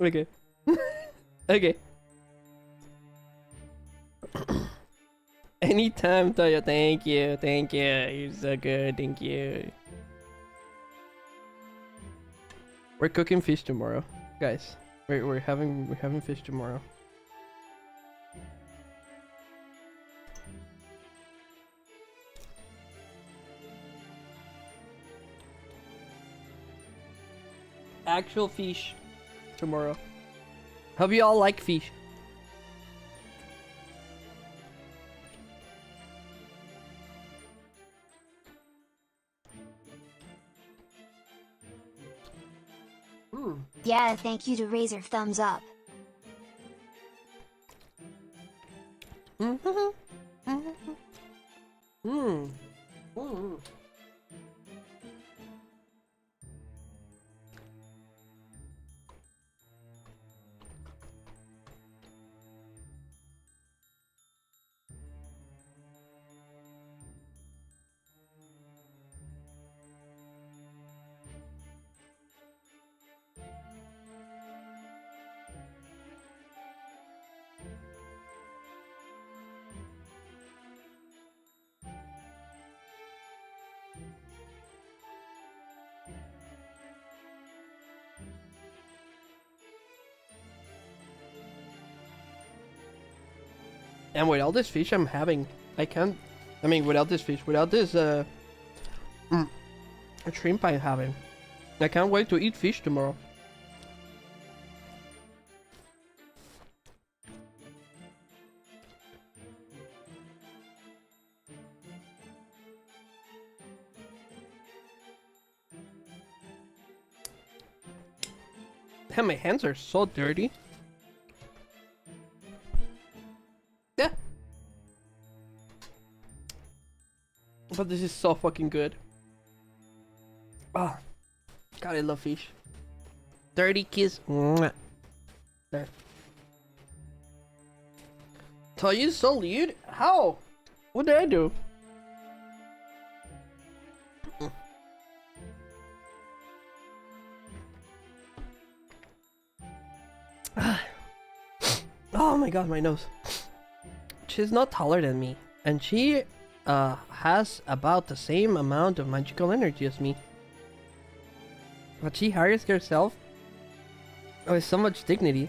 Okay. Okay. Anytime, Toyo. Thank you. Thank you. You're so good. Thank you. We're cooking fish tomorrow, guys. We're having fish tomorrow. Actual fish tomorrow. Hope you all like fish. Yeah, thank you to Razor thumbs up. And with all this fish I'm having, I can't... I mean, without this fish, without this, shrimp I'm having, I can't wait to eat fish tomorrow. Damn, my hands are so dirty. Yeah. But this is so fucking good. Ah, God, I love fish. Dirty kiss. Mwah. There. Tell you so lewd? How? What did I do? Oh my god, my nose. She's not taller than me, and she has about the same amount of magical energy as me. But she hires herself with so much dignity.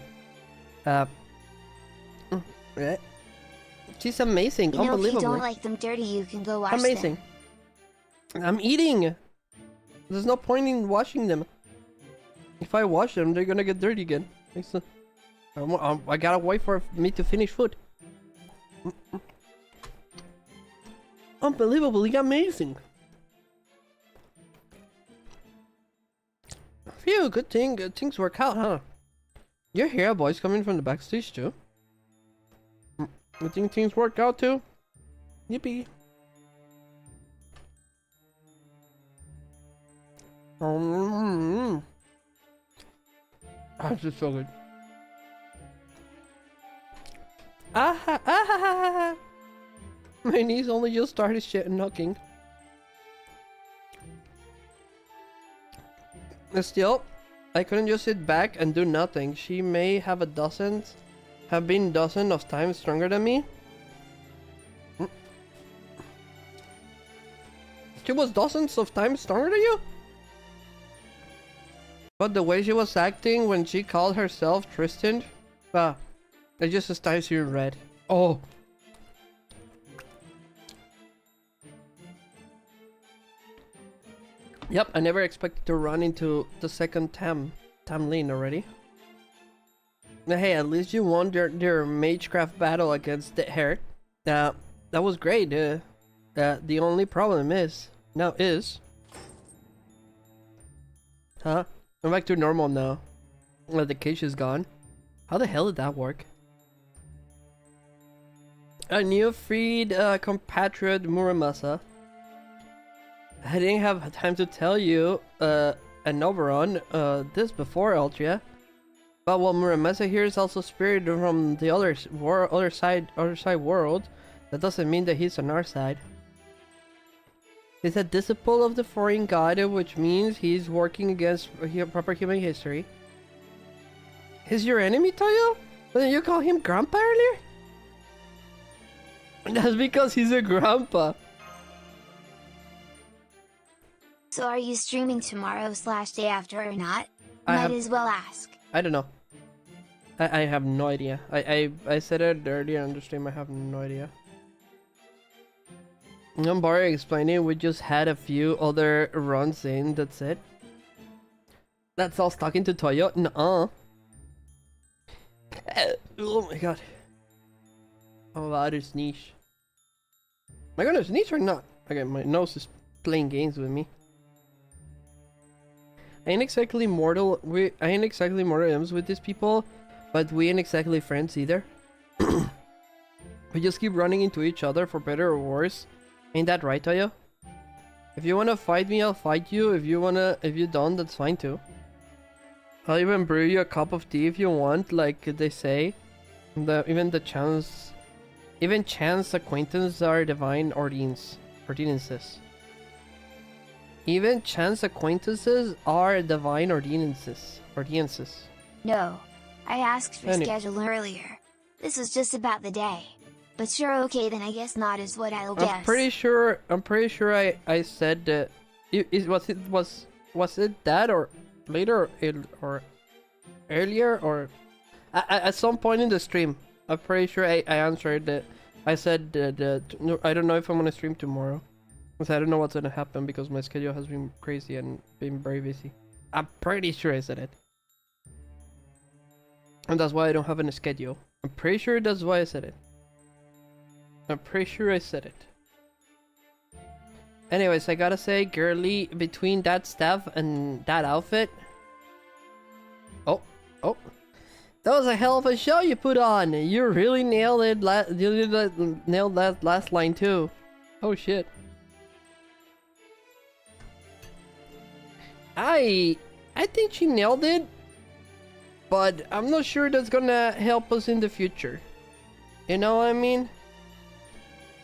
She's amazing, You know, if you unbelievable. don't like them dirty, you can go wash Amazing. them. I'm eating. There's no point in washing them. If I wash them, they're gonna get dirty again. I gotta wait for me to finish food. Unbelievably amazing. Phew, good thing. Good things work out, huh? You hear boys coming from the backstage too? Good thing things work out too? Yippee. That's just so good. Ah. My niece only just started shit and knocking. And still, I couldn't just sit back and do nothing. She may have been dozens of times stronger than me. She was dozens of times stronger than you? But the way she was acting when she called herself Tristan, it just styles you in red. Oh. Yep, I never expected to run into the second Tam Lin already. Hey, at least you won their Magecraft battle against the Hair. That was great. The only problem is huh? I'm back to normal now. Well, the cage is gone. How the hell did that work? A new freed compatriot Muramasa. I didn't have time to tell you and Oberon this before, Altria. But while Muramasa here is also spirit from the other side world, that doesn't mean that he's on our side. He's a disciple of the foreign god, which means he's working against proper human history. He's your enemy, Toyo? But then you call him Grandpa earlier? That's because he's a grandpa. So are you streaming tomorrow/day after or not? Might as well ask. I don't know. I have no idea. I said it earlier on the stream. I have no idea. I'm boring explaining. We just had a few other runs in. That's it. That's all talking to Toyo. Nuh-uh. Oh my god. I'm about to sneeze. Am I gonna sneeze or not? Okay, my nose is playing games with me. I ain't exactly mortal M's with these people, but we ain't exactly friends either. We just keep running into each other for better or worse. Ain't that right, Toyo? If you wanna fight me, I'll fight you. If you don't, that's fine too. I'll even brew you a cup of tea if you want, like they say. Even chance acquaintances are divine ordinances. Even chance acquaintances are divine ordinances. No. I asked for schedule earlier. This was just about the day. But sure, okay, then I guess not is what I'll guess. I'm pretty sure I said that was it that or later or earlier or at some point in the stream. I'm pretty sure I answered that. I said that I don't know if I'm gonna stream tomorrow. Because I don't know what's gonna happen because my schedule has been crazy and been very busy. I'm pretty sure I said it. And that's why I don't have any schedule. I'm pretty sure that's why I said it. I'm pretty sure I said it. Anyways, I gotta say, girly, between that staff and that outfit. Oh. That was a hell of a show you put on. You really nailed it. Nailed that last line too. Oh shit. I think she nailed it, but I'm not sure that's gonna help us in the future. You know what I mean?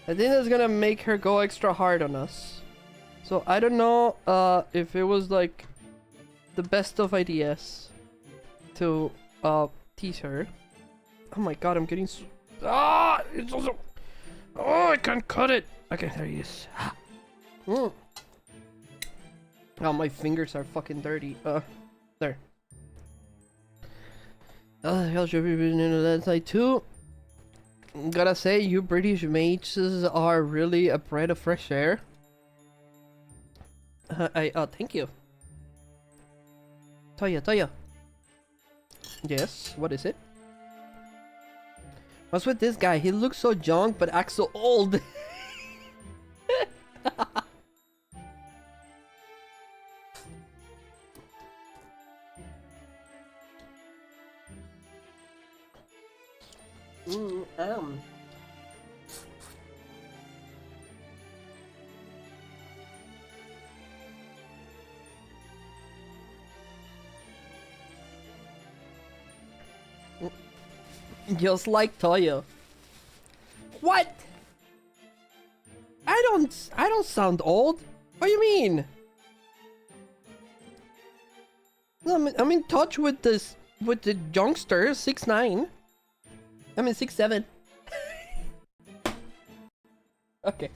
I think that's gonna make her go extra hard on us. So I don't know if it was like the best of ideas to tease her. Oh my god, I'm getting it's also I can't cut it. Okay, there he is. Oh, my fingers are fucking dirty. There. The hell should we be into that side too? Gotta say, you British mages are really a breath of fresh air. Thank you. Toya. Yes, what is it? What's with this guy? He looks so young but acts so old. Just like Toyo. What? I don't sound old. What do you mean? I'm in touch with the youngsters, 6'9". I mean 6'7". Okay.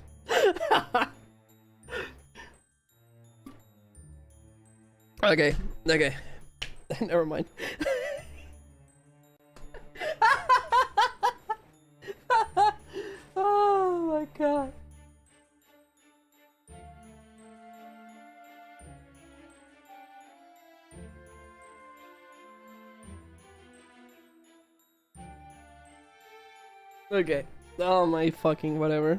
Okay. Never mind. Oh my god. Okay. Oh my fucking whatever.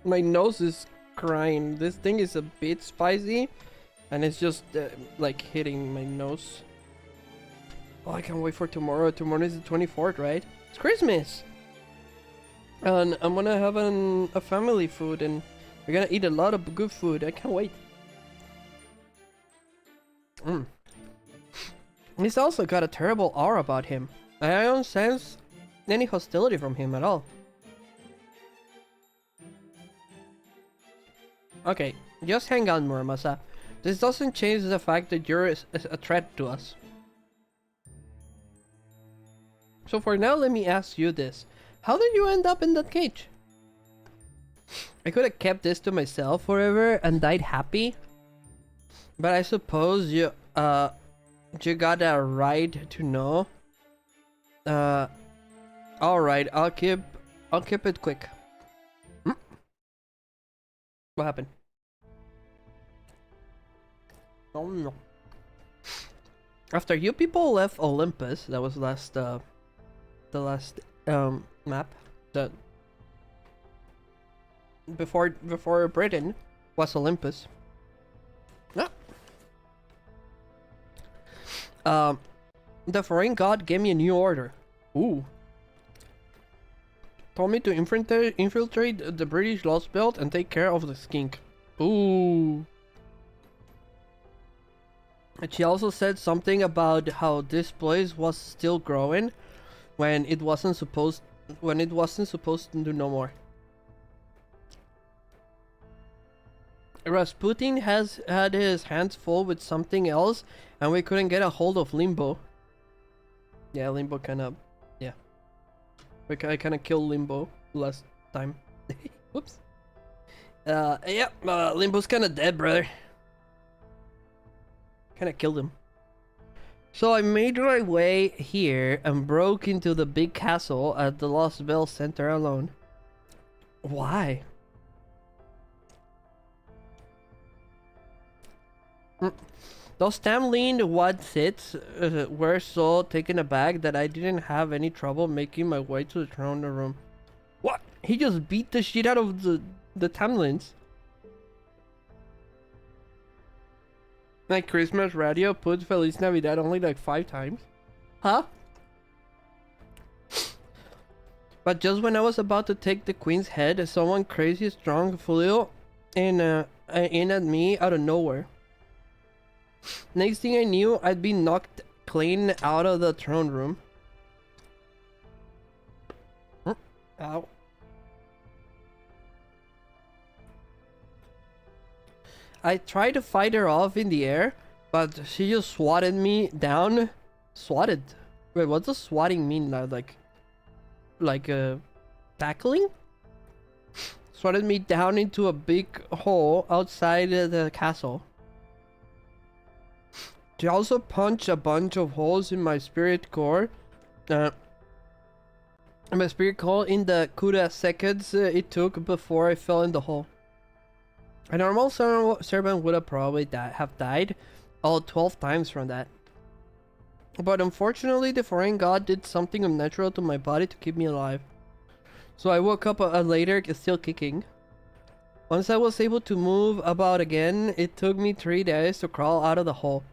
My nose is crying. This thing is a bit spicy, and it's just like hitting my nose. Oh, I can't wait for tomorrow. Tomorrow is the 24th, right? It's Christmas! And I'm gonna have a family food, and we're gonna eat a lot of good food. I can't wait. He's also got a terrible aura about him. I don't sense any hostility from him at all. Okay, just hang on, Muramasa. This doesn't change the fact that you're a threat to us. So for now, let me ask you this. How did you end up in that cage? I could have kept this to myself forever and died happy. But I suppose you got a right to know. Alright, I'll keep it quick. What happened? Oh no. After you people left Olympus, that was the last map. That before Britain was Olympus. Ah. The foreign god gave me a new order. Ooh. Told me to infiltrate the British Lost Belt and take care of the skink. Ooh. And she also said something about how this place was still growing when it wasn't supposed to do no more. Rasputin has had his hands full with something else, and we couldn't get a hold of Limbo. Yeah, Limbo I kind of killed Limbo last time. Whoops. Limbo's kind of dead, brother. Kind of killed him. So I made my way here and broke into the big castle at the Lost Bell Center alone. Why? Those Tamlin Wadsits were so taken aback that I didn't have any trouble making my way to the throne room. What? He just beat the shit out of the Tamlins. My Christmas radio put Feliz Navidad only like 5 times. Huh? But just when I was about to take the queen's head, someone crazy strong flew in at me out of nowhere. Next thing I knew, I'd be knocked clean out of the throne room. Ow. I tried to fight her off in the air, but she just swatted me down. Swatted? Wait, what does swatting mean now? Like tackling? Swatted me down into a big hole outside the castle. She also punched a bunch of holes in my spirit core. In the Kuda seconds it took before I fell in the hole. A normal servant would have probably have died all 12 times from that. But unfortunately, the foreign god did something unnatural to my body to keep me alive. So I woke up later still kicking. Once I was able to move about again, it took me 3 days to crawl out of the hole.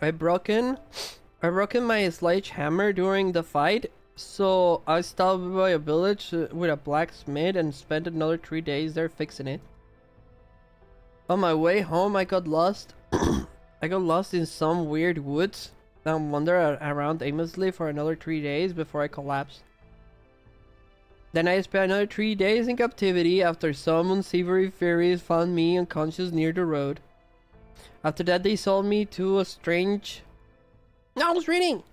I broken my sledgehammer during the fight, so I stopped by a village with a blacksmith and spent another 3 days there fixing it. On my way home, I got lost. I got lost in some weird woods and wandered around aimlessly for another 3 days before I collapsed. Then I spent another 3 days in captivity after some unsavory fairies found me unconscious near the road. After that, they sold me to a strange... No, I was reading!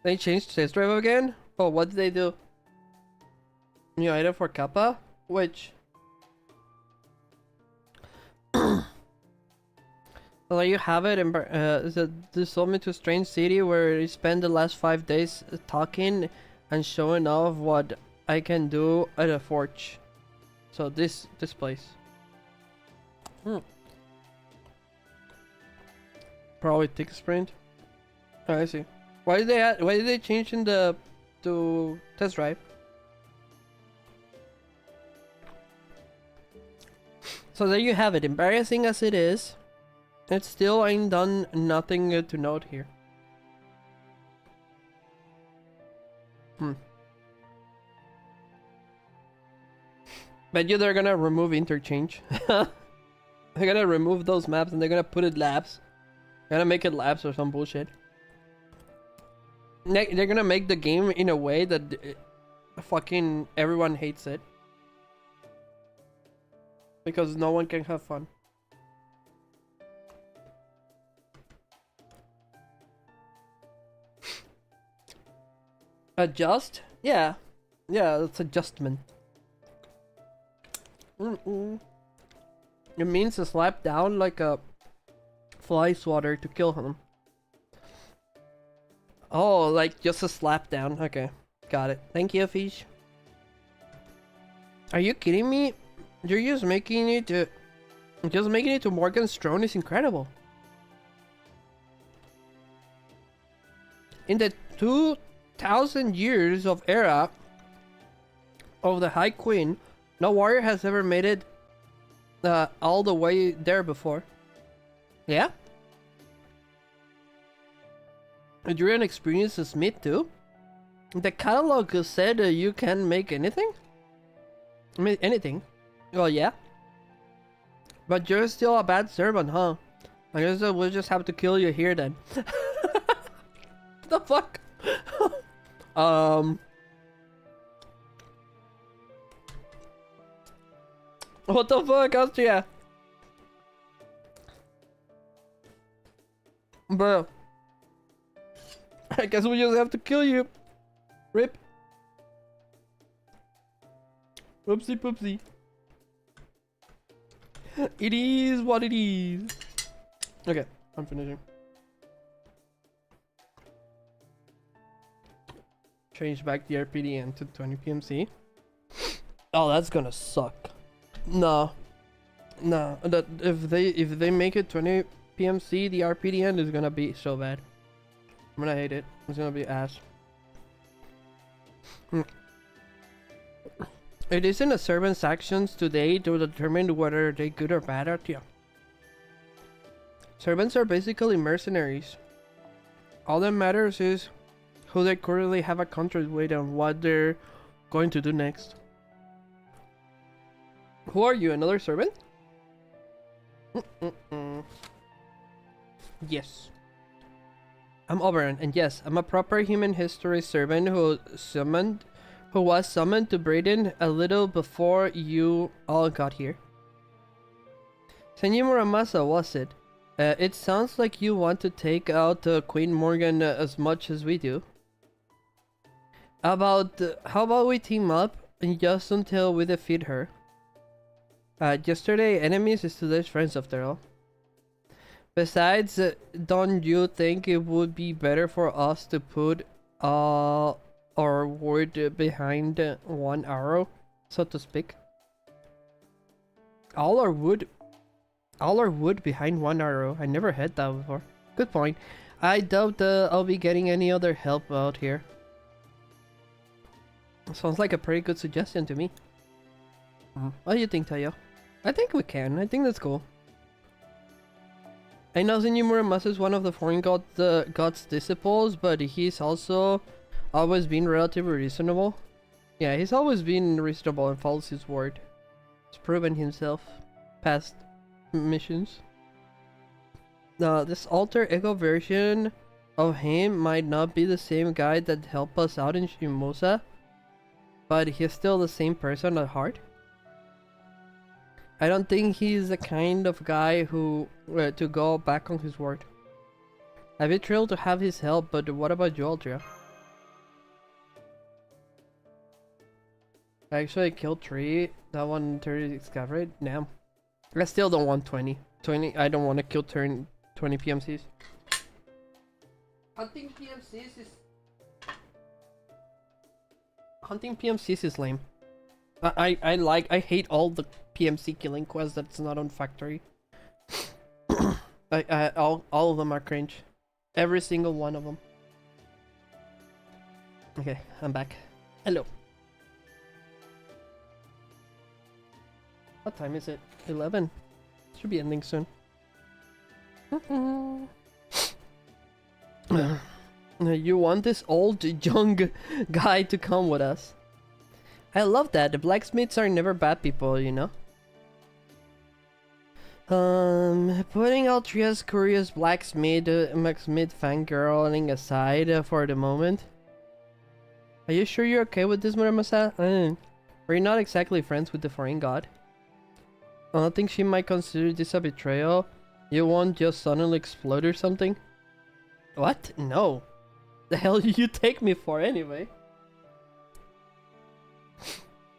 They changed test drive again? Oh, what did they do? New item for Kappa? Which? Well, there you have it. They sold me to a strange city where I spent the last 5 days talking and showing off what I can do at a forge. So this place. Probably tick sprint. Oh, I see. Why did they change in the to test drive. So there you have it. Embarrassing as it is, it still ain't done nothing to note here. Bet you they're gonna remove interchange. They're gonna remove those maps and they're gonna put it labs. They're gonna make it labs or some bullshit. They're gonna make the game in a way that fucking everyone hates it. Because no one can have fun. Adjust? Yeah. Yeah, it's adjustment. It means to slap down like a fly swatter to kill him. Oh, like just a slap down. Okay, got it. Thank you, fish. Are you kidding me? You're just making it to... Just making it to Morgan's throne is incredible. In the 2,000 years of era of the High Queen, no warrior has ever made it all the way there before. Yeah? And you're an experienced smith too? The catalog said you can make anything? I mean, anything. Well, yeah. But you're still a bad servant, huh? I guess we'll just have to kill you here then. The fuck? What the fuck, Austria? Bro. I guess we just have to kill you. Rip. Whoopsie poopsie. It is what it is. Okay, I'm finishing. Change back the RPDN to 20 PMC. Oh, that's gonna suck. No. No. That if they make it 20 PMC, the RPDN is gonna be so bad. I'm gonna hate it. It's gonna be ass. It isn't a servant's actions today to determine whether they're good or bad at you. Servants are basically mercenaries. All that matters is who they currently have a contract with and what they're going to do next. Who are you, another servant? Yes. I'm Oberon, and yes, I'm a proper human history servant who was summoned to Brayden a little before you all got here. Senor Muramasa, was it? It sounds like you want to take out Queen Morgan as much as we do. How about we team up and just until we defeat her? Yesterday enemies is today's friends after all. Besides, don't you think it would be better for us to put our word behind one arrow, so to speak? All our wood behind one arrow. I never had that before. Good point. I doubt I'll be getting any other help out here. Sounds like a pretty good suggestion to me. What do you think, Tayo? I think we can. I think that's cool. I know Zenyu Muramasa is one of the foreign god's disciples, but he's also always been relatively reasonable. Yeah, he's always been reasonable and follows his word. He's proven himself past missions. This alter ego version of him might not be the same guy that helped us out in Shimosa, but he's still the same person at heart. I don't think he's the kind of guy who to go back on his word. I'd be thrilled to have his help, but what about you, Altria? I actually killed 3. That one 30 discovered. Damn. I still don't want 20. I don't want to kill 20 PMCs. Hunting PMCs is lame. I hate all the PMC killing quests that's not on factory. All of them are cringe. Every single one of them. Okay, I'm back. Hello. What time is it? 11. Should be ending soon. You want this old young guy to come with us? I love that. The blacksmiths are never bad people, you know? Putting Altria's curious blacksmith fangirling aside for the moment. Are you sure you're okay with this, Muramasa? We're not exactly friends with the foreign god. I don't think she might consider this a betrayal. You won't just suddenly explode or something? What? No. The hell do you take me for anyway?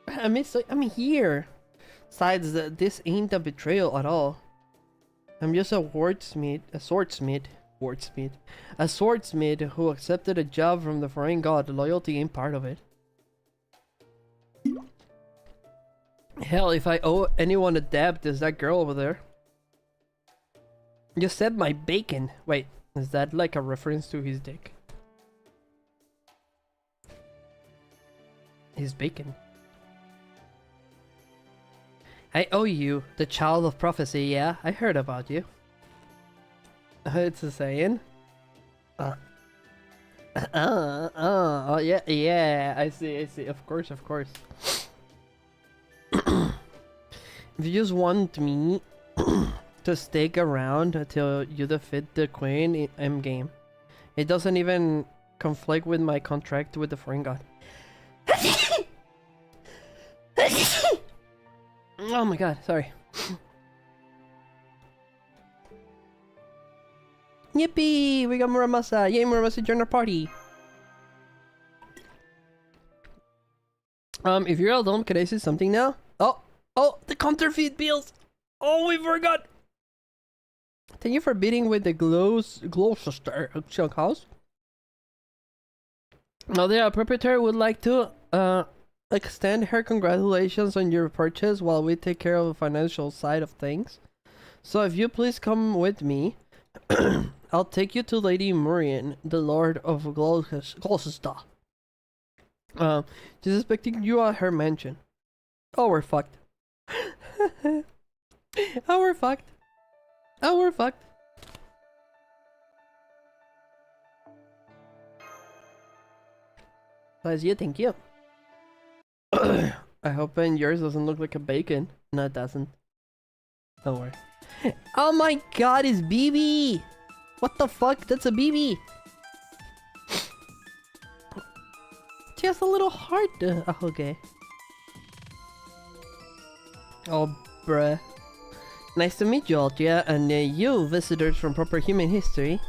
I'm here. Besides, this ain't a betrayal at all. I'm just a swordsmith who accepted a job from the foreign god. Loyalty ain't part of it. Hell, if I owe anyone a debt, there's that girl over there. You said my bacon. Wait, is that like a reference to his dick? His bacon. I owe you, the child of prophecy, yeah? I heard about you. It's a saying. Oh, yeah, I see, of course. If you just want me to stick around until you defeat the queen, I'm game. It doesn't even conflict with my contract with the foreign god. Oh my god, sorry. Yippee! We got Muramasa! Yay, Muramasa, join our party! If you're all done, can I say something now? Oh, the counterfeit bills! Oh, we forgot! Thank you for bidding with the Gloucester Chunk House. Now, the proprietor would like to, extend her congratulations on your purchase while we take care of the financial side of things. So if you please come with me, I'll take you to Lady Murian, the Lord of Gloucester. She's expecting you at her mansion. Oh, we're fucked. Oh, we're fucked. Thank you. I hope yours doesn't look like a bacon. No, it doesn't. Don't worry. Oh my god, it's BB! What the fuck? That's a BB! She has a little heart. Okay. Oh, bruh. Nice to meet you, Altria, and you, visitors from proper human history.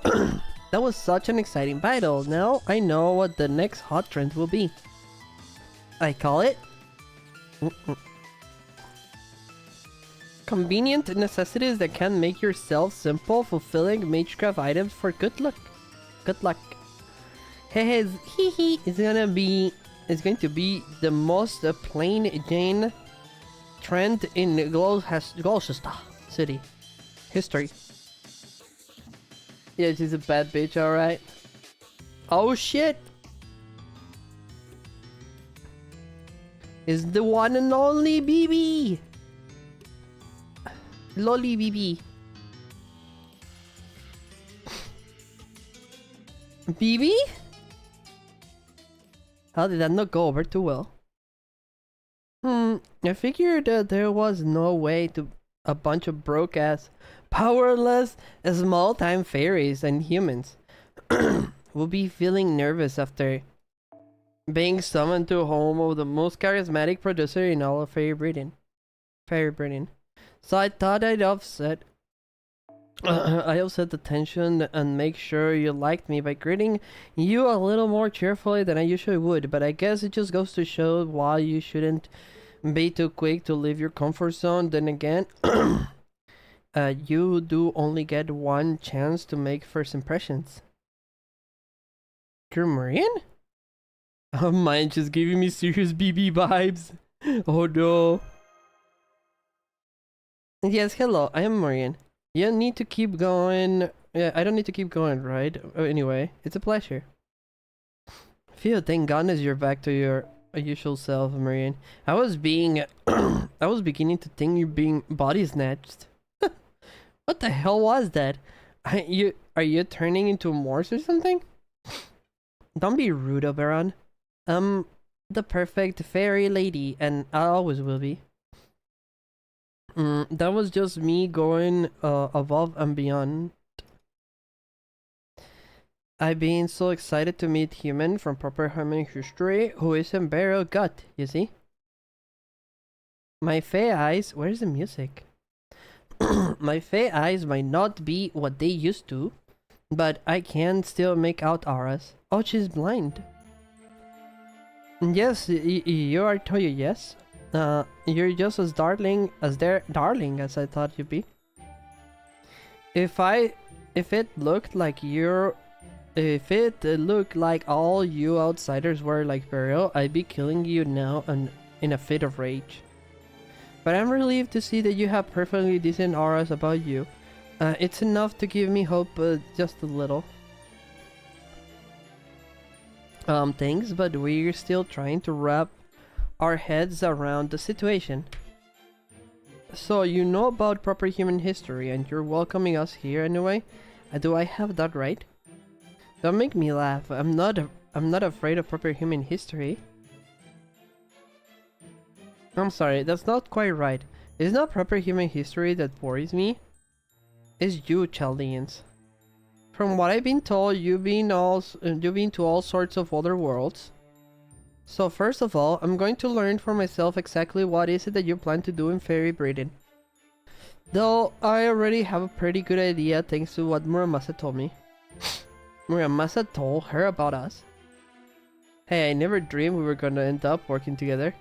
That was such an exciting battle. Now I know what the next hot trend will be. I call it... convenient necessities that can make yourself simple, fulfilling magecraft items for good luck. Good luck. Hey, hee is going to be the most plain Jane trend in Gloucester City history. Yeah, she's a bad bitch, alright. Oh shit! Is the one and only BB! Lolly BB. BB? How did that not go over too well? I figured that there was no way to a bunch of broke-ass, powerless, small-time fairies and humans will be feeling nervous after being summoned to home of the most charismatic producer in all of Fairy Britain. So I thought I'd offset the tension and make sure you liked me by greeting you a little more cheerfully than I usually would, but I guess it just goes to show why you shouldn't be too quick to leave your comfort zone. Then again, you do only get one chance to make first impressions. You're Marian? Oh, mine just giving me serious BB vibes. Oh no. Yes, hello, I am Marian. You don't need to keep going. Yeah, I don't need to keep going, right? Anyway, it's a pleasure. Phew, thank goodness you're back to your usual self, Marianne. I was being... I was beginning to think you're being body snatched. What the hell was that? Are you turning into a Morse or something? Don't be rude, Oberon. The perfect fairy lady, and I always will be. That was just me going above and beyond. I've been so excited to meet human from proper human history who isn't burial gut, you see? My Fae eyes, where's the music? My Fae eyes might not be what they used to, but I can still make out auras. Oh, she's blind. Yes, you are Toyo, yes. You're just as darling as I thought you'd be. If it looked like all you outsiders were like Burial, I'd be killing you now and in a fit of rage. But I'm relieved to see that you have perfectly decent auras about you. It's enough to give me hope, just a little. Thanks, but we're still trying to wrap our heads around the situation. So you know about proper human history and you're welcoming us here anyway? Do I have that right? Don't make me laugh. I'm not afraid of proper human history. I'm sorry, that's not quite right. It's not proper human history that worries me. It's you, Chaldeans. From what I've been told, you've been to all sorts of other worlds. So first of all, I'm going to learn for myself exactly what is it that you plan to do in Fairy Britain. Though I already have a pretty good idea thanks to what Muramasa told me. Muramasa told her about us. Hey, I never dreamed we were gonna end up working together.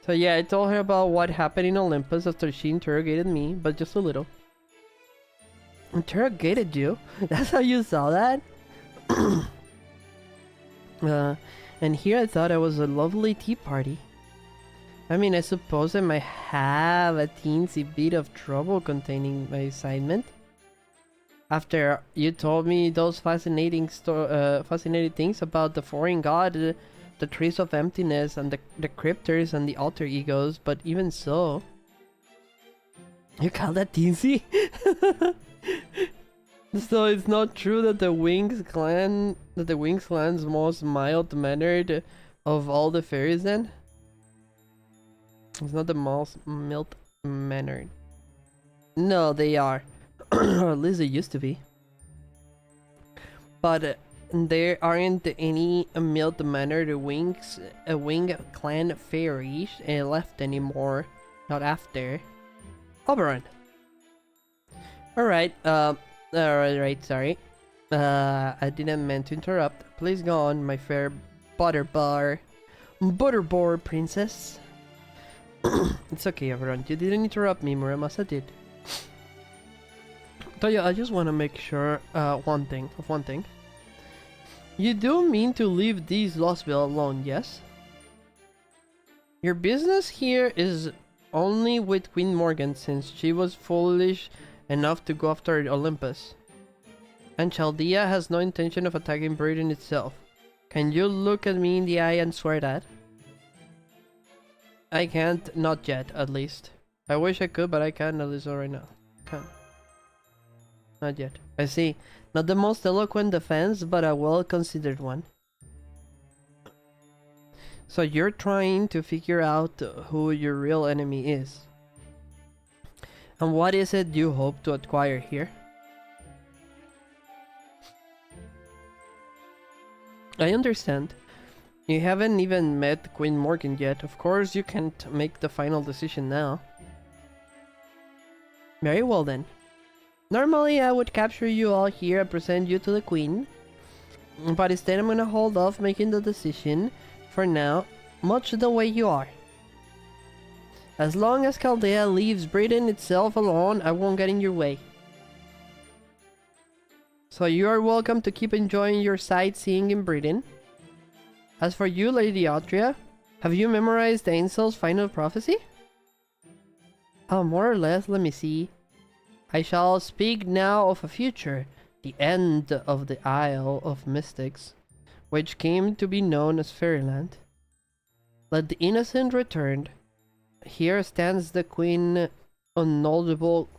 So yeah, I told her about what happened in Olympus after she interrogated me, but just a little. Interrogated you? That's how you saw that? And here I thought I was a lovely tea party. I mean, I suppose I might have a teensy bit of trouble containing my assignment. After you told me those fascinating things about the foreign god, the trees of emptiness, and the cryptors and the alter egos, but even so... You call that teensy? So it's not true that the Wings clan's most mild-mannered of all the fairies then? It's not the most mild-mannered. No, they are. Or at least they used to be. But there aren't any mild-mannered wing clan fairies left anymore. Not after. Oberon. Alright, alright, sorry. I didn't mean to interrupt. Please go on, my fair butterboard princess. It's okay, Oberon. You didn't interrupt me, Muramasa did. Toyo, I just want to make sure one thing. You do mean to leave these Lostville alone, yes? Your business here is only with Queen Morgan, since she was foolish enough to go after Olympus. And Chaldea has no intention of attacking Britain itself. Can you look at me in the eye and swear that? I can't, not yet, at least. I wish I could, but I can't at least right now. Can't. Not yet. I see. Not the most eloquent defense, but a well-considered one. So you're trying to figure out who your real enemy is. And what is it you hope to acquire here? I understand. You haven't even met Queen Morgan yet. Of course you can't make the final decision now. Very well then. Normally I would capture you all here and present you to the Queen. But instead I'm gonna hold off making the decision for now, much the way you are. As long as Chaldea leaves Britain itself alone, I won't get in your way. So you are welcome to keep enjoying your sightseeing in Britain. As for you, Lady Autria, have you memorized Ainsl's final prophecy? Oh, more or less, let me see. I shall speak now of a future, the end of the Isle of Mystics, which came to be known as Fairyland. Let the innocent return. Here stands the Queen unknowledgeable,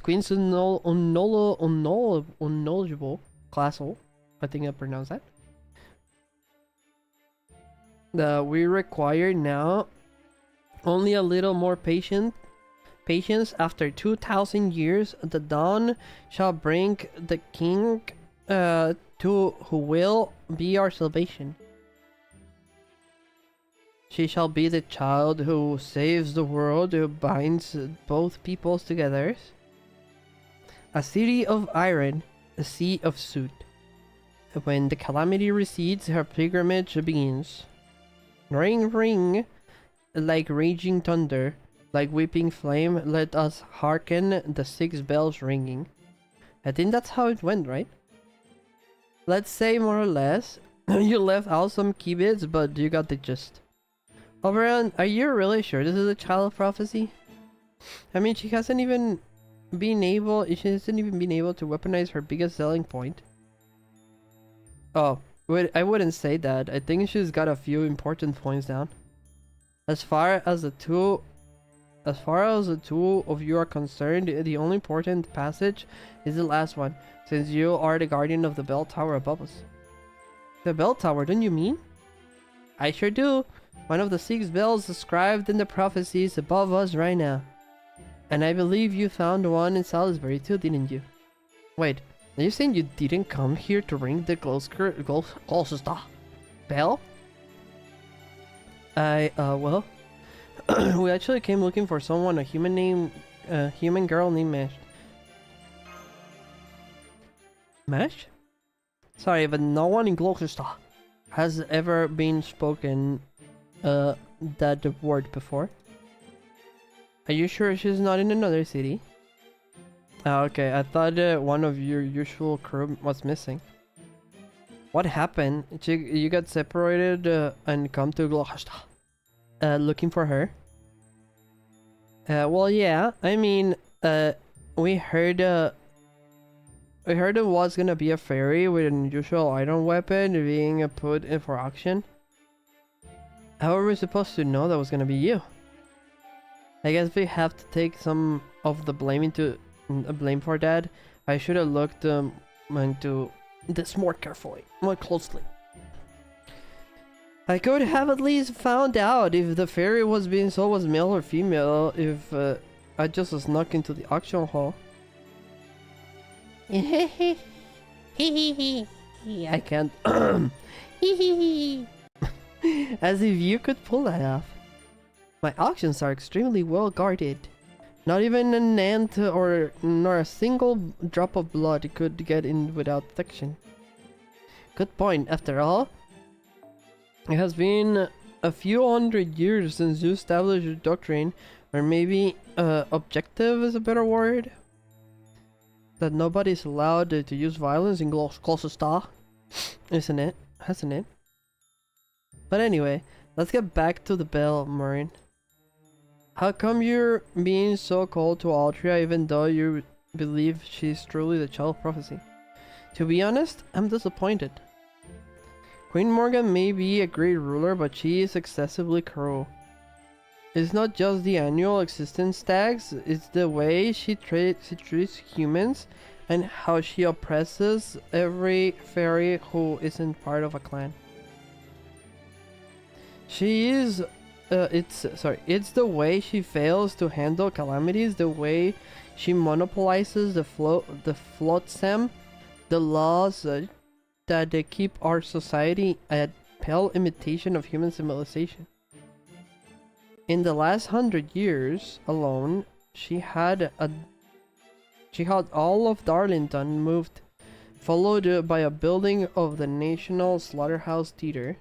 Queen's unknowledgeable castle. I think I pronounced that. We require now only a little more patience. After 2,000 years, the dawn shall bring the king to who will be our salvation. She shall be the child who saves the world, who binds both peoples together. A city of iron, a sea of soot. When the calamity recedes, her pilgrimage begins. Ring, ring, like raging thunder, like weeping flame, let us hearken the 6 bells ringing. I think that's how it went, right? Let's say more or less. You left out some key bits, but you got the gist. Oberon, are you really sure this is a child prophecy? I mean, she hasn't even been able to weaponize her biggest selling point. Oh, I wouldn't say that. I think she's got a few important points down. As far as the two of you are concerned, the only important passage is the last one, since you are the guardian of the bell tower above us. The bell tower, don't you mean? I sure do. One of the 6 bells described in the prophecies above us right now. And I believe you found one in Salisbury too, didn't you? Wait, are you saying you didn't come here to ring the Gloucester bell? Well, we actually came looking for someone, a human girl named Mash. Mash? Sorry, but no one in Gloucester has ever been spoken that word before. Are you sure she's not in another city? Ah, okay, I thought one of your usual crew was missing. What happened? You got separated and come to Gloucester looking for her? Well, yeah, I mean, we heard it was gonna be a fairy with an unusual iron weapon being put in for auction. How are we supposed to know that was gonna be you? I guess we have to take some of the blame for that. I should have looked into this more carefully, more closely. I could have at least found out if the fairy was being sold was male or female if I just snuck into the auction hall. I can't. As if you could pull that off. My auctions are extremely well guarded. Not even an ant nor a single drop of blood could get in without detection. Good point, after all. It has been a few hundred years since you established your doctrine, or maybe objective is a better word. That nobody's allowed to use violence in Gloucester, isn't it? Hasn't it? But anyway, let's get back to the bell, Maureen. How come you're being so cold to Altria even though you believe she's truly the child of prophecy? To be honest, I'm disappointed. Queen Morgan may be a great ruler, but she is excessively cruel. It's not just the annual existence tax, it's the way she treats humans and how she oppresses every fairy who isn't part of a clan. It's the way she fails to handle calamities, the way she monopolizes the flotsam, the laws that they keep our society at pale imitation of human civilization. In the last 100 years alone, she had all of Darlington moved, followed by a building of the National Slaughterhouse Theater.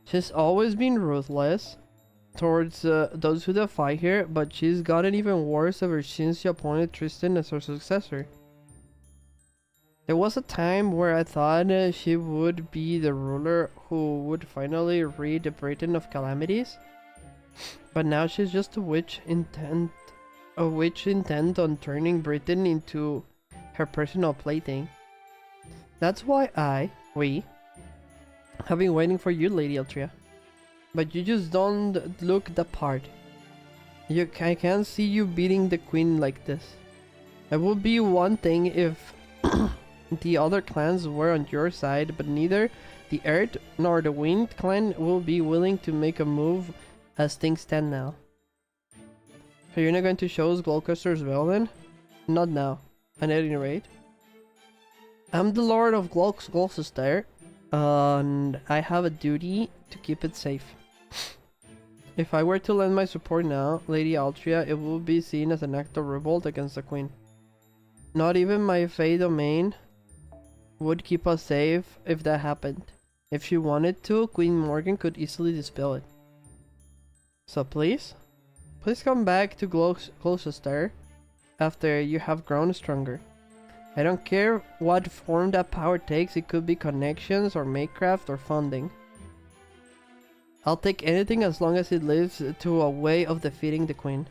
She's always been ruthless towards those who defy her, but she's gotten even worse ever since she appointed Tristan as her successor. There was a time where I thought she would be the ruler who would finally rid Britain of calamities, but now she's just a witch intent on turning Britain into her personal plaything. That's why We have been waiting for you, Lady Altria. But you just don't look the part. I can't see you beating the queen like this. It would be one thing if the other clans were on your side, but neither the Earth nor the Wind clan will be willing to make a move as things stand now. So you're not going to show us Gloucester as well then? Not now. At any rate. I'm the Lord of Gloucester, and I have a duty to keep it safe. If I were to lend my support now, Lady Altria, it would be seen as an act of revolt against the Queen. Not even my Fae domain would keep us safe if that happened. If she wanted to, Queen Morgan could easily dispel it. So please come back to Gloucester after you have grown stronger. I don't care what form that power takes, it could be connections or makecraft or funding. I'll take anything as long as it leads to a way of defeating the Queen.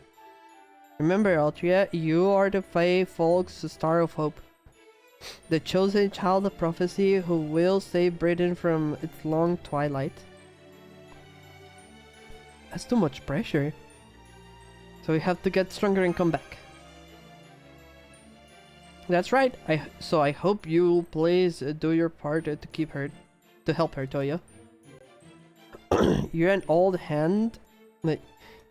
Remember, Altria, you are the Fae folk's star of hope. The chosen child of prophecy who will save Britain from its long twilight. That's too much pressure. So we have to get stronger and come back. That's right. So I hope you please do your part to help her, Toya. You're an old hand.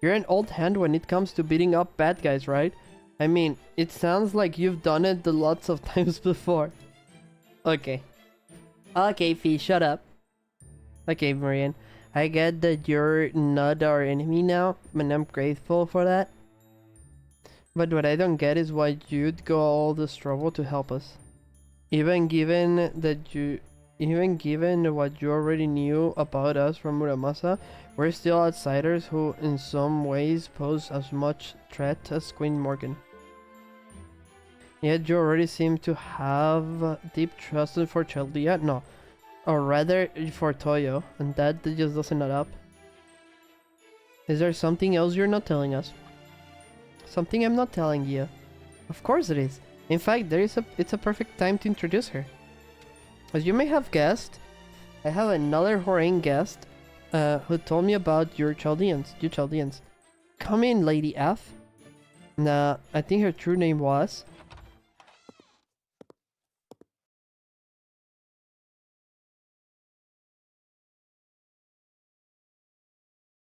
You're an old hand when it comes to beating up bad guys, right? I mean, it sounds like you've done it lots of times before. Okay. Okay, Fee, shut up. Okay, Marianne. I get that you're not our enemy now, and I'm grateful for that. But what I don't get is why you'd go all this trouble to help us. Even given what you already knew about us from Muramasa, we're still outsiders who in some ways pose as much threat as Queen Morgan. Yet you already seem to have deep trust for Chaldea, no, or rather for Toyo, and that just doesn't add up. Is there something else you're not telling us? Something I'm not telling you. Of course it is. In fact, it's a perfect time to introduce her. As you may have guessed, I have another Horain guest who told me about you Chaldeans. Come in, Lady F. Nah, I think her true name was...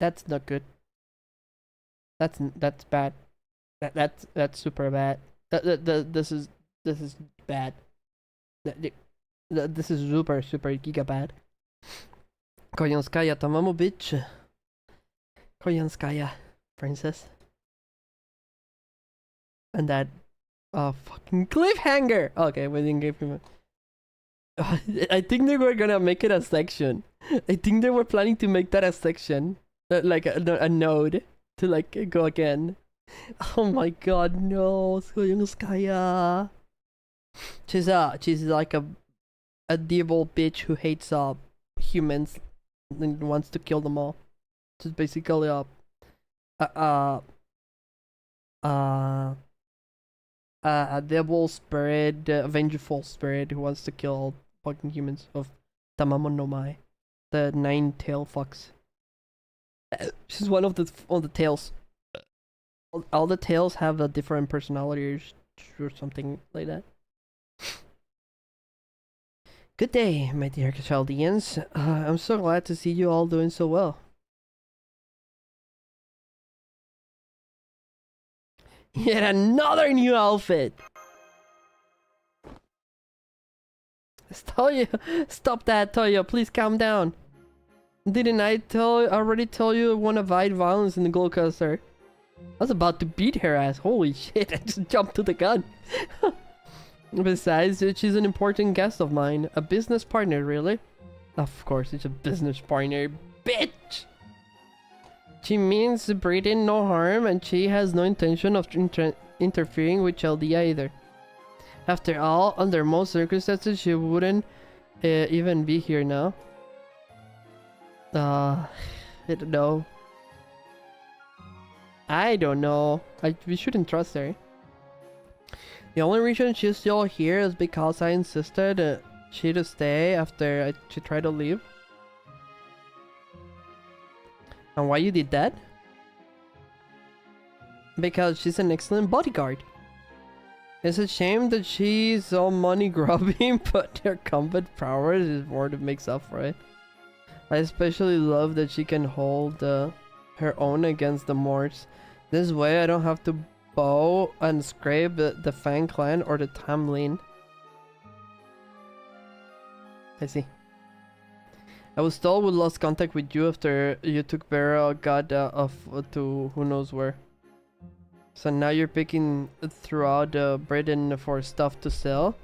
That's not good. That's bad. That's super bad. This is bad. This is super giga bad. Koyanskaya Tamamo bitch. Koyanskaya princess. And that fucking cliffhanger. Okay, we didn't give him a... I think they were gonna make it a section. I think they were planning to make that a section. Like a node to like go again. Oh my god, no, Koyanskaya. She's like a devil bitch who hates humans and wants to kill them all. She's basically a devil spirit, a vengeful spirit who wants to kill all fucking humans of Tamamo no Mai, the 9-tail fox. She's one of the tails. All the tails have a different personality or something like that. Good day, my dear Chaldeans. I'm so glad to see you all doing so well. Yet another new outfit! Stop that, Toyo, please calm down. Didn't I already tell you I want to avoid violence in the Gloucester? I was about to beat her ass. Holy shit, I just jumped to the gun. Besides, she's an important guest of mine. A business partner, really? Of course, it's a business partner, bitch! She means Britain no harm, and she has no intention of interfering with Chaldea either. After all, under most circumstances, she wouldn't even be here now. I don't know. We shouldn't trust her. The only reason she's still here is because I insisted she to stay after she tried to leave? And why you did that? Because she's an excellent bodyguard. It's a shame that she's so money grubbing, but her combat powers is more that makes up for it. I especially love that she can hold her own against the Morts. This way I don't have to bow and scrape the Fang clan or the Tamlin. I see. I was told we lost contact with you after you took Vera God off to who knows where. So now you're picking throughout Britain for stuff to sell.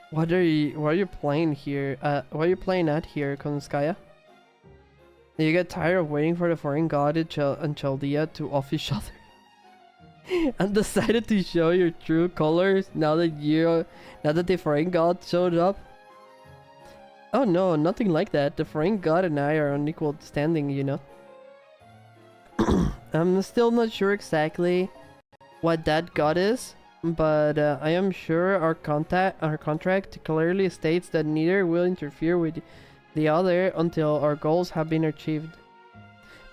What are you playing here? What are you playing at here, Konskaya? You get tired of waiting for the foreign god and Chaldea to off each other, and decided to show your true colors now that the foreign god showed up. Oh no, nothing like that. The foreign god and I are on equal standing, you know. I'm still not sure exactly what that god is, but I am sure our contract clearly states that neither will interfere with the other until our goals have been achieved.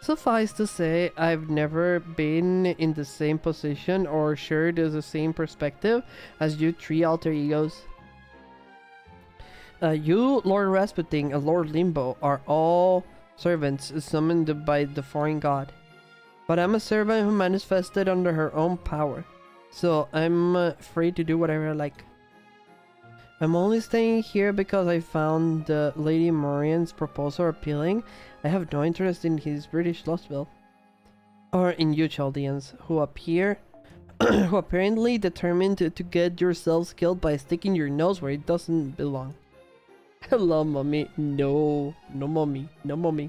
Suffice to say, I've never been in the same position or shared the same perspective as you three alter egos. You, Lord Rasputin, and Lord Limbo are all servants summoned by the foreign god. But I'm a servant who manifested under her own power, so I'm free to do whatever I like. I'm only staying here because I found Lady Morian's proposal appealing. I have no interest in his British Lost Bill. Or in you Chaldeans, who apparently determined to get yourselves killed by sticking your nose where it doesn't belong. Hello, mommy. No, mommy. No, mommy.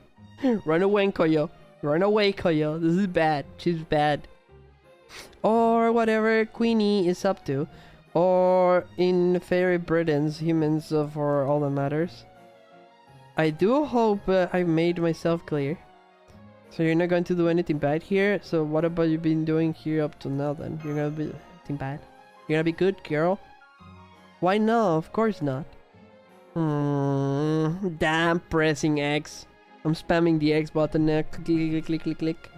Run away, Koyo. Run away, Koyo. This is bad. She's bad. Or whatever Queenie is up to. Or in Fairy Britons, humans for all that matters. I do hope I made myself clear. So you're not going to do anything bad here? So what about you been doing here up to now then? You're gonna be anything bad? You're gonna be good, girl? Why no? Of course not. Damn, pressing X. I'm spamming the X button now. Click, click, click, click, click.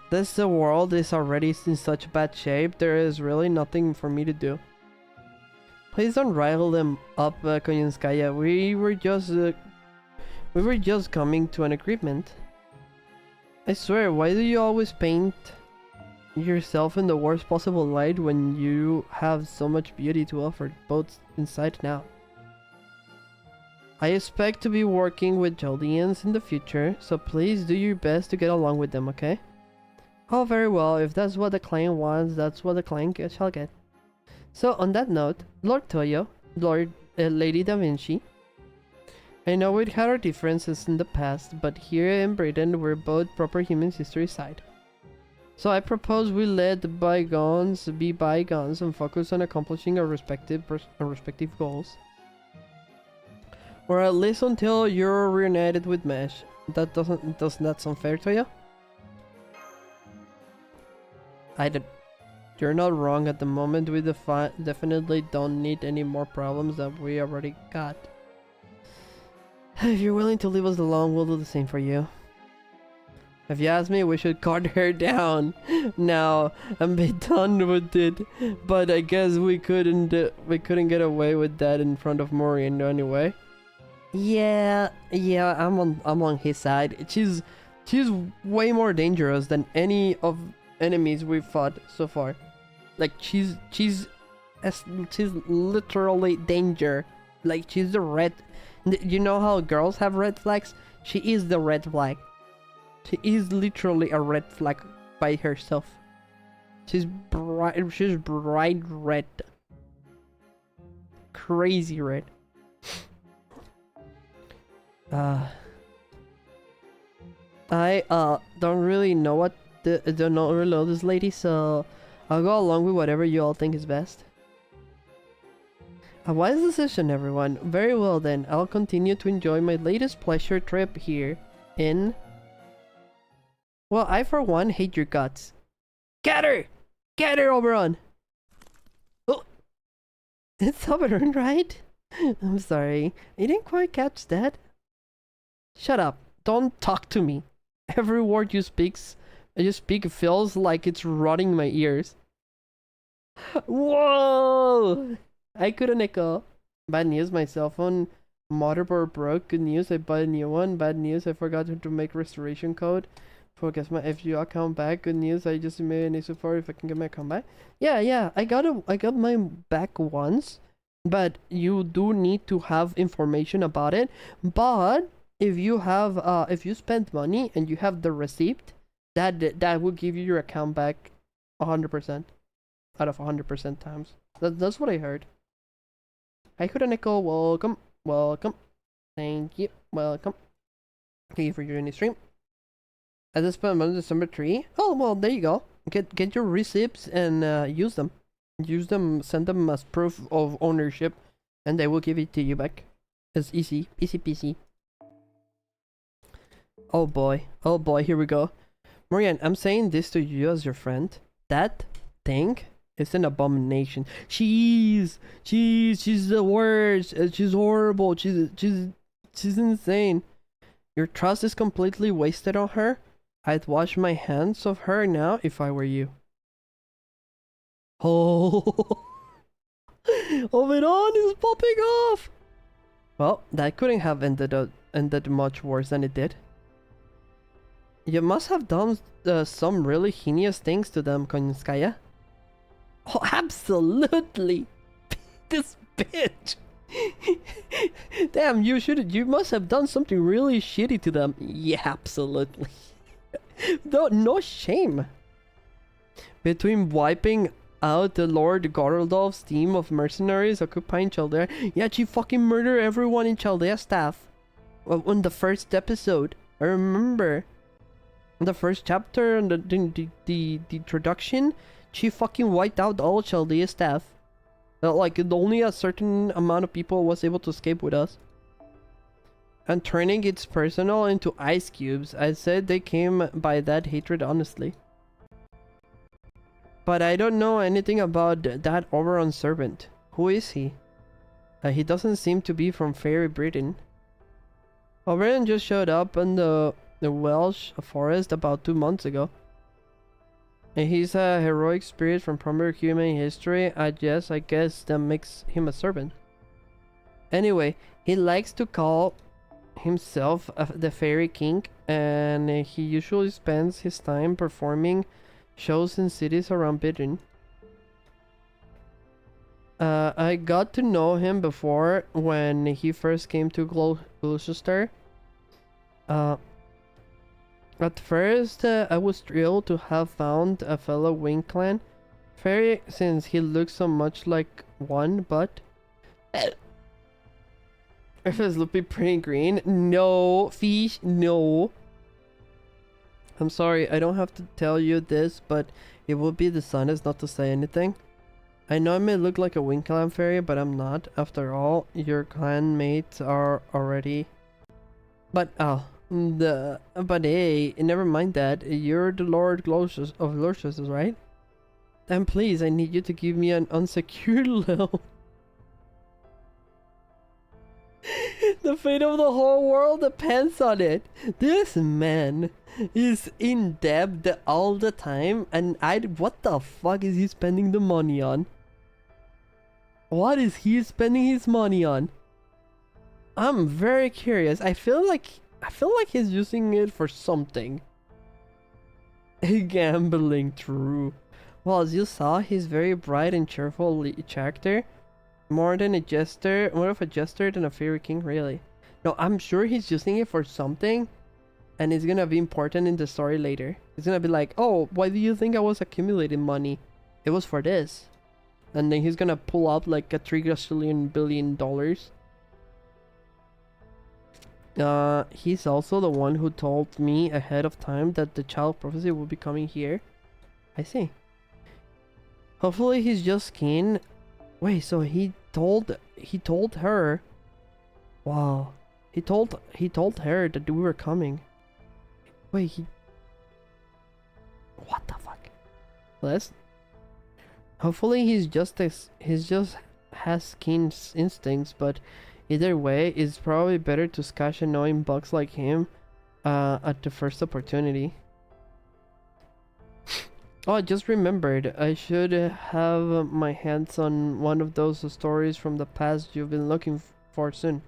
This world is already in such bad shape, there is really nothing for me to do. Please don't rile them up, Koyenskaya. We were just coming to an agreement. I swear, why do you always paint yourself in the worst possible light when you have so much beauty to offer, both inside and out? I expect to be working with Chaldeans in the future, so please do your best to get along with them, okay? Oh, very well. If that's what the client wants, that's what the client shall get. So, on that note, Lord Toyo, Lady Da Vinci, I know we had our differences in the past, but here in Britain, we're both proper humans history side. So I propose we let the bygones be bygones and focus on accomplishing our respective goals. Or at least until you're reunited with Mesh. Doesn't that sound fair to you? You're not wrong. At the moment we definitely don't need any more problems that we already got. If you're willing to leave us alone, we'll do the same for you. If you ask me, we should cut her down now and be done with it. But I guess we couldn't get away with that in front of Morian anyway. Yeah, I'm on his side. She's way more dangerous than any of enemies we've fought so far. Like she's literally danger. Like she's the red. You know how girls have red flags? She is the red flag. She is literally a red flag by herself. She's bright red. Crazy red. I don't really know don't really know this lady, so I'll go along with whatever you all think is best. A wise decision, everyone. Very well then, I'll continue to enjoy my latest pleasure trip here in... Well, I for one hate your guts. Get her! Get her, Oberon! It's Avalon, right? I'm sorry. I didn't quite catch that. Shut up. Don't talk to me. Every word you speak feels like it's rotting my ears. Whoa! I couldn't echo. Bad news, my cell phone motherboard broke. Good news, I bought a new one. Bad news, I forgot to make restoration code. Forget my FGO account back. Good news, I just made a new support if I can get my account back. Yeah, I got mine back once, but you do need to have information about it. But if you have if you spend money and you have the receipt, that will give you your account back 100% out of 100% times. That's what I heard. Hi Kuraneko, welcome. Thank you, welcome. Thank you for joining the stream. I just spent money December 3. Oh well, there you go. Get your receipts and use them. Send them as proof of ownership, and they will give it to you back. It's easy peasy. Oh boy, here we go. Marianne, I'm saying this to you as your friend. That thing is an abomination. She's the worst. She's horrible. She's insane. Your trust is completely wasted on her. I'd wash my hands of her now if I were you. Oh, Oberon is popping off. Well, that couldn't have ended much worse than it did. You must have done some really heinous things to them, Konskaya. Oh, absolutely. This bitch. Damn, you must have done something really shitty to them. Yeah, absolutely. No shame. Between wiping out the Lord Gorildov's team of mercenaries occupying Chaldea, yeah, she fucking murdered everyone in Chaldea staff. Well, in the first episode, I remember. In the first chapter, and the introduction, she fucking wiped out all Chaldea staff. Like, only a certain amount of people was able to escape with us. And turning its personnel into ice cubes, I said they came by that hatred honestly. But I don't know anything about that Oberon servant. Who is he? He doesn't seem to be from Fairy Britain. Oberon just showed up in the Welsh forest about 2 months ago. And he's a heroic spirit from primal human history. I guess that makes him a servant. Anyway, he likes to call himself the Fairy King, and he usually spends his time performing shows in cities around Britain. I got to know him before when he first came to Gloucester. At first, I was thrilled to have found a fellow Wing Clan fairy since he looks so much like one, but if it's loopy pretty green, no fish, no. I'm sorry, I don't have to tell you this, but it would be dishonest not to say anything. I know I may look like a Wing Clan fairy, but I'm not. After all, your clan mates are already. But hey, never mind that. You're the Lord Gloucester of Gloucester, right? Then please, I need you to give me an unsecured loan. The fate of the whole world depends on it. This man is in debt all the time, and what the fuck is he spending the money on? What is he spending his money on? I'm very curious. I feel like he's using it for something. Gambling, true. Well, as you saw, he's very bright and cheerful character. More of a jester than a fairy king, really. No, I'm sure he's using it for something, and it's gonna be important in the story later. It's gonna be like, oh, why do you think I was accumulating money? It was for this. And then he's gonna pull out like a $3 billion. He's also the one who told me ahead of time that the child prophecy will be coming here. I see. Hopefully he's just keen. Wait, so he told her. Wow. He told her that we were coming. Wait, what the fuck? Hopefully he's just has keen instincts, but either way, it's probably better to scash annoying bugs like him at the first opportunity. Oh, I just remembered. I should have my hands on one of those stories from the past you've been looking for soon.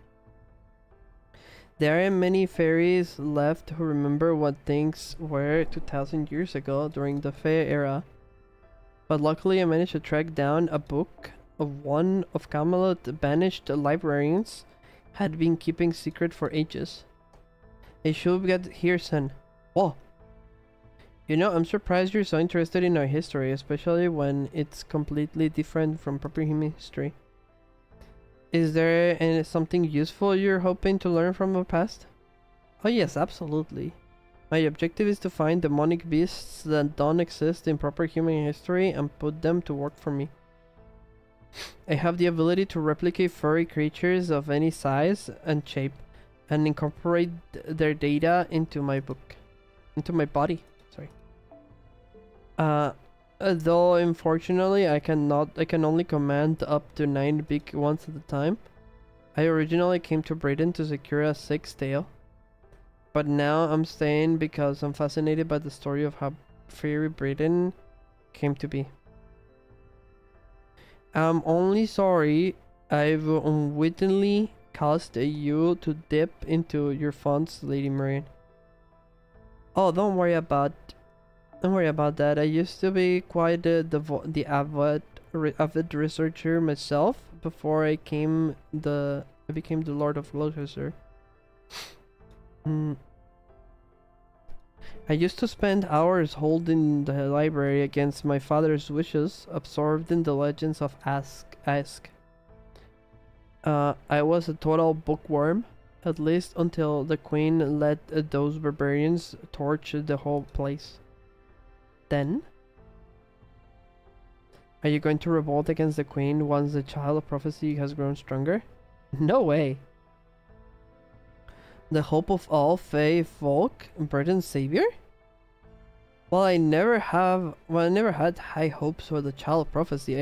There are many fairies left who remember what things were 2,000 years ago during the Fae era. But luckily I managed to track down a book of one of Camelot's banished librarians had been keeping secret for ages. It should get here soon. Whoa! You know, I'm surprised you're so interested in our history, especially when it's completely different from proper human history. Is there something useful you're hoping to learn from the past? Oh yes, absolutely. My objective is to find demonic beasts that don't exist in proper human history and put them to work for me. I have the ability to replicate furry creatures of any size and shape and incorporate their data into my body. Though unfortunately I can only command up to 9 big ones at a time. I originally came to Britain to secure a 6th tail, but now I'm staying because I'm fascinated by the story of how fairy Britain came to be. I'm only sorry I've unwittingly caused you to dip into your funds, Lady Marine. Oh, don't worry about that. I used to be quite the avid researcher myself before I became the Lord of Gloucester. I used to spend hours holding the library against my father's wishes, absorbed in the legends of Ask. I was a total bookworm, at least until the Queen let those barbarians torch the whole place. Then? Are you going to revolt against the Queen once the child of prophecy has grown stronger? No way! The hope of all Fae folk, Britain's savior? Well, I never had high hopes for the child of prophecy. To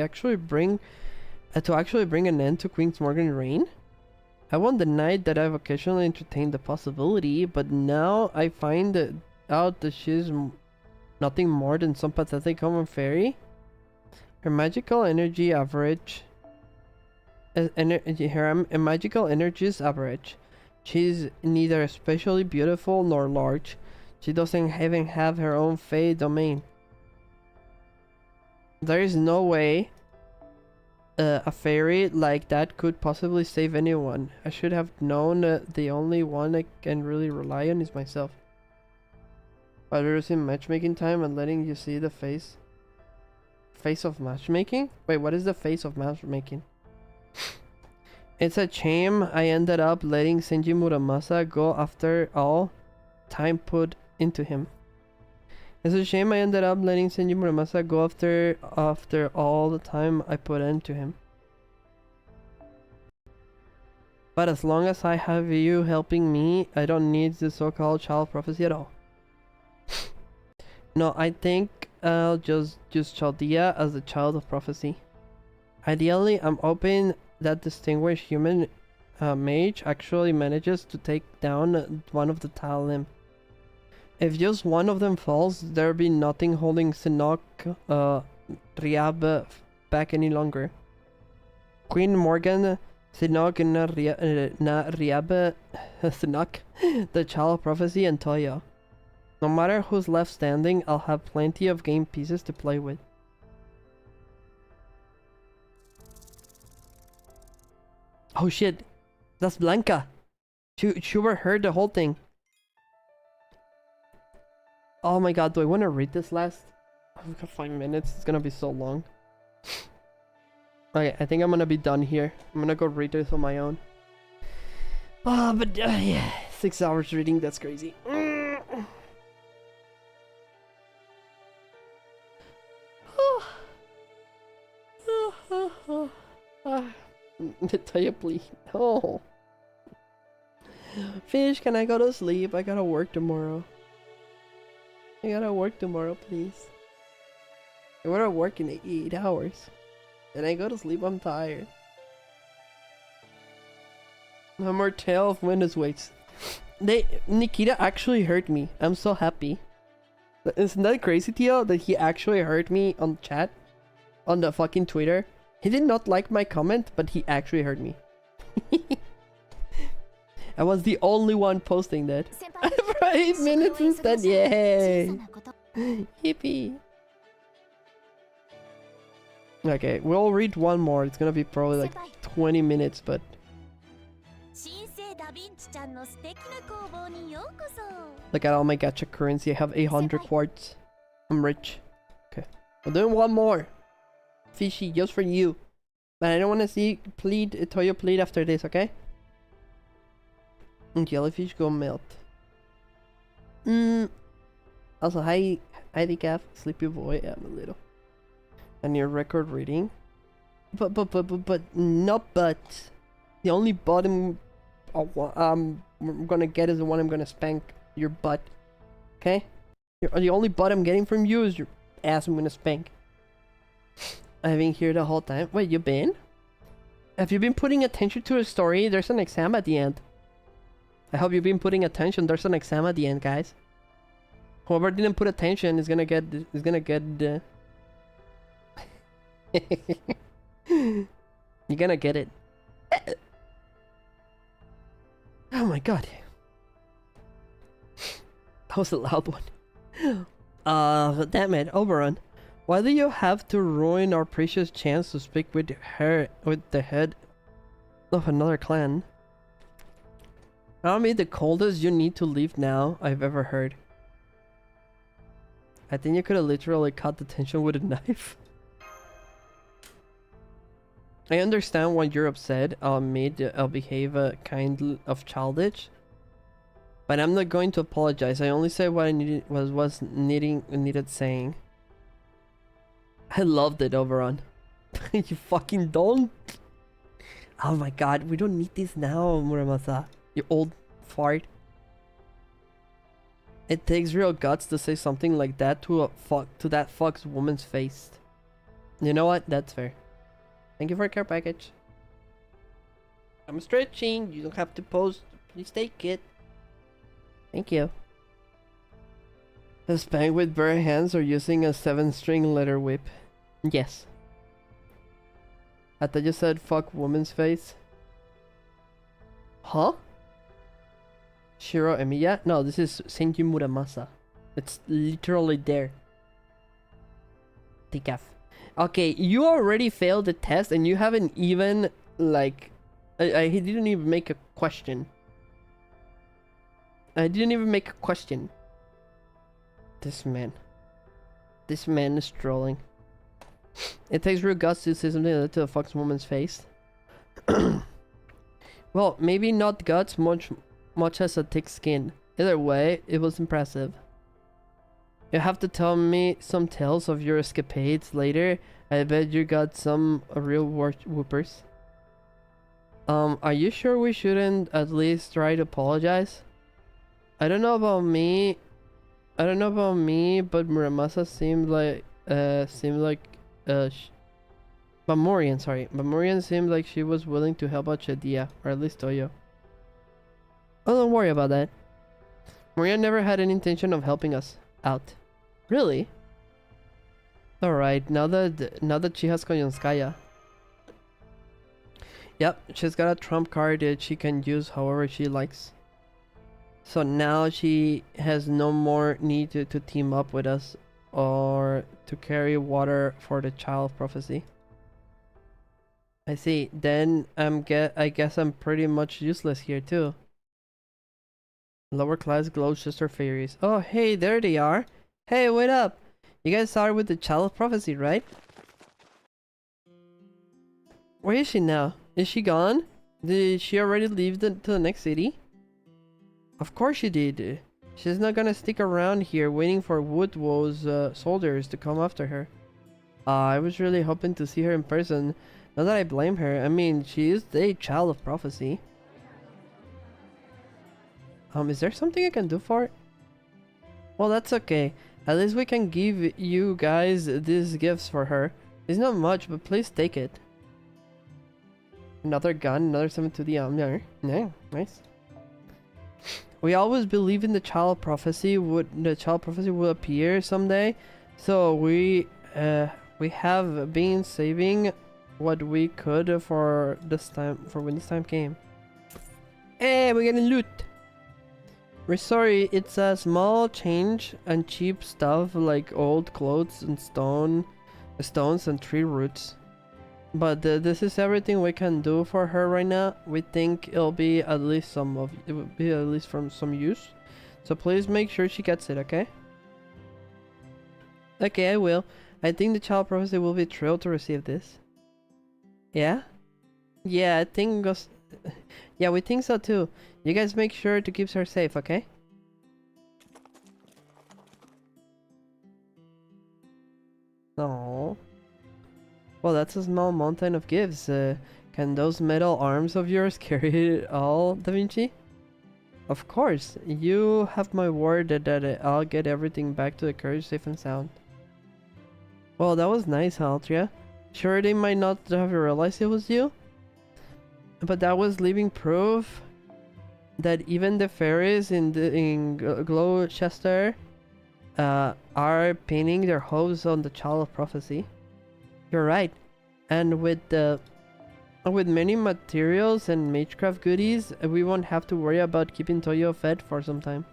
actually bring an end to Queen Morgan's reign? I won't deny that I've occasionally entertained the possibility, but now I find out that she's nothing more than some pathetic common fairy. Her magical energy average. Magical energy is average. She's neither especially beautiful nor large. She doesn't even have her own Fae domain. There is no way a fairy like that could possibly save anyone. I should have known the only one I can really rely on is myself. By reducing matchmaking time and letting you see the face of matchmaking? Wait, what is the face of matchmaking? It's a shame I ended up letting Senji Muramasa go after all time put into him. It's a shame I ended up letting Senji Muramasa go after all the time I put into him. But as long as I have you helping me, I don't need the so-called child prophecy at all. No, I think I'll just use Chaldea as the child of prophecy. Ideally, I'm hoping that distinguished human mage actually manages to take down one of the Talim. If just one of them falls, there'll be nothing holding Sinok Riab back any longer. Queen Morgan, Sinok na Riab Sinok, the child of prophecy, and Toya. No matter who's left standing, I'll have plenty of game pieces to play with. Oh shit, that's Blanca. She overheard the whole thing. Oh my god, do I want to read this last? I've got 5 minutes, it's gonna be so long. Okay, I think I'm gonna be done here. I'm gonna go read this on my own. But yeah, 6 hours reading, that's crazy. Tell you please. Oh. Fish, can I go to sleep? I gotta work tomorrow. I gotta work tomorrow, please. I gotta work in 8 hours. And I go to sleep, I'm tired. No more tale of Windows weights. Nikita actually hurt me. I'm so happy. Isn't that crazy, Tio? That he actually hurt me on chat? On the fucking Twitter? He did not like my comment, but he actually hurt me. I was the only one posting that. For 8 minutes instead, yay! Yippee! Okay, we'll read one more. It's gonna be probably like 20 minutes, but... Look at all my gacha currency. I have 800 quartz. I'm rich. Okay. We're doing one more. Fishy, just for you. But I don't want to see Toyo plead after this, okay? And jellyfish go melt. Also, hi Decaf, sleepy boy. I'm a little. And your record reading. But. The only bottom I'm gonna get is the one I'm gonna spank your butt. Okay? The only butt I'm getting from you is your ass I'm gonna spank. I've been here the whole time. Wait, you been? Have you been putting attention to the story? There's an exam at the end. I hope you've been putting attention. There's an exam at the end, guys. Whoever didn't put attention is gonna get You're gonna get it. Oh my god. That was a loud one. Damn it, Oberon. Why do you have to ruin our precious chance to speak with the head of another clan? Tell me the coldest you need to leave now I've ever heard. I think you could have literally cut the tension with a knife. I understand why you're upset. I'll behave kind of childish. But I'm not going to apologize. I only said what I needed saying. I loved it, Oberon. You fucking don't. Oh my god, we don't need this now, Muramasa. You old fart. It takes real guts to say something like that to that fuck's woman's face. You know what? That's fair. Thank you for a care package. I'm stretching. You don't have to post. Please take it. Thank you. A spank with bare hands or using a 7-string letter whip? Yes. I thought you said fuck woman's face. Huh? Shiro Emiya? No, this is Senju Muramasa. It's literally there. Decaf. Okay, you already failed the test and you haven't even, like... he didn't even make a question. I didn't even make a question. This man is trolling. It takes real guts to say something like that to a fuck's woman's face. Well, maybe not guts much as a thick skin. Either way, it was impressive. You have to tell me some tales of your escapades later. I bet you got some real whoopers. Are you sure we shouldn't at least try to apologize? I don't know about me, but Muramasa seemed like Morian seemed like she was willing to help out Shadia, or at least Toyo. Oh, don't worry about that. Morian never had any intention of helping us out. Really? Alright, now that she has Koyonskaya. Yep, she's got a trump card that she can use however she likes. So now she has no more need to team up with us or to carry water for the child prophecy. I see. Then I guess I'm pretty much useless here too. Lower class Gloucester fairies. Oh hey, there they are. Hey, wait up. You guys started with the child prophecy, right? Where is she now? Is she gone? Did she already leave to the next city? Of course she did. She's not gonna stick around here waiting for Woodwow's soldiers to come after her. I was really hoping to see her in person. Not that I blame her. I mean, she is a child of prophecy. Is there something I can do for it? Well, that's okay. At least we can give you guys these gifts for her. It's not much, but please take it. Another gun, another 7 to the arm. Yeah, nice. We always believe in the child prophecy will appear someday, so we have been saving what we could for this time, for when this time came. Hey, we're getting loot. We're sorry, it's a small change and cheap stuff like old clothes and stones and tree roots. But this is everything we can do for her right now. We think it will be at least from some use. So please make sure she gets it, okay? Okay, I will. I think the child prophecy will be thrilled to receive this. Yeah? Yeah, I think yeah, we think so too. You guys make sure to keep her safe, okay? Oh. Well, that's a small mountain of gifts. Can those metal arms of yours carry it all, Da Vinci? Of course. You have my word that I'll get everything back to the carriage safe and sound. Well, that was nice, Altria. Sure, they might not have realized it was you, but that was living proof that even the fairies in Gloucester are pinning their hopes on the child of prophecy. You're right, and with many materials and magecraft goodies, we won't have to worry about keeping Toyo fed for some time.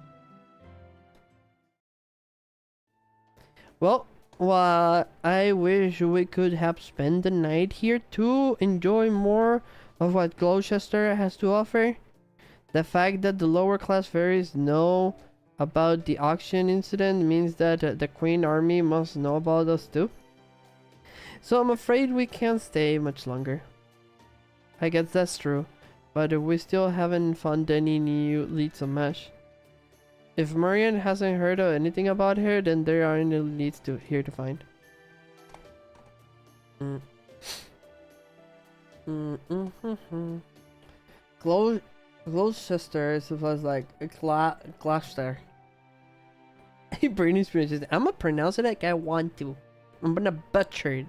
Well, I wish we could have spent the night here to enjoy more of what Gloucester has to offer. The fact that the lower class fairies know about the auction incident means that the Queen Army must know about us too. So I'm afraid we can't stay much longer. I guess that's true, but we still haven't found any new leads on Mesh. If Marian hasn't heard of anything about her, then there are no leads here to find. Gloucester was like Gloucester. Brain experiences. I'm gonna pronounce it like I want to. I'm gonna butcher it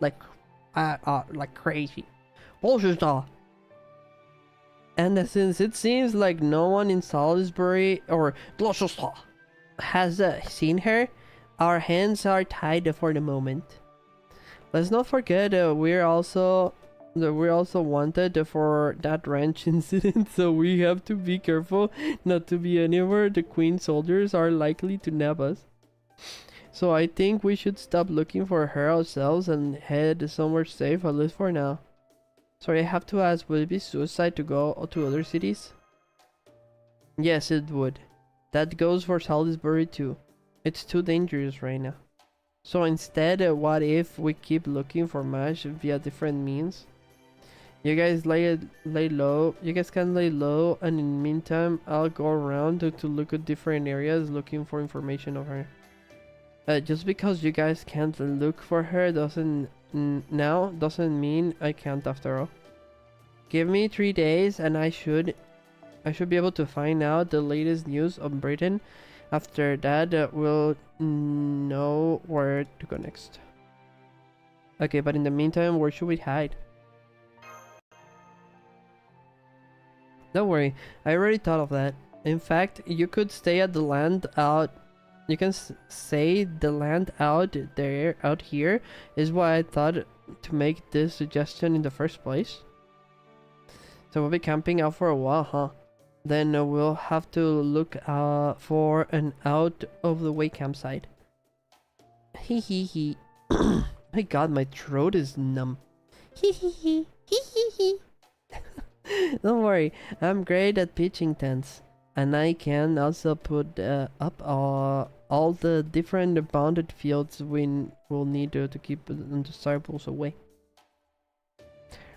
like crazy. Gloucester. And since it seems like no one in Salisbury or Gloucester has seen her, our hands are tied for the moment. Let's not forget we're also wanted for that ranch incident, so we have to be careful not to be anywhere the Queen soldiers are likely to nab us. So I think we should stop looking for her ourselves and head somewhere safe, at least for now. Sorry, I have to ask, would it be suicide to go to other cities? Yes, it would. That goes for Salisbury too. It's too dangerous right now. So instead, what if we keep looking for Mash via different means? You guys lay low. You guys can lay low, and in the meantime, I'll go around to look at different areas looking for information of her. Just because you guys can't look for her doesn't mean I can't after all. Give me 3 days and I should be able to find out the latest news of Britain. After that, we'll know where to go next. Okay, but in the meantime, where should we hide? Don't worry, I already thought of that. In fact, you could stay at the land out. You can say the land out here is why I thought to make this suggestion in the first place. So we'll be camping out for a while, huh? Then we'll have to look for an out of the way campsite. Hee hee hee. My god, my throat is numb. Hee hee hee. Hee hee hee. Don't worry, I'm great at pitching tents. And I can also put up all the different bounded fields we will need to keep the undesirables away.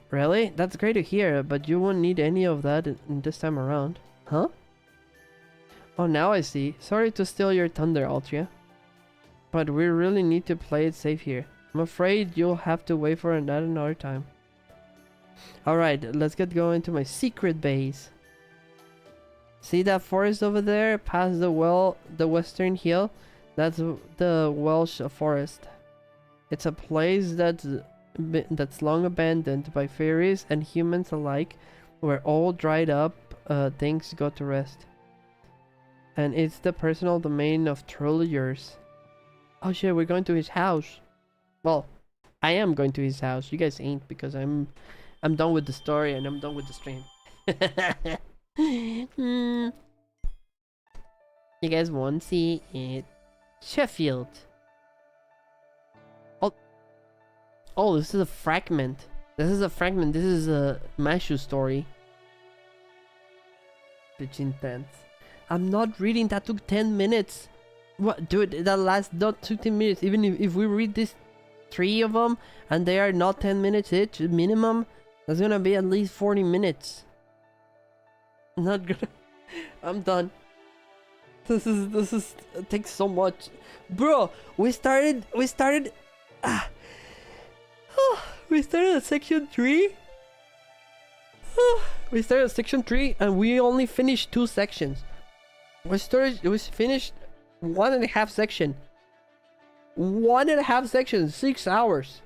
Really? That's great to hear, but you won't need any of that this time around. Huh? Oh, now I see. Sorry to steal your thunder, Altria. But we really need to play it safe here. I'm afraid you'll have to wait for that another time. Alright, let's get going to my secret base. See that forest over there past the western hill? That's the Welsh forest. It's a place that's that's long abandoned by fairies and humans alike, where all dried up things go to rest. And it's the personal domain of truly yours. Oh shit, we're going to his house. Well, I am going to his house. You guys ain't, because I'm done with the story and I'm done with the stream. You guys won't see it. Sheffield. Oh, this is a fragment. This is a Mashu story. Bitch intense. I'm not reading. That took 10 minutes. What, dude? That last not took 10 minutes. Even if we read this 3 of them and they are not 10 minutes each minimum, that's gonna be at least 40 minutes. Not gonna. I'm done. This is it takes so much, bro. We started. We started at section 3. We started at section 3 and we only finished 2 sections. We finished 1.5 section. 1.5 sections, 6 hours.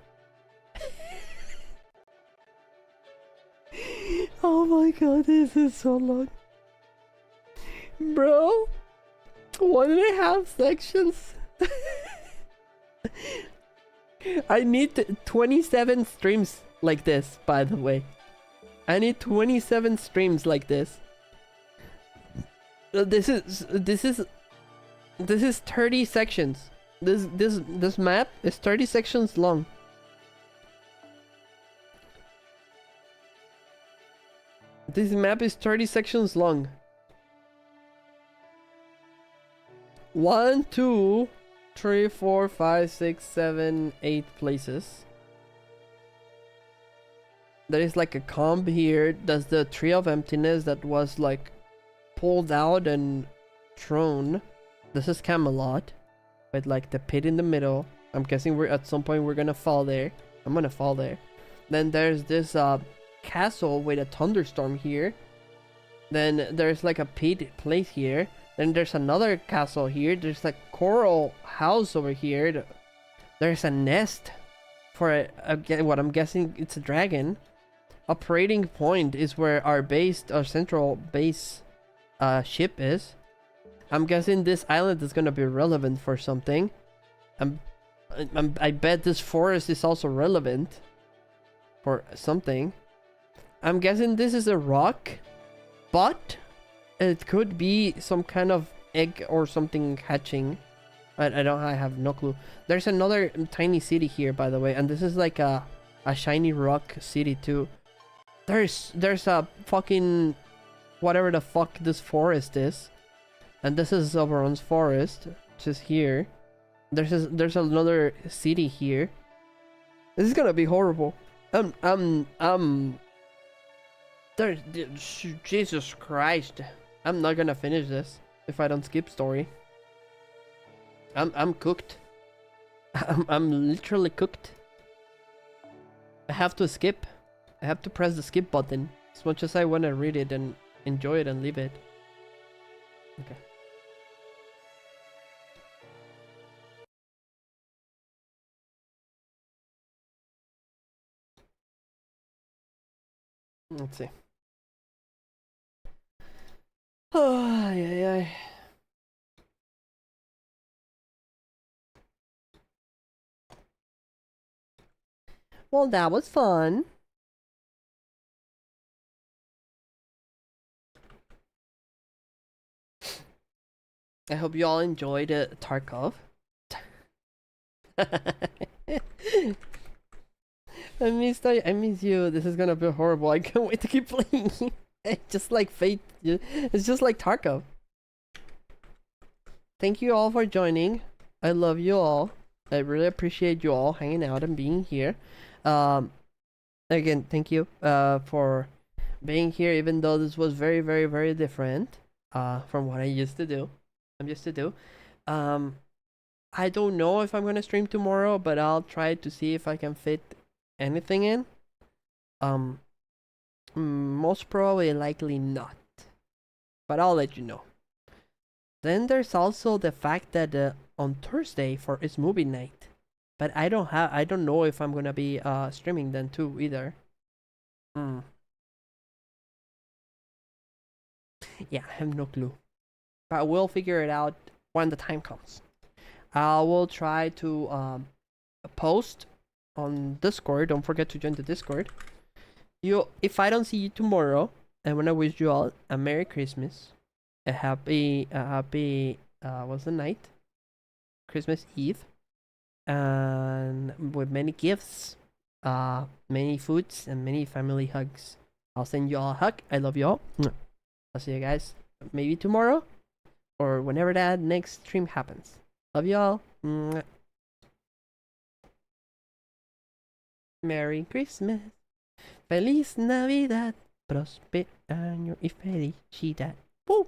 Oh my god, this is so long. Bro, 1.5 sections. I need 27 streams like this, by the way. I need 27 streams like this. This is 30 sections. This map is 30 sections long. This map is 30 sections long. 1, 2, 3, 4, 5, 6, 7, 8 places. There is like a comb here. That's the tree of emptiness that was like pulled out and thrown. This is Camelot, with like the pit in the middle. I'm guessing we're at some point we're gonna fall there. I'm gonna fall there. Then there's this castle with a thunderstorm here. Then there's like a pit place here. Then there's another castle here. There's like coral house over here. There's a nest for what I'm guessing it's a dragon. Operating point is where our central base ship is. I'm guessing this island is gonna be relevant for something. I bet this forest is also relevant for something. I'm guessing this is a rock, but it could be some kind of egg or something hatching. I have no clue. There's another tiny city here, by the way, and this is like a shiny rock city too. There's a fucking whatever the fuck this forest is, and this is Oberon's forest, which is here. There's another city here. This is gonna be horrible. Jesus Christ. I'm not gonna finish this if I don't skip story. I'm cooked. I'm literally cooked. I have to skip. I have to press the skip button as much as I want to read it and enjoy it and leave it. Okay. Let's see. Oh, yeah. Well, that was fun. I hope you all enjoyed Tarkov. I miss you. This is gonna be horrible. I can't wait to keep playing. It's just like Fate. It's just like Tarkov. Thank you all for joining. I love you all. I really appreciate you all hanging out and being here. Again, thank you for being here, even though this was very, very, very different from what I used to do. I don't know if I'm gonna stream tomorrow, but I'll try to see if I can fit anything in. Most probably likely not, but I'll let you know. Then there's also the fact that on Thursday for its movie night, But I don't know if I'm gonna be streaming then too either. Yeah, I have no clue. But we'll figure it out when the time comes. I will try to post on Discord. Don't forget to join the Discord. If I don't see you tomorrow, I wanna wish you all a Merry Christmas, a happy what's the night? Christmas Eve, and with many gifts, many foods, and many family hugs. I'll send you all a hug. I love you all. I'll see you guys maybe tomorrow or whenever that next stream happens. Love you all. Merry Christmas. Feliz Navidad. Próspero año y felicidad. Woo!